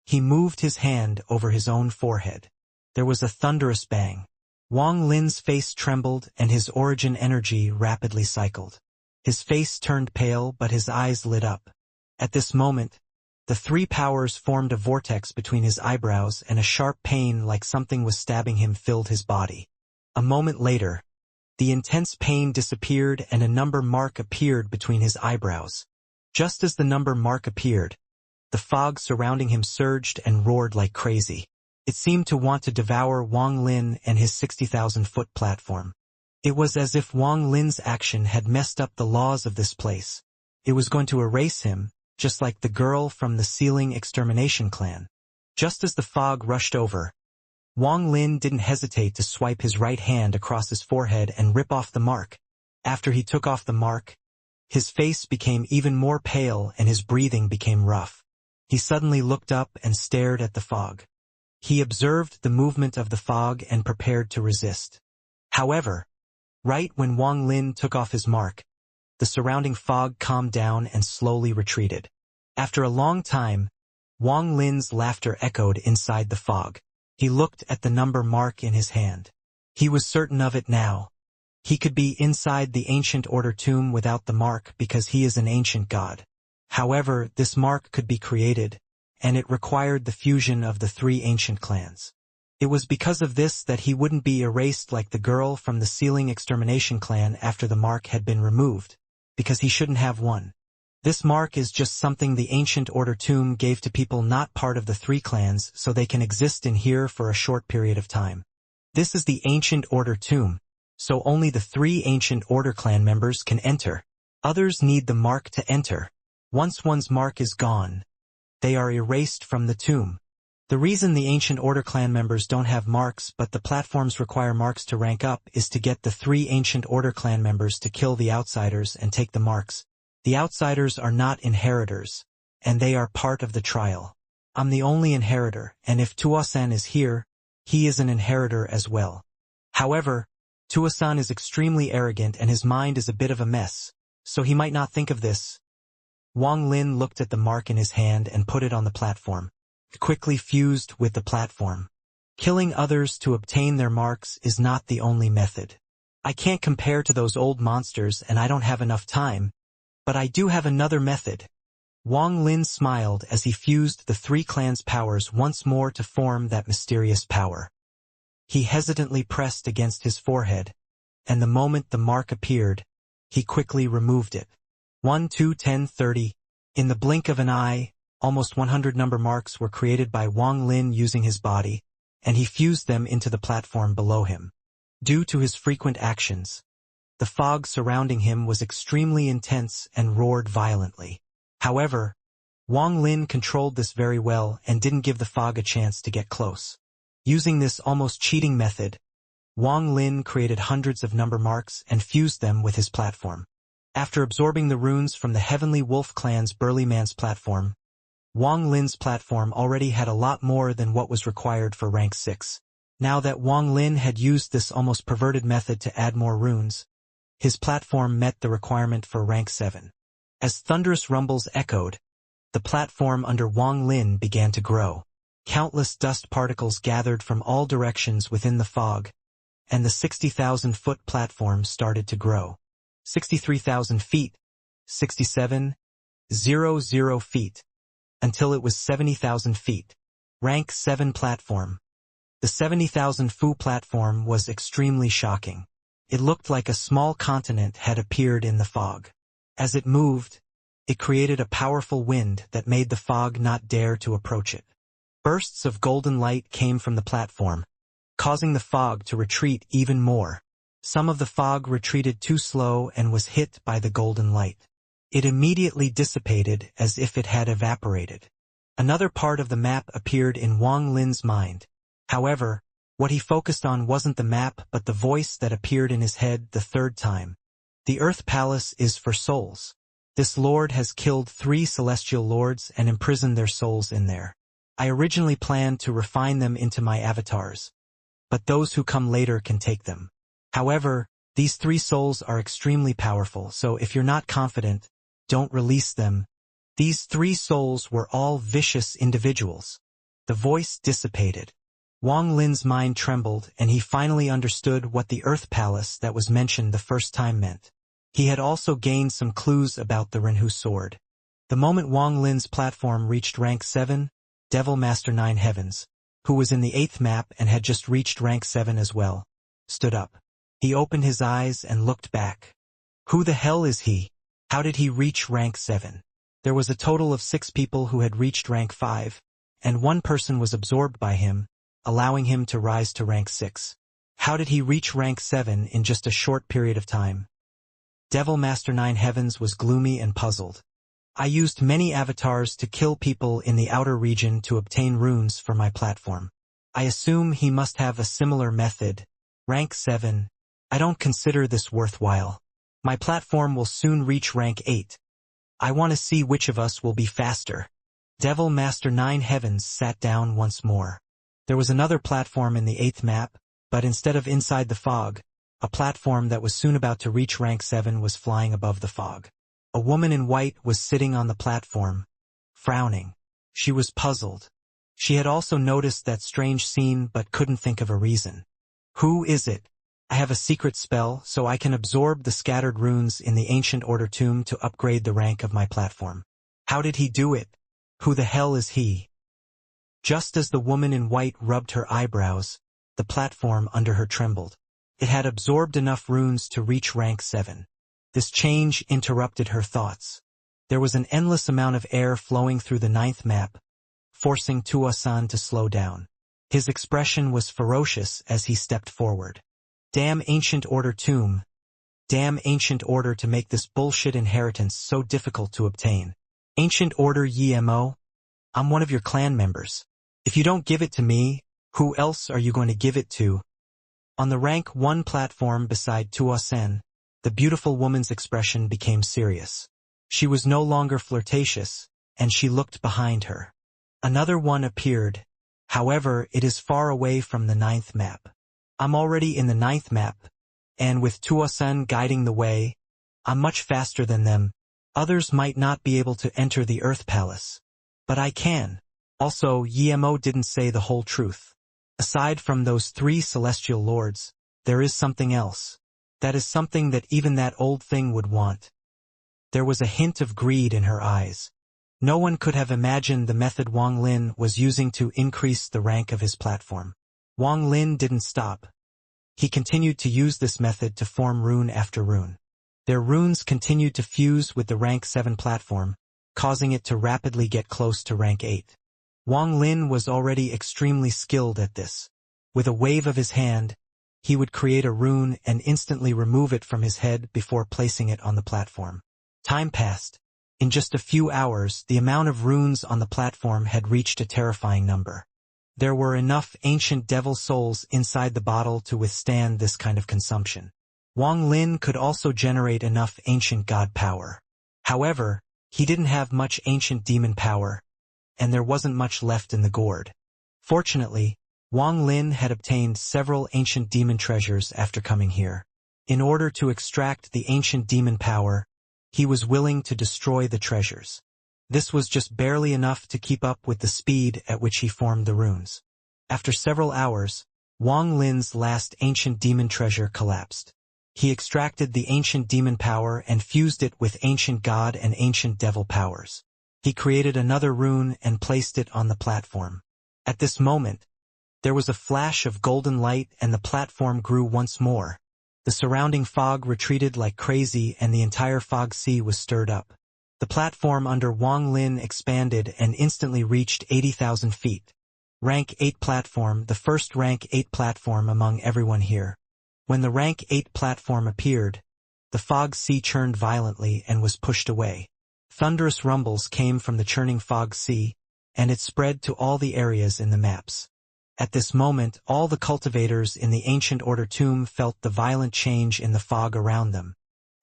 he moved his hand over his own forehead. There was a thunderous bang. Wang Lin's face trembled and his origin energy rapidly cycled. His face turned pale but his eyes lit up. At this moment, the three powers formed a vortex between his eyebrows and a sharp pain like something was stabbing him filled his body. A moment later, the intense pain disappeared and a number mark appeared between his eyebrows. Just as the number mark appeared, the fog surrounding him surged and roared like crazy. It seemed to want to devour Wang Lin and his 60,000-foot platform. It was as if Wang Lin's action had messed up the laws of this place. It was going to erase him, just like the girl from the ceiling extermination clan. Just as the fog rushed over, Wang Lin didn't hesitate to swipe his right hand across his forehead and rip off the mark. After he took off the mark, his face became even more pale and his breathing became rough. He suddenly looked up and stared at the fog. He observed the movement of the fog and prepared to resist. However, right when Wang Lin took off his mark, the surrounding fog calmed down and slowly retreated. After a long time, Wang Lin's laughter echoed inside the fog. He looked at the number mark in his hand. He was certain of it now. He could be inside the ancient order tomb without the mark because he is an ancient god. However, this mark could be created, and it required the fusion of the three ancient clans. It was because of this that he wouldn't be erased like the girl from the ceiling extermination clan after the mark had been removed, because he shouldn't have one. This mark is just something the ancient order tomb gave to people not part of the three clans so they can exist in here for a short period of time. This is the ancient order tomb, so only the three ancient order clan members can enter. Others need the mark to enter. Once one's mark is gone, they are erased from the tomb. The reason the ancient order clan members don't have marks but the platforms require marks to rank up is to get the three ancient order clan members to kill the outsiders and take the marks. The outsiders are not inheritors, and they are part of the trial. I'm the only inheritor, and if Tuosan is here, he is an inheritor as well. However, Tuasan is extremely arrogant and his mind is a bit of a mess, so he might not think of this. Wang Lin looked at the mark in his hand and put it on the platform. It quickly fused with the platform. Killing others to obtain their marks is not the only method. I can't compare to those old monsters and I don't have enough time, but I do have another method. Wang Lin smiled as he fused the three clans' powers once more to form that mysterious power. He hesitantly pressed against his forehead, and the moment the mark appeared, he quickly removed it. 1, 2, 10, 30. In the blink of an eye, almost 100 number marks were created by Wang Lin using his body, and he fused them into the platform below him. Due to his frequent actions, the fog surrounding him was extremely intense and roared violently. However, Wang Lin controlled this very well and didn't give the fog a chance to get close. Using this almost cheating method, Wang Lin created hundreds of number marks and fused them with his platform. After absorbing the runes from the Heavenly Wolf clan's Burly Man's platform, Wang Lin's platform already had a lot more than what was required for rank 6. Now that Wang Lin had used this almost perverted method to add more runes, his platform met the requirement for rank 7. As thunderous rumbles echoed, the platform under Wang Lin began to grow. Countless dust particles gathered from all directions within the fog, and the 60,000-foot platform started to grow. 63,000 feet, 67,000 feet, until it was 70,000 feet. Rank 7 platform. The 70,000-foot platform was extremely shocking. It looked like a small continent had appeared in the fog. As it moved, it created a powerful wind that made the fog not dare to approach it. Bursts of golden light came from the platform, causing the fog to retreat even more. Some of the fog retreated too slow and was hit by the golden light. It immediately dissipated as if it had evaporated. Another part of the map appeared in Wang Lin's mind. However, what he focused on wasn't the map but the voice that appeared in his head the third time. The Earth Palace is for souls. This lord has killed 3 celestial lords and imprisoned their souls in there. I originally planned to refine them into my avatars, but those who come later can take them. However, these 3 souls are extremely powerful, so if you're not confident, don't release them. These 3 souls were all vicious individuals. The voice dissipated. Wang Lin's mind trembled and he finally understood what the Earth Palace that was mentioned the first time meant. He had also gained some clues about the Renhu sword. The moment Wang Lin's platform reached rank 7, Devil Master 9 Heavens, who was in the 8th map and had just reached rank 7 as well, stood up. He opened his eyes and looked back. Who the hell is he? How did he reach rank 7? There was a total of 6 people who had reached rank 5, and 1 person was absorbed by him, allowing him to rise to rank 6. How did he reach rank 7 in just a short period of time? Devil Master 9 Heavens was gloomy and puzzled. I used many avatars to kill people in the outer region to obtain runes for my platform. I assume he must have a similar method. Rank 7. I don't consider this worthwhile. My platform will soon reach rank 8. I want to see which of us will be faster. Devil Master 9 Heavens sat down once more. There was another platform in the 8th map, but instead of inside the fog, a platform that was soon about to reach rank 7 was flying above the fog. A woman in white was sitting on the platform, frowning. She was puzzled. She had also noticed that strange scene but couldn't think of a reason. Who is it? I have a secret spell so I can absorb the scattered runes in the Ancient Order tomb to upgrade the rank of my platform. How did he do it? Who the hell is he? Just as the woman in white rubbed her eyebrows, the platform under her trembled. It had absorbed enough runes to reach rank 7. This change interrupted her thoughts. There was an endless amount of air flowing through the 9th map, forcing Tuasan to slow down. His expression was ferocious as he stepped forward. Damn Ancient Order tomb. Damn Ancient Order to make this bullshit inheritance so difficult to obtain. Ancient Order YMO? I'm one of your clan members. If you don't give it to me, who else are you going to give it to? On the rank 1 platform beside Tuasen, the beautiful woman's expression became serious. She was no longer flirtatious, and she looked behind her. Another one appeared. However, it is far away from the 9th map. I'm already in the 9th map, and with Tuosen guiding the way, I'm much faster than them. Others might not be able to enter the Earth Palace. But I can. Also, Yemo didn't say the whole truth. Aside from those 3 celestial lords, there is something else. That is something that even that old thing would want. There was a hint of greed in her eyes. No one could have imagined the method Wang Lin was using to increase the rank of his platform. Wang Lin didn't stop. He continued to use this method to form rune after rune. Their runes continued to fuse with the rank 7 platform, causing it to rapidly get close to rank 8. Wang Lin was already extremely skilled at this. With a wave of his hand, he would create a rune and instantly remove it from his head before placing it on the platform. Time passed. In just a few hours, the amount of runes on the platform had reached a terrifying number. There were enough ancient devil souls inside the bottle to withstand this kind of consumption. Wang Lin could also generate enough ancient god power. However, he didn't have much ancient demon power, and there wasn't much left in the gourd. Fortunately, Wang Lin had obtained several ancient demon treasures after coming here. In order to extract the ancient demon power, he was willing to destroy the treasures. This was just barely enough to keep up with the speed at which he formed the runes. After several hours, Wang Lin's last ancient demon treasure collapsed. He extracted the ancient demon power and fused it with ancient god and ancient devil powers. He created another rune and placed it on the platform. At this moment, there was a flash of golden light and the platform grew once more. The surrounding fog retreated like crazy and the entire fog sea was stirred up. The platform under Wang Lin expanded and instantly reached 80,000 feet. Rank 8 platform, the first rank 8 platform among everyone here. When the rank 8 platform appeared, the fog sea churned violently and was pushed away. Thunderous rumbles came from the churning fog sea, and it spread to all the areas in the maps. At this moment, all the cultivators in the Ancient Order tomb felt the violent change in the fog around them.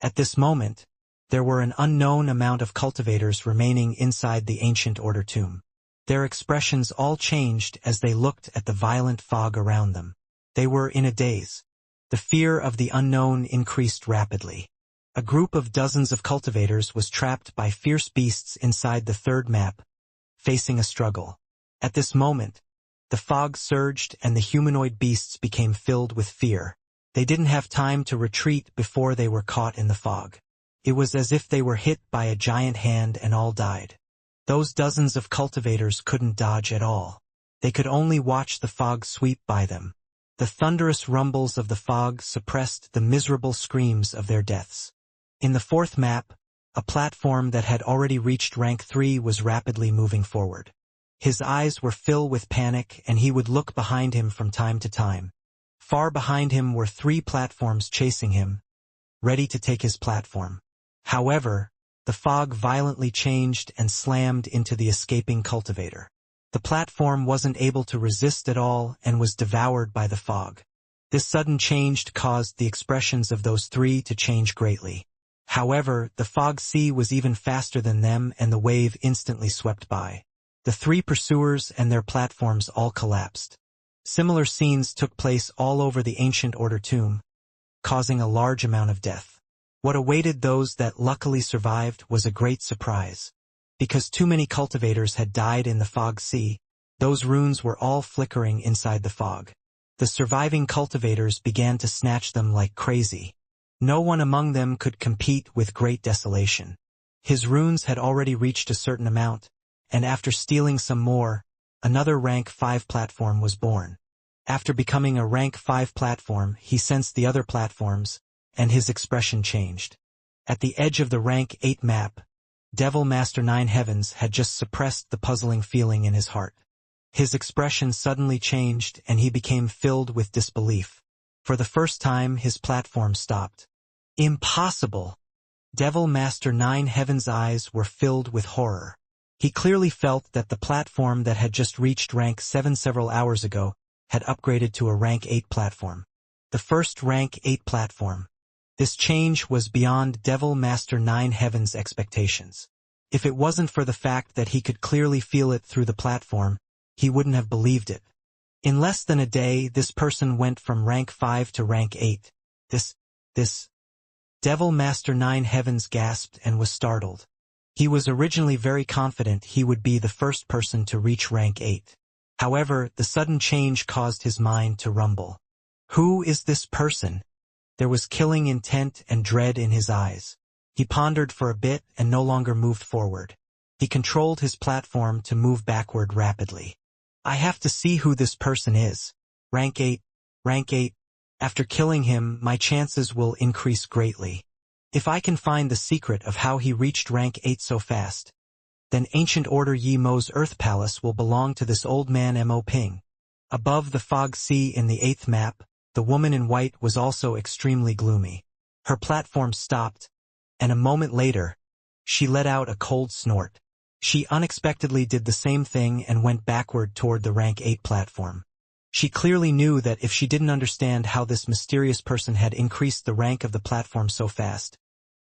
At this moment, there were an unknown amount of cultivators remaining inside the Ancient Order tomb. Their expressions all changed as they looked at the violent fog around them. They were in a daze. The fear of the unknown increased rapidly. A group of dozens of cultivators was trapped by fierce beasts inside the third map, facing a struggle. At this moment, the fog surged and the humanoid beasts became filled with fear. They didn't have time to retreat before they were caught in the fog. It was as if they were hit by a giant hand and all died. Those dozens of cultivators couldn't dodge at all. They could only watch the fog sweep by them. The thunderous rumbles of the fog suppressed the miserable screams of their deaths. In the fourth map, a platform that had already reached rank 3 was rapidly moving forward. His eyes were filled with panic and he would look behind him from time to time. Far behind him were 3 platforms chasing him, ready to take his platform. However, the fog violently changed and slammed into the escaping cultivator. The platform wasn't able to resist at all and was devoured by the fog. This sudden change caused the expressions of those 3 to change greatly. However, the fog sea was even faster than them and the wave instantly swept by. The 3 pursuers and their platforms all collapsed. Similar scenes took place all over the Ancient Order tomb, causing a large amount of death. What awaited those that luckily survived was a great surprise. Because too many cultivators had died in the fog sea, those runes were all flickering inside the fog. The surviving cultivators began to snatch them like crazy. No one among them could compete with great desolation. His runes had already reached a certain amount, and after stealing some more, another rank 5 platform was born. After becoming a rank 5 platform, he sensed the other platforms, and his expression changed. At the edge of the rank 8 map, Devil Master 9 Heavens had just suppressed the puzzling feeling in his heart. His expression suddenly changed and he became filled with disbelief. For the first time, his platform stopped. Impossible! Devil Master 9 Heavens' eyes were filled with horror. He clearly felt that the platform that had just reached rank 7 several hours ago had upgraded to a rank 8 platform. The first rank 8 platform. This change was beyond Devil Master 9 Heavens' expectations. If it wasn't for the fact that he could clearly feel it through the platform, he wouldn't have believed it. In less than a day, this person went from rank 5 to rank 8. This This Devil Master 9 Heavens gasped and was startled. He was originally very confident he would be the first person to reach rank 8. However, the sudden change caused his mind to rumble. Who is this person? There was killing intent and dread in his eyes. He pondered for a bit and no longer moved forward. He controlled his platform to move backward rapidly. I have to see who this person is. Rank 8. Rank 8. After killing him, my chances will increase greatly. If I can find the secret of how he reached rank 8 so fast, then Ancient Order Yi Mo's Earth Palace will belong to this old man Mo Ping. Above the fog sea in the 8th map, the woman in white was also extremely gloomy. Her platform stopped, and a moment later, she let out a cold snort. She unexpectedly did the same thing and went backward toward the rank 8 platform. She clearly knew that if she didn't understand how this mysterious person had increased the rank of the platform so fast,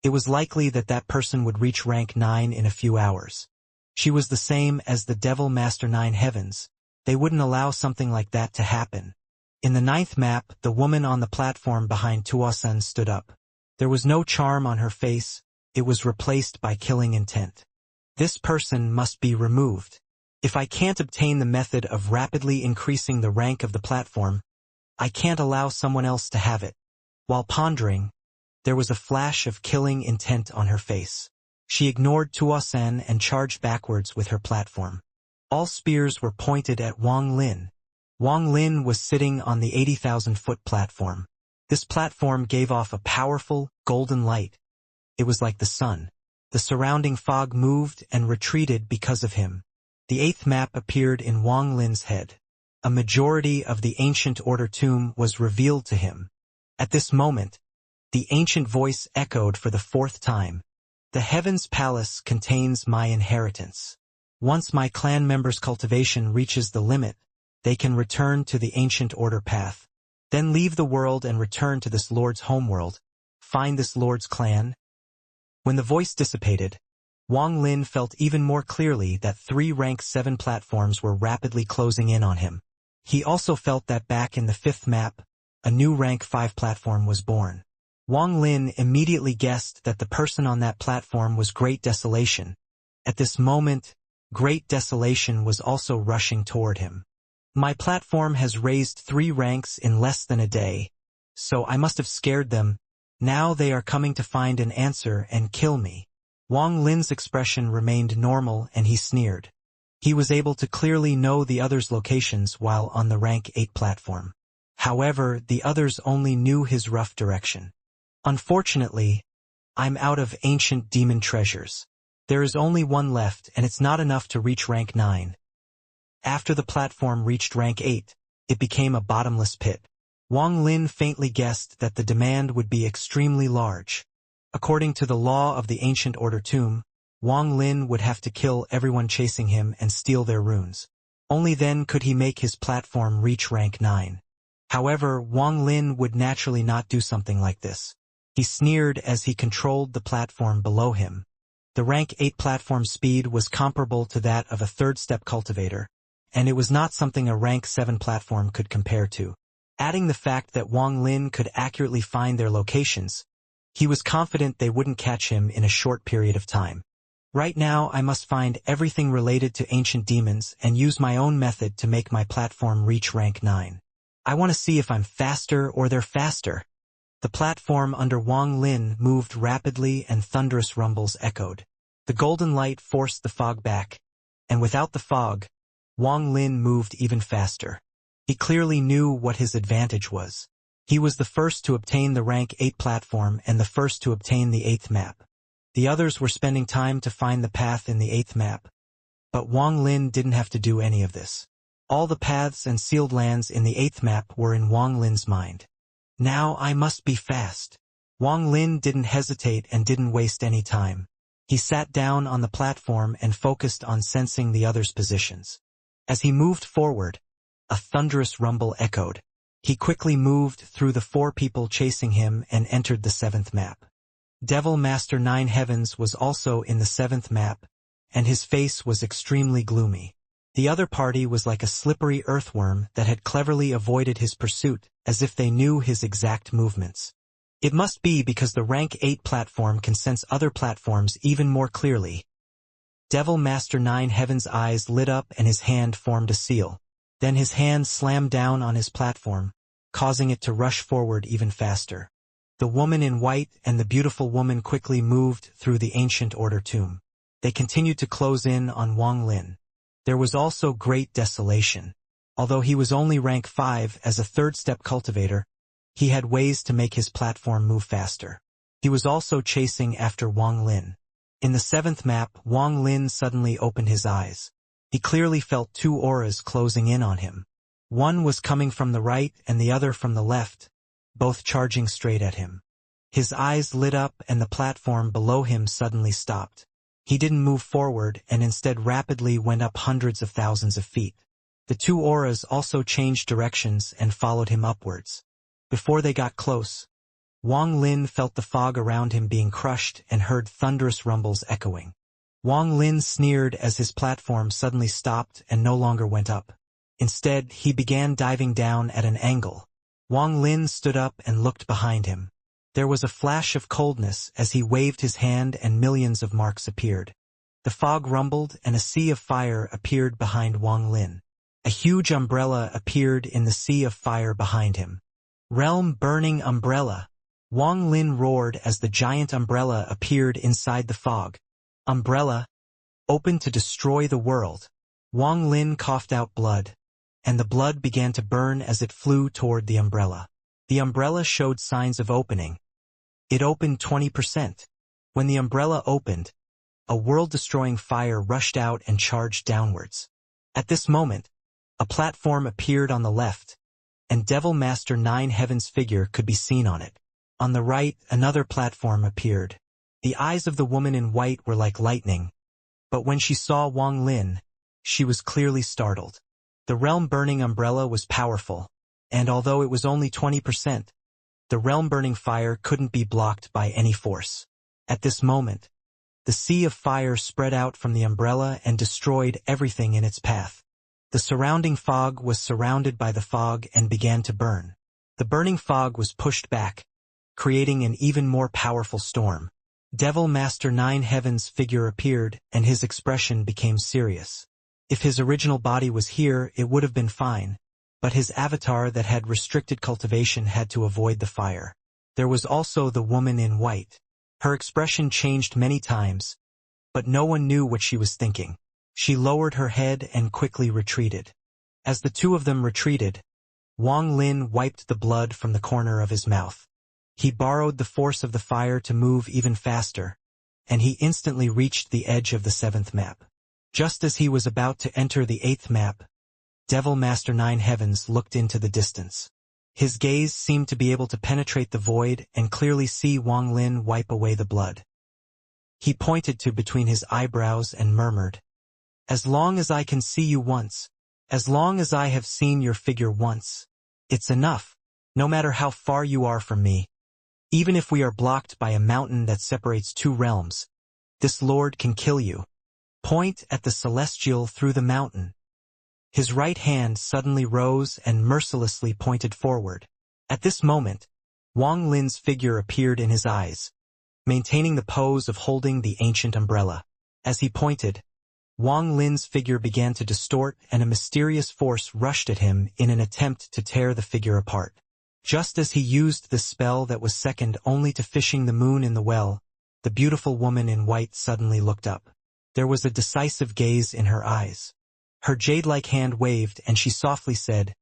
it was likely that that person would reach rank 9 in a few hours. She was the same as the Devil Master 9 Heavens. They wouldn't allow something like that to happen. In the 9th map, the woman on the platform behind Tuosen stood up. There was no charm on her face. It was replaced by killing intent. This person must be removed. If I can't obtain the method of rapidly increasing the rank of the platform, I can't allow someone else to have it. While pondering, there was a flash of killing intent on her face. She ignored Tuosen and charged backwards with her platform. All spears were pointed at Wang Lin. Wang Lin was sitting on the 80,000-foot platform. This platform gave off a powerful, golden light. It was like the sun. The surrounding fog moved and retreated because of him. The 8th map appeared in Wang Lin's head. A majority of the Ancient Order tomb was revealed to him. At this moment, the ancient voice echoed for the 4th time. The Heavens Palace contains my inheritance. Once my clan members' cultivation reaches the limit, they can return to the Ancient Order path. Then leave the world and return to this Lord's homeworld. Find this Lord's clan. When the voice dissipated, Wang Lin felt even more clearly that 3 rank 7 platforms were rapidly closing in on him. He also felt that back in the 5th map, a new rank 5 platform was born. Wang Lin immediately guessed that the person on that platform was Great Desolation. At this moment, Great Desolation was also rushing toward him. My platform has raised 3 ranks in less than a day, so I must have scared them. Now they are coming to find an answer and kill me. Wang Lin's expression remained normal and he sneered. He was able to clearly know the others' locations while on the rank 8 platform. However, the others only knew his rough direction. Unfortunately, I'm out of ancient demon treasures. There is only one left and it's not enough to reach rank 9. After the platform reached rank 8, it became a bottomless pit. Wang Lin faintly guessed that the demand would be extremely large. According to the law of the Ancient Order tomb, Wang Lin would have to kill everyone chasing him and steal their runes. Only then could he make his platform reach rank 9. However, Wang Lin would naturally not do something like this. He sneered as he controlled the platform below him. The rank 8 platform speed was comparable to that of a 3rd-step cultivator, and it was not something a rank 7 platform could compare to. Adding the fact that Wang Lin could accurately find their locations, he was confident they wouldn't catch him in a short period of time. Right now I must find everything related to ancient demons and use my own method to make my platform reach rank 9. I want to see if I'm faster or they're faster. The platform under Wang Lin moved rapidly and thunderous rumbles echoed. The golden light forced the fog back, and without the fog, Wang Lin moved even faster. He clearly knew what his advantage was. He was the first to obtain the rank 8 platform and the first to obtain the 8th map. The others were spending time to find the path in the 8th map. But Wang Lin didn't have to do any of this. All the paths and sealed lands in the 8th map were in Wang Lin's mind. Now I must be fast. Wang Lin didn't hesitate and didn't waste any time. He sat down on the platform and focused on sensing the others' positions. As he moved forward, a thunderous rumble echoed. He quickly moved through the 4 people chasing him and entered the 7th map. Devil Master 9 Heavens was also in the 7th map, and his face was extremely gloomy. The other party was like a slippery earthworm that had cleverly avoided his pursuit, as if they knew his exact movements. It must be because the rank 8 platform can sense other platforms even more clearly. Devil Master 9 Heaven's eyes lit up and his hand formed a seal. Then his hand slammed down on his platform, causing it to rush forward even faster. The woman in white and the beautiful woman quickly moved through the ancient order tomb. They continued to close in on Wang Lin. There was also great desolation. Although he was only rank 5 as a third-step cultivator, he had ways to make his platform move faster. He was also chasing after Wang Lin. In the 7th map, Wang Lin suddenly opened his eyes. He clearly felt 2 auras closing in on him. One was coming from the right and the other from the left, both charging straight at him. His eyes lit up and the platform below him suddenly stopped. He didn't move forward and instead rapidly went up hundreds of thousands of feet. The 2 auras also changed directions and followed him upwards. Before they got close, Wang Lin felt the fog around him being crushed and heard thunderous rumbles echoing. Wang Lin sneered as his platform suddenly stopped and no longer went up. Instead, he began diving down at an angle. Wang Lin stood up and looked behind him. There was a flash of coldness as he waved his hand and millions of marks appeared. The fog rumbled and a sea of fire appeared behind Wang Lin. A huge umbrella appeared in the sea of fire behind him. Realm-burning umbrella. Wang Lin roared as the giant umbrella appeared inside the fog. Umbrella, open to destroy the world. Wang Lin coughed out blood, and the blood began to burn as it flew toward the umbrella. The umbrella showed signs of opening. It opened 20%. When the umbrella opened, a world-destroying fire rushed out and charged downwards. At this moment, a platform appeared on the left, and Devil Master 9 Heaven's figure could be seen on it. On the right, another platform appeared. The eyes of the woman in white were like lightning, but when she saw Wang Lin, she was clearly startled. The realm-burning umbrella was powerful, and although it was only 20%, the realm-burning fire couldn't be blocked by any force. At this moment, the sea of fire spread out from the umbrella and destroyed everything in its path. The surrounding fog was surrounded by the fog and began to burn. The burning fog was pushed back, creating an even more powerful storm. Devil Master 9 Heaven's figure appeared, and his expression became serious. If his original body was here, it would have been fine, but his avatar that had restricted cultivation had to avoid the fire. There was also the woman in white. Her expression changed many times, but no one knew what she was thinking. She lowered her head and quickly retreated. As the 2 of them retreated, Wang Lin wiped the blood from the corner of his mouth. He borrowed the force of the fire to move even faster, and he instantly reached the edge of the 7th map. Just as he was about to enter the 8th map, Devil Master 9 Heavens looked into the distance. His gaze seemed to be able to penetrate the void and clearly see Wang Lin wipe away the blood. He pointed to between his eyebrows and murmured, "As long as I can see you once, as long as I have seen your figure once, it's enough, no matter how far you are from me. Even if we are blocked by a mountain that separates 2 realms, this Lord can kill you. Point at the celestial through the mountain." His right hand suddenly rose and mercilessly pointed forward. At this moment, Wang Lin's figure appeared in his eyes, maintaining the pose of holding the ancient umbrella. As he pointed, Wang Lin's figure began to distort and a mysterious force rushed at him in an attempt to tear the figure apart. Just as he used this spell that was second only to fishing the moon in the well, the beautiful woman in white suddenly looked up. There was a decisive gaze in her eyes. Her jade-like hand waved and she softly said,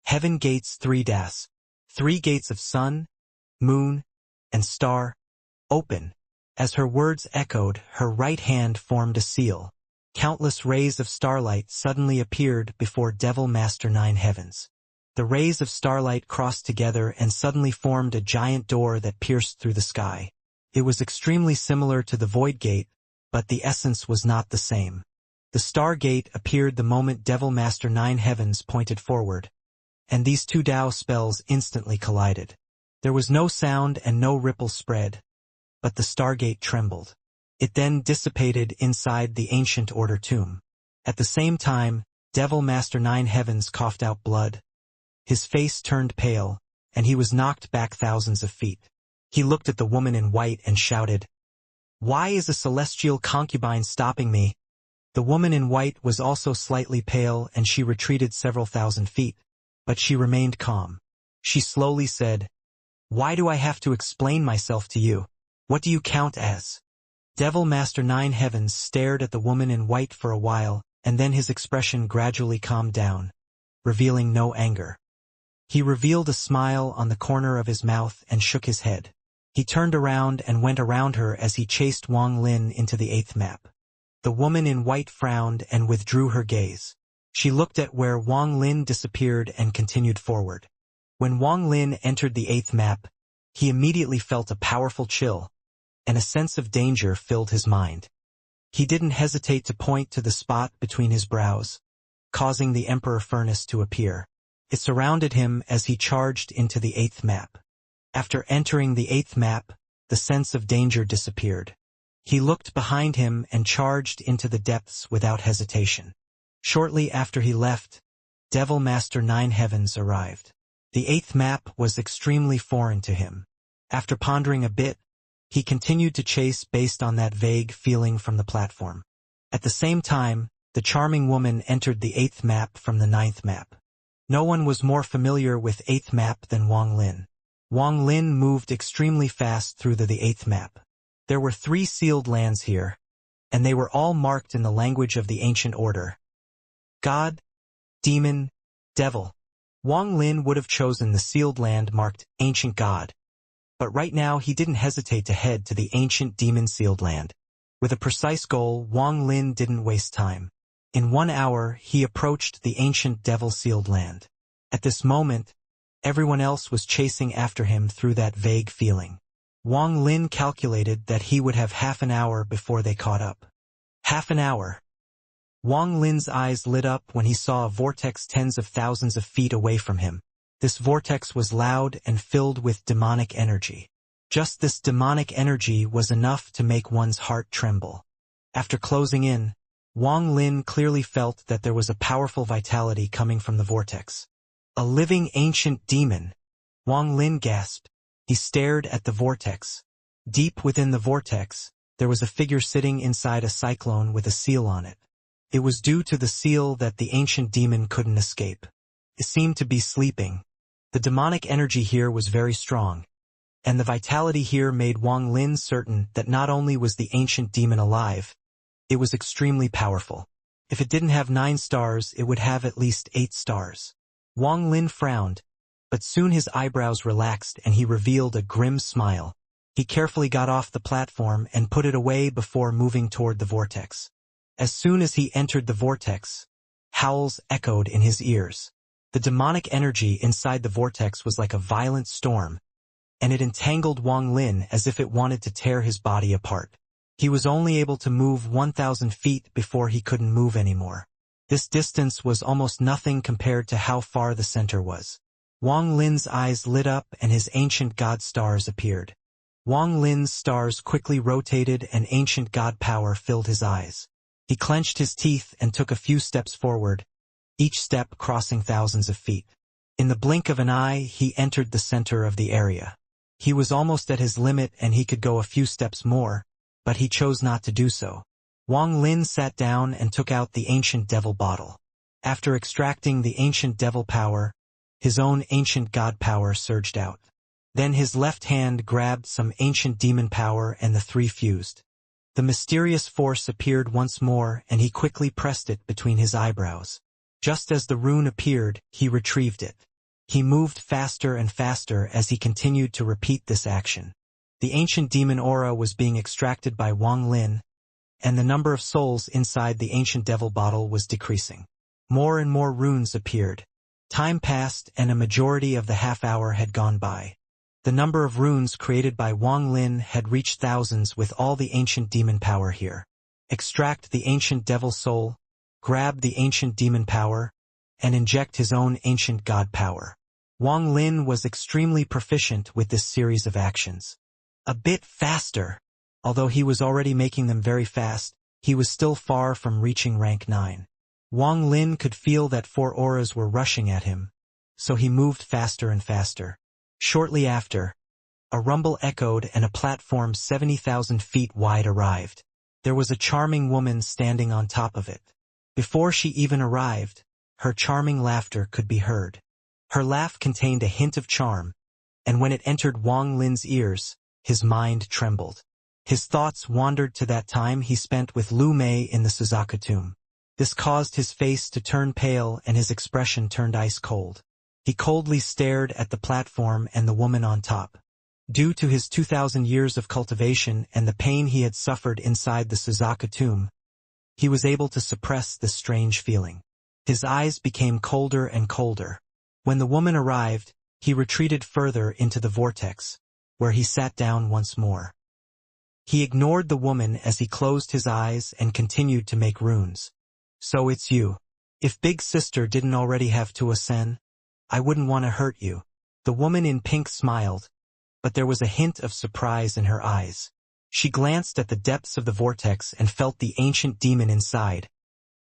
"Heaven gates 3 das. 3 gates of sun, moon, and star, open." As her words echoed, her right hand formed a seal. Countless rays of starlight suddenly appeared before Devil Master 9 Heavens. The rays of starlight crossed together and suddenly formed a giant door that pierced through the sky. It was extremely similar to the Void Gate, but the essence was not the same. The Stargate appeared the moment Devil Master 9 Heavens pointed forward, and these 2 Dao spells instantly collided. There was no sound and no ripple spread, but the Stargate trembled. It then dissipated inside the ancient order tomb. At the same time, Devil Master 9 Heavens coughed out blood. His face turned pale, and he was knocked back thousands of feet. He looked at the woman in white and shouted, "Why is a celestial concubine stopping me?" The woman in white was also slightly pale and she retreated several thousand feet, but she remained calm. She slowly said, "Why do I have to explain myself to you? What do you count as?" Devil Master Nine Heavens stared at the woman in white for a while, and then his expression gradually calmed down, revealing no anger. He revealed a smile on the corner of his mouth and shook his head. He turned around and went around her as he chased Wang Lin into the 8th map. The woman in white frowned and withdrew her gaze. She looked at where Wang Lin disappeared and continued forward. When Wang Lin entered the 8th map, he immediately felt a powerful chill, and a sense of danger filled his mind. He didn't hesitate to point to the spot between his brows, causing the Emperor Furnace to appear. It surrounded him as he charged into the 8th map. After entering the 8th map, the sense of danger disappeared. He looked behind him and charged into the depths without hesitation. Shortly after he left, Devil Master Nine Heavens arrived. The 8th map was extremely foreign to him. After pondering a bit, he continued to chase based on that vague feeling from the platform. At the same time, the charming woman entered the 8th map from the 9th map. No one was more familiar with 8th map than Wang Lin. Wang Lin moved extremely fast through the 8th map. There were 3 sealed lands here, and they were all marked in the language of the ancient order. God, Demon, Devil. Wang Lin would have chosen the sealed land marked Ancient God, but right now he didn't hesitate to head to the Ancient Demon sealed land. With a precise goal, Wang Lin didn't waste time. In 1 hour, he approached the Ancient Devil sealed land. At this moment, everyone else was chasing after him through that vague feeling. Wang Lin calculated that he would have half an hour before they caught up. Half an hour. Wang Lin's eyes lit up when he saw a vortex tens of thousands of feet away from him. This vortex was loud and filled with demonic energy. Just this demonic energy was enough to make one's heart tremble. After closing in, Wang Lin clearly felt that there was a powerful vitality coming from the vortex. A living ancient demon. Wang Lin gasped. He stared at the vortex. Deep within the vortex, there was a figure sitting inside a cyclone with a seal on it. It was due to the seal that the ancient demon couldn't escape. It seemed to be sleeping. The demonic energy here was very strong, and the vitality here made Wang Lin certain that not only was the ancient demon alive, it was extremely powerful. If it didn't have 9 stars, it would have at least 8 stars. Wang Lin frowned, but soon his eyebrows relaxed and he revealed a grim smile. He carefully got off the platform and put it away before moving toward the vortex. As soon as he entered the vortex, howls echoed in his ears. The demonic energy inside the vortex was like a violent storm, and it entangled Wang Lin as if it wanted to tear his body apart. He was only able to move 1,000 feet before he couldn't move anymore. This distance was almost nothing compared to how far the center was. Wang Lin's eyes lit up and his ancient god stars appeared. Wang Lin's stars quickly rotated and ancient god power filled his eyes. He clenched his teeth and took a few steps forward, each step crossing thousands of feet. In the blink of an eye, he entered the center of the area. He was almost at his limit and he could go a few steps more, but he chose not to do so. Wang Lin sat down and took out the ancient devil bottle. After extracting the ancient devil power, his own ancient god power surged out. Then his left hand grabbed some ancient demon power and the 3 fused. The mysterious force appeared once more and he quickly pressed it between his eyebrows. Just as the rune appeared, he retrieved it. He moved faster and faster as he continued to repeat this action. The ancient demon aura was being extracted by Wang Lin, and the number of souls inside the ancient devil bottle was decreasing. More and more runes appeared. Time passed and a majority of the half hour had gone by. The number of runes created by Wang Lin had reached thousands with all the ancient demon power here. Extract the ancient devil soul, grab the ancient demon power, and inject his own ancient god power. Wang Lin was extremely proficient with this series of actions. A bit faster. Although he was already making them very fast, he was still far from reaching rank 9. Wang Lin could feel that 4 auras were rushing at him, so he moved faster and faster. Shortly after, A rumble echoed and a platform 70,000 feet wide arrived. There was a charming woman standing on top of it. Before she even arrived, her charming laughter could be heard. Her laugh contained a hint of charm, and when it entered Wang Lin's ears, his mind trembled. His thoughts wandered to that time he spent with Lu Mei in the Suzaka tomb. This caused his face to turn pale and his expression turned ice cold. He coldly stared at the platform and the woman on top. Due to his 2,000 years of cultivation and the pain he had suffered inside the Suzaka tomb, he was able to suppress this strange feeling. His eyes became colder and colder. When the woman arrived, he retreated further into the vortex, where he sat down once more. He ignored the woman as he closed his eyes and continued to make runes. So it's you. If Big Sister didn't already have Tuasen, I wouldn't want to hurt you. The woman in pink smiled, but there was a hint of surprise in her eyes. She glanced at the depths of the vortex and felt the ancient demon inside.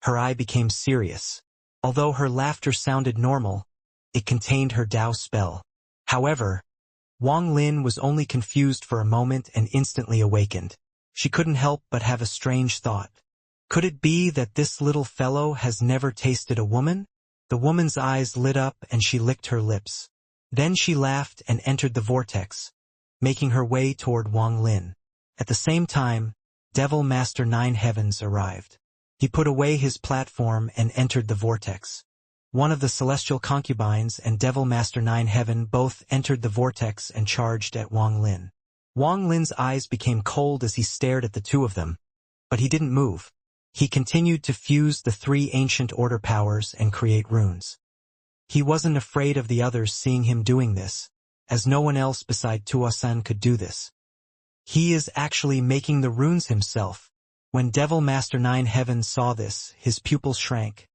Her eye became serious. Although her laughter sounded normal, it contained her Dao spell. However, Wang Lin was only confused for a moment and instantly awakened. She couldn't help but have a strange thought. Could it be that this little fellow has never tasted a woman? The woman's eyes lit up and she licked her lips. Then she laughed and entered the vortex, making her way toward Wang Lin. At the same time, Devil Master Nine Heavens arrived. He put away his platform and entered the vortex. One of the celestial concubines and Devil Master Nine Heaven both entered the vortex and charged at Wang Lin. Wang Lin's eyes became cold as he stared at the two of them, but he didn't move. He continued to fuse the three ancient order powers and create runes. He wasn't afraid of the others seeing him doing this, as no one else beside Tuasen could do this. He is actually making the runes himself. When Devil Master Nine Heavens saw this, his pupils shrank,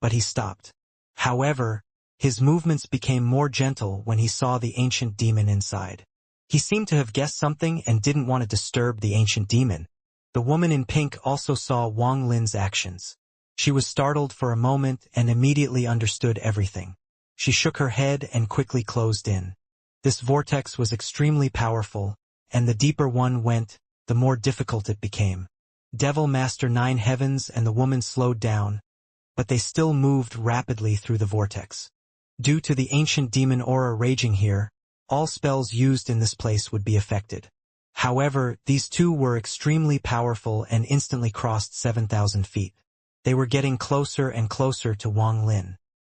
but he stopped. However, his movements became more gentle when he saw the ancient demon inside. He seemed to have guessed something and didn't want to disturb the ancient demon. The woman in pink also saw Wang Lin's actions. She was startled for a moment and immediately understood everything. She shook her head and quickly closed in. This vortex was extremely powerful, and the deeper one went, the more difficult it became. Devil Master Nine Heavens and the woman slowed down, but they still moved rapidly through the vortex. Due to the ancient demon aura raging here, all spells used in this place would be affected. However, these two were extremely powerful and instantly crossed 7,000 feet. They were getting closer and closer to Wang Lin.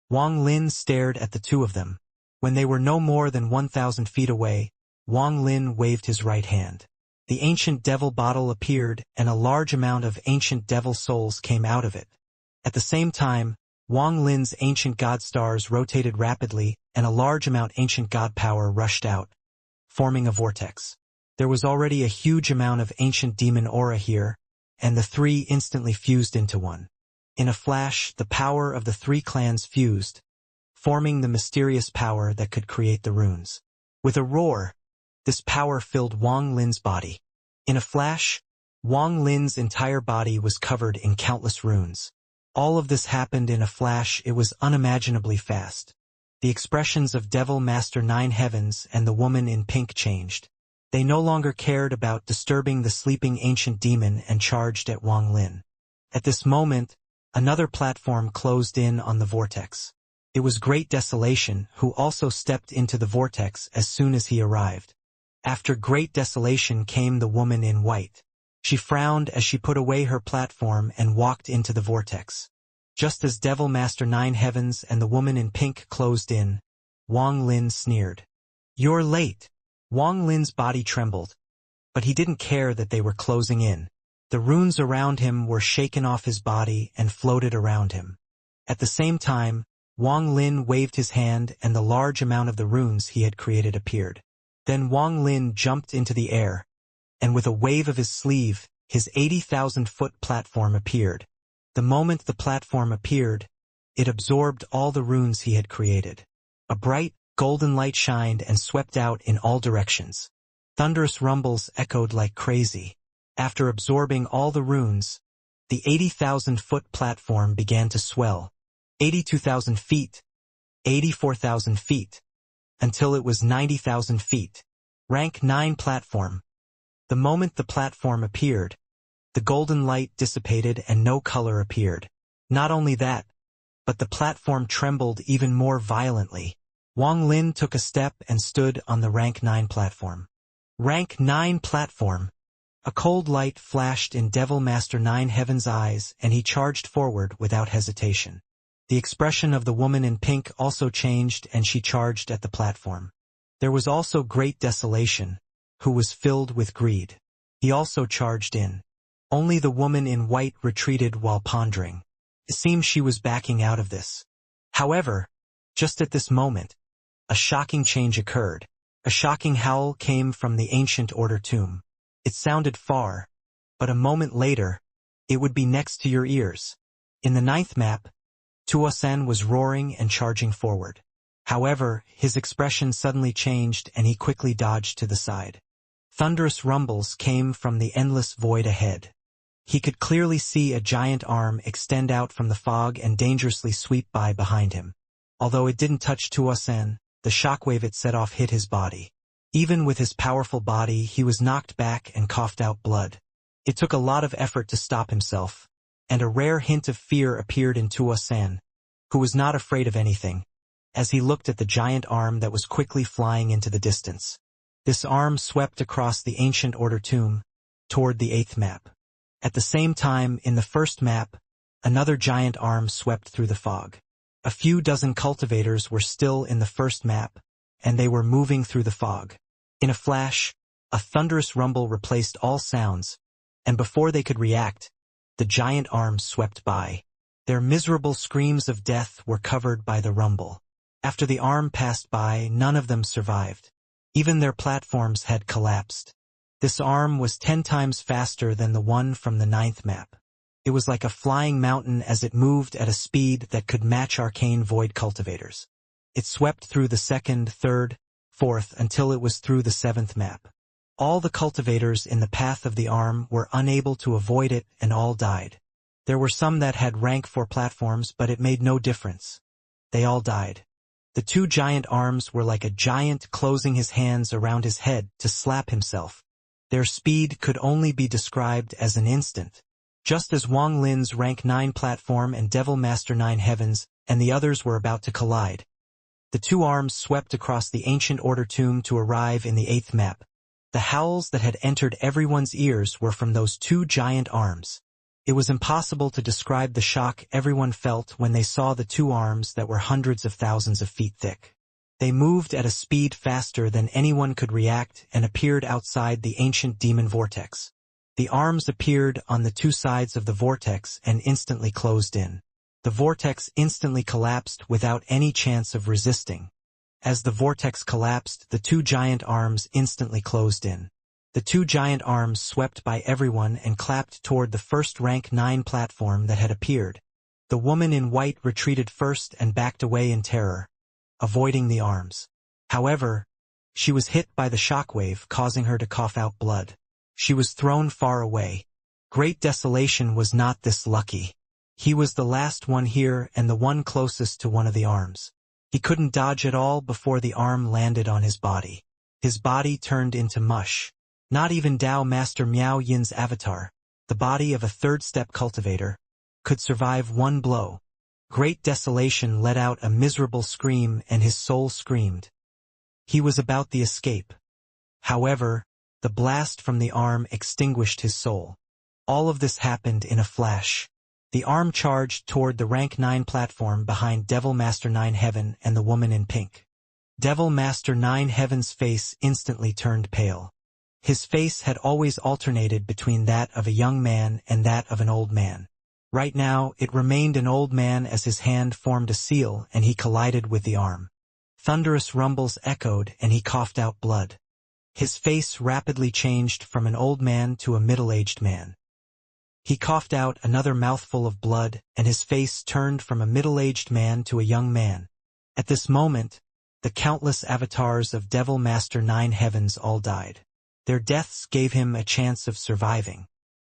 Wang Lin stared at the two of them. When they were no more than 1,000 feet away, Wang Lin waved his right hand. The ancient devil bottle appeared and a large amount of ancient devil souls came out of it. At the same time, Wang Lin's ancient god stars rotated rapidly and a large amount ancient god power rushed out, forming a vortex. There was already a huge amount of ancient demon aura here, and the three instantly fused into one. In a flash, the power of the three clans fused, forming the mysterious power that could create the runes. With a roar, this power filled Wang Lin's body. In a flash, Wang Lin's entire body was covered in countless runes. All of this happened in a flash. It was unimaginably fast. The expressions of Devil Master Nine Heavens and the woman in pink changed. They no longer cared about disturbing the sleeping ancient demon and charged at Wang Lin. At this moment, another platform closed in on the vortex. It was Great Desolation, who also stepped into the vortex as soon as he arrived. After Great Desolation came the woman in white. She frowned as she put away her platform and walked into the vortex. Just as Devil Master Nine Heavens and the woman in pink closed in, Wang Lin sneered. "You're late." Wang Lin's body trembled, but he didn't care that they were closing in. The runes around him were shaken off his body and floated around him. At the same time, Wang Lin waved his hand and the large amount of the runes he had created appeared. Then Wang Lin jumped into the air, and with a wave of his sleeve, his 80,000-foot platform appeared. The moment the platform appeared, it absorbed all the runes he had created. A bright, golden light shined and swept out in all directions. Thunderous rumbles echoed like crazy. After absorbing all the runes, the 80,000-foot platform began to swell. 82,000 feet, 84,000 feet, until it was 90,000 feet. Rank 9 platform. The moment the platform appeared, the golden light dissipated and no color appeared. Not only that, but the platform trembled even more violently. Wang Lin took a step and stood on the Rank 9 platform. Rank 9 platform. A cold light flashed in Devil Master 9 Heaven's eyes and he charged forward without hesitation. The expression of the woman in pink also changed and she charged at the platform. There was also great desolation, who was filled with greed. He also charged in. Only the woman in white retreated while pondering. It seemed she was backing out of this. However, just at this moment, a shocking change occurred. A shocking howl came from the ancient order tomb. It sounded far, but a moment later, it would be next to your ears. In the 9th map, Tuosen was roaring and charging forward. However, his expression suddenly changed and he quickly dodged to the side. Thunderous rumbles came from the endless void ahead. He could clearly see a giant arm extend out from the fog and dangerously sweep by behind him. Although it didn't touch Tuosen, the shockwave it set off hit his body. Even with his powerful body, he was knocked back and coughed out blood. It took a lot of effort to stop himself, and a rare hint of fear appeared in Tuosen, who was not afraid of anything, as he looked at the giant arm that was quickly flying into the distance. This arm swept across the ancient order tomb, toward the 8th map. At the same time, in the 1st map, another giant arm swept through the fog. A few dozen cultivators were still in the 1st map, and they were moving through the fog. In a flash, a thunderous rumble replaced all sounds, and before they could react, the giant arm swept by. Their miserable screams of death were covered by the rumble. After the arm passed by, none of them survived. Even their platforms had collapsed. This arm was 10 times faster than the one from the 9th map. It was like a flying mountain as it moved at a speed that could match arcane void cultivators. It swept through the 2nd, 3rd, 4th until it was through the 7th map. All the cultivators in the path of the arm were unable to avoid it and all died. There were some that had rank 4 platforms, but it made no difference. They all died. The 2 giant arms were like a giant closing his hands around his head to slap himself. Their speed could only be described as an instant. Just as Wang Lin's rank 9 platform and Devil Master 9 Heavens and the others were about to collide, the 2 arms swept across the ancient order tomb to arrive in the 8th map. The howls that had entered everyone's ears were from those 2 giant arms. It was impossible to describe the shock everyone felt when they saw the 2 arms that were hundreds of thousands of feet thick. They moved at a speed faster than anyone could react and appeared outside the ancient demon vortex. The arms appeared on the 2 sides of the vortex and instantly closed in. The vortex instantly collapsed without any chance of resisting. As the vortex collapsed, the 2 giant arms instantly closed in. The 2 giant arms swept by everyone and clapped toward the first rank 9 platform that had appeared. The woman in white retreated first and backed away in terror, avoiding the arms. However, she was hit by the shockwave, causing her to cough out blood. She was thrown far away. Great Desolation was not this lucky. He was the last one here and the one closest to one of the arms. He couldn't dodge at all before the arm landed on his body. His body turned into mush. Not even Dao Master Miao Yin's avatar, the body of a 3rd-step cultivator, could survive one blow. Great Desolation let out a miserable scream and his soul screamed. He was about the escape. However, the blast from the arm extinguished his soul. All of this happened in a flash. The arm charged toward the rank 9 platform behind Devil Master 9 Heaven and the woman in pink. Devil Master 9 Heaven's face instantly turned pale. His face had always alternated between that of a young man and that of an old man. Right now, it remained an old man as his hand formed a seal and he collided with the arm. Thunderous rumbles echoed and he coughed out blood. His face rapidly changed from an old man to a middle-aged man. He coughed out another mouthful of blood and his face turned from a middle-aged man to a young man. At this moment, the countless avatars of Devil Master 9 Heavens all died. Their deaths gave him a chance of surviving.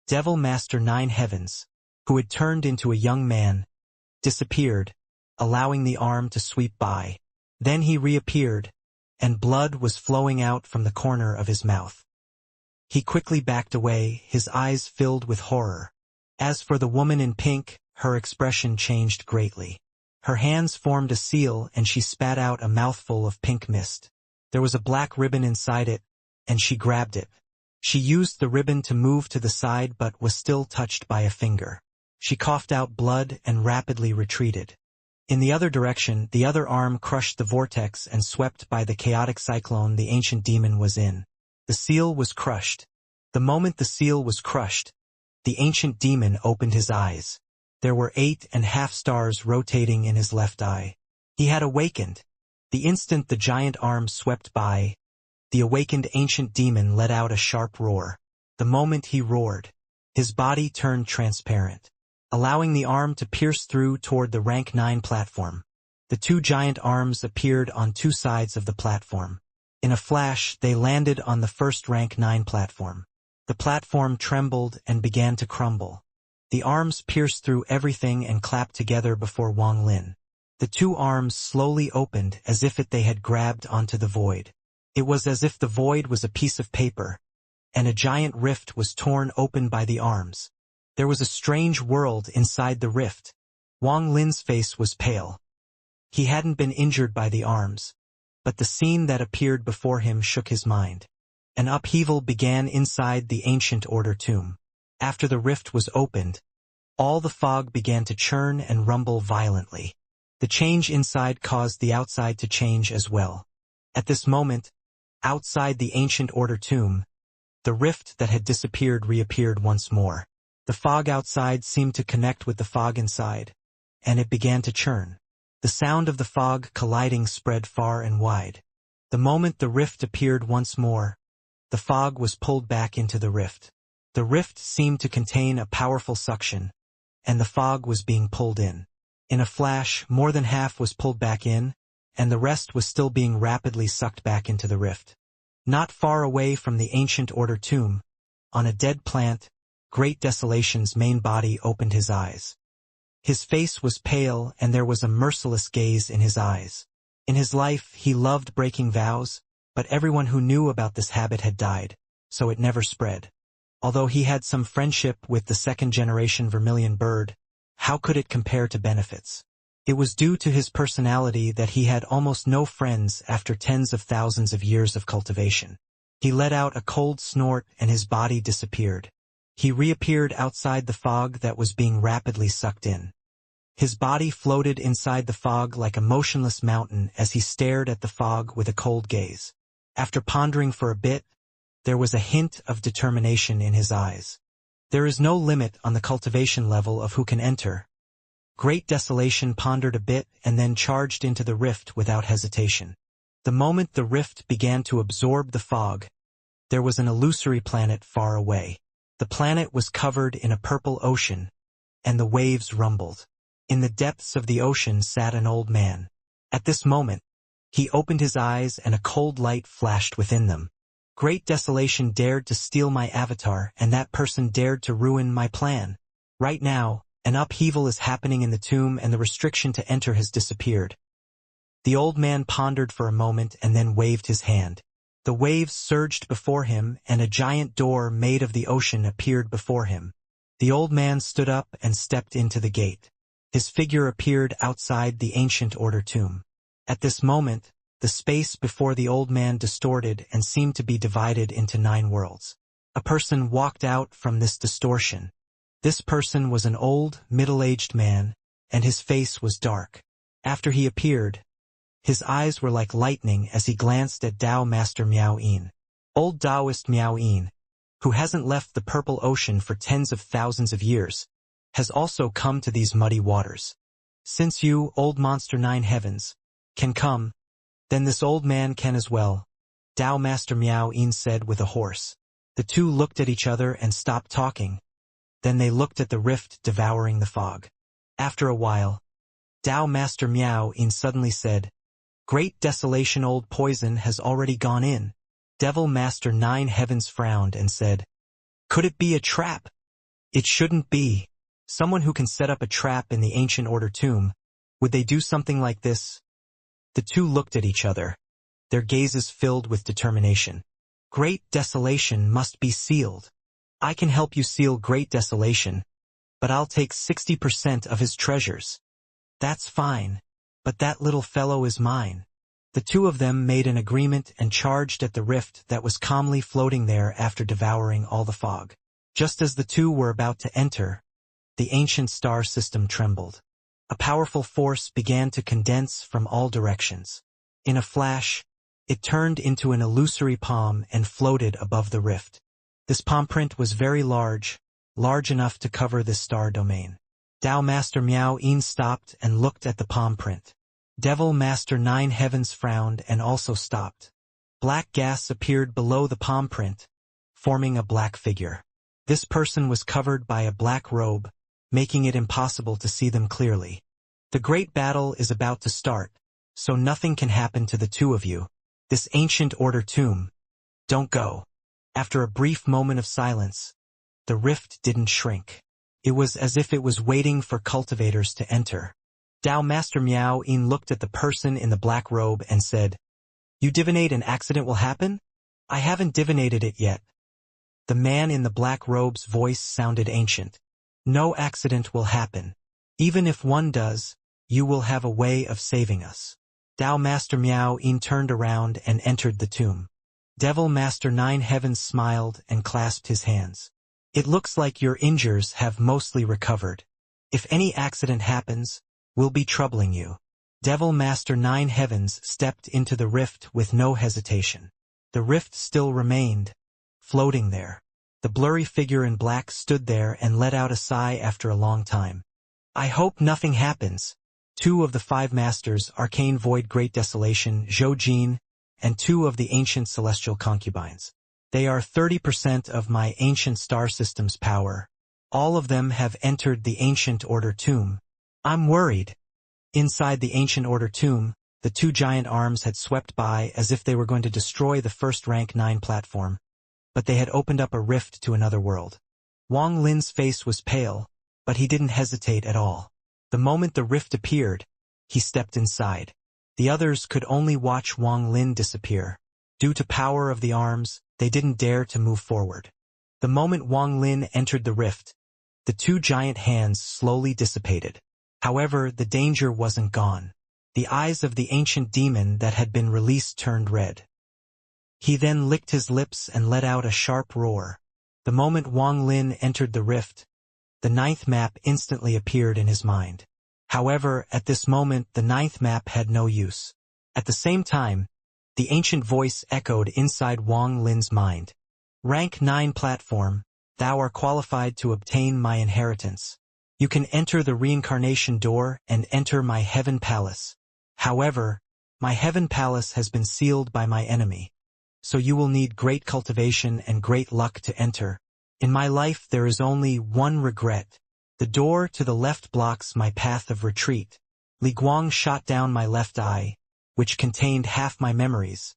Devil Master 9 Heavens, who had turned into a young man, disappeared, allowing the arm to sweep by. Then he reappeared, and blood was flowing out from the corner of his mouth. He quickly backed away, his eyes filled with horror. As for the woman in pink, her expression changed greatly. Her hands formed a seal and she spat out a mouthful of pink mist. There was a black ribbon inside it, and she grabbed it. She used the ribbon to move to the side but was still touched by a finger. She coughed out blood and rapidly retreated. In the other direction, the other arm crushed the vortex and swept by the chaotic cyclone the ancient demon was in. The seal was crushed. The moment the seal was crushed, the ancient demon opened his eyes. There were 8.5 stars rotating in his left eye. He had awakened. The instant the giant arm swept by, the awakened ancient demon let out a sharp roar. The moment he roared, his body turned transparent, allowing the arm to pierce through toward the rank 9 platform. The two giant arms appeared on two sides of the platform. In a flash, they landed on the first rank 9 platform. The platform trembled and began to crumble. The arms pierced through everything and clapped together before Wang Lin. The two arms slowly opened as if they had grabbed onto the void. It was as if the void was a piece of paper, and a giant rift was torn open by the arms. There was a strange world inside the rift. Wang Lin's face was pale. He hadn't been injured by the arms, but the scene that appeared before him shook his mind. An upheaval began inside the ancient order tomb. After the rift was opened, all the fog began to churn and rumble violently. The change inside caused the outside to change as well. At this moment, outside the ancient order tomb, the rift that had disappeared reappeared once more. The fog outside seemed to connect with the fog inside, and it began to churn. The sound of the fog colliding spread far and wide. The moment the rift appeared once more, the fog was pulled back into the rift. The rift seemed to contain a powerful suction, and the fog was being pulled in. In a flash, more than half was pulled back in, and the rest was still being rapidly sucked back into the rift. Not far away from the ancient order tomb, on a dead plant, Great Desolation's main body opened his eyes. His face was pale and there was a merciless gaze in his eyes. In his life, he loved breaking vows, but everyone who knew about this habit had died, so it never spread. Although he had some friendship with the second-generation vermilion bird, how could it compare to benefits? It was due to his personality that he had almost no friends after tens of thousands of years of cultivation. He let out a cold snort and his body disappeared. He reappeared outside the fog that was being rapidly sucked in. His body floated inside the fog like a motionless mountain as he stared at the fog with a cold gaze. After pondering for a bit, there was a hint of determination in his eyes. There is no limit on the cultivation level of who can enter. Great Desolation pondered a bit and then charged into the rift without hesitation. The moment the rift began to absorb the fog, there was an illusory planet far away. The planet was covered in a purple ocean, and the waves rumbled. In the depths of the ocean sat an old man. At this moment, he opened his eyes and a cold light flashed within them. Great Desolation dared to steal my avatar, and that person dared to ruin my plan. Right now, an upheaval is happening in the tomb and the restriction to enter has disappeared. The old man pondered for a moment and then waved his hand. The waves surged before him and a giant door made of the ocean appeared before him. The old man stood up and stepped into the gate. His figure appeared outside the ancient order tomb. At this moment, the space before the old man distorted and seemed to be divided into 9 worlds. A person walked out from this distortion. This person was an old, middle-aged man, and his face was dark. After he appeared, his eyes were like lightning as he glanced at Tao Master Miao Yin. Old Taoist Miao Yin, who hasn't left the purple ocean for tens of thousands of years, has also come to these muddy waters. Since you, old monster 9 heavens, can come, then this old man can as well, Tao Master Miao Yin said with a hoarse. The two looked at each other and stopped talking. Then they looked at the rift devouring the fog. After a while, Tao Master Miao Yin suddenly said, Great Desolation old poison has already gone in. Devil Master 9 heavens frowned and said, Could it be a trap? It shouldn't be. Someone who can set up a trap in the ancient order tomb, would they do something like this? The two looked at each other. their gazes filled with determination. Great Desolation must be sealed. I can help you seal Great Desolation, but I'll take 60% of his treasures. That's fine, but that little fellow is mine. The two of them made an agreement and charged at the rift that was calmly floating there after devouring all the fog. Just as the two were about to enter, the ancient star system trembled. A powerful force began to condense from all directions. In a flash, it turned into an illusory palm and floated above the rift. This palm print was very large enough to cover this star domain. Dao Master Miao Yin stopped and looked at the palm print. Devil Master Nine Heavens frowned and also stopped. Black gas appeared below the palm print, forming a black figure. This person was covered by a black robe, making it impossible to see them clearly. The great battle is about to start, so nothing can happen to the two of you. This ancient order tomb. Don't go. After a brief moment of silence, the rift didn't shrink. It was as if it was waiting for cultivators to enter. Dao Master Miao Yin looked at the person in the black robe and said, "You divinate an accident will happen? I haven't divinated it yet." The man in the black robe's voice sounded ancient. "No accident will happen. Even if one does, you will have a way of saving us." Dao Master Miao Yin turned around and entered the tomb. Devil Master Nine Heavens smiled and clasped his hands. "It looks like your injuries have mostly recovered. If any accident happens, we'll be troubling you." Devil Master Nine Heavens stepped into the rift with no hesitation. The rift still remained, floating there. The blurry figure in black stood there and let out a sigh after a long time. "I hope nothing happens." Two of the five masters, Arcane Void Great Desolation, Zhou Jin, and two of the ancient celestial concubines. They are 30% of my ancient star system's power. All of them have entered the ancient order tomb. I'm worried. Inside the ancient order tomb, the two giant arms had swept by as if they were going to destroy the first rank 9 platform, but they had opened up a rift to another world. Wang Lin's face was pale, but he didn't hesitate at all. The moment the rift appeared, he stepped inside. The others could only watch Wang Lin disappear. Due to power of the arms, they didn't dare to move forward. The moment Wang Lin entered the rift, the two giant hands slowly dissipated. However, the danger wasn't gone. The eyes of the ancient demon that had been released turned red. He then licked his lips and let out a sharp roar. The moment Wang Lin entered the rift, the 9th map instantly appeared in his mind. However, at this moment the 9th map had no use. At the same time, the ancient voice echoed inside Wang Lin's mind. "Rank 9 platform, thou art qualified to obtain my inheritance. You can enter the reincarnation door and enter my heaven palace. However, my heaven palace has been sealed by my enemy. So you will need great cultivation and great luck to enter. In my life there is only one regret. The door to the left blocks my path of retreat. Li Guang shot down my left eye, which contained half my memories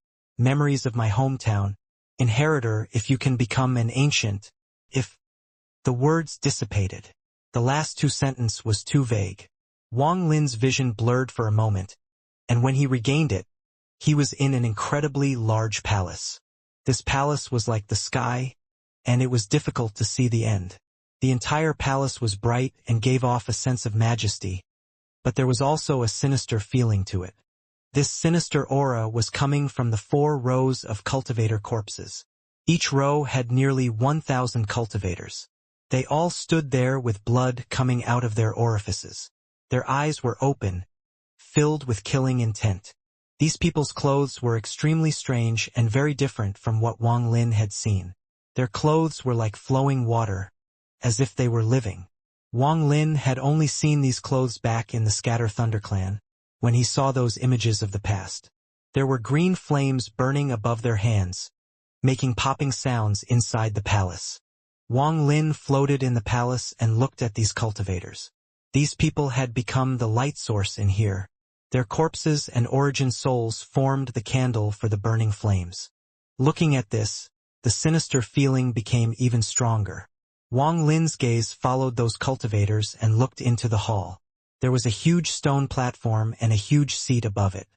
of my hometown. Inheritor, if you can become an ancient, if..." The words dissipated. The last two sentences was too vague. Wang Lin's vision blurred for a moment, and when he regained it, he was in an incredibly large palace. This palace was like the sky, and it was difficult to see the end. The entire palace was bright and gave off a sense of majesty, but there was also a sinister feeling to it. This sinister aura was coming from the 4 rows of cultivator corpses. Each row had nearly 1,000 cultivators. They all stood there with blood coming out of their orifices. Their eyes were open, filled with killing intent. These people's clothes were extremely strange and very different from what Wang Lin had seen. Their clothes were like flowing water, as if they were living. Wang Lin had only seen these clothes back in the Scatter Thunder clan, when he saw those images of the past. There were green flames burning above their hands, making popping sounds inside the palace. Wang Lin floated in the palace and looked at these cultivators. These people had become the light source in here. Their corpses and origin souls formed the candle for the burning flames. Looking at this, the sinister feeling became even stronger. Wang Lin's gaze followed those cultivators and looked into the hall. There was a huge stone platform and a huge seat above it.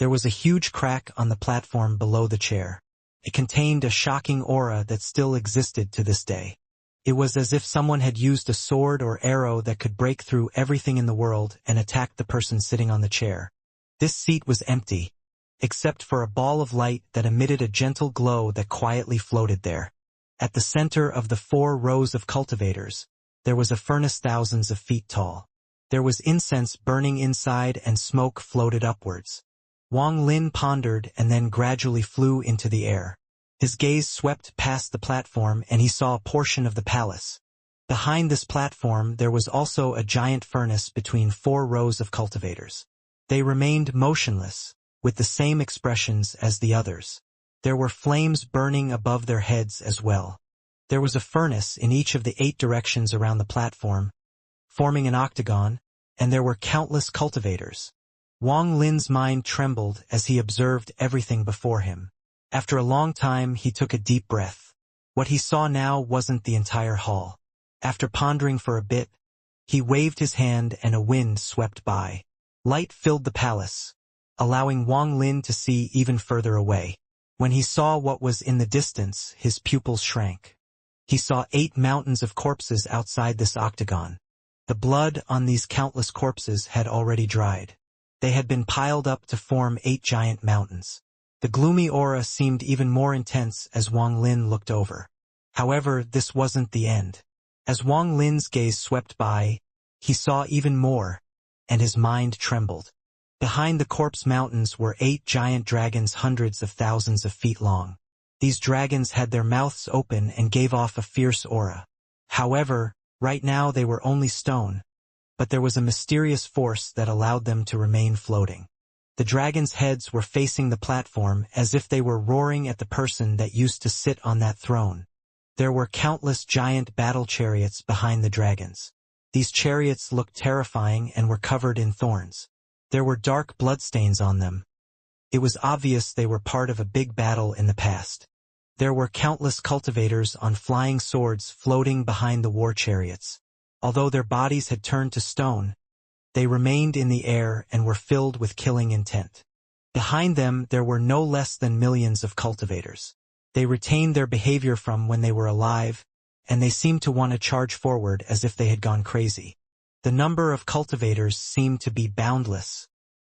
There was a huge crack on the platform below the chair. It contained a shocking aura that still existed to this day. It was as if someone had used a sword or arrow that could break through everything in the world and attack the person sitting on the chair. This seat was empty, except for a ball of light that emitted a gentle glow that quietly floated there. At the center of the 4 rows of cultivators, there was a furnace thousands of feet tall. There was incense burning inside and smoke floated upwards. Wang Lin pondered and then gradually flew into the air. His gaze swept past the platform and he saw a portion of the palace. Behind this platform there was also a giant furnace between 4 rows of cultivators. They remained motionless, with the same expressions as the others. There were flames burning above their heads as well. There was a furnace in each of the 8 directions around the platform, forming an octagon, and there were countless cultivators. Wang Lin's mind trembled as he observed everything before him. After a long time he took a deep breath. What he saw now wasn't the entire hall. After pondering for a bit, he waved his hand and a wind swept by. Light filled the palace, allowing Wang Lin to see even further away. When he saw what was in the distance, his pupils shrank. He saw 8 mountains of corpses outside this octagon. The blood on these countless corpses had already dried. They had been piled up to form 8 giant mountains. The gloomy aura seemed even more intense as Wang Lin looked over. However, this wasn't the end. As Wang Lin's gaze swept by, he saw even more, and his mind trembled. Behind the corpse mountains were 8 giant dragons hundreds of thousands of feet long. These dragons had their mouths open and gave off a fierce aura. However, right now they were only stone, but there was a mysterious force that allowed them to remain floating. The dragons' heads were facing the platform as if they were roaring at the person that used to sit on that throne. There were countless giant battle chariots behind the dragons. These chariots looked terrifying and were covered in thorns. There were dark bloodstains on them. It was obvious they were part of a big battle in the past. There were countless cultivators on flying swords floating behind the war chariots. Although their bodies had turned to stone, they remained in the air and were filled with killing intent. Behind them there were no less than millions of cultivators. They retained their behavior from when they were alive, and they seemed to want to charge forward as if they had gone crazy. The number of cultivators seemed to be boundless.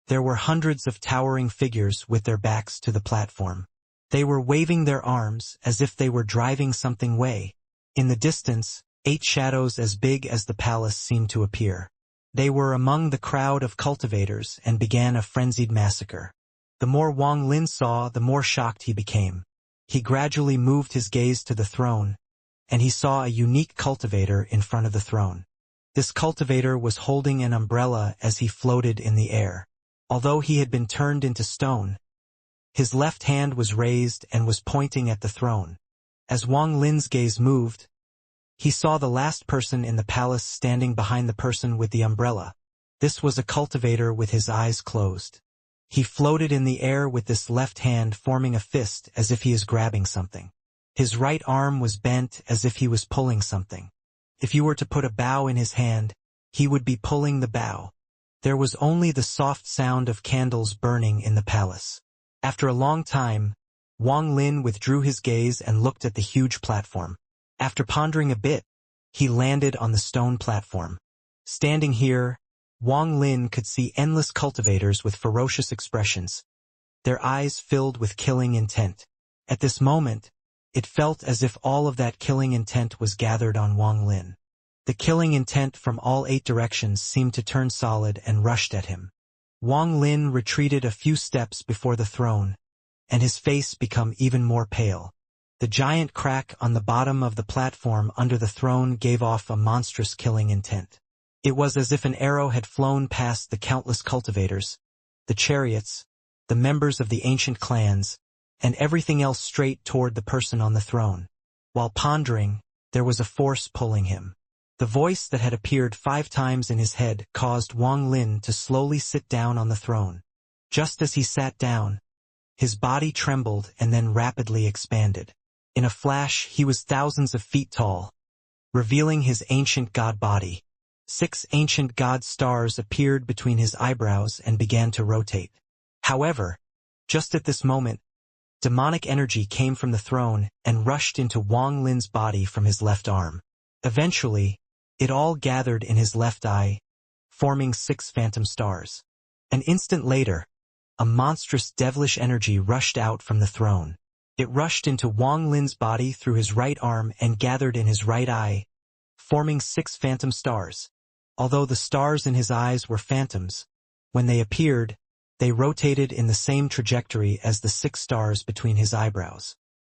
There were hundreds of towering figures with their backs to the platform. They were waving their arms as if they were driving something away. In the distance, 8 shadows as big as the palace seemed to appear. They were among the crowd of cultivators and began a frenzied massacre. The more Wang Lin saw, the more shocked he became. He gradually moved his gaze to the throne, and he saw a unique cultivator in front of the throne. This cultivator was holding an umbrella as he floated in the air. Although he had been turned into stone, his left hand was raised and was pointing at the throne. As Wang Lin's gaze moved, he saw the last person in the palace standing behind the person with the umbrella. This was a cultivator with his eyes closed. He floated in the air with this left hand forming a fist as if he is grabbing something. His right arm was bent as if he was pulling something. If you were to put a bow in his hand, he would be pulling the bow. There was only the soft sound of candles burning in the palace. After a long time, Wang Lin withdrew his gaze and looked at the huge platform. After pondering a bit, he landed on the stone platform. Standing here, Wang Lin could see endless cultivators with ferocious expressions, their eyes filled with killing intent. At this moment, it felt as if all of that killing intent was gathered on Wang Lin. The killing intent from all 8 directions seemed to turn solid and rushed at him. Wang Lin retreated a few steps before the throne, and his face became even more pale. The giant crack on the bottom of the platform under the throne gave off a monstrous killing intent. It was as if an arrow had flown past the countless cultivators, the chariots, the members of the ancient clans, and everything else straight toward the person on the throne. While pondering, there was a force pulling him. The voice that had appeared 5 times in his head caused Wang Lin to slowly sit down on the throne. Just as he sat down, his body trembled and then rapidly expanded. In a flash, he was thousands of feet tall, revealing his ancient god body. 6 ancient god stars appeared between his eyebrows and began to rotate. However, Just at this moment, demonic energy came from the throne and rushed into Wang Lin's body from his left arm. Eventually, it all gathered in his left eye, forming 6 phantom stars. An instant later, a monstrous devilish energy rushed out from the throne. It rushed into Wang Lin's body through his right arm and gathered in his right eye, forming 6 phantom stars. Although the stars in his eyes were phantoms, when they appeared, they rotated in the same trajectory as the 6 stars between his eyebrows.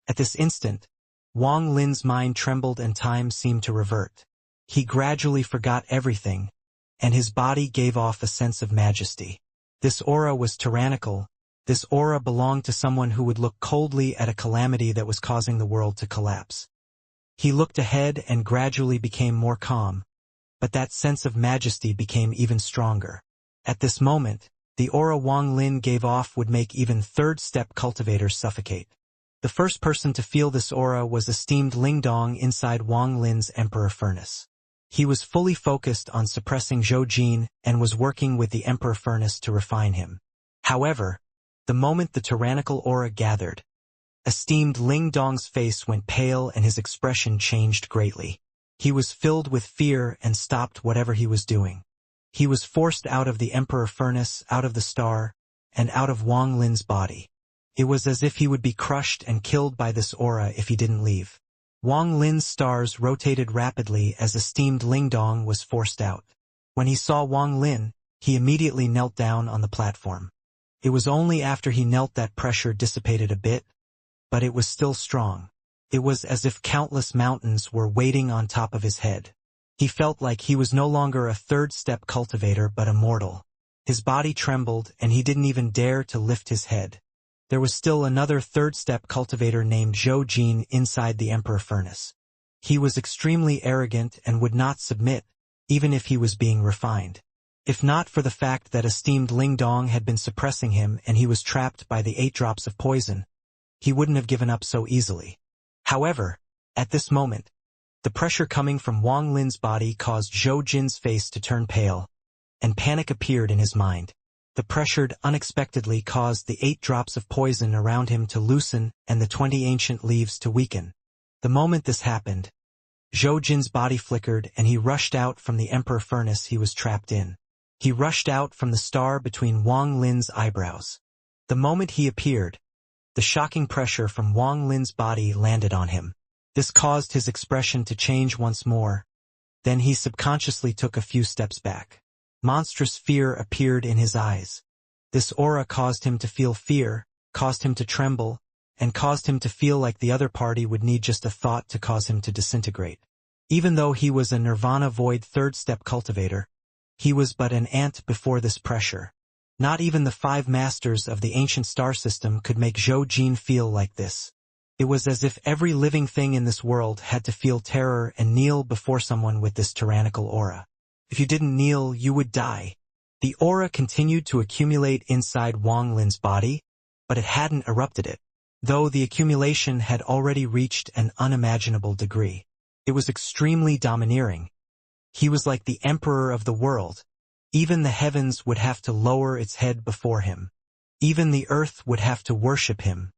At this instant, Wang Lin's mind trembled and time seemed to revert. He gradually forgot everything, and his body gave off a sense of majesty. This aura was tyrannical. This aura belonged to someone who would look coldly at a calamity that was causing the world to collapse. He looked ahead and gradually became more calm, but that sense of majesty became even stronger. At this moment, the aura Wang Lin gave off would make even third-step cultivators suffocate. The first person to feel this aura was esteemed Ling Dong inside Wang Lin's Emperor Furnace. He was fully focused on suppressing Zhou Jin and was working with the Emperor Furnace to refine him. However, the moment the tyrannical aura gathered, esteemed Ling Dong's face went pale and his expression changed greatly. He was filled with fear and stopped whatever he was doing. He was forced out of the Emperor Furnace, out of the star, and out of Wang Lin's body. It was as if he would be crushed and killed by this aura if he didn't leave. Wang Lin's stars rotated rapidly as esteemed Ling Dong was forced out. When he saw Wang Lin, he immediately knelt down on the platform. It was only after he knelt that pressure dissipated a bit, but it was still strong. It was as if countless mountains were waiting on top of his head. He felt like he was no longer a third-step cultivator but immortal. His body trembled and he didn't even dare to lift his head. There was still another third-step cultivator named Zhou Jin inside the Emperor Furnace. He was extremely arrogant and would not submit, even if he was being refined. If not for the fact that esteemed Ling Dong had been suppressing him and he was trapped by the 8 drops of poison, he wouldn't have given up so easily. However, at this moment, the pressure coming from Wang Lin's body caused Zhou Jin's face to turn pale, and panic appeared in his mind. The pressure unexpectedly caused the 8 drops of poison around him to loosen and the 20 ancient leaves to weaken. The moment this happened, Zhou Jin's body flickered and he rushed out from the Emperor Furnace he was trapped in. He rushed out from the star between Wang Lin's eyebrows. The moment he appeared, the shocking pressure from Wang Lin's body landed on him. This caused his expression to change once more. Then he subconsciously took a few steps back. Monstrous fear appeared in his eyes. This aura caused him to feel fear, caused him to tremble, and caused him to feel like the other party would need just a thought to cause him to disintegrate. Even though he was a nirvana void third-step cultivator, he was but an ant before this pressure. Not even the 5 masters of the ancient star system could make Zhou Jin feel like this. It was as if every living thing in this world had to feel terror and kneel before someone with this tyrannical aura. If you didn't kneel, you would die. The aura continued to accumulate inside Wang Lin's body, but it hadn't erupted it, though the accumulation had already reached an unimaginable degree. It was extremely domineering. He was like the emperor of the world. Even the heavens would have to lower its head before him. Even the earth would have to worship him.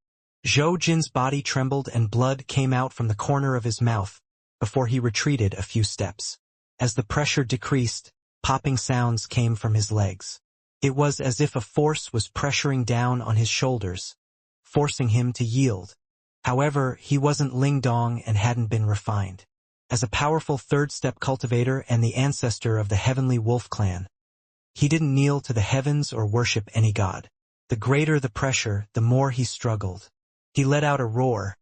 Zhou Jin's body trembled and blood came out from the corner of his mouth before he retreated a few steps. As the pressure decreased, popping sounds came from his legs. It was as if a force was pressuring down on his shoulders, forcing him to yield. However, he wasn't Ling Dong and hadn't been refined. As a powerful third-step cultivator and the ancestor of the heavenly wolf clan, he didn't kneel to the heavens or worship any god. The greater the pressure, the more he struggled. He let out a roar,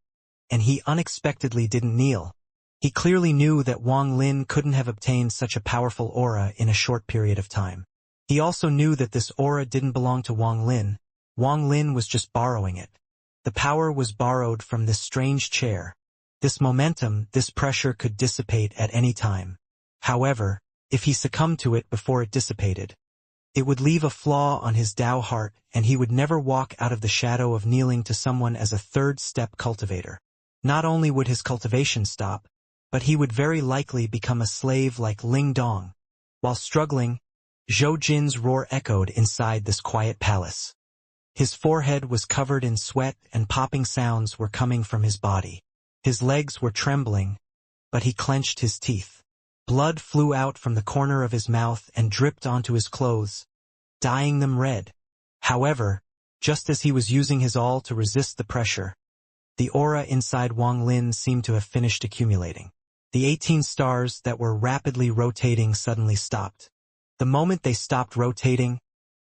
and he unexpectedly didn't kneel. He clearly knew that Wang Lin couldn't have obtained such a powerful aura in a short period of time. He also knew that this aura didn't belong to Wang Lin. Wang Lin was just borrowing it. The power was borrowed from this strange chair. This momentum, this pressure could dissipate at any time. However, if he succumbed to it before it dissipated, it would leave a flaw on his Tao heart and he would never walk out of the shadow of kneeling to someone as a third-step cultivator. Not only would his cultivation stop, but he would very likely become a slave like Ling Dong. While struggling, Zhou Jin's roar echoed inside this quiet palace. His forehead was covered in sweat and popping sounds were coming from his body. His legs were trembling, but he clenched his teeth. Blood flew out from the corner of his mouth and dripped onto his clothes, dyeing them red. However, just as he was using his all to resist the pressure, the aura inside Wang Lin seemed to have finished accumulating. The 18 stars that were rapidly rotating suddenly stopped. The moment they stopped rotating,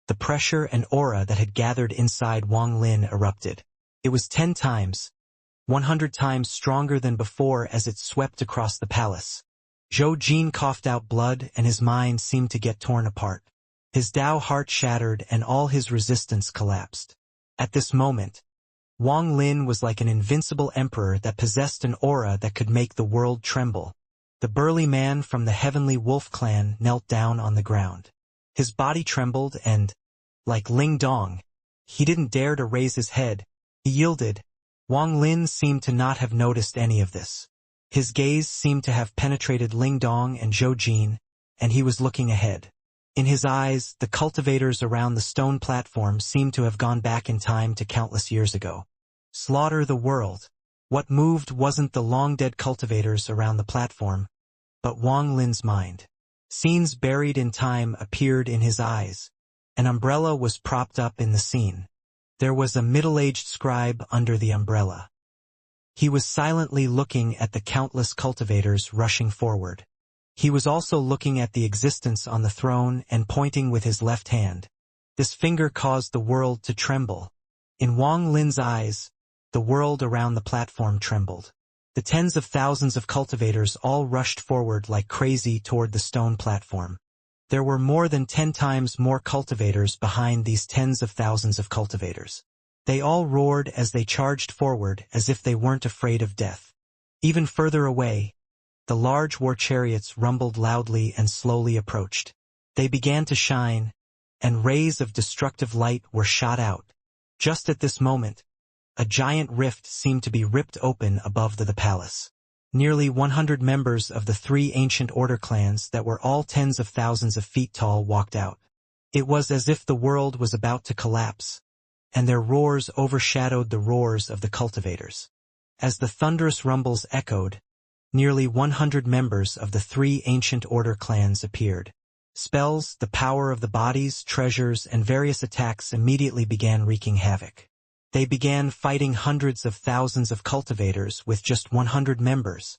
the pressure and aura that had gathered inside Wang Lin erupted. It was 10 times, 100 times stronger than before as it swept across the palace. Zhou Jin coughed out blood and his mind seemed to get torn apart. His Dao heart shattered and all his resistance collapsed. At this moment, Wang Lin was like an invincible emperor that possessed an aura that could make the world tremble. The burly man from the heavenly wolf clan knelt down on the ground. His body trembled and, like Ling Dong, he didn't dare to raise his head. He yielded. Wang Lin seemed to not have noticed any of this. His gaze seemed to have penetrated Ling Dong and Zhou Jin, and he was looking ahead. In his eyes, the cultivators around the stone platform seemed to have gone back in time to countless years ago. Slaughter the world. What moved wasn't the long-dead cultivators around the platform, but Wang Lin's mind. Scenes buried in time appeared in his eyes. An umbrella was propped up in the scene. There was a middle-aged scribe under the umbrella. He was silently looking at the countless cultivators rushing forward. He was also looking at the existence on the throne and pointing with his left hand. This finger caused the world to tremble. In Wang Lin's eyes, the world around the platform trembled. The tens of thousands of cultivators all rushed forward like crazy toward the stone platform. There were more than 10 times more cultivators behind these tens of thousands of cultivators. They all roared as they charged forward as if they weren't afraid of death. Even further away, the large war chariots rumbled loudly and slowly approached. They began to shine, and rays of destructive light were shot out. Just at this moment, a giant rift seemed to be ripped open above the palace. Nearly 100 members of the 3 ancient order clans that were all tens of thousands of feet tall walked out. It was as if the world was about to collapse, and their roars overshadowed the roars of the cultivators. As the thunderous rumbles echoed, nearly 100 members of the 3 ancient order clans appeared. Spells, the power of the bodies, treasures, and various attacks immediately began wreaking havoc. They began fighting hundreds of thousands of cultivators with just 100 members.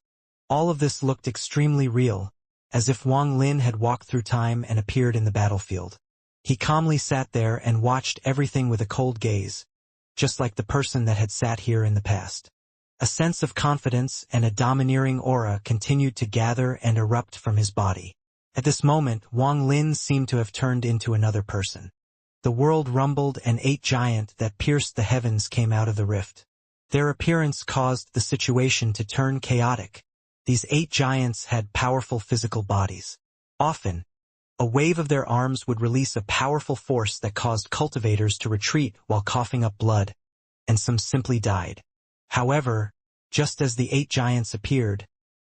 All of this looked extremely real, as if Wang Lin had walked through time and appeared in the battlefield. He calmly sat there and watched everything with a cold gaze, just like the person that had sat here in the past. A sense of confidence and a domineering aura continued to gather and erupt from his body. At this moment, Wang Lin seemed to have turned into another person. The world rumbled and 8 giants that pierced the heavens came out of the rift. Their appearance caused the situation to turn chaotic. These 8 giants had powerful physical bodies. Often, a wave of their arms would release a powerful force that caused cultivators to retreat while coughing up blood, and some simply died. However, just as the 8 giants appeared,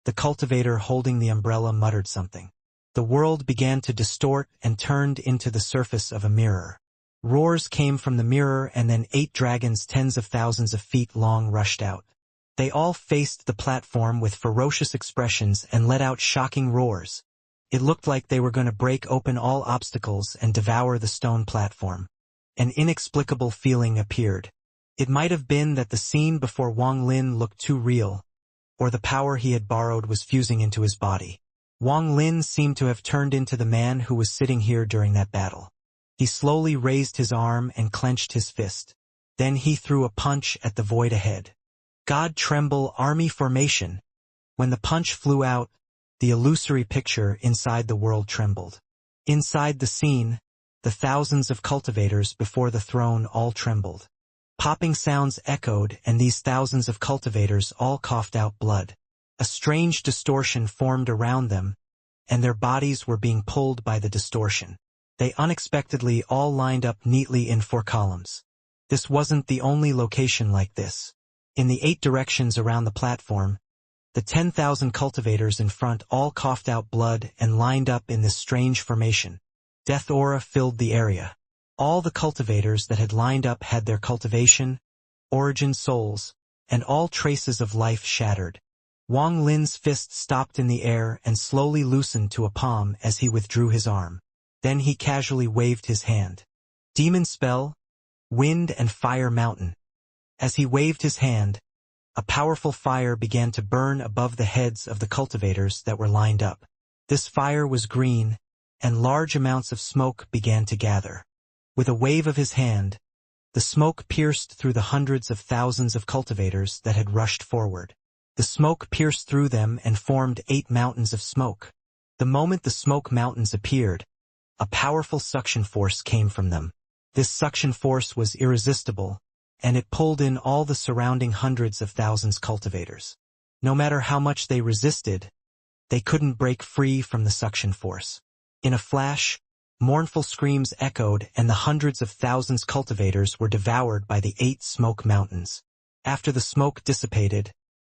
the cultivator holding the umbrella muttered something. The world began to distort and turned into the surface of a mirror. Roars came from the mirror and then 8 dragons tens of thousands of feet long rushed out. They all faced the platform with ferocious expressions and let out shocking roars. It looked like they were going to break open all obstacles and devour the stone platform. An inexplicable feeling appeared. It might have been that the scene before Wang Lin looked too real, or the power he had borrowed was fusing into his body. Wang Lin seemed to have turned into the man who was sitting here during that battle. He slowly raised his arm and clenched his fist. Then he threw a punch at the void ahead. God tremble, army formation. When the punch flew out, the illusory picture inside the world trembled. Inside the scene, the thousands of cultivators before the throne all trembled. Popping sounds echoed and these thousands of cultivators all coughed out blood. A strange distortion formed around them, and their bodies were being pulled by the distortion. They unexpectedly all lined up neatly in 4 columns. This wasn't the only location like this. In the 8 directions around the platform, the 10,000 cultivators in front all coughed out blood and lined up in this strange formation. Death aura filled the area. All the cultivators that had lined up had their cultivation, origin souls, and all traces of life shattered. Wang Lin's fist stopped in the air and slowly loosened to a palm as he withdrew his arm. Then he casually waved his hand. Demon spell, wind and fire mountain. As he waved his hand, a powerful fire began to burn above the heads of the cultivators that were lined up. This fire was green, and large amounts of smoke began to gather. With a wave of his hand, the smoke pierced through the hundreds of thousands of cultivators that had rushed forward. The smoke pierced through them and formed 8 mountains of smoke. The moment the smoke mountains appeared, a powerful suction force came from them. This suction force was irresistible, and it pulled in all the surrounding hundreds of thousands cultivators. No matter how much they resisted, they couldn't break free from the suction force. In a flash, mournful screams echoed and the hundreds of thousands cultivators were devoured by the 8 smoke mountains. After the smoke dissipated,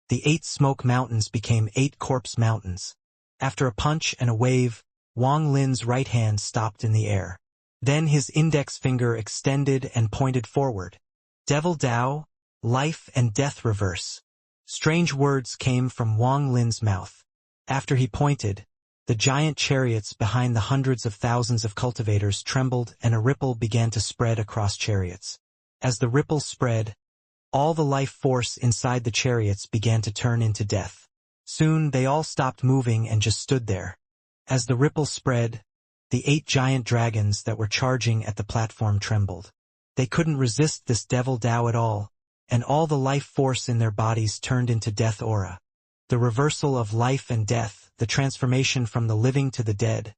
the 8 smoke mountains became 8 corpse mountains. After a punch and a wave, Wang Lin's right hand stopped in the air. Then his index finger extended and pointed forward. Devil Dao, life and death reverse. Strange words came from Wang Lin's mouth. After he pointed, the giant chariots behind the hundreds of thousands of cultivators trembled and a ripple began to spread across chariots. As the ripple spread, all the life force inside the chariots began to turn into death. Soon they all stopped moving and just stood there. As the ripple spread, the 8 giant dragons that were charging at the platform trembled. They couldn't resist this devil Dao at all, and all the life force in their bodies turned into death aura. The reversal of life and death, the transformation from the living to the dead,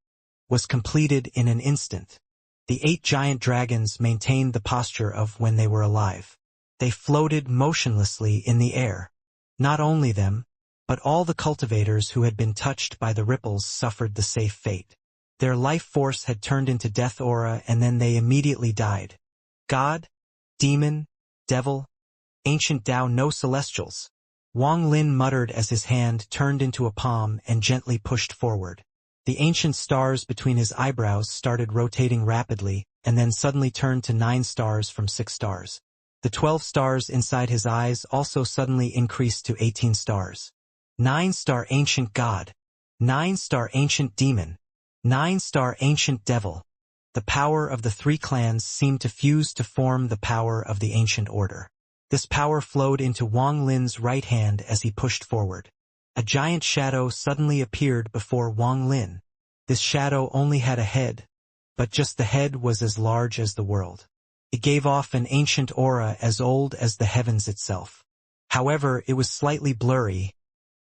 was completed in an instant. The 8 giant dragons maintained the posture of when they were alive. They floated motionlessly in the air. Not only them, but all the cultivators who had been touched by the ripples suffered the safe fate. Their life force had turned into death aura and then they immediately died. God, demon, devil, ancient Tao, no celestials. Wang Lin muttered as his hand turned into a palm and gently pushed forward. The ancient stars between his eyebrows started rotating rapidly and then suddenly turned to 9 stars from 6 stars. The 12 stars inside his eyes also suddenly increased to 18 stars. 9-star ancient god, 9-star ancient demon, 9-star ancient devil. The power of the 3 clans seemed to fuse to form the power of the ancient order. This power flowed into Wang Lin's right hand as he pushed forward. A giant shadow suddenly appeared before Wang Lin. This shadow only had a head, but just the head was as large as the world. It gave off an ancient aura as old as the heavens itself. However, it was slightly blurry,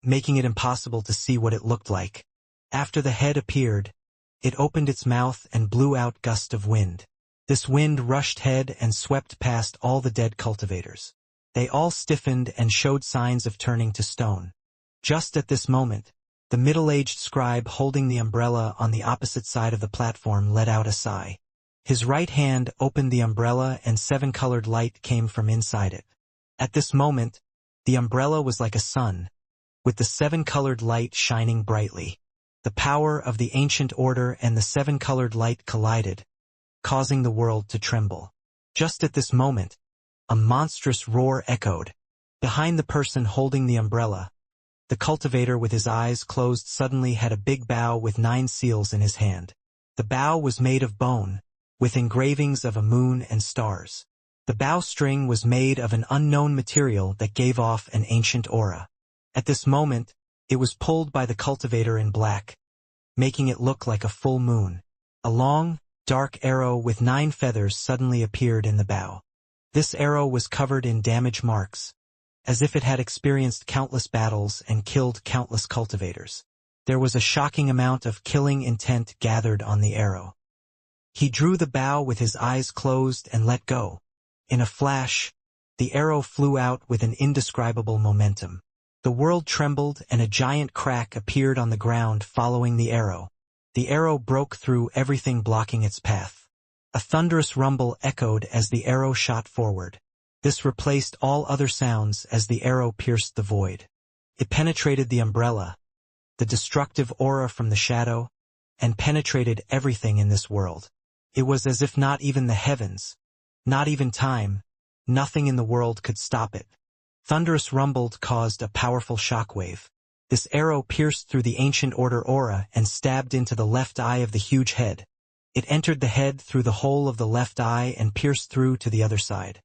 making it impossible to see what it looked like. After the head appeared, it opened its mouth and blew out gust of wind. This wind rushed head and swept past all the dead cultivators. They all stiffened and showed signs of turning to stone. Just at this moment, the middle-aged scribe holding the umbrella on the opposite side of the platform let out a sigh. His right hand opened the umbrella and 7-colored light came from inside it. At this moment, the umbrella was like a sun, with the 7-colored light shining brightly. The power of the ancient order and the 7-colored light collided, causing the world to tremble. Just at this moment, a monstrous roar echoed. Behind the person holding the umbrella, the cultivator with his eyes closed suddenly had a big bow with 9 seals in his hand. The bow was made of bone, with engravings of a moon and stars. The bow string was made of an unknown material that gave off an ancient aura. At this moment, it was pulled by the cultivator in black, making it look like a full moon. A long, dark arrow with 9 feathers suddenly appeared in the bow. This arrow was covered in damage marks, as if it had experienced countless battles and killed countless cultivators. There was a shocking amount of killing intent gathered on the arrow. He drew the bow with his eyes closed and let go. In a flash, the arrow flew out with an indescribable momentum. The world trembled and a giant crack appeared on the ground following the arrow. The arrow broke through everything blocking its path. A thunderous rumble echoed as the arrow shot forward. This replaced all other sounds as the arrow pierced the void. It penetrated the umbrella, the destructive aura from the shadow, and penetrated everything in this world. It was as if not even the heavens, not even time, nothing in the world could stop it. Thunderous rumble caused a powerful shockwave. This arrow pierced through the ancient order aura and stabbed into the left eye of the huge head. It entered the head through the hole of the left eye and pierced through to the other side.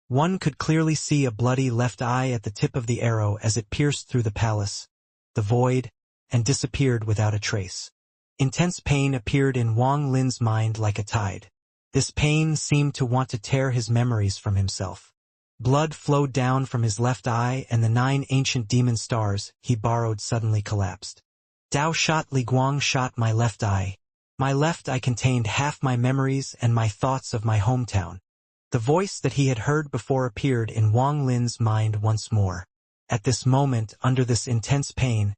One could clearly see a bloody left eye at the tip of the arrow as it pierced through the palace, the void, and disappeared without a trace. Intense pain appeared in Wang Lin's mind like a tide. This pain seemed to want to tear his memories from himself. Blood flowed down from his left eye and the 9 ancient demon stars he borrowed suddenly collapsed. Dao shot Li Guang shot my left eye. My left eye contained half my memories and my thoughts of my hometown. The voice that he had heard before appeared in Wang Lin's mind once more. At this moment, under this intense pain,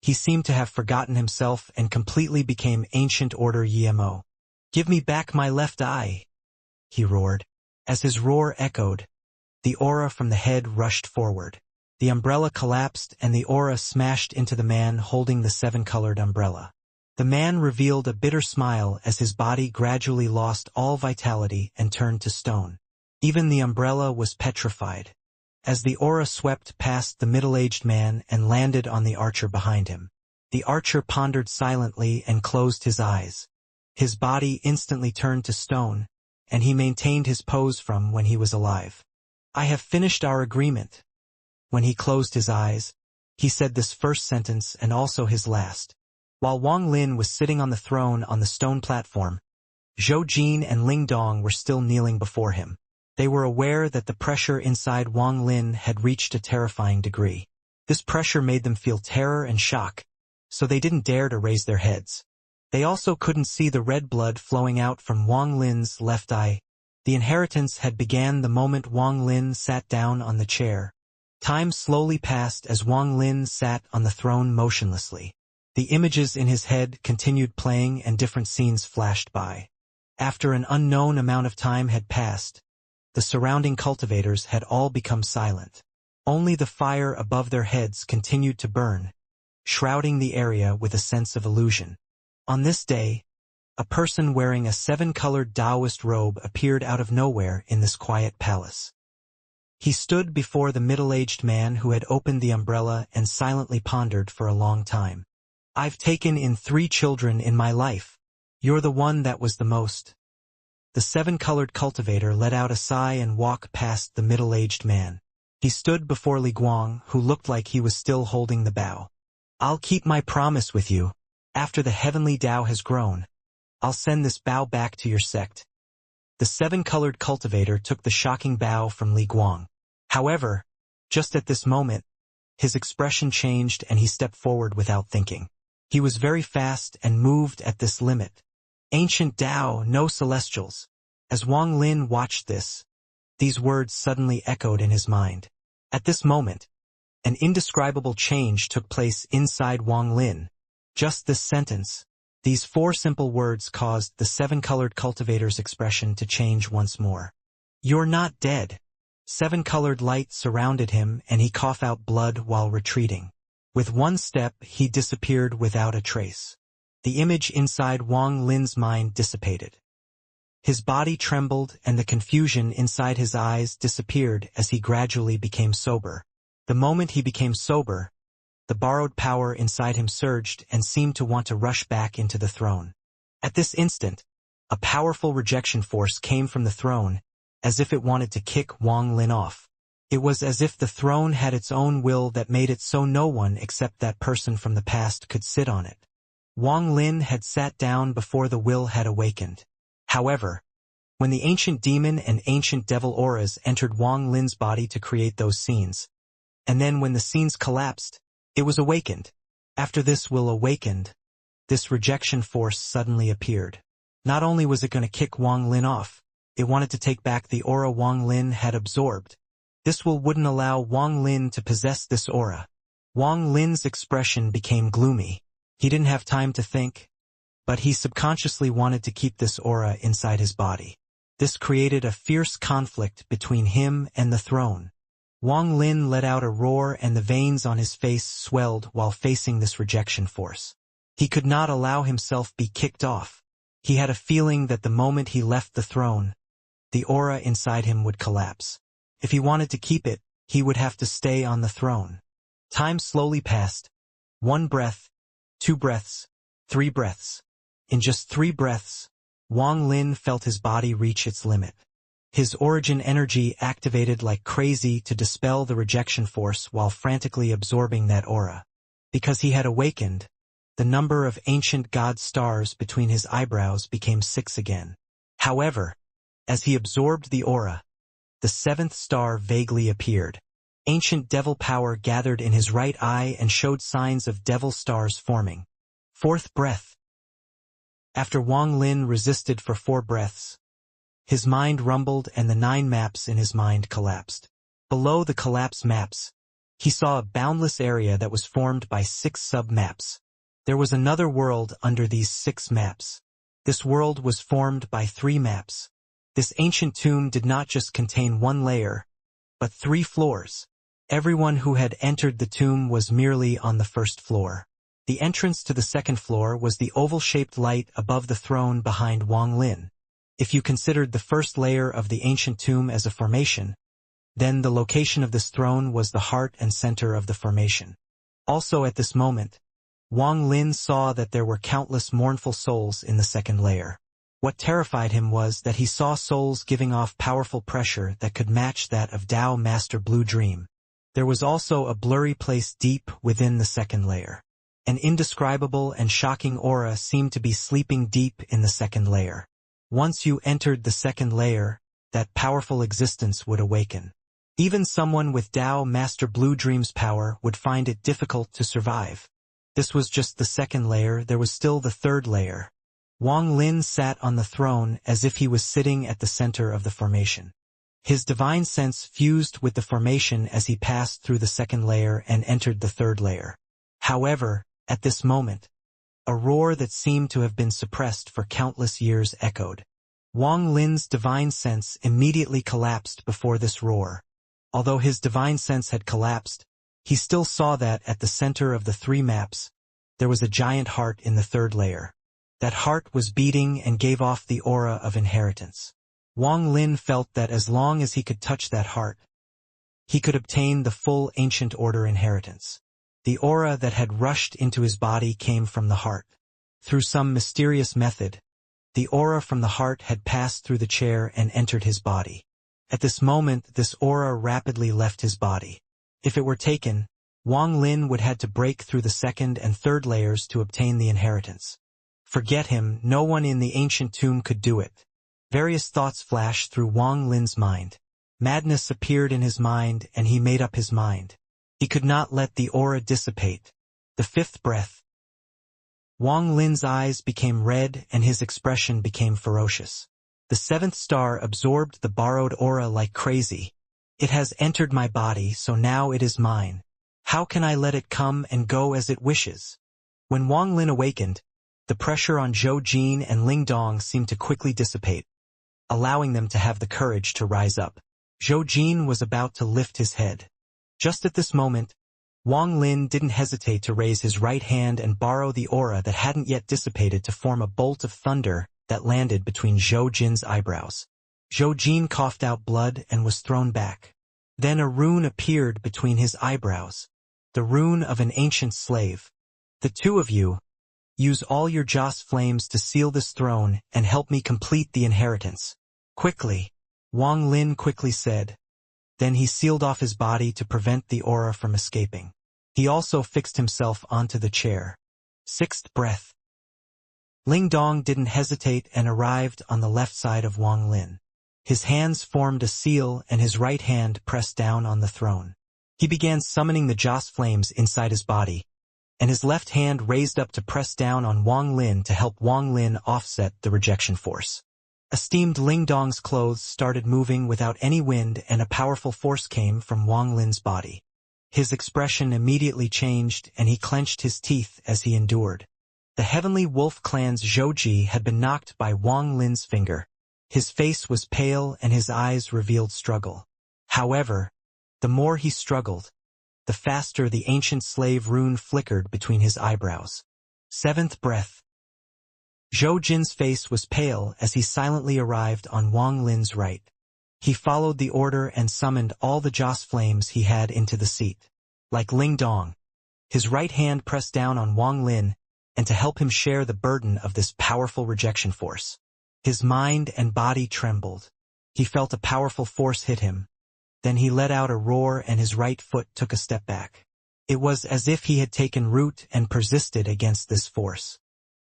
he seemed to have forgotten himself and completely became ancient order Yemo. "Give me back my left eye," he roared. As his roar echoed, the aura from the head rushed forward. The umbrella collapsed and the aura smashed into the man holding the 7-colored umbrella. The man revealed a bitter smile as his body gradually lost all vitality and turned to stone. Even the umbrella was petrified. As the aura swept past the middle-aged man and landed on the archer behind him, the archer pondered silently and closed his eyes. His body instantly turned to stone, and he maintained his pose from when he was alive. "I have finished our agreement." When he closed his eyes, he said this first sentence and also his last. While Wang Lin was sitting on the throne on the stone platform, Zhou Jin and Ling Dong were still kneeling before him. They were aware that the pressure inside Wang Lin had reached a terrifying degree. This pressure made them feel terror and shock, so they didn't dare to raise their heads. They also couldn't see the red blood flowing out from Wang Lin's left eye. The inheritance had began the moment Wang Lin sat down on the chair. Time slowly passed as Wang Lin sat on the throne motionlessly. The images in his head continued playing and different scenes flashed by. After an unknown amount of time had passed, the surrounding cultivators had all become silent. Only the fire above their heads continued to burn, shrouding the area with a sense of illusion. On this day, a person wearing a 7-colored Taoist robe appeared out of nowhere in this quiet palace. He stood before the middle-aged man who had opened the umbrella and silently pondered for a long time. "I've taken in 3 children in my life. You're the one that was the most." The 7-colored cultivator let out a sigh and walked past the middle-aged man. He stood before Li Guang, who looked like he was still holding the bow. "I'll keep my promise with you. After the heavenly Tao has grown, I'll send this bow back to your sect." The 7-colored cultivator took the shocking bow from Li Guang. However, just at this moment, his expression changed and he stepped forward without thinking. He was very fast and moved at this limit. "Ancient Tao, no celestials." As Wang Lin watched this, these words suddenly echoed in his mind. At this moment, an indescribable change took place inside Wang Lin. Just this sentence, these 4 simple words caused the 7-colored cultivator's expression to change once more. "You're not dead." 7-colored light surrounded him and he coughed out blood while retreating. With one step, he disappeared without a trace. The image inside Wang Lin's mind dissipated. His body trembled and the confusion inside his eyes disappeared as he gradually became sober. The moment he became sober, the borrowed power inside him surged and seemed to want to rush back into the throne. At this instant, a powerful rejection force came from the throne, as if it wanted to kick Wang Lin off. It was as if the throne had its own will that made it so no one except that person from the past could sit on it. Wang Lin had sat down before the will had awakened. However, when the ancient demon and ancient devil auras entered Wang Lin's body to create those scenes, and then when the scenes collapsed, it was awakened. After this will awakened, this rejection force suddenly appeared. Not only was it going to kick Wang Lin off, it wanted to take back the aura Wang Lin had absorbed. This will wouldn't allow Wang Lin to possess this aura. Wang Lin's expression became gloomy. He didn't have time to think, but he subconsciously wanted to keep this aura inside his body. This created a fierce conflict between him and the throne. Wang Lin let out a roar and the veins on his face swelled while facing this rejection force. He could not allow himself be kicked off. He had a feeling that the moment he left the throne, the aura inside him would collapse. If he wanted to keep it, he would have to stay on the throne. Time slowly passed. 1 breath, 2 breaths, 3 breaths. In just 3 breaths, Wang Lin felt his body reach its limit. His origin energy activated like crazy to dispel the rejection force while frantically absorbing that aura. Because he had awakened, the number of ancient god stars between his eyebrows became 6 again. However, as he absorbed the aura, the 7th star vaguely appeared. Ancient devil power gathered in his right eye and showed signs of devil stars forming. 4th breath. After Wang Lin resisted for 4 breaths, his mind rumbled and the 9 maps in his mind collapsed. Below the collapsed maps, he saw a boundless area that was formed by 6 sub-maps. There was another world under these 6 maps. This world was formed by 3 maps. This ancient tomb did not just contain 1 layer, but 3 floors. Everyone who had entered the tomb was merely on the 1st floor. The entrance to the 2nd floor was the oval-shaped light above the throne behind Wang Lin. If you considered the 1st layer of the ancient tomb as a formation, then the location of this throne was the heart and center of the formation. Also at this moment, Wang Lin saw that there were countless mournful souls in the 2nd layer. What terrified him was that he saw souls giving off powerful pressure that could match that of Tao Master Blue Dream. There was also a blurry place deep within the 2nd layer. An indescribable and shocking aura seemed to be sleeping deep in the 2nd layer. Once you entered the 2nd layer, that powerful existence would awaken. Even someone with Tao Master Blue Dream's power would find it difficult to survive. This was just the 2nd layer, there was still the 3rd layer. Wang Lin sat on the throne as if he was sitting at the center of the formation. His divine sense fused with the formation as he passed through the 2nd layer and entered the 3rd layer. However, at this moment, a roar that seemed to have been suppressed for countless years echoed. Wang Lin's divine sense immediately collapsed before this roar. Although his divine sense had collapsed, he still saw that at the center of the 3 maps, there was a giant heart in the 3rd layer. That heart was beating and gave off the aura of inheritance. Wang Lin felt that as long as he could touch that heart, he could obtain the full ancient order inheritance. The aura that had rushed into his body came from the heart. Through some mysterious method, the aura from the heart had passed through the chair and entered his body. At this moment, this aura rapidly left his body. If it were taken, Wang Lin would have to break through the 2nd and 3rd layers to obtain the inheritance. Forget him, no one in the ancient tomb could do it. Various thoughts flashed through Wang Lin's mind. Madness appeared in his mind and he made up his mind. He could not let the aura dissipate. The 5th breath. Wang Lin's eyes became red and his expression became ferocious. The 7th star absorbed the borrowed aura like crazy. It has entered my body, so now it is mine. How can I let it come and go as it wishes? When Wang Lin awakened, the pressure on Zhou Jin and Ling Dong seemed to quickly dissipate, allowing them to have the courage to rise up. Zhou Jin was about to lift his head. Just at this moment, Wang Lin didn't hesitate to raise his right hand and borrow the aura that hadn't yet dissipated to form a bolt of thunder that landed between Zhou Jin's eyebrows. Zhou Jin coughed out blood and was thrown back. Then a rune appeared between his eyebrows, the rune of an ancient slave. The 2 of you, use all your Joss flames to seal this throne and help me complete the inheritance. Quickly, Wang Lin quickly said. Then he sealed off his body to prevent the aura from escaping. He also fixed himself onto the chair. 6th breath. Ling Dong didn't hesitate and arrived on the left side of Wang Lin. His hands formed a seal and his right hand pressed down on the throne. He began summoning the Joss flames inside his body, and his left hand raised up to press down on Wang Lin to help Wang Lin offset the rejection force. Esteemed Ling Dong's clothes started moving without any wind and a powerful force came from Wang Lin's body. His expression immediately changed and he clenched his teeth as he endured. The Heavenly Wolf clan's Zhouji had been knocked by Wang Lin's finger. His face was pale and his eyes revealed struggle. However, the more he struggled, the faster the ancient slave rune flickered between his eyebrows. 7th breath. Zhou Jin's face was pale as he silently arrived on Wang Lin's right. He followed the order and summoned all the Joss flames he had into the seat. Like Ling Dong, his right hand pressed down on Wang Lin, and to help him share the burden of this powerful rejection force. His mind and body trembled. He felt a powerful force hit him. Then he let out a roar and his right foot took a step back. It was as if he had taken root and persisted against this force.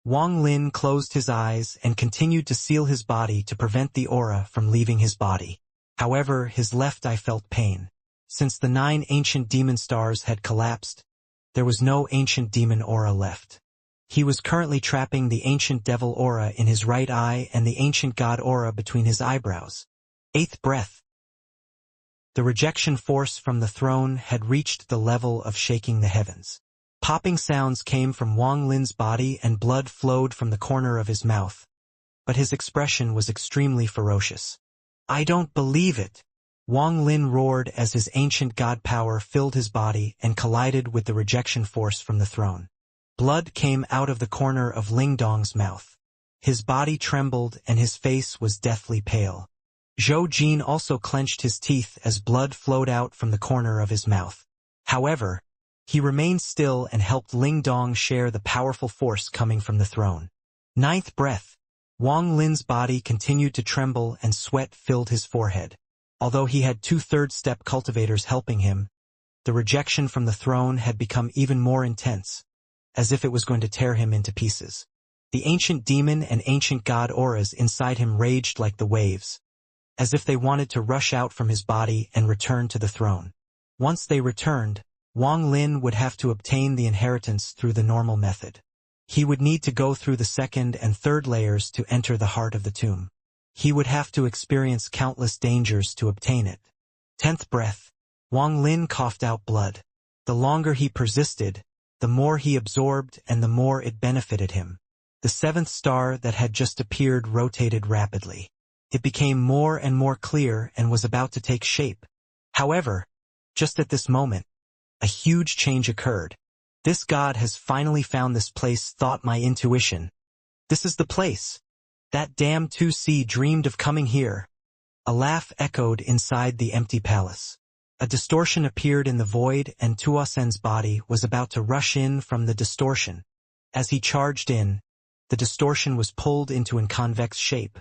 Wang Lin closed his eyes and continued to seal his body to prevent the aura from leaving his body. However, his left eye felt pain. Since the 9 ancient demon stars had collapsed, there was no ancient demon aura left. He was currently trapping the ancient devil aura in his right eye and the ancient god aura between his eyebrows. 8th breath. The rejection force from the throne had reached the level of shaking the heavens. Popping sounds came from Wang Lin's body and blood flowed from the corner of his mouth. But his expression was extremely ferocious. "I don't believe it!" Wang Lin roared as his ancient god power filled his body and collided with the rejection force from the throne. Blood came out of the corner of Ling Dong's mouth. His body trembled and his face was deathly pale. Zhou Jin also clenched his teeth as blood flowed out from the corner of his mouth. However, he remained still and helped Ling Dong share the powerful force coming from the throne. 9th breath. Wang Lin's body continued to tremble and sweat filled his forehead. Although he had 2/3 step cultivators helping him, the rejection from the throne had become even more intense, as if it was going to tear him into pieces. The ancient demon and ancient god auras inside him raged like the waves, as if they wanted to rush out from his body and return to the throne. Once they returned, Wang Lin would have to obtain the inheritance through the normal method. He would need to go through the 2nd and 3rd layers to enter the heart of the tomb. He would have to experience countless dangers to obtain it. 10th breath. Wang Lin coughed out blood. The longer he persisted, the more he absorbed and the more it benefited him. The 7th star that had just appeared rotated rapidly. It became more and more clear and was about to take shape. However, just at this moment, a huge change occurred. "This god has finally found this place," thought my intuition. "This is the place. That damn 2C dreamed of coming here." A laugh echoed inside the empty palace. A distortion appeared in the void and Tuosen's body was about to rush in from the distortion. As he charged in, the distortion was pulled into a convex shape,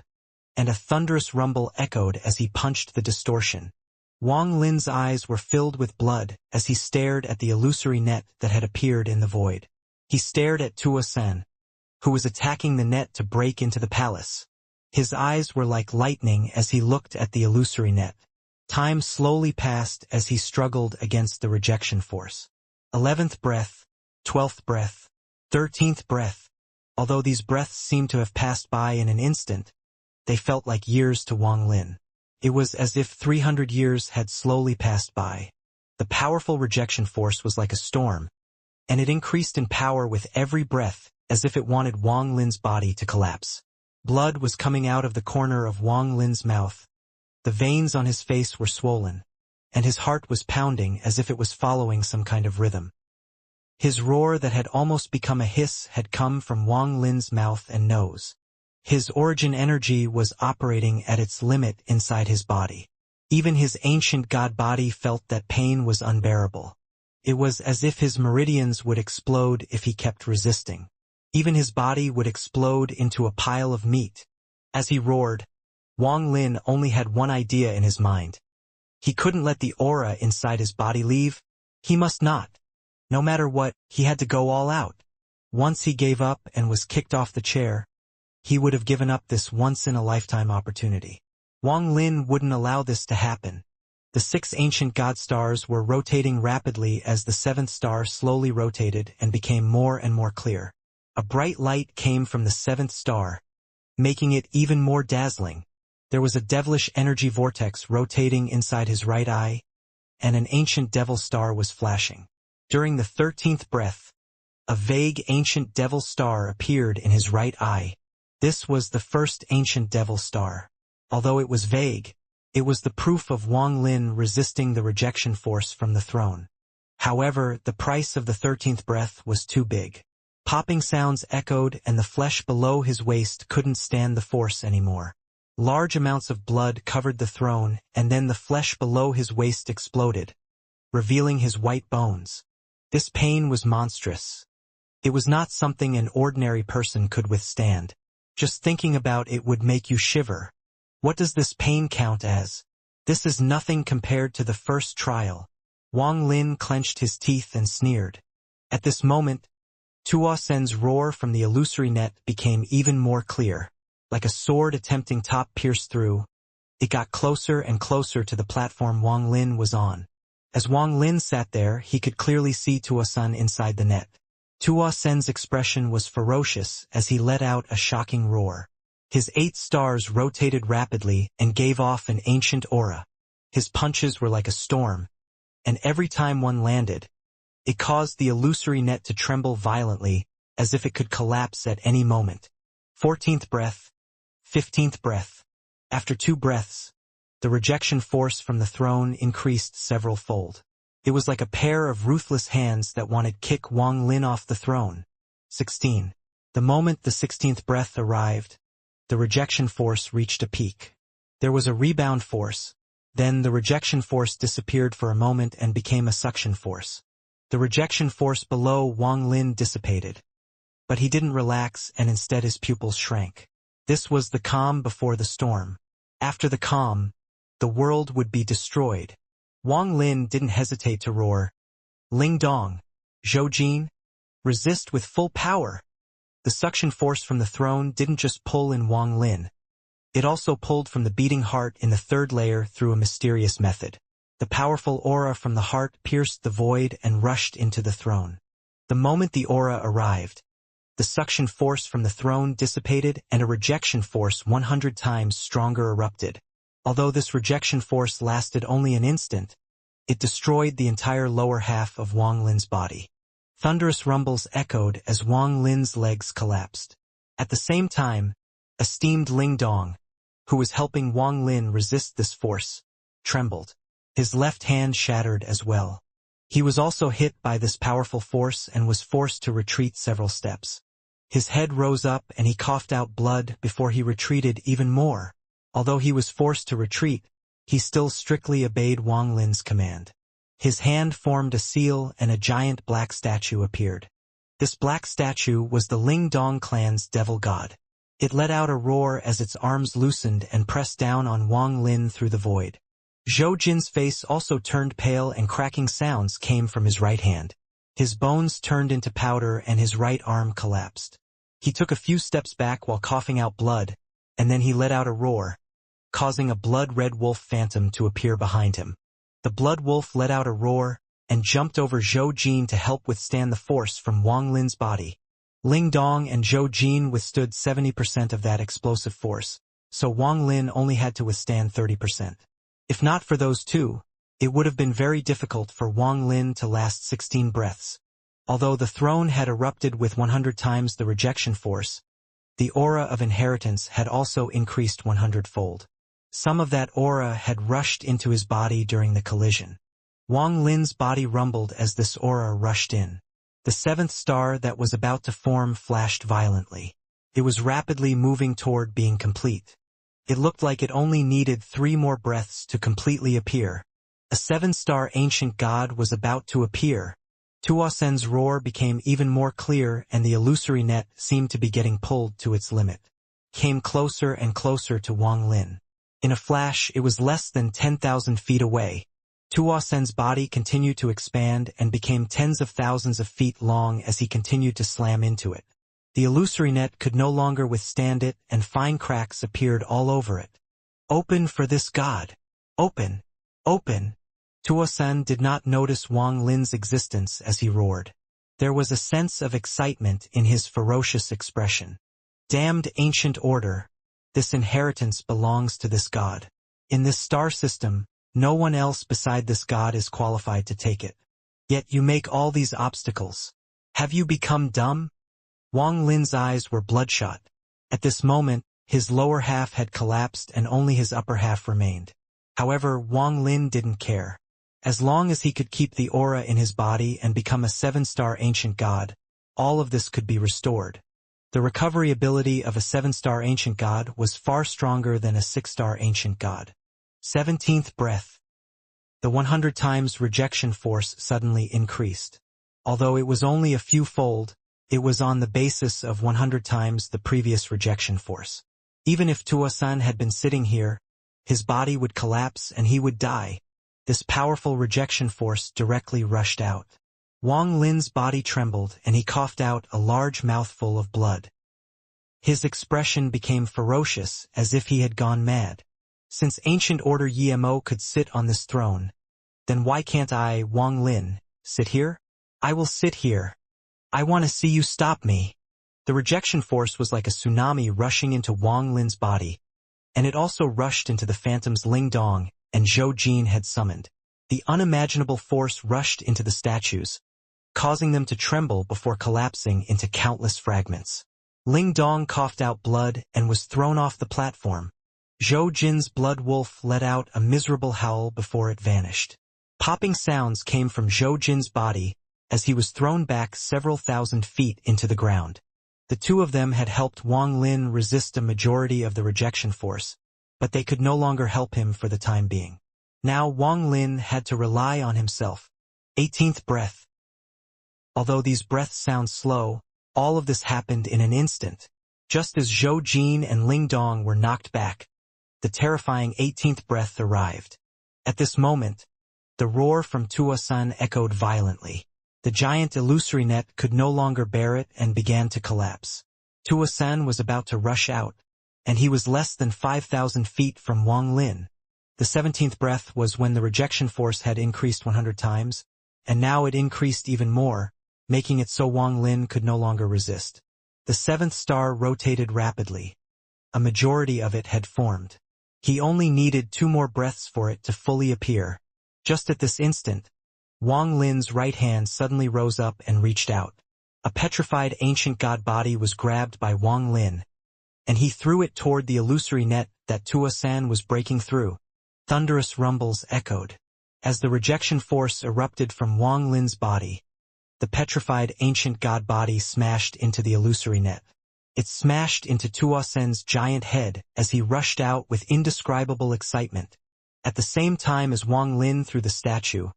and a thunderous rumble echoed as he punched the distortion. Wang Lin's eyes were filled with blood as he stared at the illusory net that had appeared in the void. He stared at Tuosen, who was attacking the net to break into the palace. His eyes were like lightning as he looked at the illusory net. Time slowly passed as he struggled against the rejection force. 11th breath, 12th breath, 13th breath. Although these breaths seemed to have passed by in an instant, they felt like years to Wang Lin. It was as if 300 years had slowly passed by. The powerful rejection force was like a storm, and it increased in power with every breath as if it wanted Wang Lin's body to collapse. Blood was coming out of the corner of Wang Lin's mouth. The veins on his face were swollen, and his heart was pounding as if it was following some kind of rhythm. His roar that had almost become a hiss had come from Wang Lin's mouth and nose. His origin energy was operating at its limit inside his body. Even his ancient god body felt that pain was unbearable. It was as if his meridians would explode if he kept resisting. Even his body would explode into a pile of meat. As he roared, Wang Lin only had one idea in his mind. He couldn't let the aura inside his body leave. He must not. No matter what, he had to go all out. Once he gave up and was kicked off the chair, he would have given up this once-in-a-lifetime opportunity. Wang Lin wouldn't allow this to happen. The 6 ancient god stars were rotating rapidly as the 7th star slowly rotated and became more and more clear. A bright light came from the 7th star, making it even more dazzling. There was a devilish energy vortex rotating inside his right eye, and an ancient devil star was flashing. During the 13th breath, a vague ancient devil star appeared in his right eye. This was the first ancient devil star. Although it was vague, it was the proof of Wang Lin resisting the rejection force from the throne. However, the price of the 13th breath was too big. Popping sounds echoed and the flesh below his waist couldn't stand the force anymore. Large amounts of blood covered the throne and then the flesh below his waist exploded, revealing his white bones. This pain was monstrous. It was not something an ordinary person could withstand. Just thinking about it would make you shiver. What does this pain count as? This is nothing compared to the first trial. Wang Lin clenched his teeth and sneered. At this moment, Tuo Sen's roar from the illusory net became even more clear. Like a sword attempting to pierce through, it got closer and closer to the platform Wang Lin was on. As Wang Lin sat there, he could clearly see Tuo Sen inside the net. Tuo Sen's expression was ferocious as he let out a shocking roar. His 8 stars rotated rapidly and gave off an ancient aura. His punches were like a storm, and every time one landed, it caused the illusory net to tremble violently, as if it could collapse at any moment. 14th breath. 15th breath. After 2 breaths, the rejection force from the throne increased several-fold. It was like a pair of ruthless hands that wanted to kick Wang Lin off the throne. 16. The moment the 16th breath arrived, the rejection force reached a peak. There was a rebound force, then the rejection force disappeared for a moment and became a suction force. The rejection force below Wang Lin dissipated. But he didn't relax and instead his pupils shrank. This was the calm before the storm. After the calm, the world would be destroyed. Wang Lin didn't hesitate to roar. Ling Dong, Zhou Jin, resist with full power. The suction force from the throne didn't just pull in Wang Lin. It also pulled from the beating heart in the 3rd layer through a mysterious method. The powerful aura from the heart pierced the void and rushed into the throne. The moment the aura arrived, the suction force from the throne dissipated and a rejection force 100 times stronger erupted. Although this rejection force lasted only an instant, it destroyed the entire lower half of Wang Lin's body. Thunderous rumbles echoed as Wang Lin's legs collapsed. At the same time, esteemed Ling Dong, who was helping Wang Lin resist this force, trembled. His left hand shattered as well. He was also hit by this powerful force and was forced to retreat several steps. His head rose up and he coughed out blood before he retreated even more. Although he was forced to retreat, he still strictly obeyed Wang Lin's command. His hand formed a seal and a giant black statue appeared. This black statue was the Ling Dong clan's devil god. It let out a roar as its arms loosened and pressed down on Wang Lin through the void. Zhou Jin's face also turned pale and cracking sounds came from his right hand. His bones turned into powder and his right arm collapsed. He took a few steps back while coughing out blood, and then he let out a roar, causing a blood-red wolf phantom to appear behind him. The blood wolf let out a roar and jumped over Zhou Jin to help withstand the force from Wang Lin's body. Ling Dong and Zhou Jin withstood 70% of that explosive force, so Wang Lin only had to withstand 30%. If not for those two, it would have been very difficult for Wang Lin to last 16 breaths. Although the throne had erupted with 100 times the rejection force, the aura of inheritance had also increased 100-fold. Some of that aura had rushed into his body during the collision. Wang Lin's body rumbled as this aura rushed in. The 7th star that was about to form flashed violently. It was rapidly moving toward being complete. It looked like it only needed 3 more breaths to completely appear. A 7-star ancient god was about to appear. Tuo Sen's roar became even more clear and the illusory net seemed to be getting pulled to its limit. Came closer and closer to Wang Lin. In a flash, it was less than 10,000 feet away. Tuo Sen's body continued to expand and became tens of thousands of feet long as he continued to slam into it. The illusory net could no longer withstand it and fine cracks appeared all over it. Open for this god. Open. Open. Tuo Sen did not notice Wang Lin's existence as he roared. There was a sense of excitement in his ferocious expression. Damned ancient order. This inheritance belongs to this god. In this star system, no one else beside this god is qualified to take it. Yet you make all these obstacles. Have you become dumb? Wang Lin's eyes were bloodshot. At this moment, his lower half had collapsed and only his upper half remained. However, Wang Lin didn't care. As long as he could keep the aura in his body and become a 7-star ancient god, all of this could be restored. The recovery ability of a 7-star ancient god was far stronger than a 6-star ancient god. 17th breath. The 100 times rejection force suddenly increased. Although it was only a few fold, it was on the basis of 100 times the previous rejection force. Even if Tuasan had been sitting here, his body would collapse and he would die. This powerful rejection force directly rushed out. Wang Lin's body trembled and he coughed out a large mouthful of blood. His expression became ferocious, as if he had gone mad. Since Ancient Order Yemo could sit on this throne, then why can't I, Wang Lin, sit here? I will sit here. I want to see you stop me. The rejection force was like a tsunami rushing into Wang Lin's body, and it also rushed into the phantoms Ling Dong and Zhou Jin had summoned. The unimaginable force rushed into the statues, causing them to tremble before collapsing into countless fragments. Ling Dong coughed out blood and was thrown off the platform. Zhou Jin's blood wolf let out a miserable howl before it vanished. Popping sounds came from Zhou Jin's body as he was thrown back several thousand feet into the ground. The two of them had helped Wang Lin resist a majority of the rejection force, but they could no longer help him for the time being. Now Wang Lin had to rely on himself. 18th breath. Although these breaths sound slow, all of this happened in an instant. Just as Zhou Jin and Ling Dong were knocked back, the terrifying 18th breath arrived. At this moment, the roar from Tuasan echoed violently. The giant illusory net could no longer bear it and began to collapse. Tuasan was about to rush out, and he was less than 5,000 feet from Wang Lin. The 17th breath was when the rejection force had increased 100 times, and now it increased even more, making it so Wang Lin could no longer resist. The 7th star rotated rapidly. A majority of it had formed. He only needed 2 more breaths for it to fully appear. Just at this instant, Wang Lin's right hand suddenly rose up and reached out. A petrified ancient god body was grabbed by Wang Lin, and he threw it toward the illusory net that Tuasan was breaking through. Thunderous rumbles echoed. As the rejection force erupted from Wang Lin's body, the petrified ancient god body smashed into the illusory net. It smashed into Tuasan's giant head as he rushed out with indescribable excitement. At the same time as Wang Lin threw the statue,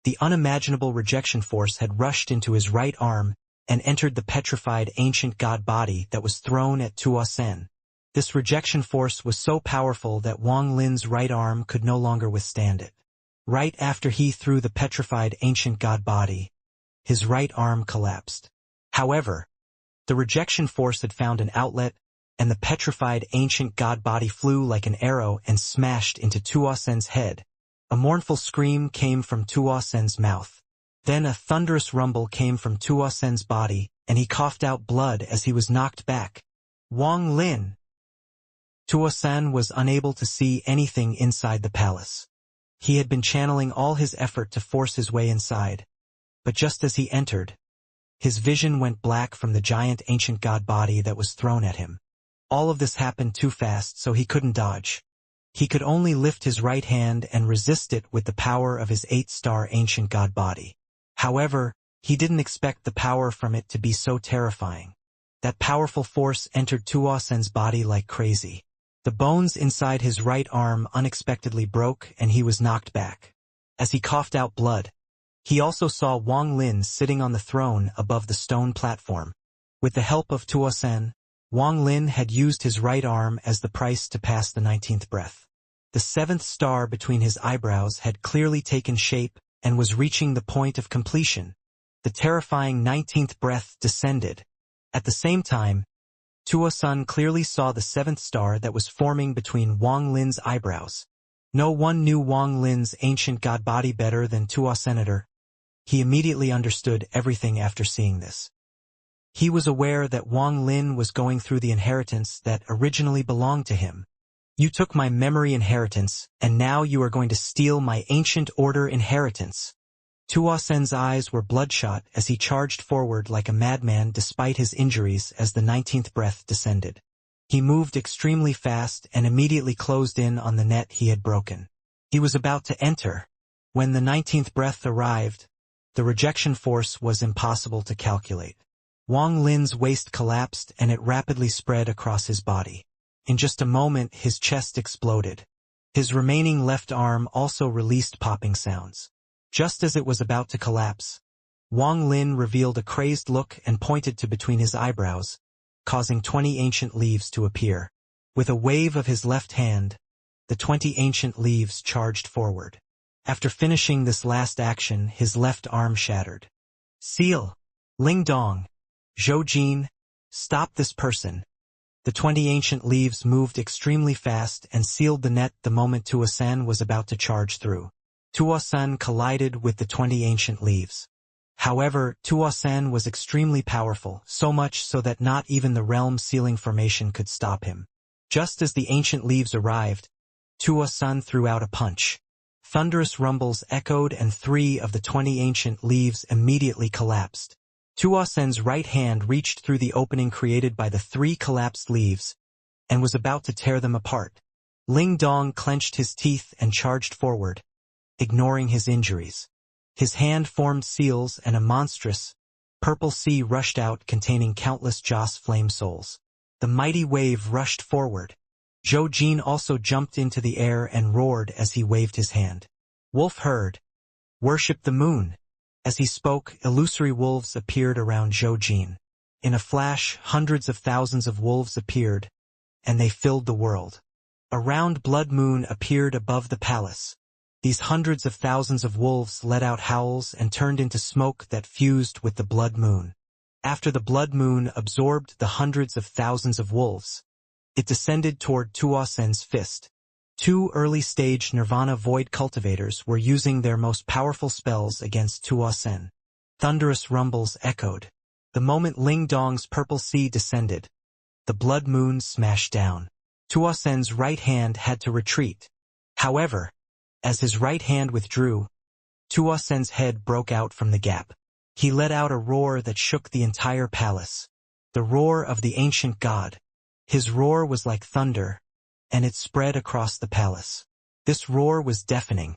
the unimaginable rejection force had rushed into his right arm and entered the petrified ancient god body that was thrown at Tuasan. This rejection force was so powerful that Wang Lin's right arm could no longer withstand it. Right after he threw the petrified ancient god body, his right arm collapsed. However, the rejection force had found an outlet, and the petrified ancient god body flew like an arrow and smashed into Tuasan's head. A mournful scream came from Tuasan's mouth. Then a thunderous rumble came from Tuasan's body, and he coughed out blood as he was knocked back. Wang Lin! Tuasan was unable to see anything inside the palace. He had been channeling all his effort to force his way inside. But just as he entered, his vision went black from the giant ancient god body that was thrown at him. All of this happened too fast, so he couldn't dodge. He could only lift his right hand and resist it with the power of his 8-star ancient god body. However, he didn't expect the power from it to be so terrifying. That powerful force entered Tuasan's body like crazy. The bones inside his right arm unexpectedly broke and he was knocked back. As he coughed out blood, he also saw Wang Lin sitting on the throne above the stone platform. With the help of Tuasan, Wang Lin had used his right arm as the price to pass the 19th breath. The 7th star between his eyebrows had clearly taken shape and was reaching the point of completion. The terrifying 19th breath descended. At the same time, Tuasan clearly saw the 7th star that was forming between Wang Lin's eyebrows. No one knew Wang Lin's ancient god body better than Tuasenator. He immediately understood everything after seeing this. He was aware that Wang Lin was going through the inheritance that originally belonged to him. You took my memory inheritance, and now you are going to steal my ancient order inheritance. Tuasan's eyes were bloodshot as he charged forward like a madman despite his injuries as the 19th breath descended. He moved extremely fast and immediately closed in on the net he had broken. He was about to enter. When the 19th breath arrived, the rejection force was impossible to calculate. Wang Lin's waist collapsed and it rapidly spread across his body. In just a moment his chest exploded. His remaining left arm also released popping sounds. Just as it was about to collapse, Wang Lin revealed a crazed look and pointed to between his eyebrows, causing 20 ancient leaves to appear. With a wave of his left hand, the 20 ancient leaves charged forward. After finishing this last action, his left arm shattered. Seal! Ling Dong! Zhou Jin! Stop this person! The 20 ancient leaves moved extremely fast and sealed the net the moment Tuosan was about to charge through. Tuosan collided with the 20 ancient leaves. However, Tuosan was extremely powerful, so much so that not even the realm-sealing formation could stop him. Just as the ancient leaves arrived, Tuosan threw out a punch. Thunderous rumbles echoed and 3 of the 20 ancient leaves immediately collapsed. Tuosan's right hand reached through the opening created by the 3 collapsed leaves and was about to tear them apart. Ling Dong clenched his teeth and charged forward, ignoring his injuries. His hand formed seals and a monstrous, purple sea rushed out containing countless Joss flame souls. The mighty wave rushed forward. Zhou Jin also jumped into the air and roared as he waved his hand. Wolf herd, worship the moon. As he spoke, illusory wolves appeared around Zhou Jin. In a flash, hundreds of thousands of wolves appeared, and they filled the world. A round blood moon appeared above the palace. These hundreds of thousands of wolves let out howls and turned into smoke that fused with the blood moon. After the blood moon absorbed the hundreds of thousands of wolves, it descended toward Tuosan's fist. 2 early-stage Nirvana Void cultivators were using their most powerful spells against Tuosan. Thunderous rumbles echoed. The moment Ling Dong's purple sea descended, the blood moon smashed down. Tuosan's right hand had to retreat. However, as his right hand withdrew, Tuosan's head broke out from the gap. He let out a roar that shook the entire palace. The roar of the ancient god. His roar was like thunder, and it spread across the palace. This roar was deafening,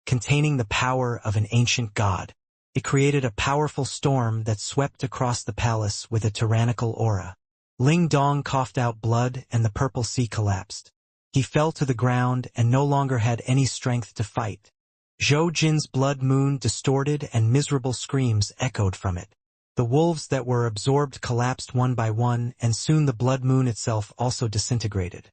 containing the power of an ancient god. It created a powerful storm that swept across the palace with a tyrannical aura. Ling Dong coughed out blood and the purple sea collapsed. He fell to the ground and no longer had any strength to fight. Zhou Jin's blood moon distorted and miserable screams echoed from it. The wolves that were absorbed collapsed one by one, and soon the blood moon itself also disintegrated.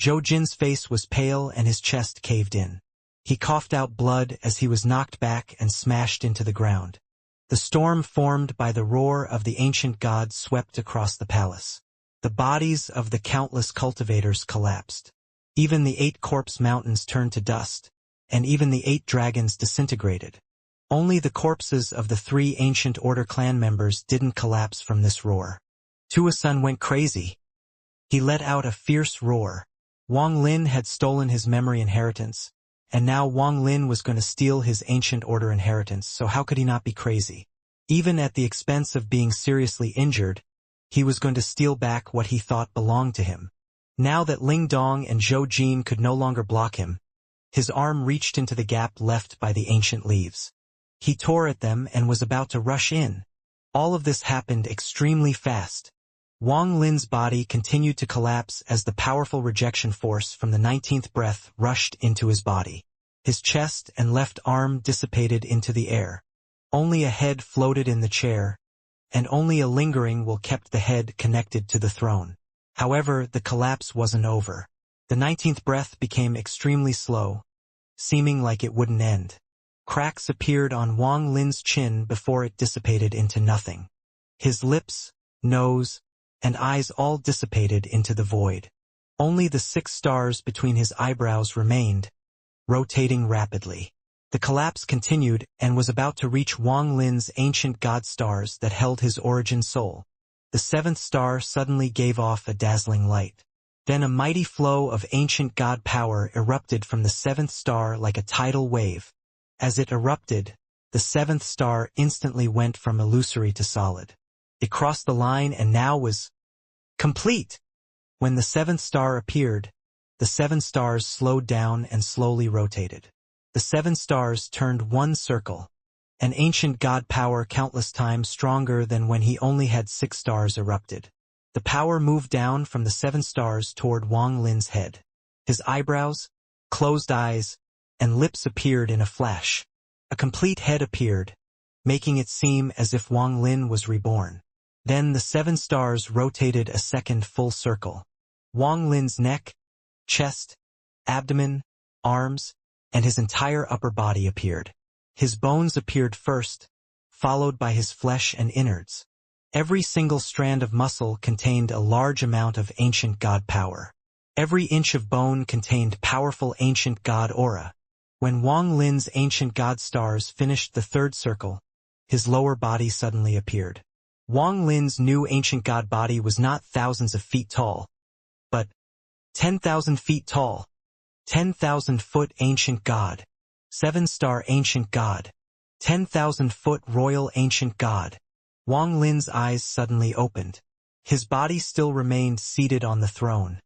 Zhou Jin's face was pale and his chest caved in. He coughed out blood as he was knocked back and smashed into the ground. The storm formed by the roar of the ancient god swept across the palace. The bodies of the countless cultivators collapsed. Even the 8 corpse mountains turned to dust, and even the 8 dragons disintegrated. Only the corpses of the 3 ancient order clan members didn't collapse from this roar. Tuosan went crazy. He let out a fierce roar. Wang Lin had stolen his memory inheritance, and now Wang Lin was going to steal his ancient order inheritance, so how could he not be crazy? Even at the expense of being seriously injured, he was going to steal back what he thought belonged to him. Now that Ling Dong and Zhou Jin could no longer block him, his arm reached into the gap left by the ancient leaves. He tore at them and was about to rush in. All of this happened extremely fast. Wang Lin's body continued to collapse as the powerful rejection force from the 19th breath rushed into his body. His chest and left arm dissipated into the air. Only a head floated in the chair, and only a lingering will kept the head connected to the throne. However, the collapse wasn't over. The 19th breath became extremely slow, seeming like it wouldn't end. Cracks appeared on Wang Lin's chin before it dissipated into nothing. His lips, nose, and eyes all dissipated into the void. Only the 6 stars between his eyebrows remained, rotating rapidly. The collapse continued and was about to reach Wang Lin's ancient god stars that held his origin soul. The 7th star suddenly gave off a dazzling light. Then a mighty flow of ancient god power erupted from the 7th star like a tidal wave. As it erupted, the 7th star instantly went from illusory to solid. It crossed the line and now was complete. When the 7th star appeared, the 7 stars slowed down and slowly rotated. The 7 stars turned one circle, An ancient god power countless times stronger than when he only had 6 stars erupted. The power moved down from the 7 stars toward Wang Lin's head. His eyebrows, closed eyes, and lips appeared in a flash. A complete head appeared, making it seem as if Wang Lin was reborn. Then the 7 stars rotated a second full circle. Wang Lin's neck, chest, abdomen, arms, and his entire upper body appeared. His bones appeared first, followed by his flesh and innards. Every single strand of muscle contained a large amount of ancient god power. Every inch of bone contained powerful ancient god aura. When Wang Lin's ancient god stars finished the 3rd circle, his lower body suddenly appeared. Wang Lin's new ancient god body was not thousands of feet tall, but 10,000 feet tall. 10,000-foot ancient god. 7-star ancient god. 10,000-foot royal ancient god. Wang Lin's eyes suddenly opened. His body still remained seated on the throne.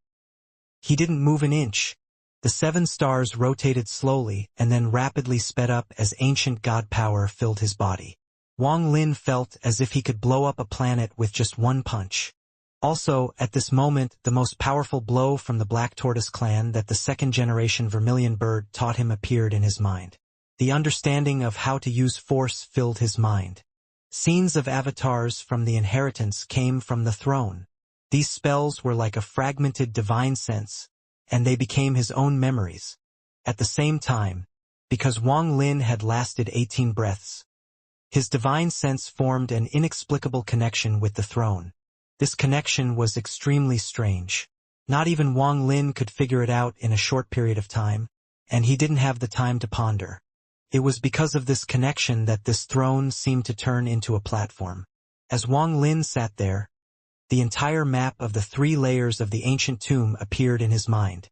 He didn't move an inch. The 7 stars rotated slowly and then rapidly sped up as ancient god power filled his body. Wang Lin felt as if he could blow up a planet with just one punch. Also, at this moment, the most powerful blow from the Black Tortoise clan that the 2nd-generation Vermilion Bird taught him appeared in his mind. The understanding of how to use force filled his mind. Scenes of avatars from the inheritance came from the throne. These spells were like a fragmented divine sense, and they became his own memories. At the same time, because Wang Lin had lasted 18 breaths, his divine sense formed an inexplicable connection with the throne. This connection was extremely strange. Not even Wang Lin could figure it out in a short period of time, and he didn't have the time to ponder. It was because of this connection that this throne seemed to turn into a platform. As Wang Lin sat there, the entire map of the 3 layers of the ancient tomb appeared in his mind.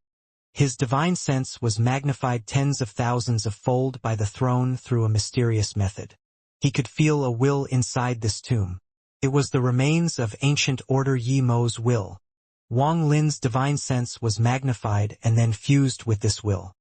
His divine sense was magnified tens of thousands of fold by the throne through a mysterious method. He could feel a will inside this tomb. It was the remains of ancient Order Yi Mo's will. Wang Lin's divine sense was magnified and then fused with this will.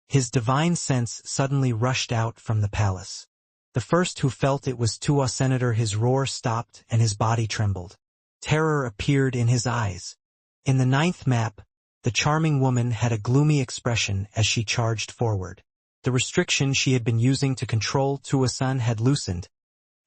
His divine sense suddenly rushed out from the palace. The first who felt it was Tua Senator. His roar stopped and his body trembled. Terror appeared in his eyes. In the 9th map, the charming woman had a gloomy expression as she charged forward. The restriction she had been using to control Tua-san had loosened,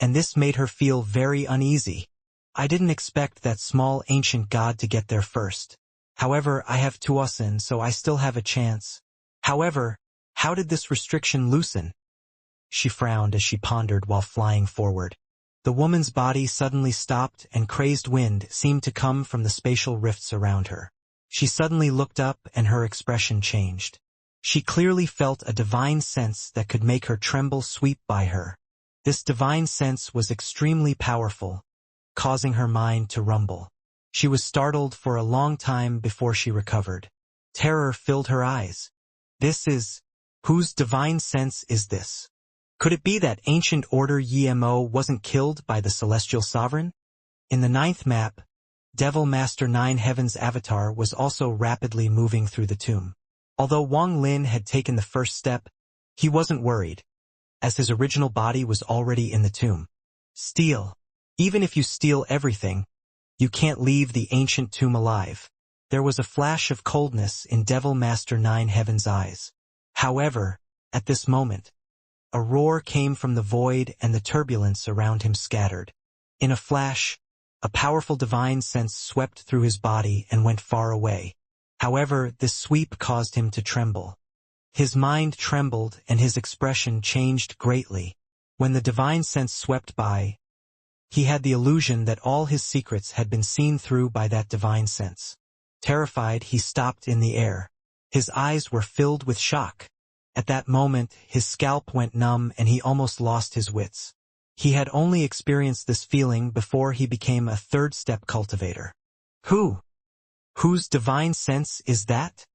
and this made her feel very uneasy. I didn't expect that small ancient god to get there first. However, I have Tua-san, so I still have a chance. However, how did this restriction loosen? She frowned as she pondered while flying forward. The woman's body suddenly stopped and crazed wind seemed to come from the spatial rifts around her. She suddenly looked up and her expression changed. She clearly felt a divine sense that could make her tremble sweep by her. This divine sense was extremely powerful, causing her mind to rumble. She was startled for a long time before she recovered. Terror filled her eyes. Whose divine sense is this? Could it be that ancient Order Yi Mo wasn't killed by the Celestial Sovereign? In the 9th map, Devil Master 9 Heaven's avatar was also rapidly moving through the tomb. Although Wang Lin had taken the first step, he wasn't worried, as his original body was already in the tomb. Steal. Even if you steal everything, you can't leave the ancient tomb alive. There was a flash of coldness in Devil Master 9 Heaven's eyes. However, at this moment, a roar came from the void and the turbulence around him scattered. In a flash, a powerful divine sense swept through his body and went far away. However, this sweep caused him to tremble. His mind trembled and his expression changed greatly. When the divine sense swept by, he had the illusion that all his secrets had been seen through by that divine sense. Terrified, he stopped in the air. His eyes were filled with shock. At that moment, his scalp went numb and he almost lost his wits. He had only experienced this feeling before he became a 3rd-step cultivator. Whose divine sense is that?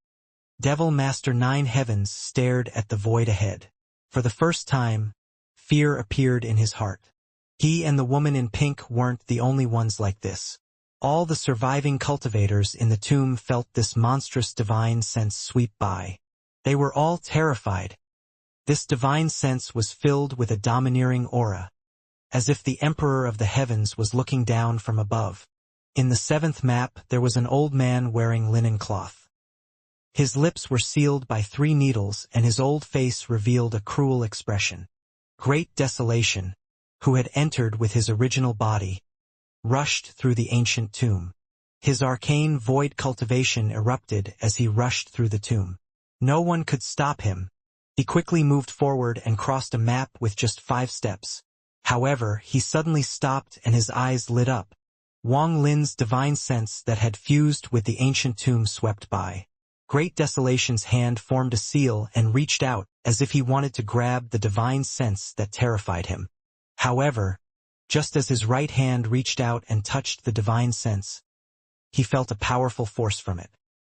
Devil Master 9 Heavens stared at the void ahead. For the first time, fear appeared in his heart. He and the woman in pink weren't the only ones like this. All the surviving cultivators in the tomb felt this monstrous divine sense sweep by. They were all terrified. This divine sense was filled with a domineering aura, as if the Emperor of the heavens was looking down from above. In the seventh map there was an old man wearing linen cloth. His lips were sealed by 3 needles and his old face revealed a cruel expression. Great Desolation, who had entered with his original body, rushed through the ancient tomb. His arcane void cultivation erupted as he rushed through the tomb. No one could stop him. He quickly moved forward and crossed a map with just 5 steps. However, he suddenly stopped and his eyes lit up. Wang Lin's divine sense that had fused with the ancient tomb swept by. Great Desolation's hand formed a seal and reached out, as if he wanted to grab the divine sense that terrified him. However, just as his right hand reached out and touched the divine sense, he felt a powerful force from it.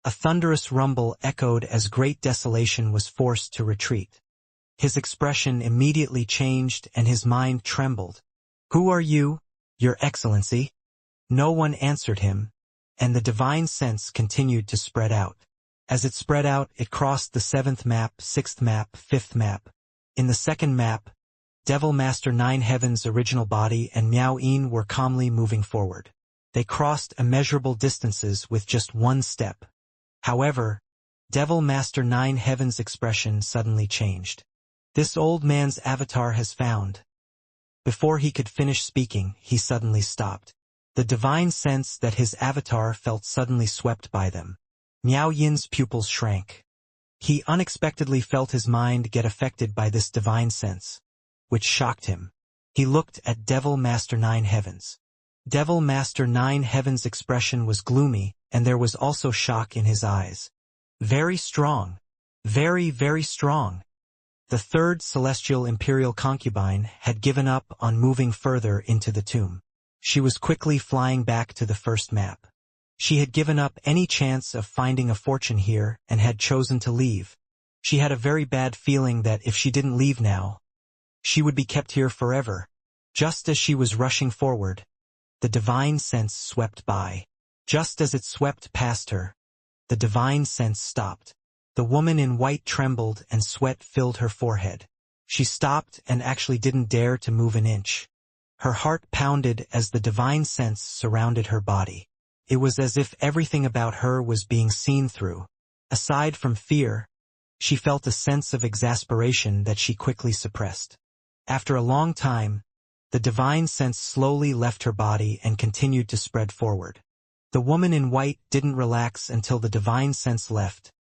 A thunderous rumble echoed as Great Desolation was forced to retreat. His expression immediately changed and his mind trembled. "Who are you, Your Excellency?" No one answered him, and the divine sense continued to spread out. As it spread out, it crossed the 7th map, 6th map, 5th map. In the 2nd map, Devil Master 9 Heaven's original body and Miao Yin were calmly moving forward. They crossed immeasurable distances with just 1 step. However, Devil Master 9 Heaven's expression suddenly changed. "This old man's avatar has found." Before he could finish speaking, he suddenly stopped. The divine sense that his avatar felt suddenly swept by them. Miao Yin's pupils shrank. He unexpectedly felt his mind get affected by this divine sense, which shocked him. He looked at Devil Master 9 Heavens. Devil Master 9 Heaven's expression was gloomy, and there was also shock in his eyes. "Very strong. Very, very strong." The 3rd celestial imperial concubine had given up on moving further into the tomb. She was quickly flying back to the 1st map. She had given up any chance of finding a fortune here and had chosen to leave. She had a very bad feeling that if she didn't leave now, she would be kept here forever. Just as she was rushing forward, the divine sense swept by. Just as it swept past her, the divine sense stopped. The woman in white trembled and sweat filled her forehead. She stopped and actually didn't dare to move an inch. Her heart pounded as the divine sense surrounded her body. It was as if everything about her was being seen through. Aside from fear, she felt a sense of exasperation that she quickly suppressed. After a long time, the divine sense slowly left her body and continued to spread forward. The woman in white didn't relax until the divine sense left,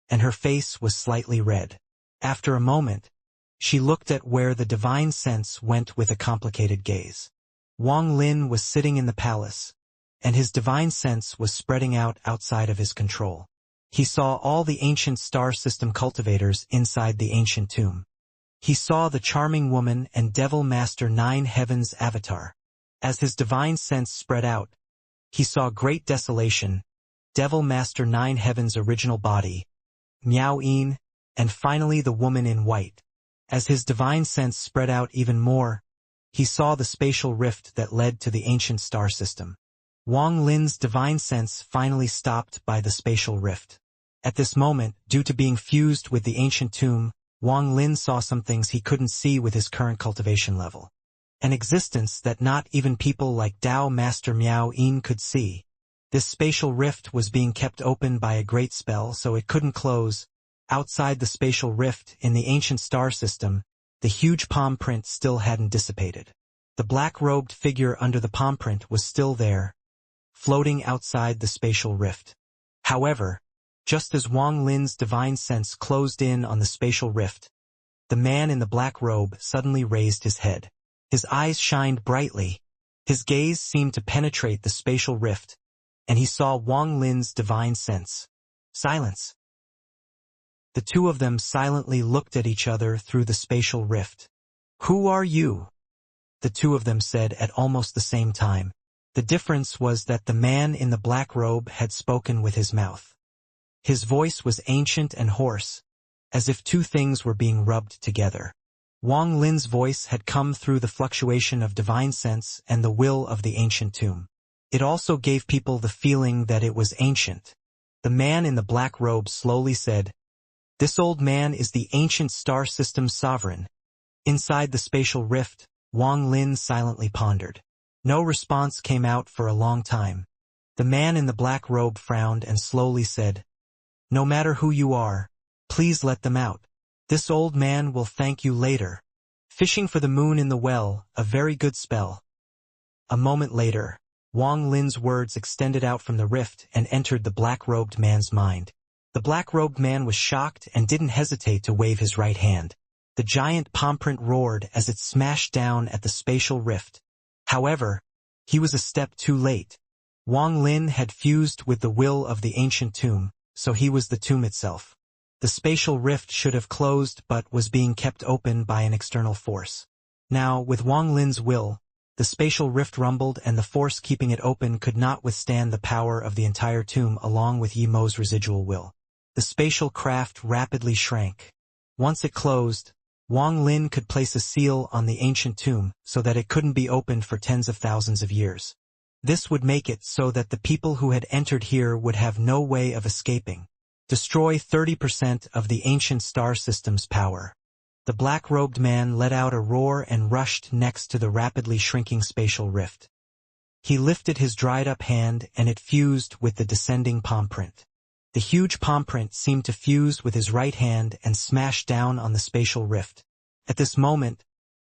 and her face was slightly red. After a moment, she looked at where the divine sense went with a complicated gaze. Wang Lin was sitting in the palace, and his divine sense was spreading out outside of his control. He saw all the ancient star system cultivators inside the ancient tomb. He saw the charming woman and Devil Master 9 Heaven's avatar. As his divine sense spread out, he saw Great Desolation, Devil Master 9 Heaven's original body, Miao Yin, and finally the woman in white. As his divine sense spread out even more, he saw the spatial rift that led to the ancient star system. Wang Lin's divine sense finally stopped by the spatial rift. At this moment, due to being fused with the ancient tomb, Wang Lin saw some things he couldn't see with his current cultivation level. An existence that not even people like Tao Master Miao Yin could see. This spatial rift was being kept open by a great spell, so it couldn't close. Outside the spatial rift in the ancient star system, the huge palm print still hadn't dissipated. The black-robed figure under the palm print was still there, floating outside the spatial rift. However, just as Wang Lin's divine sense closed in on the spatial rift, the man in the black robe suddenly raised his head. His eyes shined brightly. His gaze seemed to penetrate the spatial rift, and he saw Wang Lin's divine sense. Silence. The two of them silently looked at each other through the spatial rift. "Who are you?" the two of them said at almost the same time. The difference was that the man in the black robe had spoken with his mouth. His voice was ancient and hoarse, as if two things were being rubbed together. Wang Lin's voice had come through the fluctuation of divine sense and the will of the ancient tomb. It also gave people the feeling that it was ancient. The man in the black robe slowly said, This old man is the ancient star system's sovereign. Inside the spatial rift, Wang Lin silently pondered. No response came out for a long time. The man in the black robe frowned and slowly said, "No matter who you are, please let them out. This old man will thank you later. Fishing for the moon in the well, a very good spell." A moment later, Wang Lin's words extended out from the rift and entered the black-robed man's mind. The black-robed man was shocked and didn't hesitate to wave his right hand. The giant palm print roared as it smashed down at the spatial rift. However, he was a step too late. Wang Lin had fused with the will of the ancient tomb, so he was the tomb itself. The spatial rift should have closed but was being kept open by an external force. Now, with Wang Lin's will, the spatial rift rumbled and the force keeping it open could not withstand the power of the entire tomb along with Yi Mo's residual will. The spatial craft rapidly shrank. Once it closed, Wang Lin could place a seal on the ancient tomb so that it couldn't be opened for tens of thousands of years. This would make it so that the people who had entered here would have no way of escaping. Destroy 30% of the ancient star system's power. The black-robed man let out a roar and rushed next to the rapidly shrinking spatial rift. He lifted his dried-up hand and it fused with the descending palm print. The huge palm print seemed to fuse with his right hand and smash down on the spatial rift. At this moment,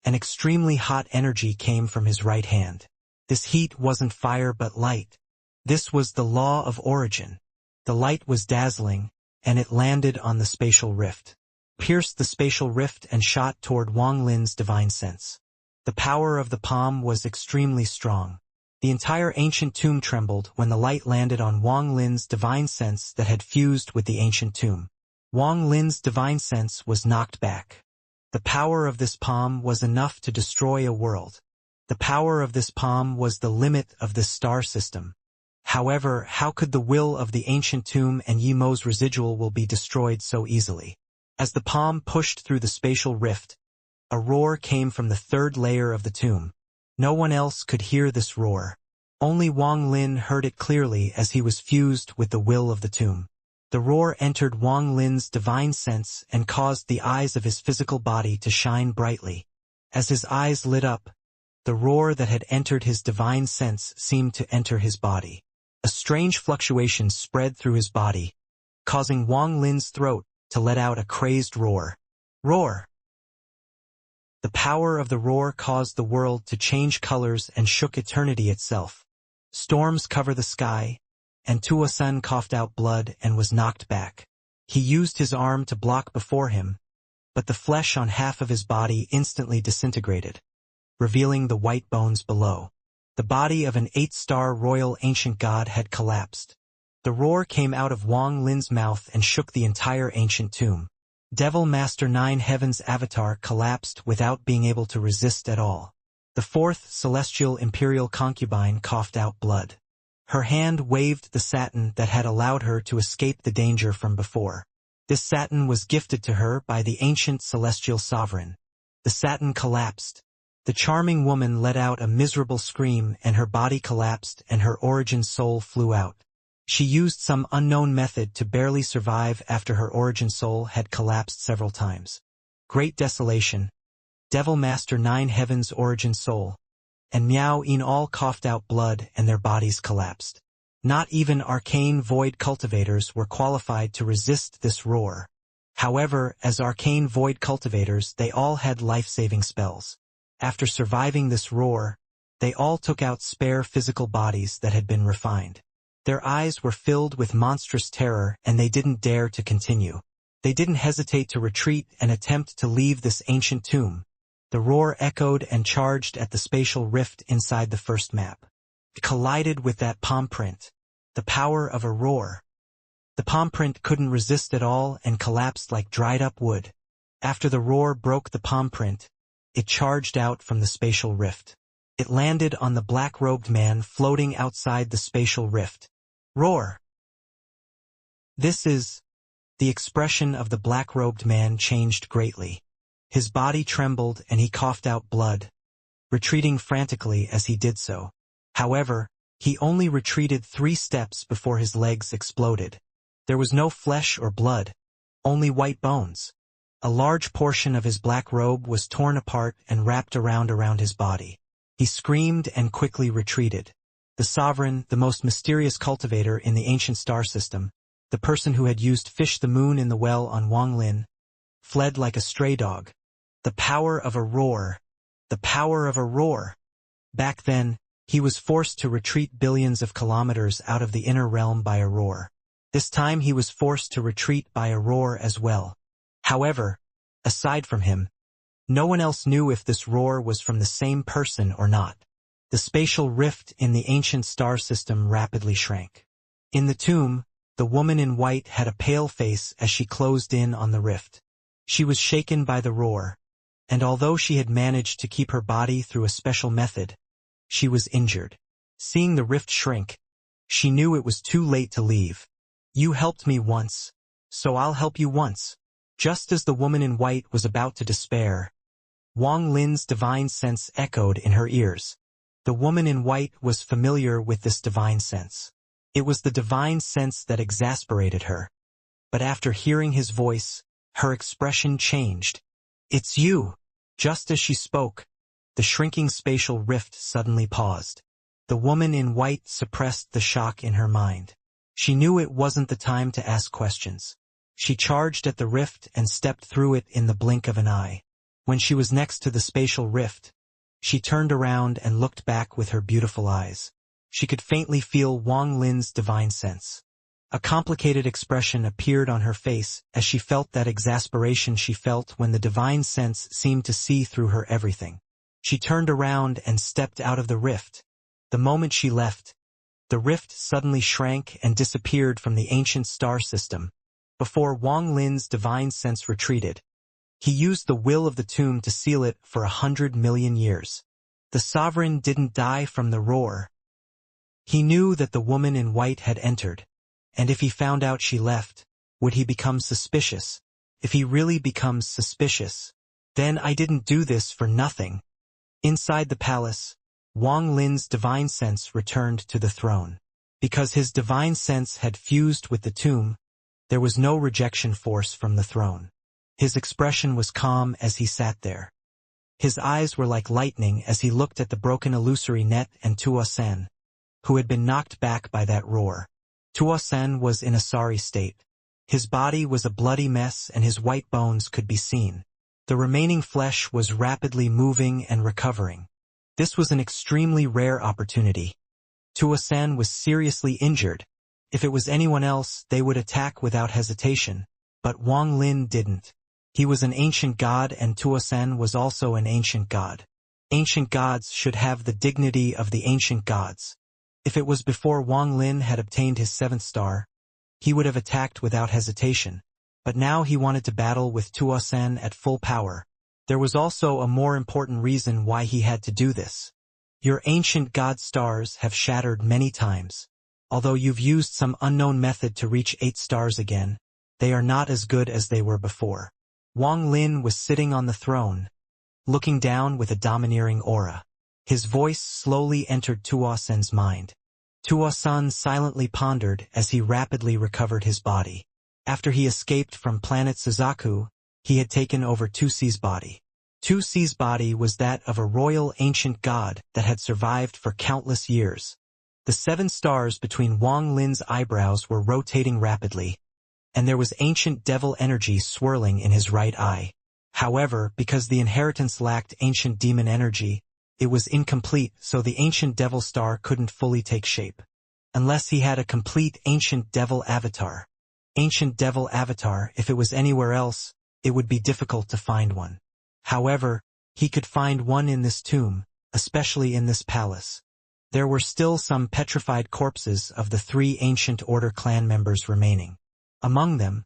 an extremely hot energy came from his right hand. This heat wasn't fire but light. This was the law of origin. The light was dazzling, and it landed on the spatial rift. Pierced the spatial rift and shot toward Wang Lin's divine sense. The power of the palm was extremely strong. The entire ancient tomb trembled when the light landed on Wang Lin's divine sense that had fused with the ancient tomb. Wang Lin's divine sense was knocked back. The power of this palm was enough to destroy a world. The power of this palm was the limit of this star system. However, how could the will of the ancient tomb and Yi Mo's residual will be destroyed so easily? As the palm pushed through the spatial rift, a roar came from the third layer of the tomb. No one else could hear this roar. Only Wang Lin heard it clearly as he was fused with the will of the tomb. The roar entered Wang Lin's divine sense and caused the eyes of his physical body to shine brightly. As his eyes lit up, the roar that had entered his divine sense seemed to enter his body. A strange fluctuation spread through his body, causing Wang Lin's throat to let out a crazed roar. Roar! The power of the roar caused the world to change colors and shook eternity itself. Storms cover the sky, and Tuosun coughed out blood and was knocked back. He used his arm to block before him, but the flesh on half of his body instantly disintegrated, revealing the white bones below. The body of an 8-star royal ancient god had collapsed. The roar came out of Wang Lin's mouth and shook the entire ancient tomb. Devil Master 9 Heaven's avatar collapsed without being able to resist at all. The fourth celestial imperial concubine coughed out blood. Her hand waved the satin that had allowed her to escape the danger from before. This satin was gifted to her by the ancient celestial sovereign. The satin collapsed. The charming woman let out a miserable scream and her body collapsed and her origin soul flew out. She used some unknown method to barely survive after her origin soul had collapsed several times. Great Desolation, Devil Master 9 Heaven's origin soul, and Miao Yin all coughed out blood and their bodies collapsed. Not even arcane void cultivators were qualified to resist this roar. However, as arcane void cultivators, they all had life-saving spells. After surviving this roar, they all took out spare physical bodies that had been refined. Their eyes were filled with monstrous terror and they didn't dare to continue. They didn't hesitate to retreat and attempt to leave this ancient tomb. The roar echoed and charged at the spatial rift inside the first map. It collided with that palm print. The power of a roar. The palm print couldn't resist at all and collapsed like dried-up wood. After the roar broke the palm print, it charged out from the spatial rift. It landed on the black-robed man floating outside the spatial rift. Roar! This is... The expression of the black-robed man changed greatly. His body trembled and he coughed out blood, retreating frantically as he did so. However, he only retreated 3 steps before his legs exploded. There was no flesh or blood, only white bones. A large portion of his black robe was torn apart and wrapped around his body. He screamed and quickly retreated. The sovereign, the most mysterious cultivator in the ancient star system, the person who had used Fish the Moon in the well on Wang Lin, fled like a stray dog. The power of a roar. The power of a roar. Back then, he was forced to retreat billions of kilometers out of the inner realm by a roar. This time he was forced to retreat by a roar as well. However, aside from him, no one else knew if this roar was from the same person or not. The spatial rift in the ancient star system rapidly shrank. In the tomb, the woman in white had a pale face as she closed in on the rift. She was shaken by the roar, and although she had managed to keep her body through a special method, she was injured. Seeing the rift shrink, she knew it was too late to leave. "You helped me once, so I'll help you once." Just as the woman in white was about to despair, Wang Lin's divine sense echoed in her ears. The woman in white was familiar with this divine sense. It was the divine sense that exasperated her. But after hearing his voice, her expression changed. "It's you!" Just as she spoke, the shrinking spatial rift suddenly paused. The woman in white suppressed the shock in her mind. She knew it wasn't the time to ask questions. She charged at the rift and stepped through it in the blink of an eye. When she was next to the spatial rift, she turned around and looked back with her beautiful eyes. She could faintly feel Wang Lin's divine sense. A complicated expression appeared on her face as she felt that exasperation she felt when the divine sense seemed to see through her everything. She turned around and stepped out of the rift. The moment she left, the rift suddenly shrank and disappeared from the ancient star system. Before Wang Lin's divine sense retreated, he used the will of the tomb to seal it for 100 million years. The sovereign didn't die from the roar. He knew that the woman in white had entered, and if he found out she left, would he become suspicious? If he really becomes suspicious, then I didn't do this for nothing. Inside the palace, Wang Lin's divine sense returned to the throne. Because his divine sense had fused with the tomb, there was no rejection force from the throne. His expression was calm as he sat there. His eyes were like lightning as he looked at the broken illusory net and Tuosen, who had been knocked back by that roar. Tuosen was in a sorry state. His body was a bloody mess and his white bones could be seen. The remaining flesh was rapidly moving and recovering. This was an extremely rare opportunity. Tuosen was seriously injured. If it was anyone else, they would attack without hesitation, but Wang Lin didn't. He was an ancient god and Tuosen was also an ancient god. Ancient gods should have the dignity of the ancient gods. If it was before Wang Lin had obtained his 7th star, he would have attacked without hesitation, but now he wanted to battle with Tuosen at full power. There was also a more important reason why he had to do this. Your ancient god stars have shattered many times. Although you've used some unknown method to reach 8 stars again, they are not as good as they were before. Wang Lin was sitting on the throne, looking down with a domineering aura. His voice slowly entered Tuosen's mind. Tuosen silently pondered as he rapidly recovered his body. After he escaped from planet Suzaku, he had taken over Tusi's body. Tusi's body was that of a royal ancient god that had survived for countless years. The 7 stars between Wang Lin's eyebrows were rotating rapidly, and there was ancient devil energy swirling in his right eye. However, because the inheritance lacked ancient demon energy, it was incomplete, so the ancient devil star couldn't fully take shape. Unless he had a complete ancient devil avatar. Ancient devil avatar, if it was anywhere else, it would be difficult to find one. However, he could find one in this tomb, especially in this palace. There were still some petrified corpses of the 3 ancient order clan members remaining. Among them,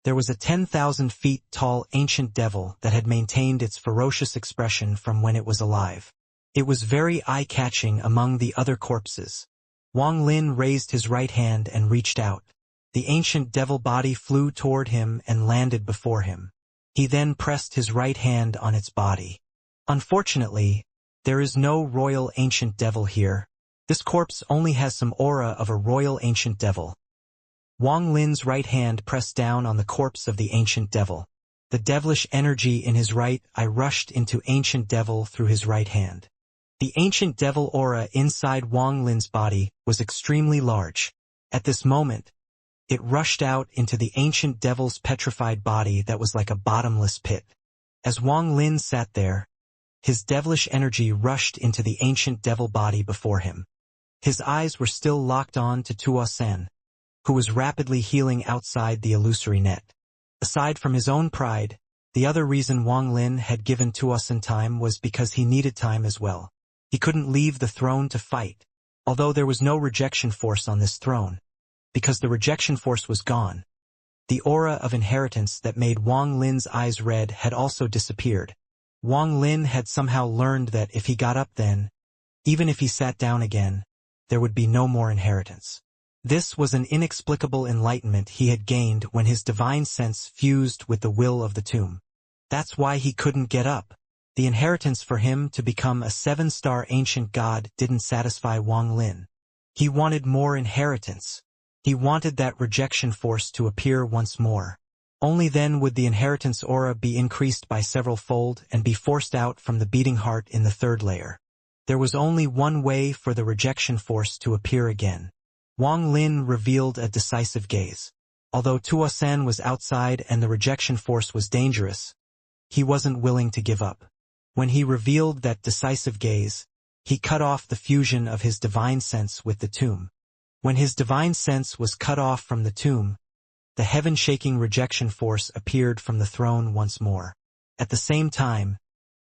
there was a 10,000 feet tall ancient devil that had maintained its ferocious expression from when it was alive. It was very eye-catching among the other corpses. Wang Lin raised his right hand and reached out. The ancient devil body flew toward him and landed before him. He then pressed his right hand on its body. Unfortunately, there is no royal ancient devil here. This corpse only has some aura of a royal ancient devil. Wang Lin's right hand pressed down on the corpse of the ancient devil. The devilish energy in his right eye rushed into ancient devil through his right hand. The ancient devil aura inside Wang Lin's body was extremely large. At this moment, it rushed out into the ancient devil's petrified body that was like a bottomless pit. As Wang Lin sat there, his devilish energy rushed into the ancient devil body before him. His eyes were still locked on to Tuo Sen, who was rapidly healing outside the illusory net. Aside from his own pride, the other reason Wang Lin had given Tuo Sen time was because he needed time as well. He couldn't leave the throne to fight, although there was no rejection force on this throne. Because the rejection force was gone, the aura of inheritance that made Wang Lin's eyes red had also disappeared. Wang Lin had somehow learned that if he got up then, even if he sat down again, there would be no more inheritance. This was an inexplicable enlightenment he had gained when his divine sense fused with the will of the tomb. That's why he couldn't get up. The inheritance for him to become a 7-star ancient god didn't satisfy Wang Lin. He wanted more inheritance. He wanted that rejection force to appear once more. Only then would the inheritance aura be increased by several fold and be forced out from the beating heart in the third layer. There was only one way for the rejection force to appear again. Wang Lin revealed a decisive gaze. Although Tuo Sen was outside and the rejection force was dangerous, he wasn't willing to give up. When he revealed that decisive gaze, he cut off the fusion of his divine sense with the tomb. When his divine sense was cut off from the tomb, the heaven-shaking rejection force appeared from the throne once more. At the same time,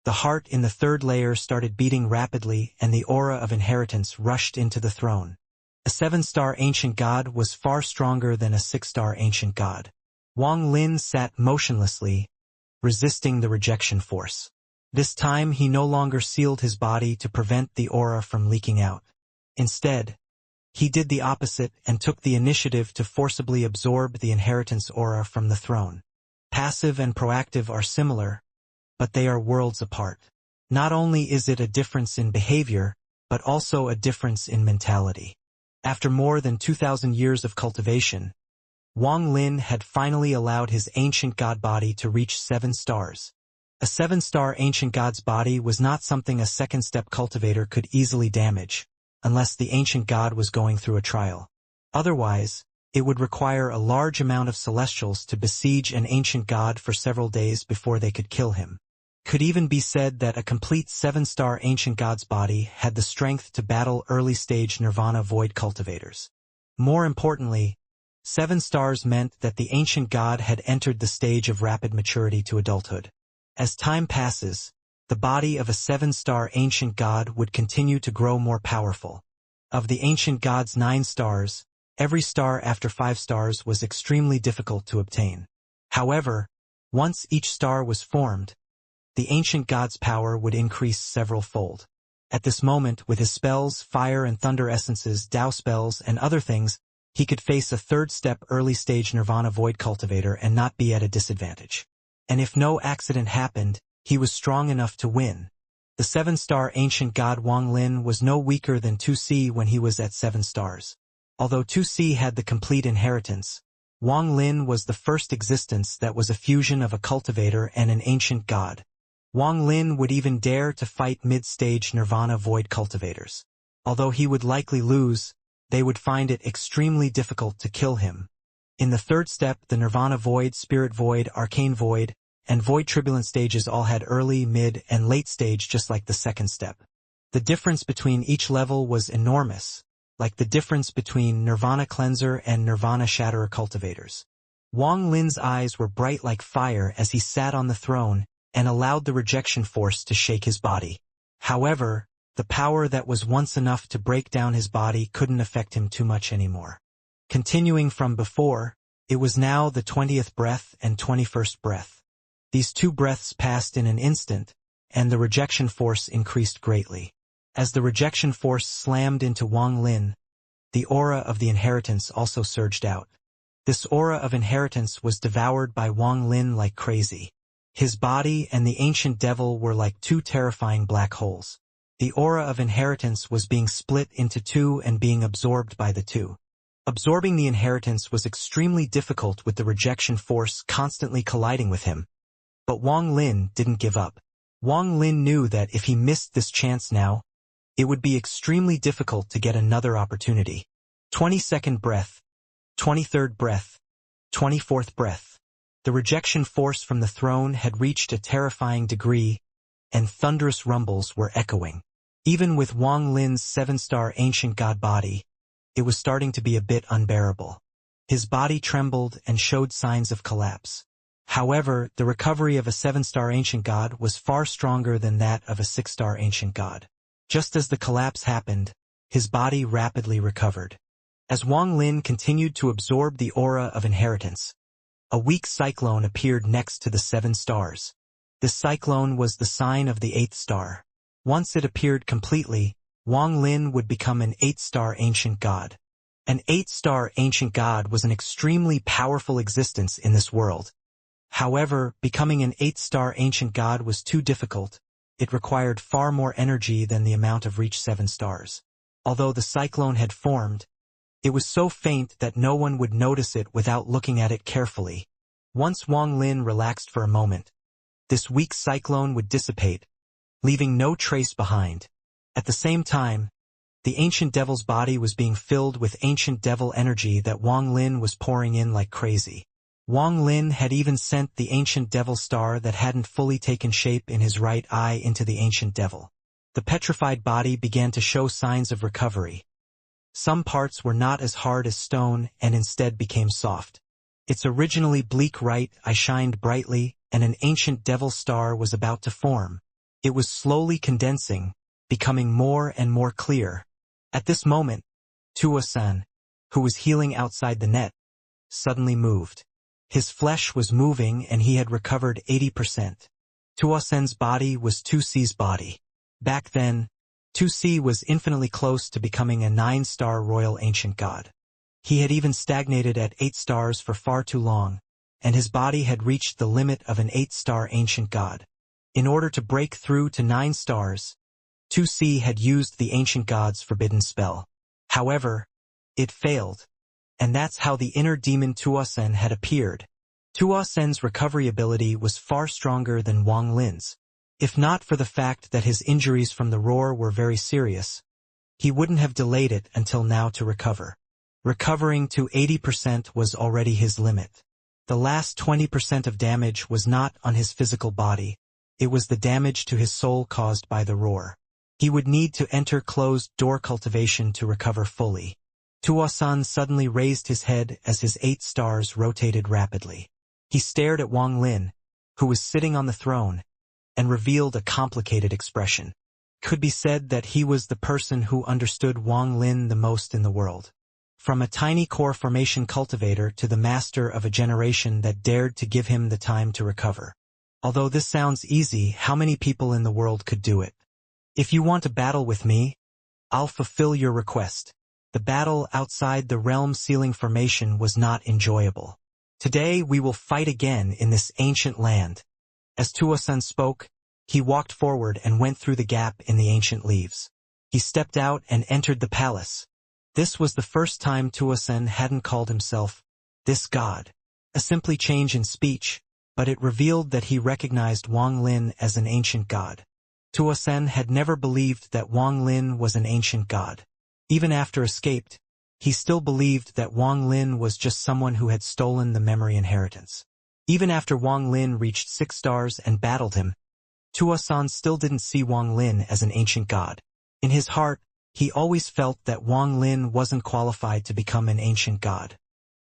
the heart in the third layer started beating rapidly and the aura of inheritance rushed into the throne. A 7-star ancient god was far stronger than a 6-star ancient god. Wang Lin sat motionlessly, resisting the rejection force. This time he no longer sealed his body to prevent the aura from leaking out. Instead, he did the opposite and took the initiative to forcibly absorb the inheritance aura from the throne. Passive and proactive are similar, but they are worlds apart. Not only is it a difference in behavior, but also a difference in mentality. After more than 2,000 years of cultivation, Wang Lin had finally allowed his ancient god body to reach 7 stars. A 7-star ancient god's body was not something a second-step cultivator could easily damage, unless the ancient god was going through a trial. Otherwise, it would require a large amount of celestials to besiege an ancient god for several days before they could kill him. Could even be said that a complete 7-star ancient god's body had the strength to battle early-stage nirvana void cultivators. More importantly, 7 stars meant that the ancient god had entered the stage of rapid maturity to adulthood. As time passes, the body of a 7-star ancient god would continue to grow more powerful. Of the ancient god's 9 stars, every star after 5 stars was extremely difficult to obtain. However, once each star was formed, the ancient god's power would increase several fold. At this moment, with his spells, fire and thunder essences, Dao spells, and other things, he could face a third-step early-stage nirvana void cultivator and not be at a disadvantage. And if no accident happened, he was strong enough to win. The 7-star ancient god Wang Lin was no weaker than 2C when he was at 7 stars. Although 2C had the complete inheritance, Wang Lin was the first existence that was a fusion of a cultivator and an ancient god. Wang Lin would even dare to fight mid-stage nirvana void cultivators. Although he would likely lose, they would find it extremely difficult to kill him. In the third step, the nirvana void, spirit void, arcane void, and void turbulent stages all had early, mid, and late stage just like the second step. The difference between each level was enormous, like the difference between nirvana cleanser and nirvana shatterer cultivators. Wang Lin's eyes were bright like fire as he sat on the throne and allowed the rejection force to shake his body. However, the power that was once enough to break down his body couldn't affect him too much anymore. Continuing from before, it was now the 20th breath and 21st breath. These 2 breaths passed in an instant, and the rejection force increased greatly. As the rejection force slammed into Wang Lin, the aura of the inheritance also surged out. This aura of inheritance was devoured by Wang Lin like crazy. His body and the ancient devil were like 2 terrifying black holes. The aura of inheritance was being split into 2 and being absorbed by the 2. Absorbing the inheritance was extremely difficult with the rejection force constantly colliding with him. But Wang Lin didn't give up. Wang Lin knew that if he missed this chance now, it would be extremely difficult to get another opportunity. 22nd breath, 23rd breath, 24th breath. The rejection force from the throne had reached a terrifying degree, and thunderous rumbles were echoing. Even with Wang Lin's 7-star ancient god body, it was starting to be a bit unbearable. His body trembled and showed signs of collapse. However, the recovery of a 7-star ancient god was far stronger than that of a 6-star ancient god. Just as the collapse happened, his body rapidly recovered. As Wang Lin continued to absorb the aura of inheritance, a weak cyclone appeared next to the 7 stars. This cyclone was the sign of the 8th star. Once it appeared completely, Wang Lin would become an 8-star ancient god. An 8-star ancient god was an extremely powerful existence in this world. However, becoming an 8-star ancient god was too difficult. It required far more energy than the amount of reach 7 stars. Although the cyclone had formed, it was so faint that no one would notice it without looking at it carefully. Once Wang Lin relaxed for a moment, this weak cyclone would dissipate, leaving no trace behind. At the same time, the ancient devil's body was being filled with ancient devil energy that Wang Lin was pouring in like crazy. Wang Lin had even sent the ancient devil star that hadn't fully taken shape in his right eye into the ancient devil. The petrified body began to show signs of recovery. Some parts were not as hard as stone and instead became soft. Its originally bleak right eye shined brightly, and an ancient devil star was about to form. It was slowly condensing, becoming more and more clear. At this moment, Tuo-san, who was healing outside the net, suddenly moved. His flesh was moving and he had recovered 80%. Tuo-san's body was Tu-Si's body. Back then, Tu-Si was infinitely close to becoming a 9-star royal ancient god. He had even stagnated at 8 stars for far too long, and his body had reached the limit of an 8-star ancient god. In order to break through to 9 stars, Tu-Si had used the ancient god's forbidden spell. However, it failed, and that's how the inner demon Tuo-sen had appeared. Tuo-sen's recovery ability was far stronger than Wang Lin's. If not for the fact that his injuries from the roar were very serious, he wouldn't have delayed it until now to recover. Recovering to 80% was already his limit. The last 20% of damage was not on his physical body. It was the damage to his soul caused by the roar. He would need to enter closed-door cultivation to recover fully. Tuo-san suddenly raised his head as his 8 stars rotated rapidly. He stared at Wang Lin, who was sitting on the throne, and revealed a complicated expression. Could be said that he was the person who understood Wang Lin the most in the world. From a tiny core formation cultivator to the master of a generation that dared to give him the time to recover. Although this sounds easy, how many people in the world could do it? If you want to battle with me, I'll fulfill your request. The battle outside the realm ceiling formation was not enjoyable. Today we will fight again in this ancient land. As Tuo-san spoke, he walked forward and went through the gap in the ancient leaves. He stepped out and entered the palace. This was the first time Tuo-san hadn't called himself this god. A simply change in speech, but it revealed that he recognized Wang Lin as an ancient god. Tuo-san had never believed that Wang Lin was an ancient god. Even after escaped, he still believed that Wang Lin was just someone who had stolen the memory inheritance. Even after Wang Lin reached 6 stars and battled him, Tuo-san still didn't see Wang Lin as an ancient god. In his heart, he always felt that Wang Lin wasn't qualified to become an ancient god.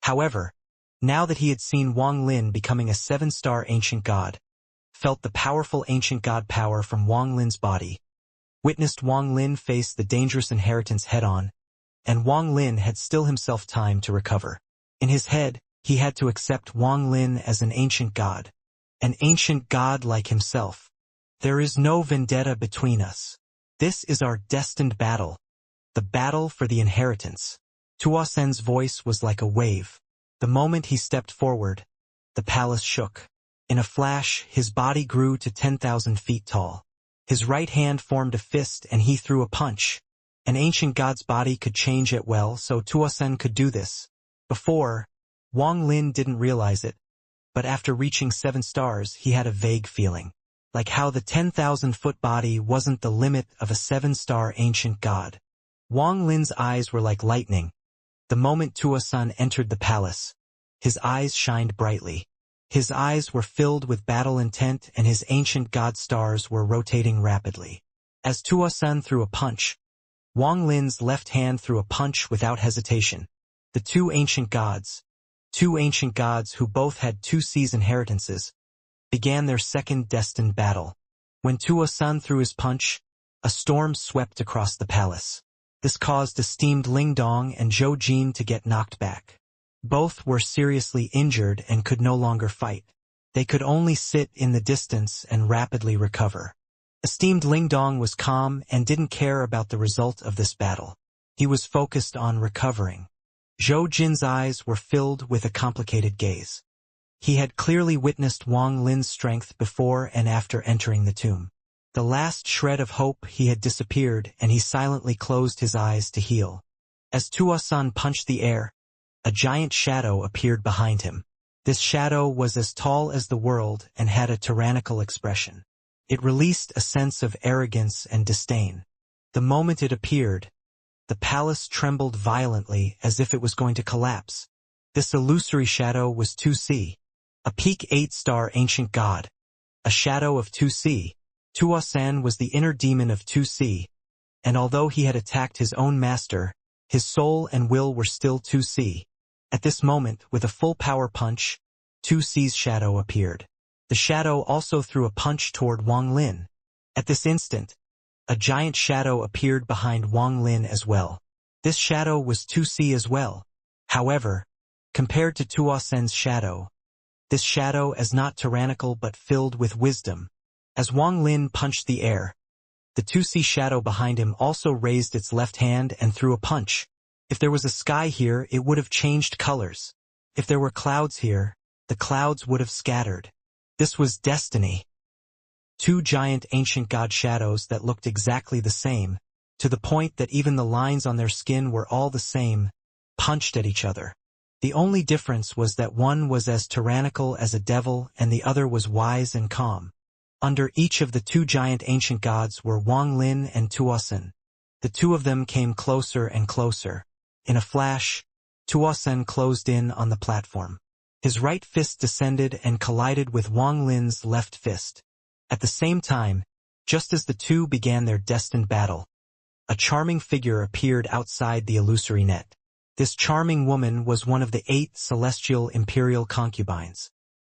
However, now that he had seen Wang Lin becoming a 7-star ancient god, felt the powerful ancient god power from Wang Lin's body, witnessed Wang Lin face the dangerous inheritance head-on, and Wang Lin had still himself time to recover. In his head, he had to accept Wang Lin as an ancient god like himself. There is no vendetta between us. This is our destined battle, the battle for the inheritance. Tuo-sen's voice was like a wave. The moment he stepped forward, the palace shook. In a flash, his body grew to 10,000 feet tall. His right hand formed a fist and he threw a punch. An ancient god's body could change at will, so Tuosen could do this. Before, Wang Lin didn't realize it, but after reaching 7 stars he had a vague feeling. Like how the 10,000-foot body wasn't the limit of a 7-star ancient god. Wang Lin's eyes were like lightning. The moment Tuosen entered the palace, his eyes shined brightly. His eyes were filled with battle intent and his ancient god stars were rotating rapidly. As Tuosen threw a punch, Wang Lin's left hand threw a punch without hesitation. The two ancient gods who both had 2C's inheritances, began their second destined battle. When Tuosen threw his punch, a storm swept across the palace. This caused esteemed Ling Dong and Zhou Jin to get knocked back. Both were seriously injured and could no longer fight. They could only sit in the distance and rapidly recover. Esteemed Ling Dong was calm and didn't care about the result of this battle. He was focused on recovering. Zhou Jin's eyes were filled with a complicated gaze. He had clearly witnessed Wang Lin's strength before and after entering the tomb. The last shred of hope he had disappeared and he silently closed his eyes to heal. As Tuosen punched the air, a giant shadow appeared behind him. This shadow was as tall as the world and had a tyrannical expression. It released a sense of arrogance and disdain. The moment it appeared, the palace trembled violently as if it was going to collapse. This illusory shadow was 2C, a peak 8-star ancient god, a shadow of 2C. Tuosen was the inner demon of 2C, and although he had attacked his own master, his soul and will were still 2C. At this moment, with a full power punch, 2C's shadow appeared. The shadow also threw a punch toward Wang Lin. At this instant, a giant shadow appeared behind Wang Lin as well. This shadow was 2C as well. However, compared to Tuosen's shadow, this shadow is not tyrannical but filled with wisdom. As Wang Lin punched the air, the 2C shadow behind him also raised its left hand and threw a punch. If there was a sky here, it would have changed colors. If there were clouds here, the clouds would have scattered. This was destiny. Two giant ancient god shadows that looked exactly the same, to the point that even the lines on their skin were all the same, punched at each other. The only difference was that one was as tyrannical as a devil and the other was wise and calm. Under each of the two giant ancient gods were Wang Lin and Tuosen. The two of them came closer and closer. In a flash, Tuosen closed in on the platform. His right fist descended and collided with Wang Lin's left fist. At the same time, just as the two began their destined battle, a charming figure appeared outside the illusory net. This charming woman was one of the 8 celestial imperial concubines.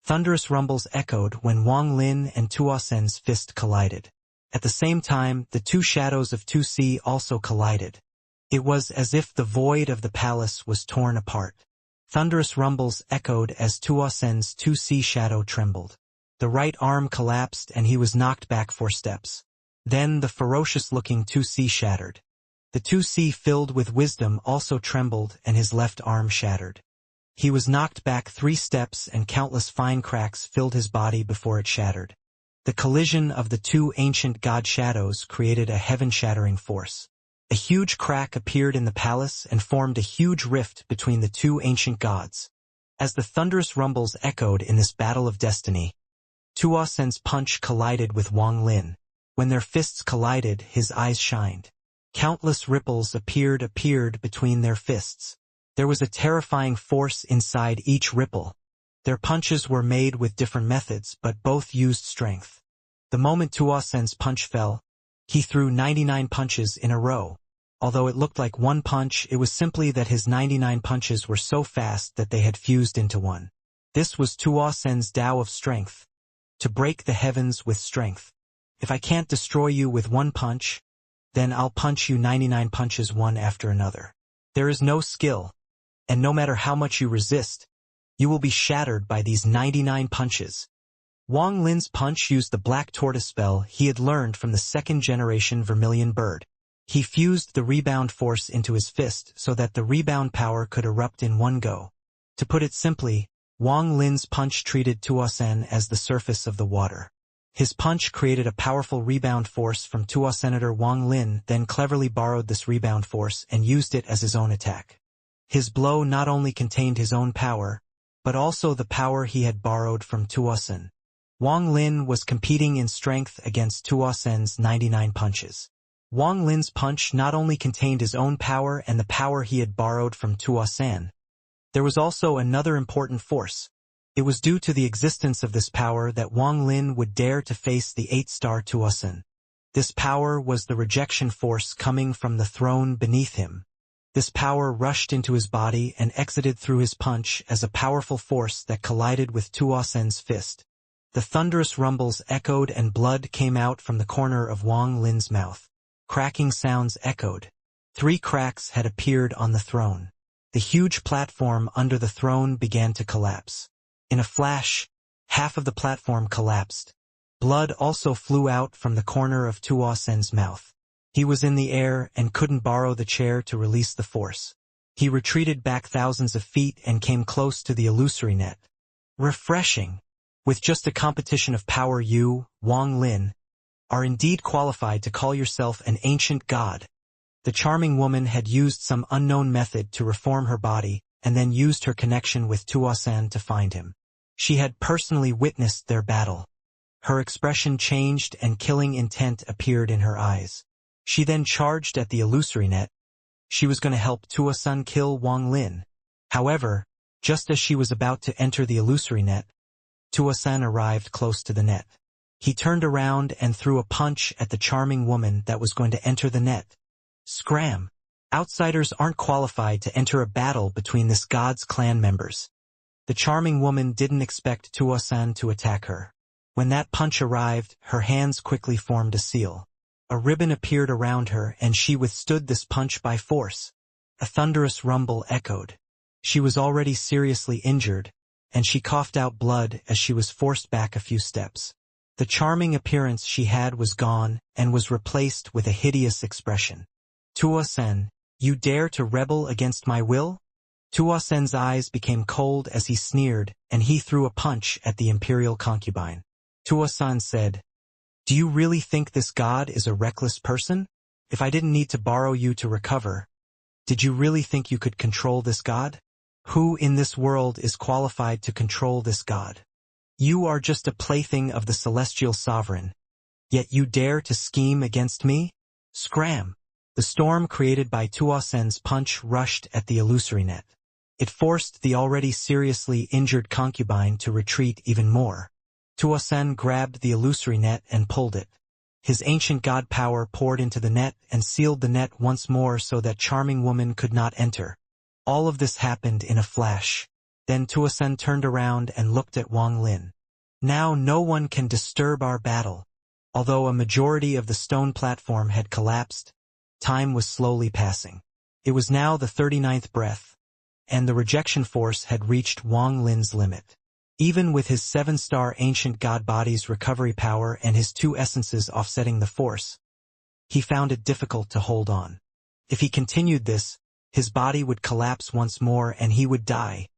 Thunderous rumbles echoed when Wang Lin and Tuosen's fist collided. At the same time, the two shadows of 2C also collided. It was as if the void of the palace was torn apart. Thunderous rumbles echoed as Tuosen's 2C shadow trembled. The right arm collapsed and he was knocked back 4 steps. Then the ferocious-looking 2C shattered. The 2C filled with wisdom also trembled and his left arm shattered. He was knocked back 3 steps and countless fine cracks filled his body before it shattered. The collision of the two ancient god shadows created a heaven-shattering force. A huge crack appeared in the palace and formed a huge rift between the two ancient gods. As the thunderous rumbles echoed in this battle of destiny, Tuosen's punch collided with Wang Lin. When their fists collided, his eyes shined. Countless ripples appeared between their fists. There was a terrifying force inside each ripple. Their punches were made with different methods, but both used strength. The moment Tuosen's punch fell, he threw 99 punches in a row. Although it looked like one punch, it was simply that his 99 punches were so fast that they had fused into one. This was Tuosen's Tao of strength. To break the heavens with strength. If I can't destroy you with one punch, then I'll punch you 99 punches one after another. There is no skill, and no matter how much you resist, you will be shattered by these 99 punches. Wang Lin's punch used the black tortoise spell he had learned from the 2nd generation vermilion bird. He fused the rebound force into his fist so that the rebound power could erupt in one go. To put it simply, Wang Lin's punch treated Tuosen as the surface of the water. His punch created a powerful rebound force from Tuo Senator Wang Lin, then cleverly borrowed this rebound force and used it as his own attack. His blow not only contained his own power, but also the power he had borrowed from Tuo Sen. Wang Lin was competing in strength against Tuo Sen's 99 punches. Wang Lin's punch not only contained his own power and the power he had borrowed from Tuo Sen, there was also another important force. It was due to the existence of this power that Wang Lin would dare to face the 8-star Tuo Sen. This power was the rejection force coming from the throne beneath him. This power rushed into his body and exited through his punch as a powerful force that collided with Tuo Sen's fist. The thunderous rumbles echoed and blood came out from the corner of Wang Lin's mouth. Cracking sounds echoed. 3 cracks had appeared on the throne. The huge platform under the throne began to collapse. In a flash, half of the platform collapsed. Blood also flew out from the corner of Tuo Sen's mouth. He was in the air and couldn't borrow the chair to release the force. He retreated back thousands of feet and came close to the illusory net. Refreshing. With just a competition of power, you, Wang Lin, are indeed qualified to call yourself an ancient god. The charming woman had used some unknown method to reform her body, and then used her connection with Tuo Sen to find him. She had personally witnessed their battle. Her expression changed and killing intent appeared in her eyes. She then charged at the illusory net. She was going to help Tuo Sen kill Wang Lin. However, just as she was about to enter the illusory net, Tuo Sen arrived close to the net. He turned around and threw a punch at the charming woman that was going to enter the net. Scram! Outsiders aren't qualified to enter a battle between this god's clan members. The charming woman didn't expect Tuo Sen to attack her. When that punch arrived, her hands quickly formed a seal. A ribbon appeared around her and she withstood this punch by force. A thunderous rumble echoed. She was already seriously injured, and she coughed out blood as she was forced back a few steps. The charming appearance she had was gone and was replaced with a hideous expression. Tuo Sen, you dare to rebel against my will? Tuo Sen's eyes became cold as he sneered, and he threw a punch at the imperial concubine. Tuo Sen said, "Do you really think this god is a reckless person? If I didn't need to borrow you to recover, did you really think you could control this god? Who in this world is qualified to control this god? You are just a plaything of the celestial sovereign, yet you dare to scheme against me? Scram!" The storm created by Tuo Sen's punch rushed at the illusory net. It forced the already seriously injured concubine to retreat even more. Tuo Sen grabbed the illusory net and pulled it. His ancient god power poured into the net and sealed the net once more so that charming woman could not enter. All of this happened in a flash. Then Tuo Sen turned around and looked at Wang Lin. Now no one can disturb our battle. Although a majority of the stone platform had collapsed, time was slowly passing. It was now the 39th breath, and the rejection force had reached Wang Lin's limit. Even with his 7-star ancient god body's recovery power and his 2 essences offsetting the force, he found it difficult to hold on. If he continued this, his body would collapse once more and he would die.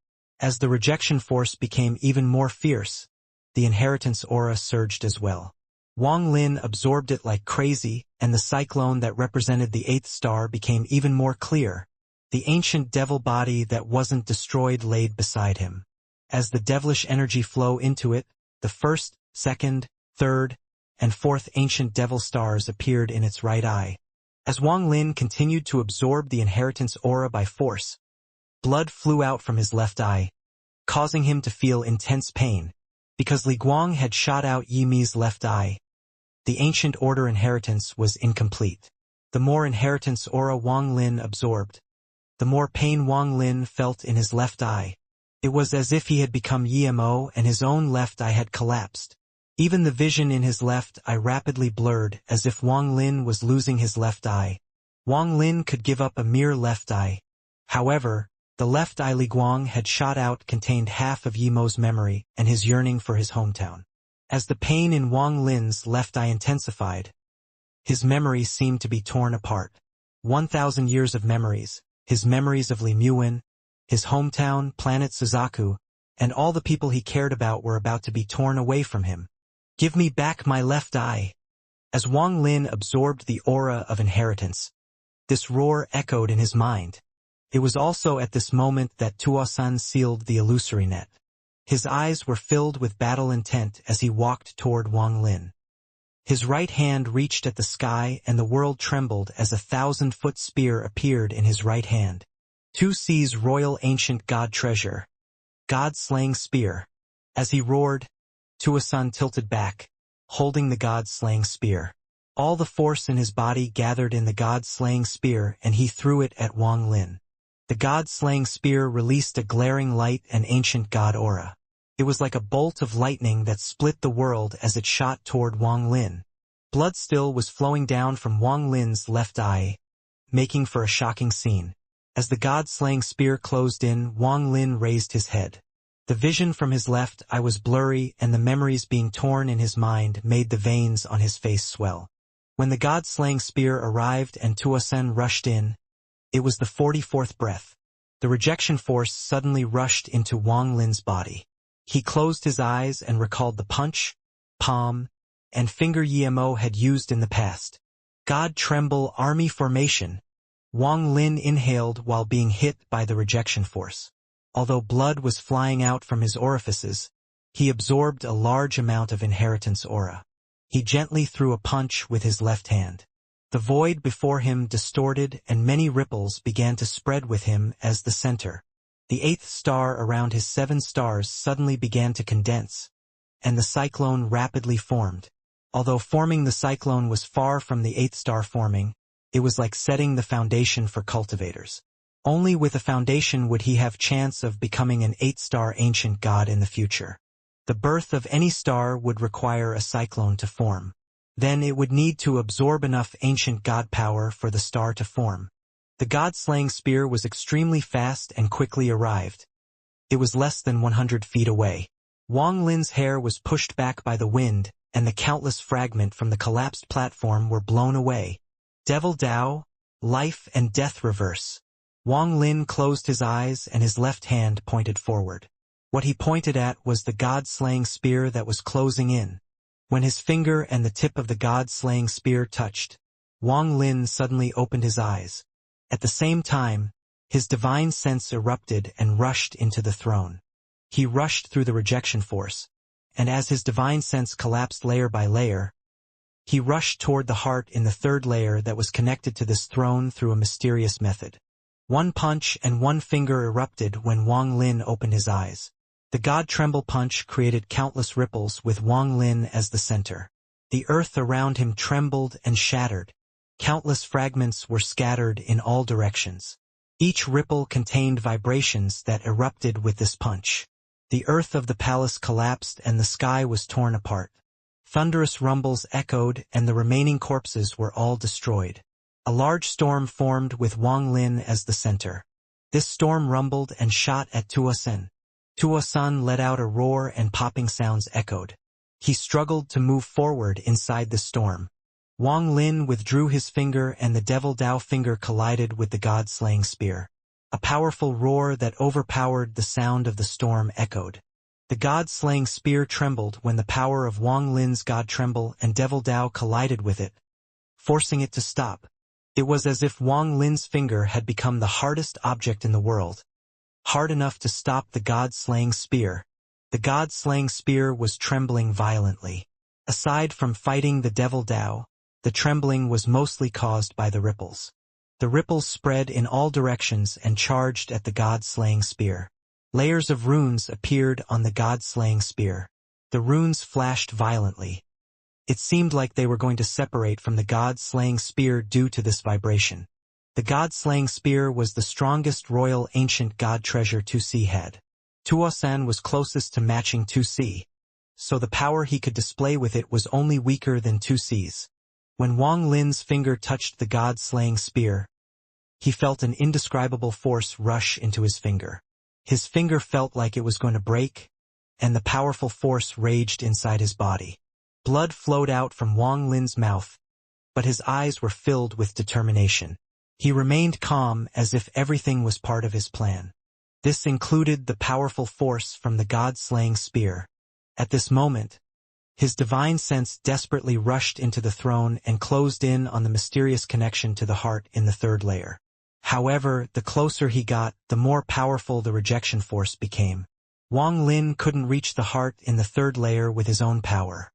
As the rejection force became even more fierce, the inheritance aura surged as well. Wang Lin absorbed it like crazy, and the cyclone that represented the 8th star became even more clear. The ancient devil body that wasn't destroyed laid beside him. As the devilish energy flow into it, the 1st, 2nd, 3rd, and 4th ancient devil stars appeared in its right eye. As Wang Lin continued to absorb the inheritance aura by force, blood flew out from his left eye, causing him to feel intense pain. Because Li Guang had shot out Yi Mi's left eye, the ancient order inheritance was incomplete. The more inheritance aura Wang Lin absorbed, the more pain Wang Lin felt in his left eye. It was as if he had become Yi Mo and his own left eye had collapsed. Even the vision in his left eye rapidly blurred, as if Wang Lin was losing his left eye. Wang Lin could give up a mere left eye. However, the left eye Li Guang had shot out contained half of Yi Mo's memory and his yearning for his hometown. As the pain in Wang Lin's left eye intensified, his memory seemed to be torn apart. 1,000 years of memories, his memories of Li Muin, his hometown, planet Suzaku, and all the people he cared about were about to be torn away from him. Give me back my left eye. As Wang Lin absorbed the aura of inheritance, this roar echoed in his mind. It was also at this moment that Tuosun sealed the illusory net. His eyes were filled with battle intent as he walked toward Wang Lin. His right hand reached at the sky and the world trembled as a 1,000-foot spear appeared in his right hand. 2C's royal ancient god treasure. God-slaying spear. As he roared, Tuosun tilted back, holding the god-slaying spear. All the force in his body gathered in the god-slaying spear and he threw it at Wang Lin. The god-slaying spear released a glaring light and ancient god aura. It was like a bolt of lightning that split the world as it shot toward Wang Lin. Blood still was flowing down from Wang Lin's left eye, making for a shocking scene. As the god-slaying spear closed in, Wang Lin raised his head. The vision from his left eye was blurry and the memories being torn in his mind made the veins on his face swell. When the god-slaying spear arrived and Tuosun rushed in, it was the 44th breath. The rejection force suddenly rushed into Wang Lin's body. He closed his eyes and recalled the punch, palm, and finger Yemo had used in the past. God tremble army formation. Wang Lin inhaled while being hit by the rejection force. Although blood was flying out from his orifices, he absorbed a large amount of inheritance aura. He gently threw a punch with his left hand. The void before him distorted and many ripples began to spread with him as the center. The 8th star around his 7 stars suddenly began to condense, and the cyclone rapidly formed. Although forming the cyclone was far from the 8th star forming, it was like setting the foundation for cultivators. Only with a foundation would he have chance of becoming an 8-star ancient god in the future. The birth of any star would require a cyclone to form. Then it would need to absorb enough ancient god power for the star to form. The god-slaying spear was extremely fast and quickly arrived. It was less than 100 feet away. Wang Lin's hair was pushed back by the wind, and the countless fragments from the collapsed platform were blown away. Devil Dao, life and death reverse. Wang Lin closed his eyes and his left hand pointed forward. What he pointed at was the god-slaying spear that was closing in. When his finger and the tip of the god-slaying spear touched, Wang Lin suddenly opened his eyes. At the same time, his divine sense erupted and rushed into the throne. He rushed through the rejection force, and as his divine sense collapsed layer by layer, he rushed toward the heart in the 3rd layer that was connected to this throne through a mysterious method. One punch and one finger erupted when Wang Lin opened his eyes. The God Tremble punch created countless ripples with Wang Lin as the center. The earth around him trembled and shattered. Countless fragments were scattered in all directions. Each ripple contained vibrations that erupted with this punch. The earth of the palace collapsed and the sky was torn apart. Thunderous rumbles echoed and the remaining corpses were all destroyed. A large storm formed with Wang Lin as the center. This storm rumbled and shot at Tuosun. Tuosun let out a roar and popping sounds echoed. He struggled to move forward inside the storm. Wang Lin withdrew his finger and the Devil Dao finger collided with the god-slaying spear. A powerful roar that overpowered the sound of the storm echoed. The god-slaying spear trembled when the power of Wang Lin's God Tremble and Devil Dao collided with it, forcing it to stop. It was as if Wang Lin's finger had become the hardest object in the world, hard enough to stop the god-slaying spear. The god-slaying spear was trembling violently. Aside from fighting the Devil Dao, the trembling was mostly caused by the ripples. The ripples spread in all directions and charged at the god-slaying spear. Layers of runes appeared on the god-slaying spear. The runes flashed violently. It seemed like they were going to separate from the god-slaying spear due to this vibration. The god-slaying spear was the strongest royal ancient god treasure 2C had. Tuosun was closest to matching 2C, so the power he could display with it was only weaker than 2C's. When Wang Lin's finger touched the god-slaying spear, he felt an indescribable force rush into his finger. His finger felt like it was going to break, and the powerful force raged inside his body. Blood flowed out from Wang Lin's mouth, but his eyes were filled with determination. He remained calm as if everything was part of his plan. This included the powerful force from the god-slaying spear. At this moment, His divine sense desperately rushed into the throne and closed in on the mysterious connection to the heart in the third layer. However, the closer he got, the more powerful the rejection force became. Wang Lin couldn't reach the heart in the third layer with his own power.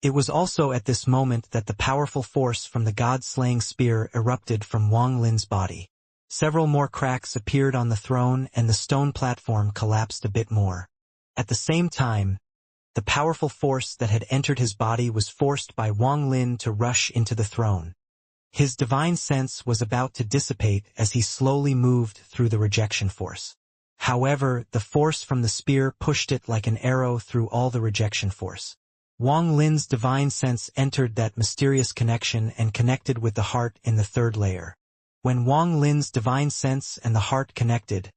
It was also at this moment that the powerful force from the god-slaying spear erupted from Wang Lin's body. Several more cracks appeared on the throne and the stone platform collapsed a bit more. At the same time, the powerful force that had entered his body was forced by Wang Lin to rush into the throne. His divine sense was about to dissipate as he slowly moved through the rejection force. However, the force from the spear pushed it like an arrow through all the rejection force. Wang Lin's divine sense entered that mysterious connection and connected with the heart in the third layer. When Wang Lin's divine sense and the heart connected,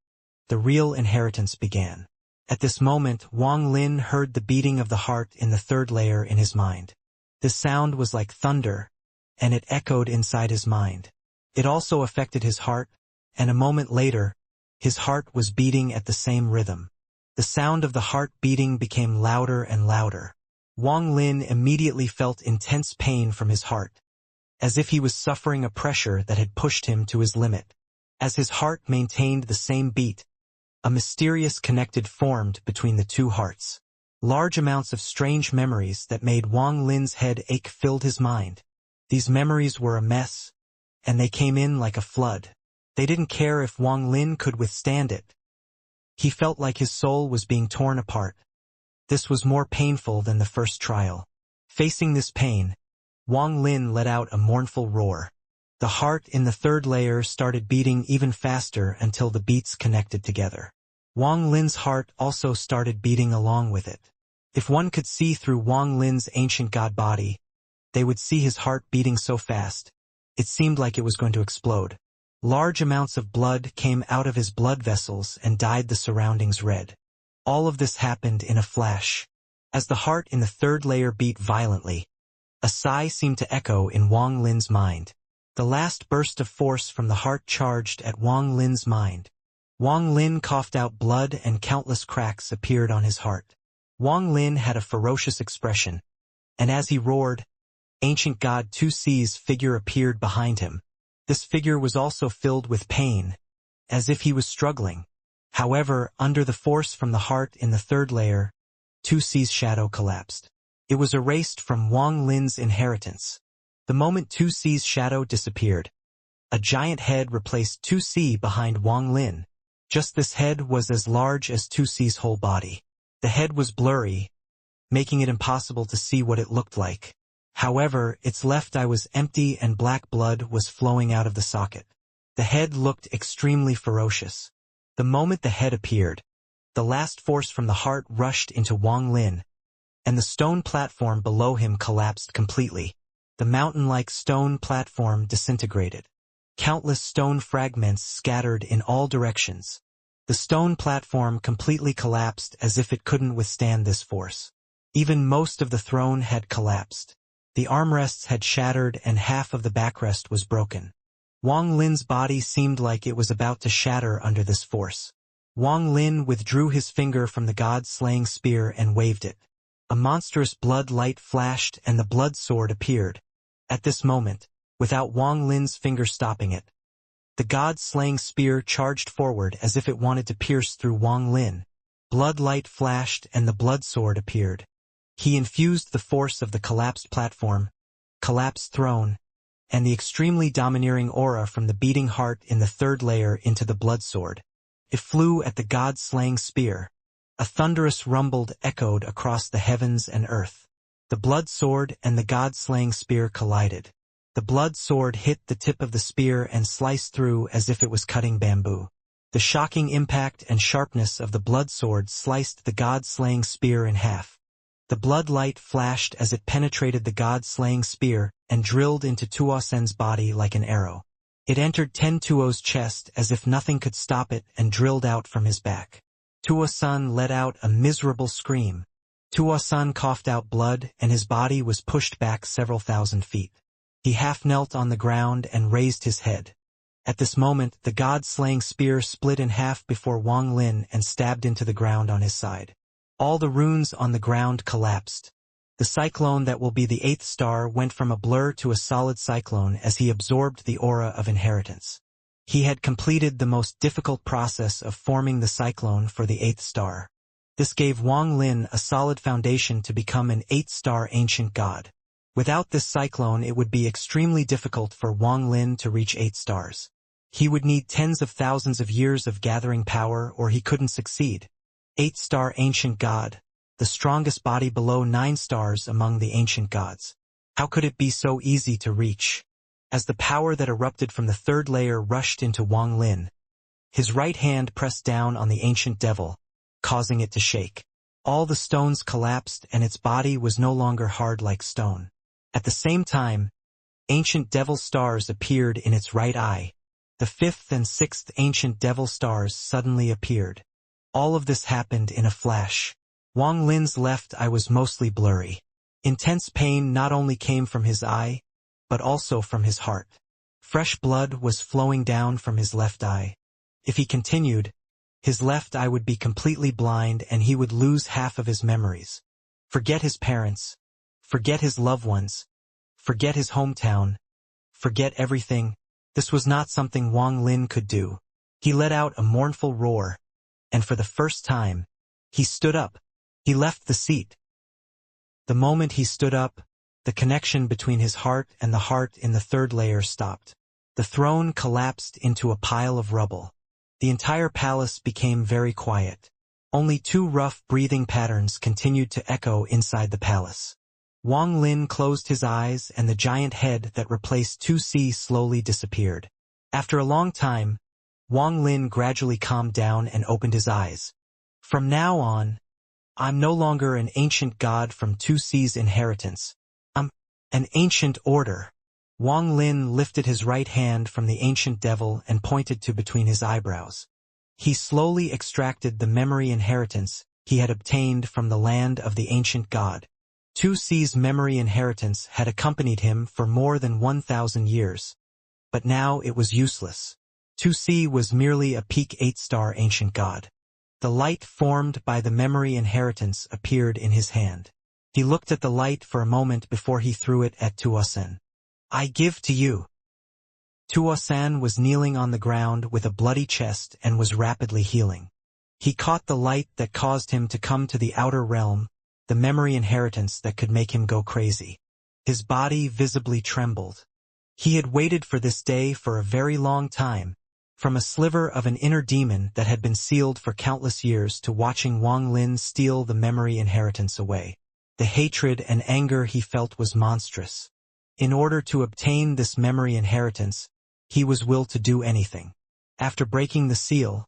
the real inheritance began. At this moment, Wang Lin heard the beating of the heart in the third layer in his mind. This sound was like thunder, and it echoed inside his mind. It also affected his heart, and a moment later, his heart was beating at the same rhythm. The sound of the heart beating became louder and louder. Wang Lin immediately felt intense pain from his heart, as if he was suffering a pressure that had pushed him to his limit. As his heart maintained the same beat, a mysterious connected formed between the two hearts. Large amounts of strange memories that made Wang Lin's head ache filled his mind. These memories were a mess, and they came in like a flood. They didn't care if Wang Lin could withstand it. He felt like his soul was being torn apart. This was more painful than the first trial. Facing this pain, Wang Lin let out a mournful roar. The heart in the third layer started beating even faster until the beats connected together. Wang Lin's heart also started beating along with it. If one could see through Wang Lin's ancient god body, they would see his heart beating so fast, it seemed like it was going to explode. Large amounts of blood came out of his blood vessels and dyed the surroundings red. All of this happened in a flash. As the heart in the third layer beat violently, a sigh seemed to echo in Wang Lin's mind. The last burst of force from the heart charged at Wang Lin's mind. Wang Lin coughed out blood and countless cracks appeared on his heart. Wang Lin had a ferocious expression, and as he roared, ancient god 2C's figure appeared behind him. This figure was also filled with pain, as if he was struggling. However, under the force from the heart in the third layer, 2C's shadow collapsed. It was erased from Wang Lin's inheritance. The moment 2C's shadow disappeared, a giant head replaced 2C behind Wang Lin. Just this head was as large as 2C's whole body. The head was blurry, making it impossible to see what it looked like. However, its left eye was empty and black blood was flowing out of the socket. The head looked extremely ferocious. The moment the head appeared, the last force from the heart rushed into Wang Lin, and the stone platform below him collapsed completely. The mountain-like stone platform disintegrated. Countless stone fragments scattered in all directions. The stone platform completely collapsed as if it couldn't withstand this force. Even most of the throne had collapsed. The armrests had shattered and half of the backrest was broken. Wang Lin's body seemed like it was about to shatter under this force. Wang Lin withdrew his finger from the god-slaying spear and waved it. A monstrous blood light flashed and the blood sword appeared. At this moment, without Wang Lin's finger stopping it, the god-slaying spear charged forward as if it wanted to pierce through Wang Lin. Blood light flashed and the blood sword appeared. He infused the force of the collapsed platform, collapsed throne, and the extremely domineering aura from the beating heart in the third layer into the blood sword. It flew at the god-slaying spear. A thunderous rumble echoed across the heavens and earth. The blood sword and the god-slaying spear collided. The blood sword hit the tip of the spear and sliced through as if it was cutting bamboo. The shocking impact and sharpness of the blood sword sliced the god-slaying spear in half. The blood light flashed as it penetrated the god-slaying spear and drilled into Tuosen's body like an arrow. It entered Tuo's chest as if nothing could stop it and drilled out from his back. Tuosen let out a miserable scream. Tuosen coughed out blood and his body was pushed back several thousand feet. He half knelt on the ground and raised his head. At this moment, the god-slaying spear split in half before Wang Lin and stabbed into the ground on his side. All the runes on the ground collapsed. The cyclone that will be the 8th star went from a blur to a solid cyclone as he absorbed the aura of inheritance. He had completed the most difficult process of forming the cyclone for the 8th star. This gave Wang Lin a solid foundation to become an 8-star ancient god. Without this cyclone, it would be extremely difficult for Wang Lin to reach 8 stars. He would need tens of thousands of years of gathering power or he couldn't succeed. 8-star ancient god, the strongest body below 9 stars among the ancient gods. How could it be so easy to reach? As the power that erupted from the 3rd layer rushed into Wang Lin, his right hand pressed down on the ancient devil, causing it to shake. All the stones collapsed and its body was no longer hard like stone. At the same time, ancient devil stars appeared in its right eye. The 5th and 6th ancient devil stars suddenly appeared. All of this happened in a flash. Wang Lin's left eye was mostly blurry. Intense pain not only came from his eye, but also from his heart. Fresh blood was flowing down from his left eye. If he continued, his left eye would be completely blind and he would lose half of his memories. Forget his parents. Forget his loved ones. Forget his hometown. Forget everything. This was not something Wang Lin could do. He let out a mournful roar, and for the first time, he stood up. He left the seat. The moment he stood up, the connection between his heart and the heart in the 3rd layer stopped. The throne collapsed into a pile of rubble. The entire palace became very quiet. Only 2 rough breathing patterns continued to echo inside the palace. Wang Lin closed his eyes and the giant head that replaced 2C slowly disappeared. After a long time, Wang Lin gradually calmed down and opened his eyes. From now on, I'm no longer an ancient god from 2C's inheritance. I'm an ancient order. Wang Lin lifted his right hand from the ancient devil and pointed to between his eyebrows. He slowly extracted the memory inheritance he had obtained from the land of the ancient god. 2C's memory inheritance had accompanied him for more than 1,000 years. But now it was useless. 2C was merely a peak 8-star ancient god. The light formed by the memory inheritance appeared in his hand. He looked at the light for a moment before he threw it at Tuosan. I give to you. Tuosan was kneeling on the ground with a bloody chest and was rapidly healing. He caught the light that caused him to come to the outer realm, the memory inheritance that could make him go crazy. His body visibly trembled. He had waited for this day for a very long time, from a sliver of an inner demon that had been sealed for countless years to watching Wang Lin steal the memory inheritance away. The hatred and anger he felt was monstrous. In order to obtain this memory inheritance, he was willing to do anything. After breaking the seal,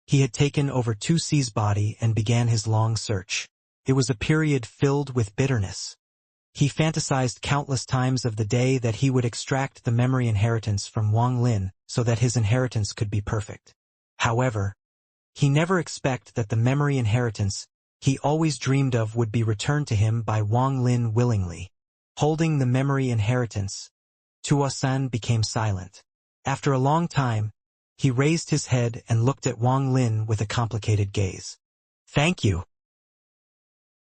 he had taken over 2C's body and began his long search. It was a period filled with bitterness. He fantasized countless times of the day that he would extract the memory inheritance from Wang Lin so that his inheritance could be perfect. However, he never expected that the memory inheritance he always dreamed of would be returned to him by Wang Lin willingly. Holding the memory inheritance, Tuosan became silent. After a long time, he raised his head and looked at Wang Lin with a complicated gaze. Thank you.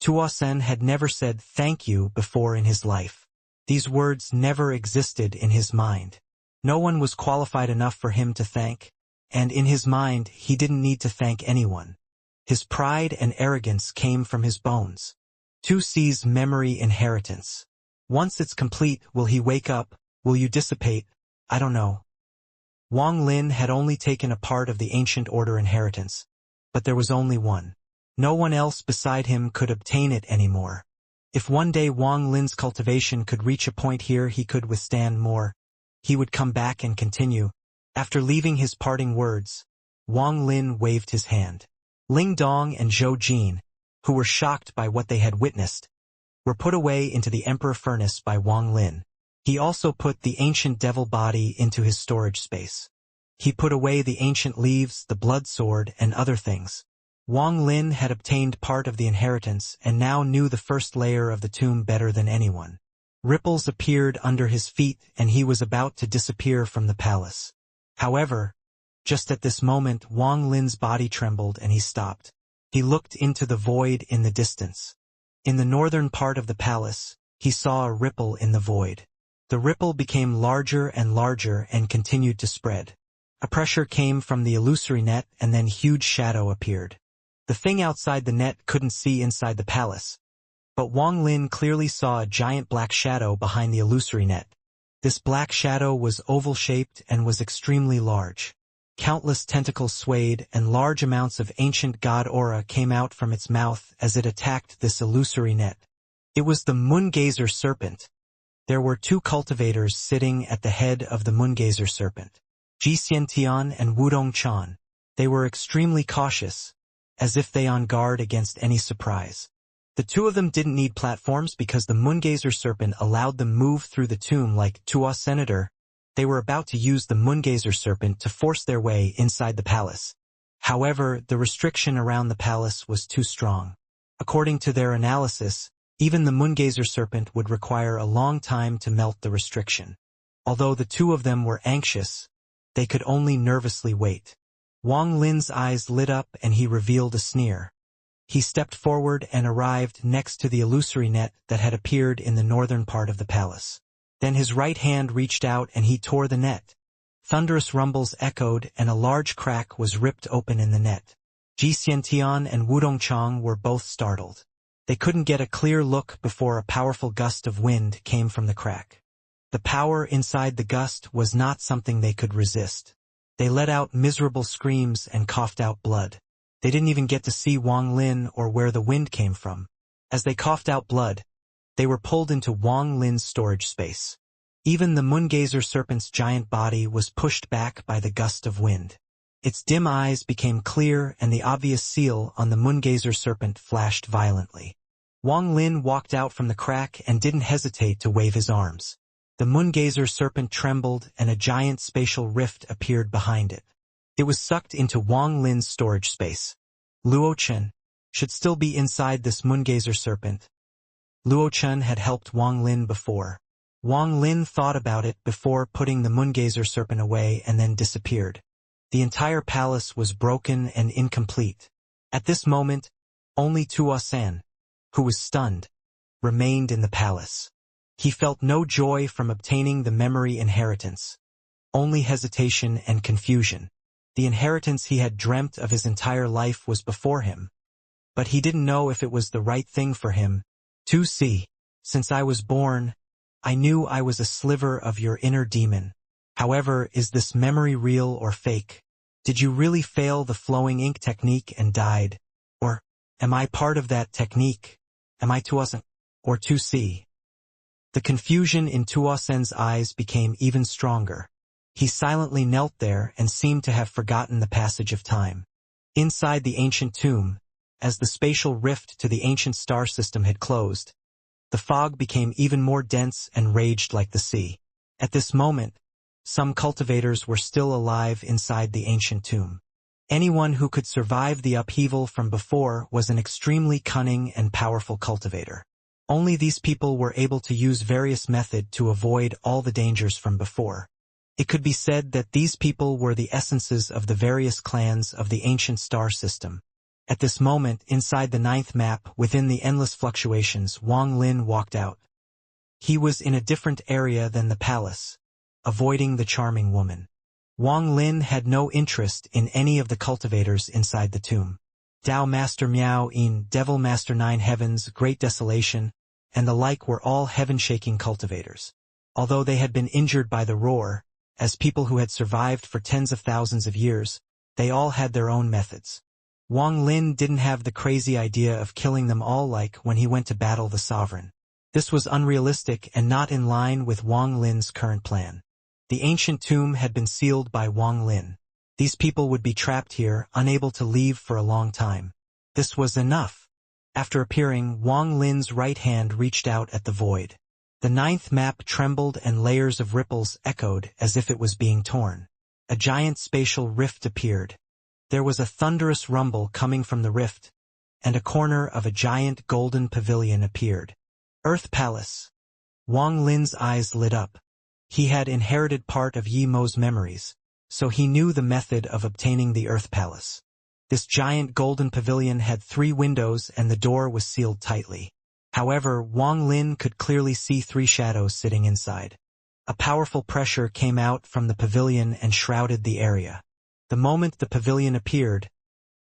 Tuosan had never said thank you before in his life. These words never existed in his mind. No one was qualified enough for him to thank, and in his mind he didn't need to thank anyone. His pride and arrogance came from his bones. 2C's memory inheritance. Once it's complete, will he wake up? Will you dissipate? I don't know. Wang Lin had only taken a part of the ancient order inheritance, but there was only one. No one else beside him could obtain it anymore. If one day Wang Lin's cultivation could reach a point here he could withstand more, he would come back and continue. After leaving his parting words, Wang Lin waved his hand. Ling Dong and Zhou Jin, who were shocked by what they had witnessed, were put away into the emperor furnace by Wang Lin. He also put the ancient devil body into his storage space. He put away the ancient leaves, the blood sword, and other things. Wang Lin had obtained part of the inheritance and now knew the first layer of the tomb better than anyone. Ripples appeared under his feet and he was about to disappear from the palace. However, just at this moment Wang Lin's body trembled and he stopped. He looked into the void in the distance. In the northern part of the palace, he saw a ripple in the void. The ripple became larger and larger and continued to spread. A pressure came from the illusory net and then huge shadow appeared. The thing outside the net couldn't see inside the palace, but Wang Lin clearly saw a giant black shadow behind the illusory net. This black shadow was oval-shaped and was extremely large. Countless tentacles swayed and large amounts of ancient god aura came out from its mouth as it attacked this illusory net. It was the Moongazer serpent. There were two cultivators sitting at the head of the Moongazer serpent, Xianxia and Wudong. They were extremely cautious, as if they on guard against any surprise. The two of them didn't need platforms because the Moongazer serpent allowed them move through the tomb like Tua Senator. They were about to use the Moongazer serpent to force their way inside the palace. However, the restriction around the palace was too strong. According to their analysis, even the Moongazer serpent would require a long time to melt the restriction. Although the two of them were anxious, they could only nervously wait. Wang Lin's eyes lit up and he revealed a sneer. He stepped forward and arrived next to the illusory net that had appeared in the northern part of the palace. Then his right hand reached out and he tore the net. Thunderous rumbles echoed and a large crack was ripped open in the net. Xianxia and Wudong were both startled. They couldn't get a clear look before a powerful gust of wind came from the crack. The power inside the gust was not something they could resist. They let out miserable screams and coughed out blood. They didn't even get to see Wang Lin or where the wind came from. As they coughed out blood, they were pulled into Wang Lin's storage space. Even the Moongazer serpent's giant body was pushed back by the gust of wind. Its dim eyes became clear and the obvious seal on the Moongazer serpent flashed violently. Wang Lin walked out from the crack and didn't hesitate to wave his arms. The Moongazer serpent trembled and a giant spatial rift appeared behind it. It was sucked into Wang Lin's storage space. Luo Chen should still be inside this Moongazer serpent. Luo Chen had helped Wang Lin before. Wang Lin thought about it before putting the Moongazer serpent away and then disappeared. The entire palace was broken and incomplete. At this moment, only Tua San, who was stunned, remained in the palace. He felt no joy from obtaining the memory inheritance, only hesitation and confusion. The inheritance he had dreamt of his entire life was before him, but he didn't know if it was the right thing for him. 2C. Since I was born, I knew I was a sliver of your inner demon. However, is this memory real or fake? Did you really fail the flowing ink technique and died? Or, am I part of that technique? Am I Tuasen? Or 2C? The confusion in Tuasen's eyes became even stronger. He silently knelt there and seemed to have forgotten the passage of time. Inside the ancient tomb, as the spatial rift to the ancient star system had closed, the fog became even more dense and raged like the sea. At this moment, some cultivators were still alive inside the ancient tomb. Anyone who could survive the upheaval from before was an extremely cunning and powerful cultivator. Only these people were able to use various methods to avoid all the dangers from before. It could be said that these people were the essences of the various clans of the ancient star system. At this moment, inside the ninth map, within the endless fluctuations, Wang Lin walked out. He was in a different area than the palace, avoiding the charming woman. Wang Lin had no interest in any of the cultivators inside the tomb. Tao Master Miao In, Devil Master Nine Heavens, Great Desolation, and the like were all heaven-shaking cultivators. Although they had been injured by the roar, as people who had survived for tens of thousands of years, they all had their own methods. Wang Lin didn't have the crazy idea of killing them all like when he went to battle the sovereign. This was unrealistic and not in line with Wang Lin's current plan. The ancient tomb had been sealed by Wang Lin. These people would be trapped here, unable to leave for a long time. This was enough. After appearing, Wang Lin's right hand reached out at the void. The ninth map trembled and layers of ripples echoed as if it was being torn. A giant spatial rift appeared. There was a thunderous rumble coming from the rift, and a corner of a giant golden pavilion appeared. Earth Palace. Wang Lin's eyes lit up. He had inherited part of Yi Mo's memories, so he knew the method of obtaining the Earth Palace. This giant golden pavilion had 3 windows and the door was sealed tightly. However, Wang Lin could clearly see 3 shadows sitting inside. A powerful pressure came out from the pavilion and shrouded the area. The moment the pavilion appeared,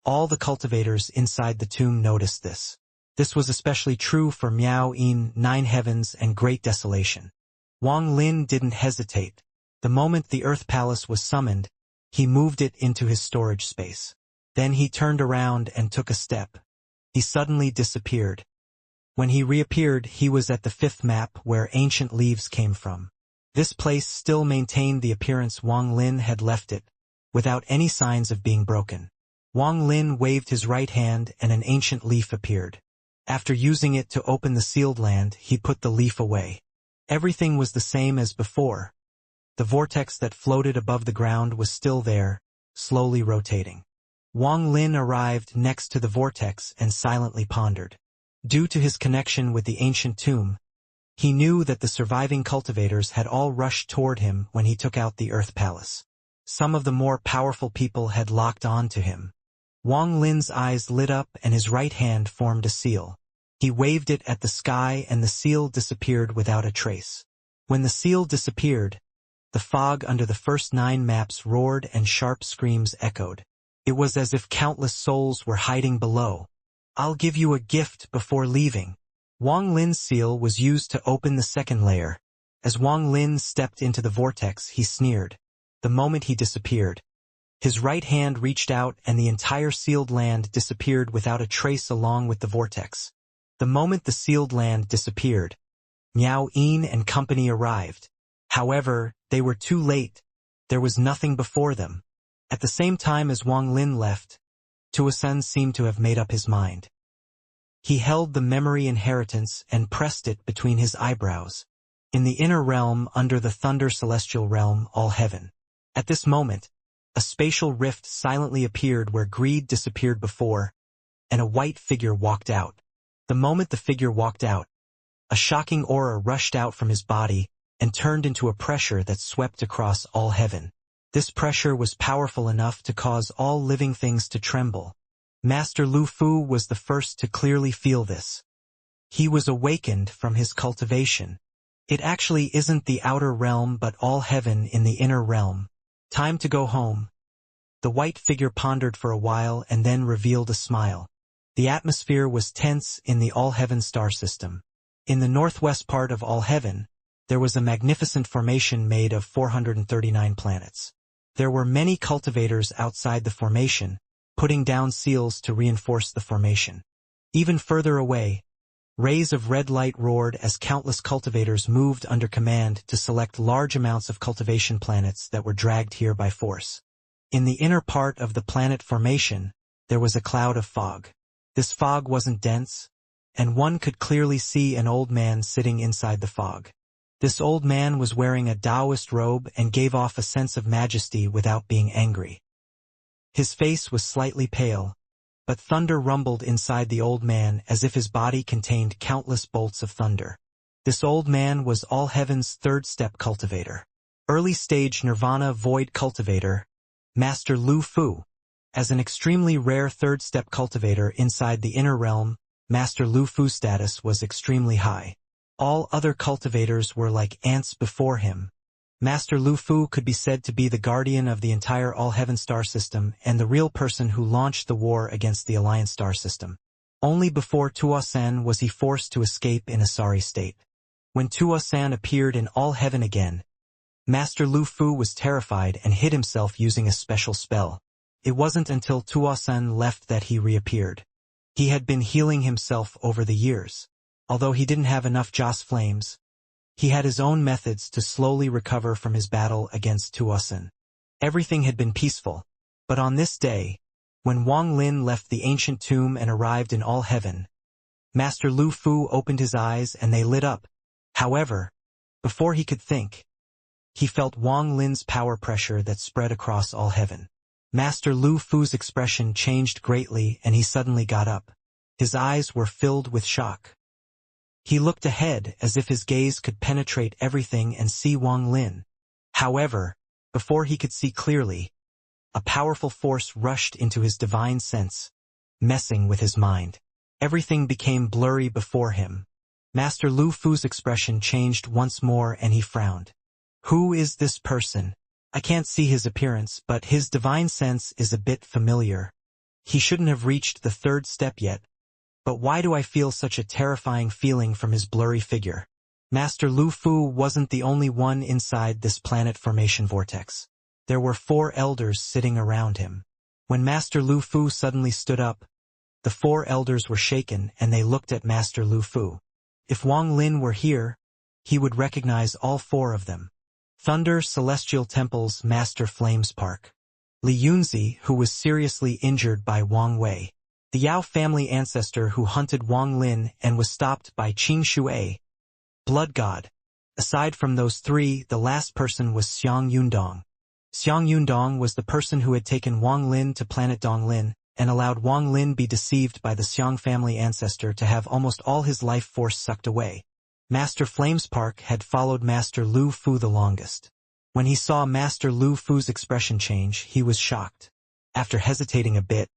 all the cultivators inside the tomb noticed this. This was especially true for Miao Yin, 9 Heavens and Great Desolation. Wang Lin didn't hesitate. The moment the Earth Palace was summoned, he moved it into his storage space. Then he turned around and took a step. He suddenly disappeared. When he reappeared, he was at the 5th map where ancient leaves came from. This place still maintained the appearance Wang Lin had left it, without any signs of being broken. Wang Lin waved his right hand and an ancient leaf appeared. After using it to open the sealed land, he put the leaf away. Everything was the same as before. The vortex that floated above the ground was still there, slowly rotating. Wang Lin arrived next to the vortex and silently pondered. Due to his connection with the ancient tomb, he knew that the surviving cultivators had all rushed toward him when he took out the Earth Palace. Some of the more powerful people had locked on to him. Wang Lin's eyes lit up and his right hand formed a seal. He waved it at the sky and the seal disappeared without a trace. When the seal disappeared, the fog under the first 9 maps roared and sharp screams echoed. It was as if countless souls were hiding below. "I'll give you a gift before leaving." Wang Lin's seal was used to open the 2nd layer. As Wang Lin stepped into the vortex, he sneered. The moment he disappeared, his right hand reached out and the entire sealed land disappeared without a trace along with the vortex. The moment the sealed land disappeared, Miao Yin and company arrived. However, they were too late. There was nothing before them. At the same time as Wang Lin left, Tuosun seemed to have made up his mind. He held the memory inheritance and pressed it between his eyebrows. In the inner realm under the thunder celestial realm, all heaven. At this moment, a spatial rift silently appeared where greed disappeared before, and a white figure walked out. The moment the figure walked out, a shocking aura rushed out from his body and turned into a pressure that swept across all heaven. This pressure was powerful enough to cause all living things to tremble. Master Lu Fu was the first to clearly feel this. He was awakened from his cultivation. It actually isn't the outer realm but all heaven in the inner realm. Time to go home. The white figure pondered for a while and then revealed a smile. The atmosphere was tense in the all-heaven star system. In the northwest part of all heaven, there was a magnificent formation made of 439 planets. There were many cultivators outside the formation, putting down seals to reinforce the formation. Even further away, rays of red light roared as countless cultivators moved under command to select large amounts of cultivation planets that were dragged here by force. In the inner part of the planet formation, there was a cloud of fog. This fog wasn't dense, and one could clearly see an old man sitting inside the fog. This old man was wearing a Taoist robe and gave off a sense of majesty without being angry. His face was slightly pale, but thunder rumbled inside the old man as if his body contained countless bolts of thunder. This old man was all heaven's 3rd step cultivator. Early stage nirvana void cultivator, Master Lu Fu. As an extremely rare 3rd step cultivator inside the inner realm, Master Lu Fu's status was extremely high. All other cultivators were like ants before him. Master Lu Fu could be said to be the guardian of the entire all-heaven star system and the real person who launched the war against the Alliance star system. Only before Tuosun was he forced to escape in a sorry state. When Tuosun appeared in all heaven again, Master Lu Fu was terrified and hid himself using a special spell. It wasn't until Tuosun left that he reappeared. He had been healing himself over the years. Although he didn't have enough Joss flames, he had his own methods to slowly recover from his battle against Tuosun. Everything had been peaceful, but on this day, when Wang Lin left the ancient tomb and arrived in all heaven, Master Lu Fu opened his eyes and they lit up. However, before he could think, he felt Wang Lin's power pressure that spread across all heaven. Master Lu Fu's expression changed greatly and he suddenly got up. His eyes were filled with shock. He looked ahead as if his gaze could penetrate everything and see Wang Lin. However, before he could see clearly, a powerful force rushed into his divine sense, messing with his mind. Everything became blurry before him. Master Lu Fu's expression changed once more and he frowned. Who is this person? I can't see his appearance, but his divine sense is a bit familiar. He shouldn't have reached the third step yet. But why do I feel such a terrifying feeling from his blurry figure? Master Lu Fu wasn't the only one inside this planet formation vortex. There were 4 elders sitting around him. When Master Lu Fu suddenly stood up, the 4 elders were shaken and they looked at Master Lu Fu. If Wang Lin were here, he would recognize all 4 of them. Thunder Celestial Temple's Master Flames Park. Li Yunzi, who was seriously injured by Wang Wei. The Yao family ancestor who hunted Wang Lin and was stopped by Qing Shuai. Blood God. Aside from those 3, the last person was Xiang Yundong. Xiang Yundong was the person who had taken Wang Lin to planet Donglin and allowed Wang Lin be deceived by the Xiang family ancestor to have almost all his life force sucked away. Master Flames Park had followed Master Lu Fu the longest. When he saw Master Lu Fu's expression change, he was shocked. After hesitating a bit,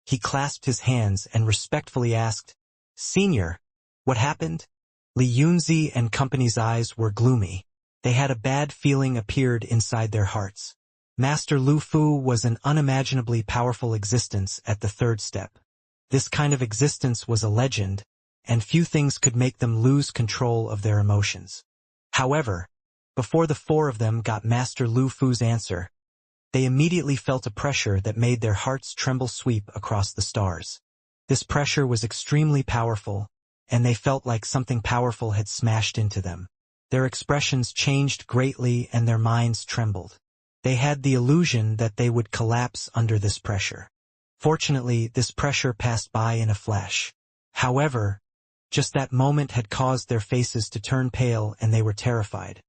he clasped his hands and respectfully asked, "Senior, what happened?" Li Yunzi and company's eyes were gloomy. They had a bad feeling appeared inside their hearts. Master Lu Fu was an unimaginably powerful existence at the third step. This kind of existence was a legend, and few things could make them lose control of their emotions. However, before the 4 of them got Master Lu Fu's answer, they immediately felt a pressure that made their hearts tremble sweep across the stars. This pressure was extremely powerful, and they felt like something powerful had smashed into them. Their expressions changed greatly and their minds trembled. They had the illusion that they would collapse under this pressure. Fortunately, this pressure passed by in a flash. However, just that moment had caused their faces to turn pale and they were terrified.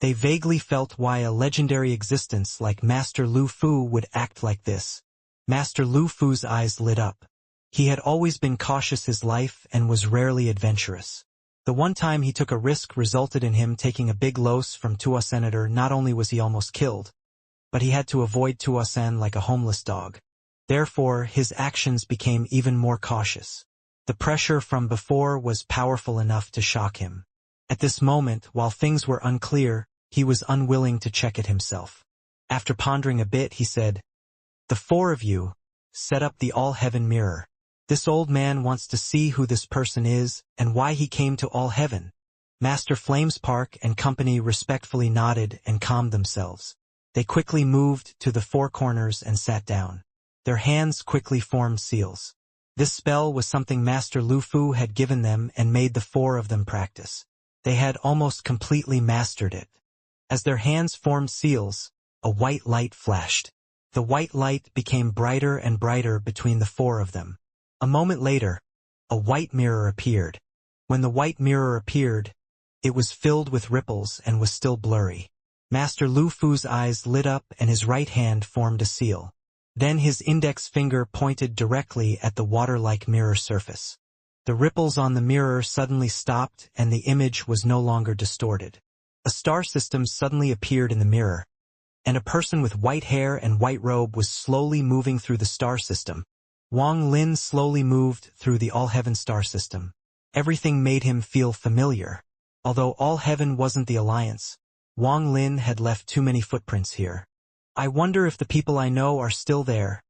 They vaguely felt why a legendary existence like Master Lu Fu would act like this. Master Lu Fu's eyes lit up. He had always been cautious his life and was rarely adventurous. The one time he took a risk resulted in him taking a big loss from Tua Senator. Not only was he almost killed, but he had to avoid Tua Sen like a homeless dog. Therefore, his actions became even more cautious. The pressure from before was powerful enough to shock him. At this moment, while things were unclear, he was unwilling to check it himself. After pondering a bit, he said, "The 4 of you, set up the all-heaven mirror. This old man wants to see who this person is and why he came to all heaven." Master Flames Park and company respectfully nodded and calmed themselves. They quickly moved to the 4 corners and sat down. Their hands quickly formed seals. This spell was something Master Lu Fu had given them and made the 4 of them practice. They had almost completely mastered it. As their hands formed seals, a white light flashed. The white light became brighter and brighter between the 4 of them. A moment later, a white mirror appeared. When the white mirror appeared, it was filled with ripples and was still blurry. Master Lu Fu's eyes lit up and his right hand formed a seal. Then his index finger pointed directly at the water-like mirror surface. The ripples on the mirror suddenly stopped and the image was no longer distorted. A star system suddenly appeared in the mirror, and a person with white hair and white robe was slowly moving through the star system. Wang Lin slowly moved through the all-heaven star system. Everything made him feel familiar. Although all heaven wasn't the alliance, Wang Lin had left too many footprints here. I wonder if the people I know are still there.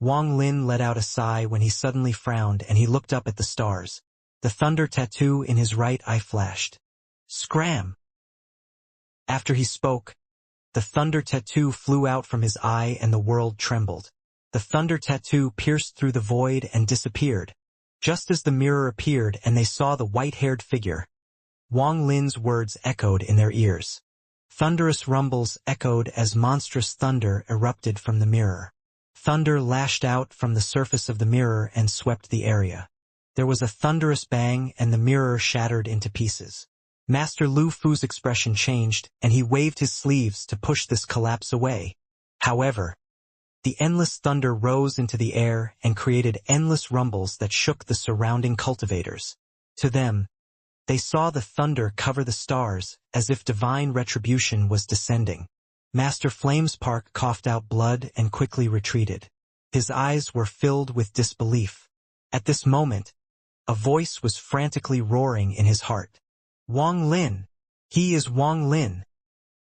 Wang Lin let out a sigh when he suddenly frowned and he looked up at the stars. The thunder tattoo in his right eye flashed. Scram! After he spoke, the thunder tattoo flew out from his eye and the world trembled. The thunder tattoo pierced through the void and disappeared. Just as the mirror appeared and they saw the white-haired figure, Wang Lin's words echoed in their ears. Thunderous rumbles echoed as monstrous thunder erupted from the mirror. Thunder lashed out from the surface of the mirror and swept the area. There was a thunderous bang and the mirror shattered into pieces. Master Lu Fu's expression changed and he waved his sleeves to push this collapse away. However, the endless thunder rose into the air and created endless rumbles that shook the surrounding cultivators. To them, they saw the thunder cover the stars as if divine retribution was descending. Master Flames Park coughed out blood and quickly retreated. His eyes were filled with disbelief. At this moment, A voice was frantically roaring in his heart. Wang Lin! He is Wang Lin!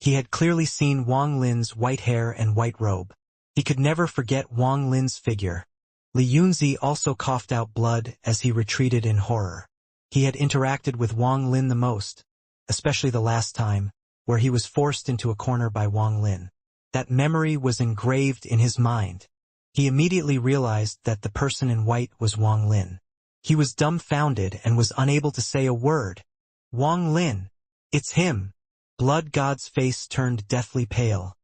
He had clearly seen Wang Lin's white hair and white robe. He could never forget Wang Lin's figure. Li Yunzi also coughed out blood as he retreated in horror. He had interacted with Wang Lin the most, especially the last time, where he was forced into a corner by Wang Lin. That memory was engraved in his mind. He immediately realized that the person in white was Wang Lin. He was dumbfounded and was unable to say a word. Wang Lin! It's him! Blood God's face turned deathly pale.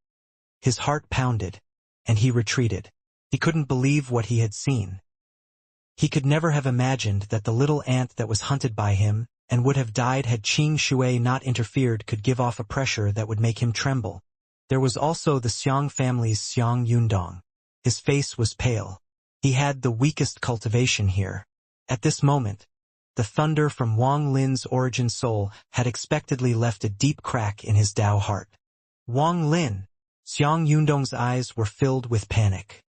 His heart pounded, and he retreated. He couldn't believe what he had seen. He could never have imagined that the little ant that was hunted by him and would have died had Qing Shui not interfered could give off a pressure that would make him tremble. There was also the Xiang family's Xiang Yundong. His face was pale. He had the weakest cultivation here. At this moment, the thunder from Wang Lin's origin soul had expectedly left a deep crack in his Dao heart. Wang Lin! Xiang Yundong's eyes were filled with panic.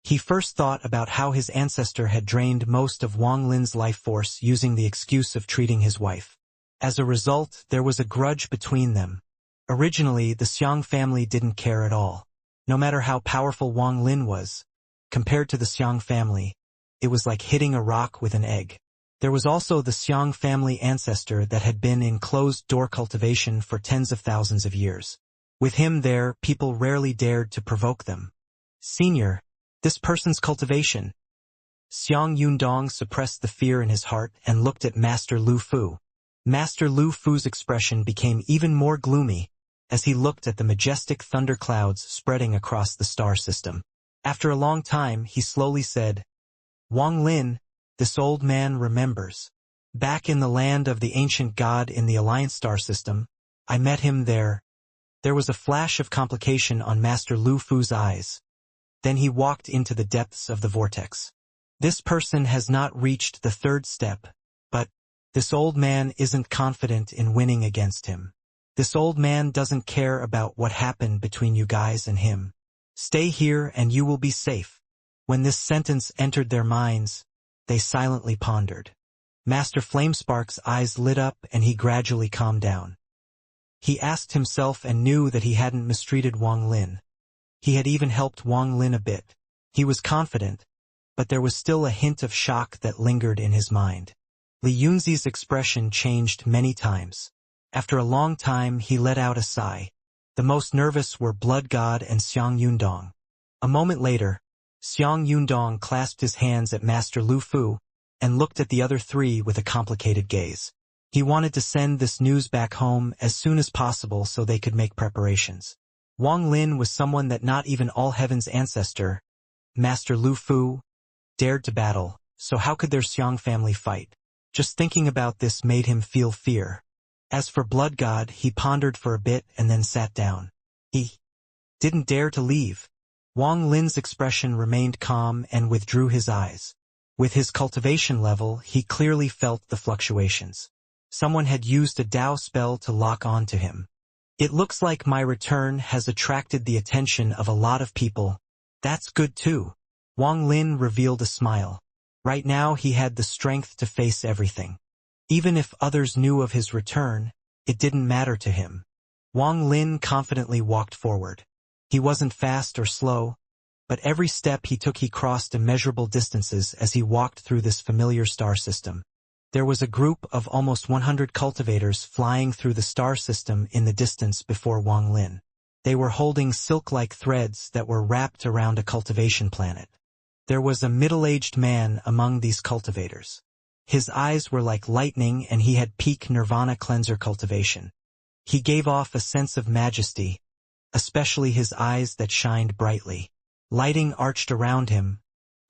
He first thought about how his ancestor had drained most of Wang Lin's life force using the excuse of treating his wife. As a result, there was a grudge between them. Originally, the Xiang family didn't care at all. No matter how powerful Wang Lin was, compared to the Xiang family, it was like hitting a rock with an egg. There was also the Xiang family ancestor that had been in closed-door cultivation for tens of thousands of years. With him there, people rarely dared to provoke them. Senior, this person's cultivation. Xiang Yundong suppressed the fear in his heart and looked at Master Lu Fu. Master Lu Fu's expression became even more gloomy as he looked at the majestic thunder clouds spreading across the star system. After a long time, he slowly said, Wang Lin, this old man remembers. Back in the land of the ancient god in the Alliance star system, I met him there. There was a flash of complication on Master Lu Fu's eyes. Then he walked into the depths of the vortex. This person has not reached the third step, but this old man isn't confident in winning against him. This old man doesn't care about what happened between you guys and him. Stay here and you will be safe. When this sentence entered their minds, they silently pondered. Master Flamespark's eyes lit up and he gradually calmed down. He asked himself and knew that he hadn't mistreated Wang Lin. He had even helped Wang Lin a bit. He was confident, but there was still a hint of shock that lingered in his mind. Li Yunzi's expression changed many times. After a long time, he let out a sigh. The most nervous were Blood God and Xiang Yundong. A moment later, Xiang Yundong clasped his hands at Master Lu Fu and looked at the other three with a complicated gaze. He wanted to send this news back home as soon as possible so they could make preparations. Wang Lin was someone that not even All Heaven's ancestor, Master Lu Fu, dared to battle, so how could their Xiang family fight? Just thinking about this made him feel fear. As for Blood God, he pondered for a bit and then sat down. He didn't dare to leave. Wang Lin's expression remained calm and withdrew his eyes. With his cultivation level, he clearly felt the fluctuations. Someone had used a Dao spell to lock on to him. It looks like my return has attracted the attention of a lot of people. That's good too. Wang Lin revealed a smile. Right now he had the strength to face everything. Even if others knew of his return, it didn't matter to him. Wang Lin confidently walked forward. He wasn't fast or slow, but every step he took he crossed immeasurable distances as he walked through this familiar star system. There was a group of almost 100 cultivators flying through the star system in the distance before Wang Lin. They were holding silk-like threads that were wrapped around a cultivation planet. There was a middle-aged man among these cultivators. His eyes were like lightning and he had peak nirvana cleanser cultivation. He gave off a sense of majesty, especially his eyes that shined brightly. Lighting arched around him,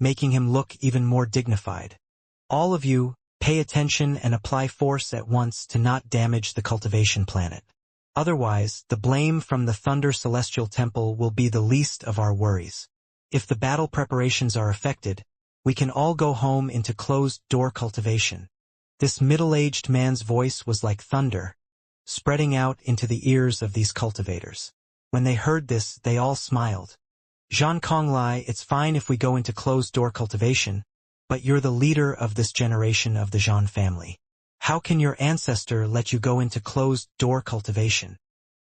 making him look even more dignified. All of you, pay attention and apply force at once to not damage the cultivation planet. Otherwise, the blame from the Thunder Celestial Temple will be the least of our worries. If the battle preparations are affected, we can all go home into closed-door cultivation. This middle-aged man's voice was like thunder, spreading out into the ears of these cultivators. When they heard this, they all smiled. Zhan Konglai, it's fine if we go into closed-door cultivation, But you're the leader of this generation of the Zhan family. How can your ancestor let you go into closed-door cultivation?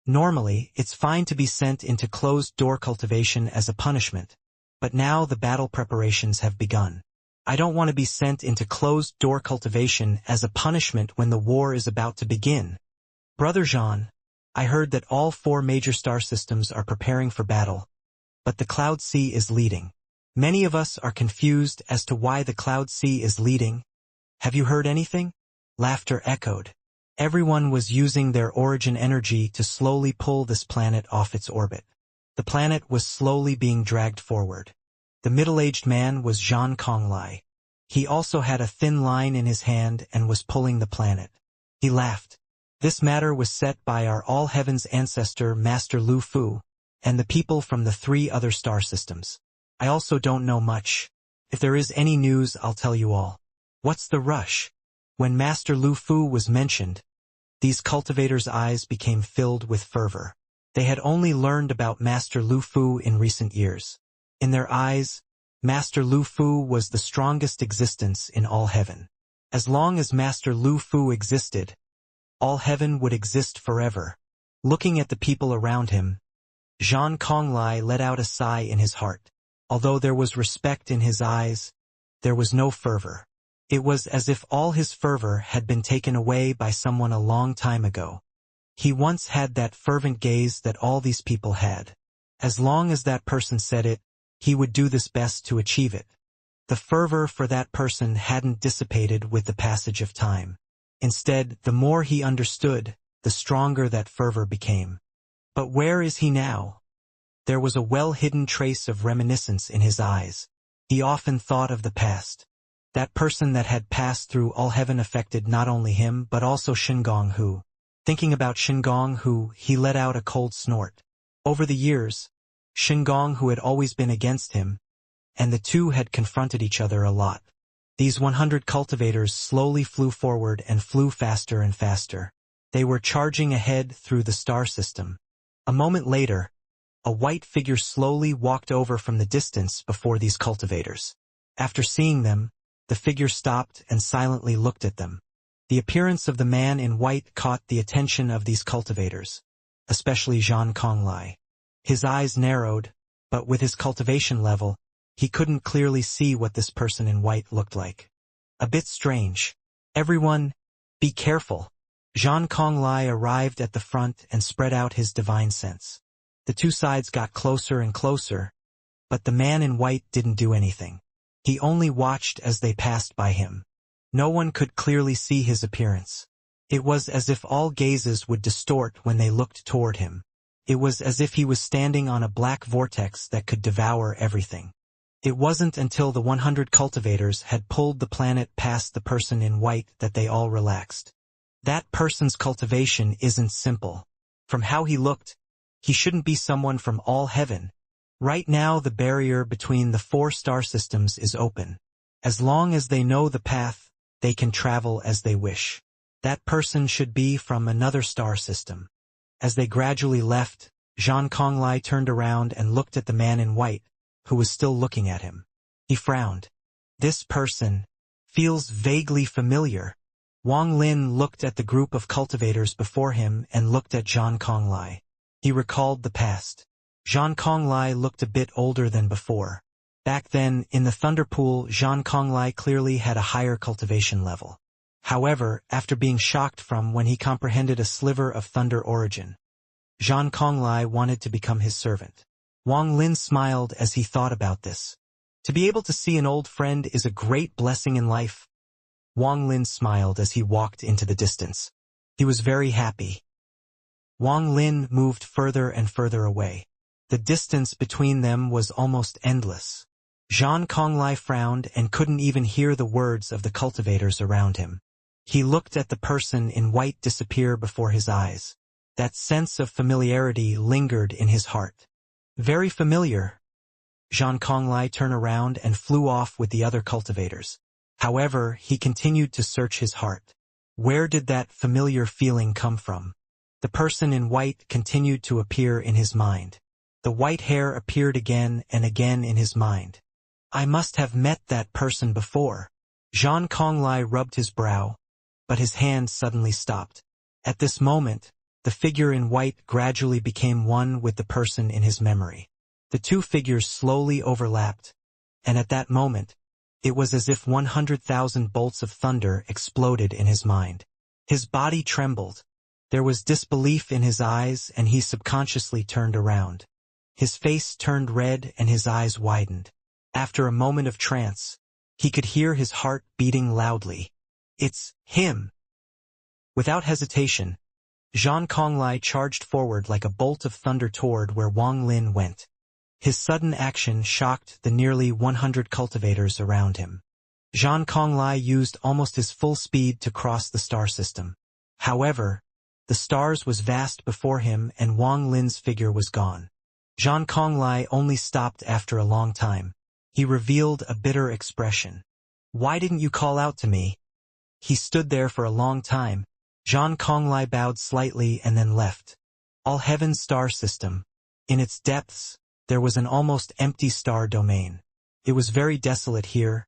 Normally, it's fine to be sent into closed-door cultivation as a punishment, but now the battle preparations have begun. I don't want to be sent into closed-door cultivation as a punishment when the war is about to begin. Brother Zhan, I heard that all 4 major star systems are preparing for battle, but the Cloud Sea is leading. Many of us are confused as to why the Cloud Sea is leading. Have you heard anything? Laughter echoed. Everyone was using their origin energy to slowly pull this planet off its orbit. The planet was slowly being dragged forward. The middle-aged man was Zhan Konglai. He also had a thin line in his hand and was pulling the planet. He laughed. This matter was set by our all-heavens ancestor Master Lu Fu, and the people from the 3 other star systems. I also don't know much. If there is any news, I'll tell you all. What's the rush? When Master Lu Fu was mentioned, these cultivators' eyes became filled with fervor. They had only learned about Master Lu Fu in recent years. In their eyes, Master Lu Fu was the strongest existence in all heaven. As long as Master Lu Fu existed, all heaven would exist forever. Looking at the people around him, Zhan Konglai let out a sigh in his heart. Although there was respect in his eyes, there was no fervor. It was as if all his fervor had been taken away by someone a long time ago. He once had that fervent gaze that all these people had. As long as that person said it, he would do his best to achieve it. The fervor for that person hadn't dissipated with the passage of time. Instead, the more he understood, the stronger that fervor became. But where is he now? There was a well-hidden trace of reminiscence in his eyes. He often thought of the past. That person that had passed through all heaven affected not only him but also Shingong Hu. Thinking about Shingong Hu, he let out a cold snort. Over the years, Shingong Hu had always been against him, and the two had confronted each other a lot. These 100 cultivators slowly flew forward and flew faster and faster. They were charging ahead through the star system. A moment later, a white figure slowly walked over from the distance before these cultivators. After seeing them, the figure stopped and silently looked at them. The appearance of the man in white caught the attention of these cultivators, especially Zhan Konglai. His eyes narrowed, but with his cultivation level, he couldn't clearly see what this person in white looked like. A bit strange. Everyone, be careful. Zhan Konglai arrived at the front and spread out his divine sense. The two sides got closer and closer, but the man in white didn't do anything. He only watched as they passed by him. No one could clearly see his appearance. It was as if all gazes would distort when they looked toward him. It was as if he was standing on a black vortex that could devour everything. It wasn't until the 100 cultivators had pulled the planet past the person in white that they all relaxed. That person's cultivation isn't simple. From how he looked, he shouldn't be someone from all heaven. Right now the barrier between the 4 star systems is open. As long as they know the path, they can travel as they wish. That person should be from another star system. As they gradually left, Zhan Konglai turned around and looked at the man in white, who was still looking at him. He frowned. This person feels vaguely familiar. Wang Lin looked at the group of cultivators before him and looked at Zhan Konglai. He recalled the past. Zhan Konglai looked a bit older than before. Back then, in the Thunder Pool, Zhan Konglai clearly had a higher cultivation level. However, after being shocked from when he comprehended a sliver of thunder origin, Zhan Konglai wanted to become his servant. Wang Lin smiled as he thought about this. To be able to see an old friend is a great blessing in life. Wang Lin smiled as he walked into the distance. He was very happy. Wang Lin moved further and further away. The distance between them was almost endless. Zhan Konglai frowned and couldn't even hear the words of the cultivators around him. He looked at the person in white disappear before his eyes. That sense of familiarity lingered in his heart. Very familiar. Zhan Konglai turned around and flew off with the other cultivators. However, he continued to search his heart. Where did that familiar feeling come from? The person in white continued to appear in his mind. The white hair appeared again and again in his mind. I must have met that person before. Zhang Konglai rubbed his brow, but his hand suddenly stopped. At this moment, the figure in white gradually became one with the person in his memory. The two figures slowly overlapped, and at that moment, it was as if 100,000 bolts of thunder exploded in his mind. His body trembled. There was disbelief in his eyes, and he subconsciously turned around. His face turned red and his eyes widened. After a moment of trance, he could hear his heart beating loudly. It's him! Without hesitation, Zhang Konglai charged forward like a bolt of thunder toward where Wang Lin went. His sudden action shocked the nearly 100 cultivators around him. Zhang Konglai used almost his full speed to cross the star system. However, the stars was vast before him and Wang Lin's figure was gone. Zhang Konglai only stopped after a long time. He revealed a bitter expression. Why didn't you call out to me? He stood there for a long time. Zhang Konglai bowed slightly and then left. All heaven star system. In its depths, there was an almost empty star domain. It was very desolate here,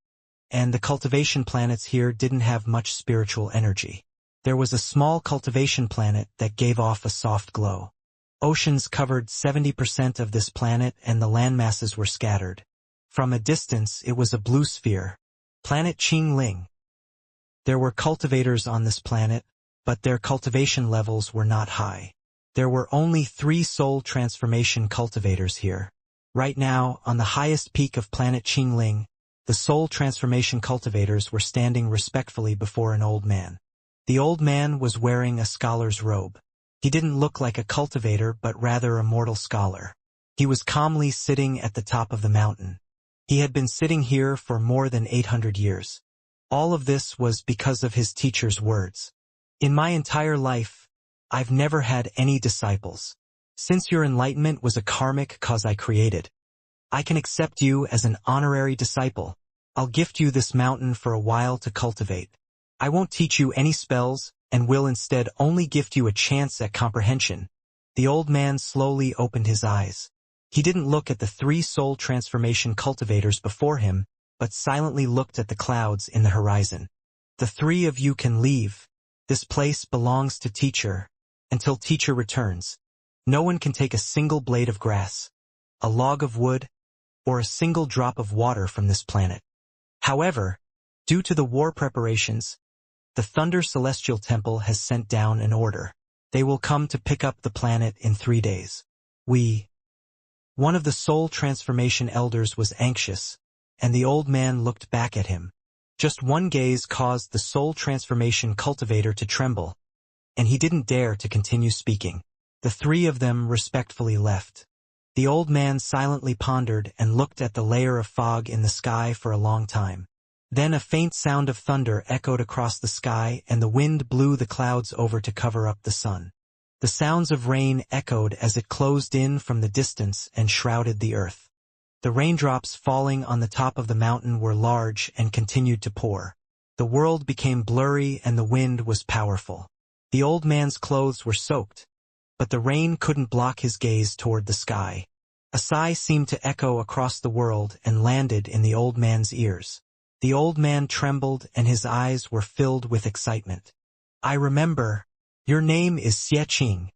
and the cultivation planets here didn't have much spiritual energy. There was a small cultivation planet that gave off a soft glow. Oceans covered 70% of this planet and the landmasses were scattered. From a distance it was a blue sphere. Planet Qingling. There were cultivators on this planet, but their cultivation levels were not high. There were only 3 soul transformation cultivators here. Right now, on the highest peak of planet Qingling, the soul transformation cultivators were standing respectfully before an old man. The old man was wearing a scholar's robe. He didn't look like a cultivator but rather a mortal scholar. He was calmly sitting at the top of the mountain. He had been sitting here for more than 800 years. All of this was because of his teacher's words. In my entire life, I've never had any disciples. Since your enlightenment was a karmic cause I created, I can accept you as an honorary disciple. I'll gift you this mountain for a while to cultivate. I won't teach you any spells, and will instead only gift you a chance at comprehension. The old man slowly opened his eyes. He didn't look at the 3 soul transformation cultivators before him, but silently looked at the clouds in the horizon. The 3 of you can leave. This place belongs to teacher, until teacher returns. No one can take a single blade of grass, a log of wood, or a single drop of water from this planet. However, due to the war preparations, the Thunder Celestial Temple has sent down an order. They will come to pick up the planet in 3 days. One of the soul transformation elders was anxious, and the old man looked back at him. Just one gaze caused the soul transformation cultivator to tremble, and he didn't dare to continue speaking. The 3 of them respectfully left. The old man silently pondered and looked at the layer of fog in the sky for a long time. Then a faint sound of thunder echoed across the sky and the wind blew the clouds over to cover up the sun. The sounds of rain echoed as it closed in from the distance and shrouded the earth. The raindrops falling on the top of the mountain were large and continued to pour. The world became blurry and the wind was powerful. The old man's clothes were soaked, but the rain couldn't block his gaze toward the sky. A sigh seemed to echo across the world and landed in the old man's ears. The old man trembled and his eyes were filled with excitement. I remember. Your name is Xie Qing.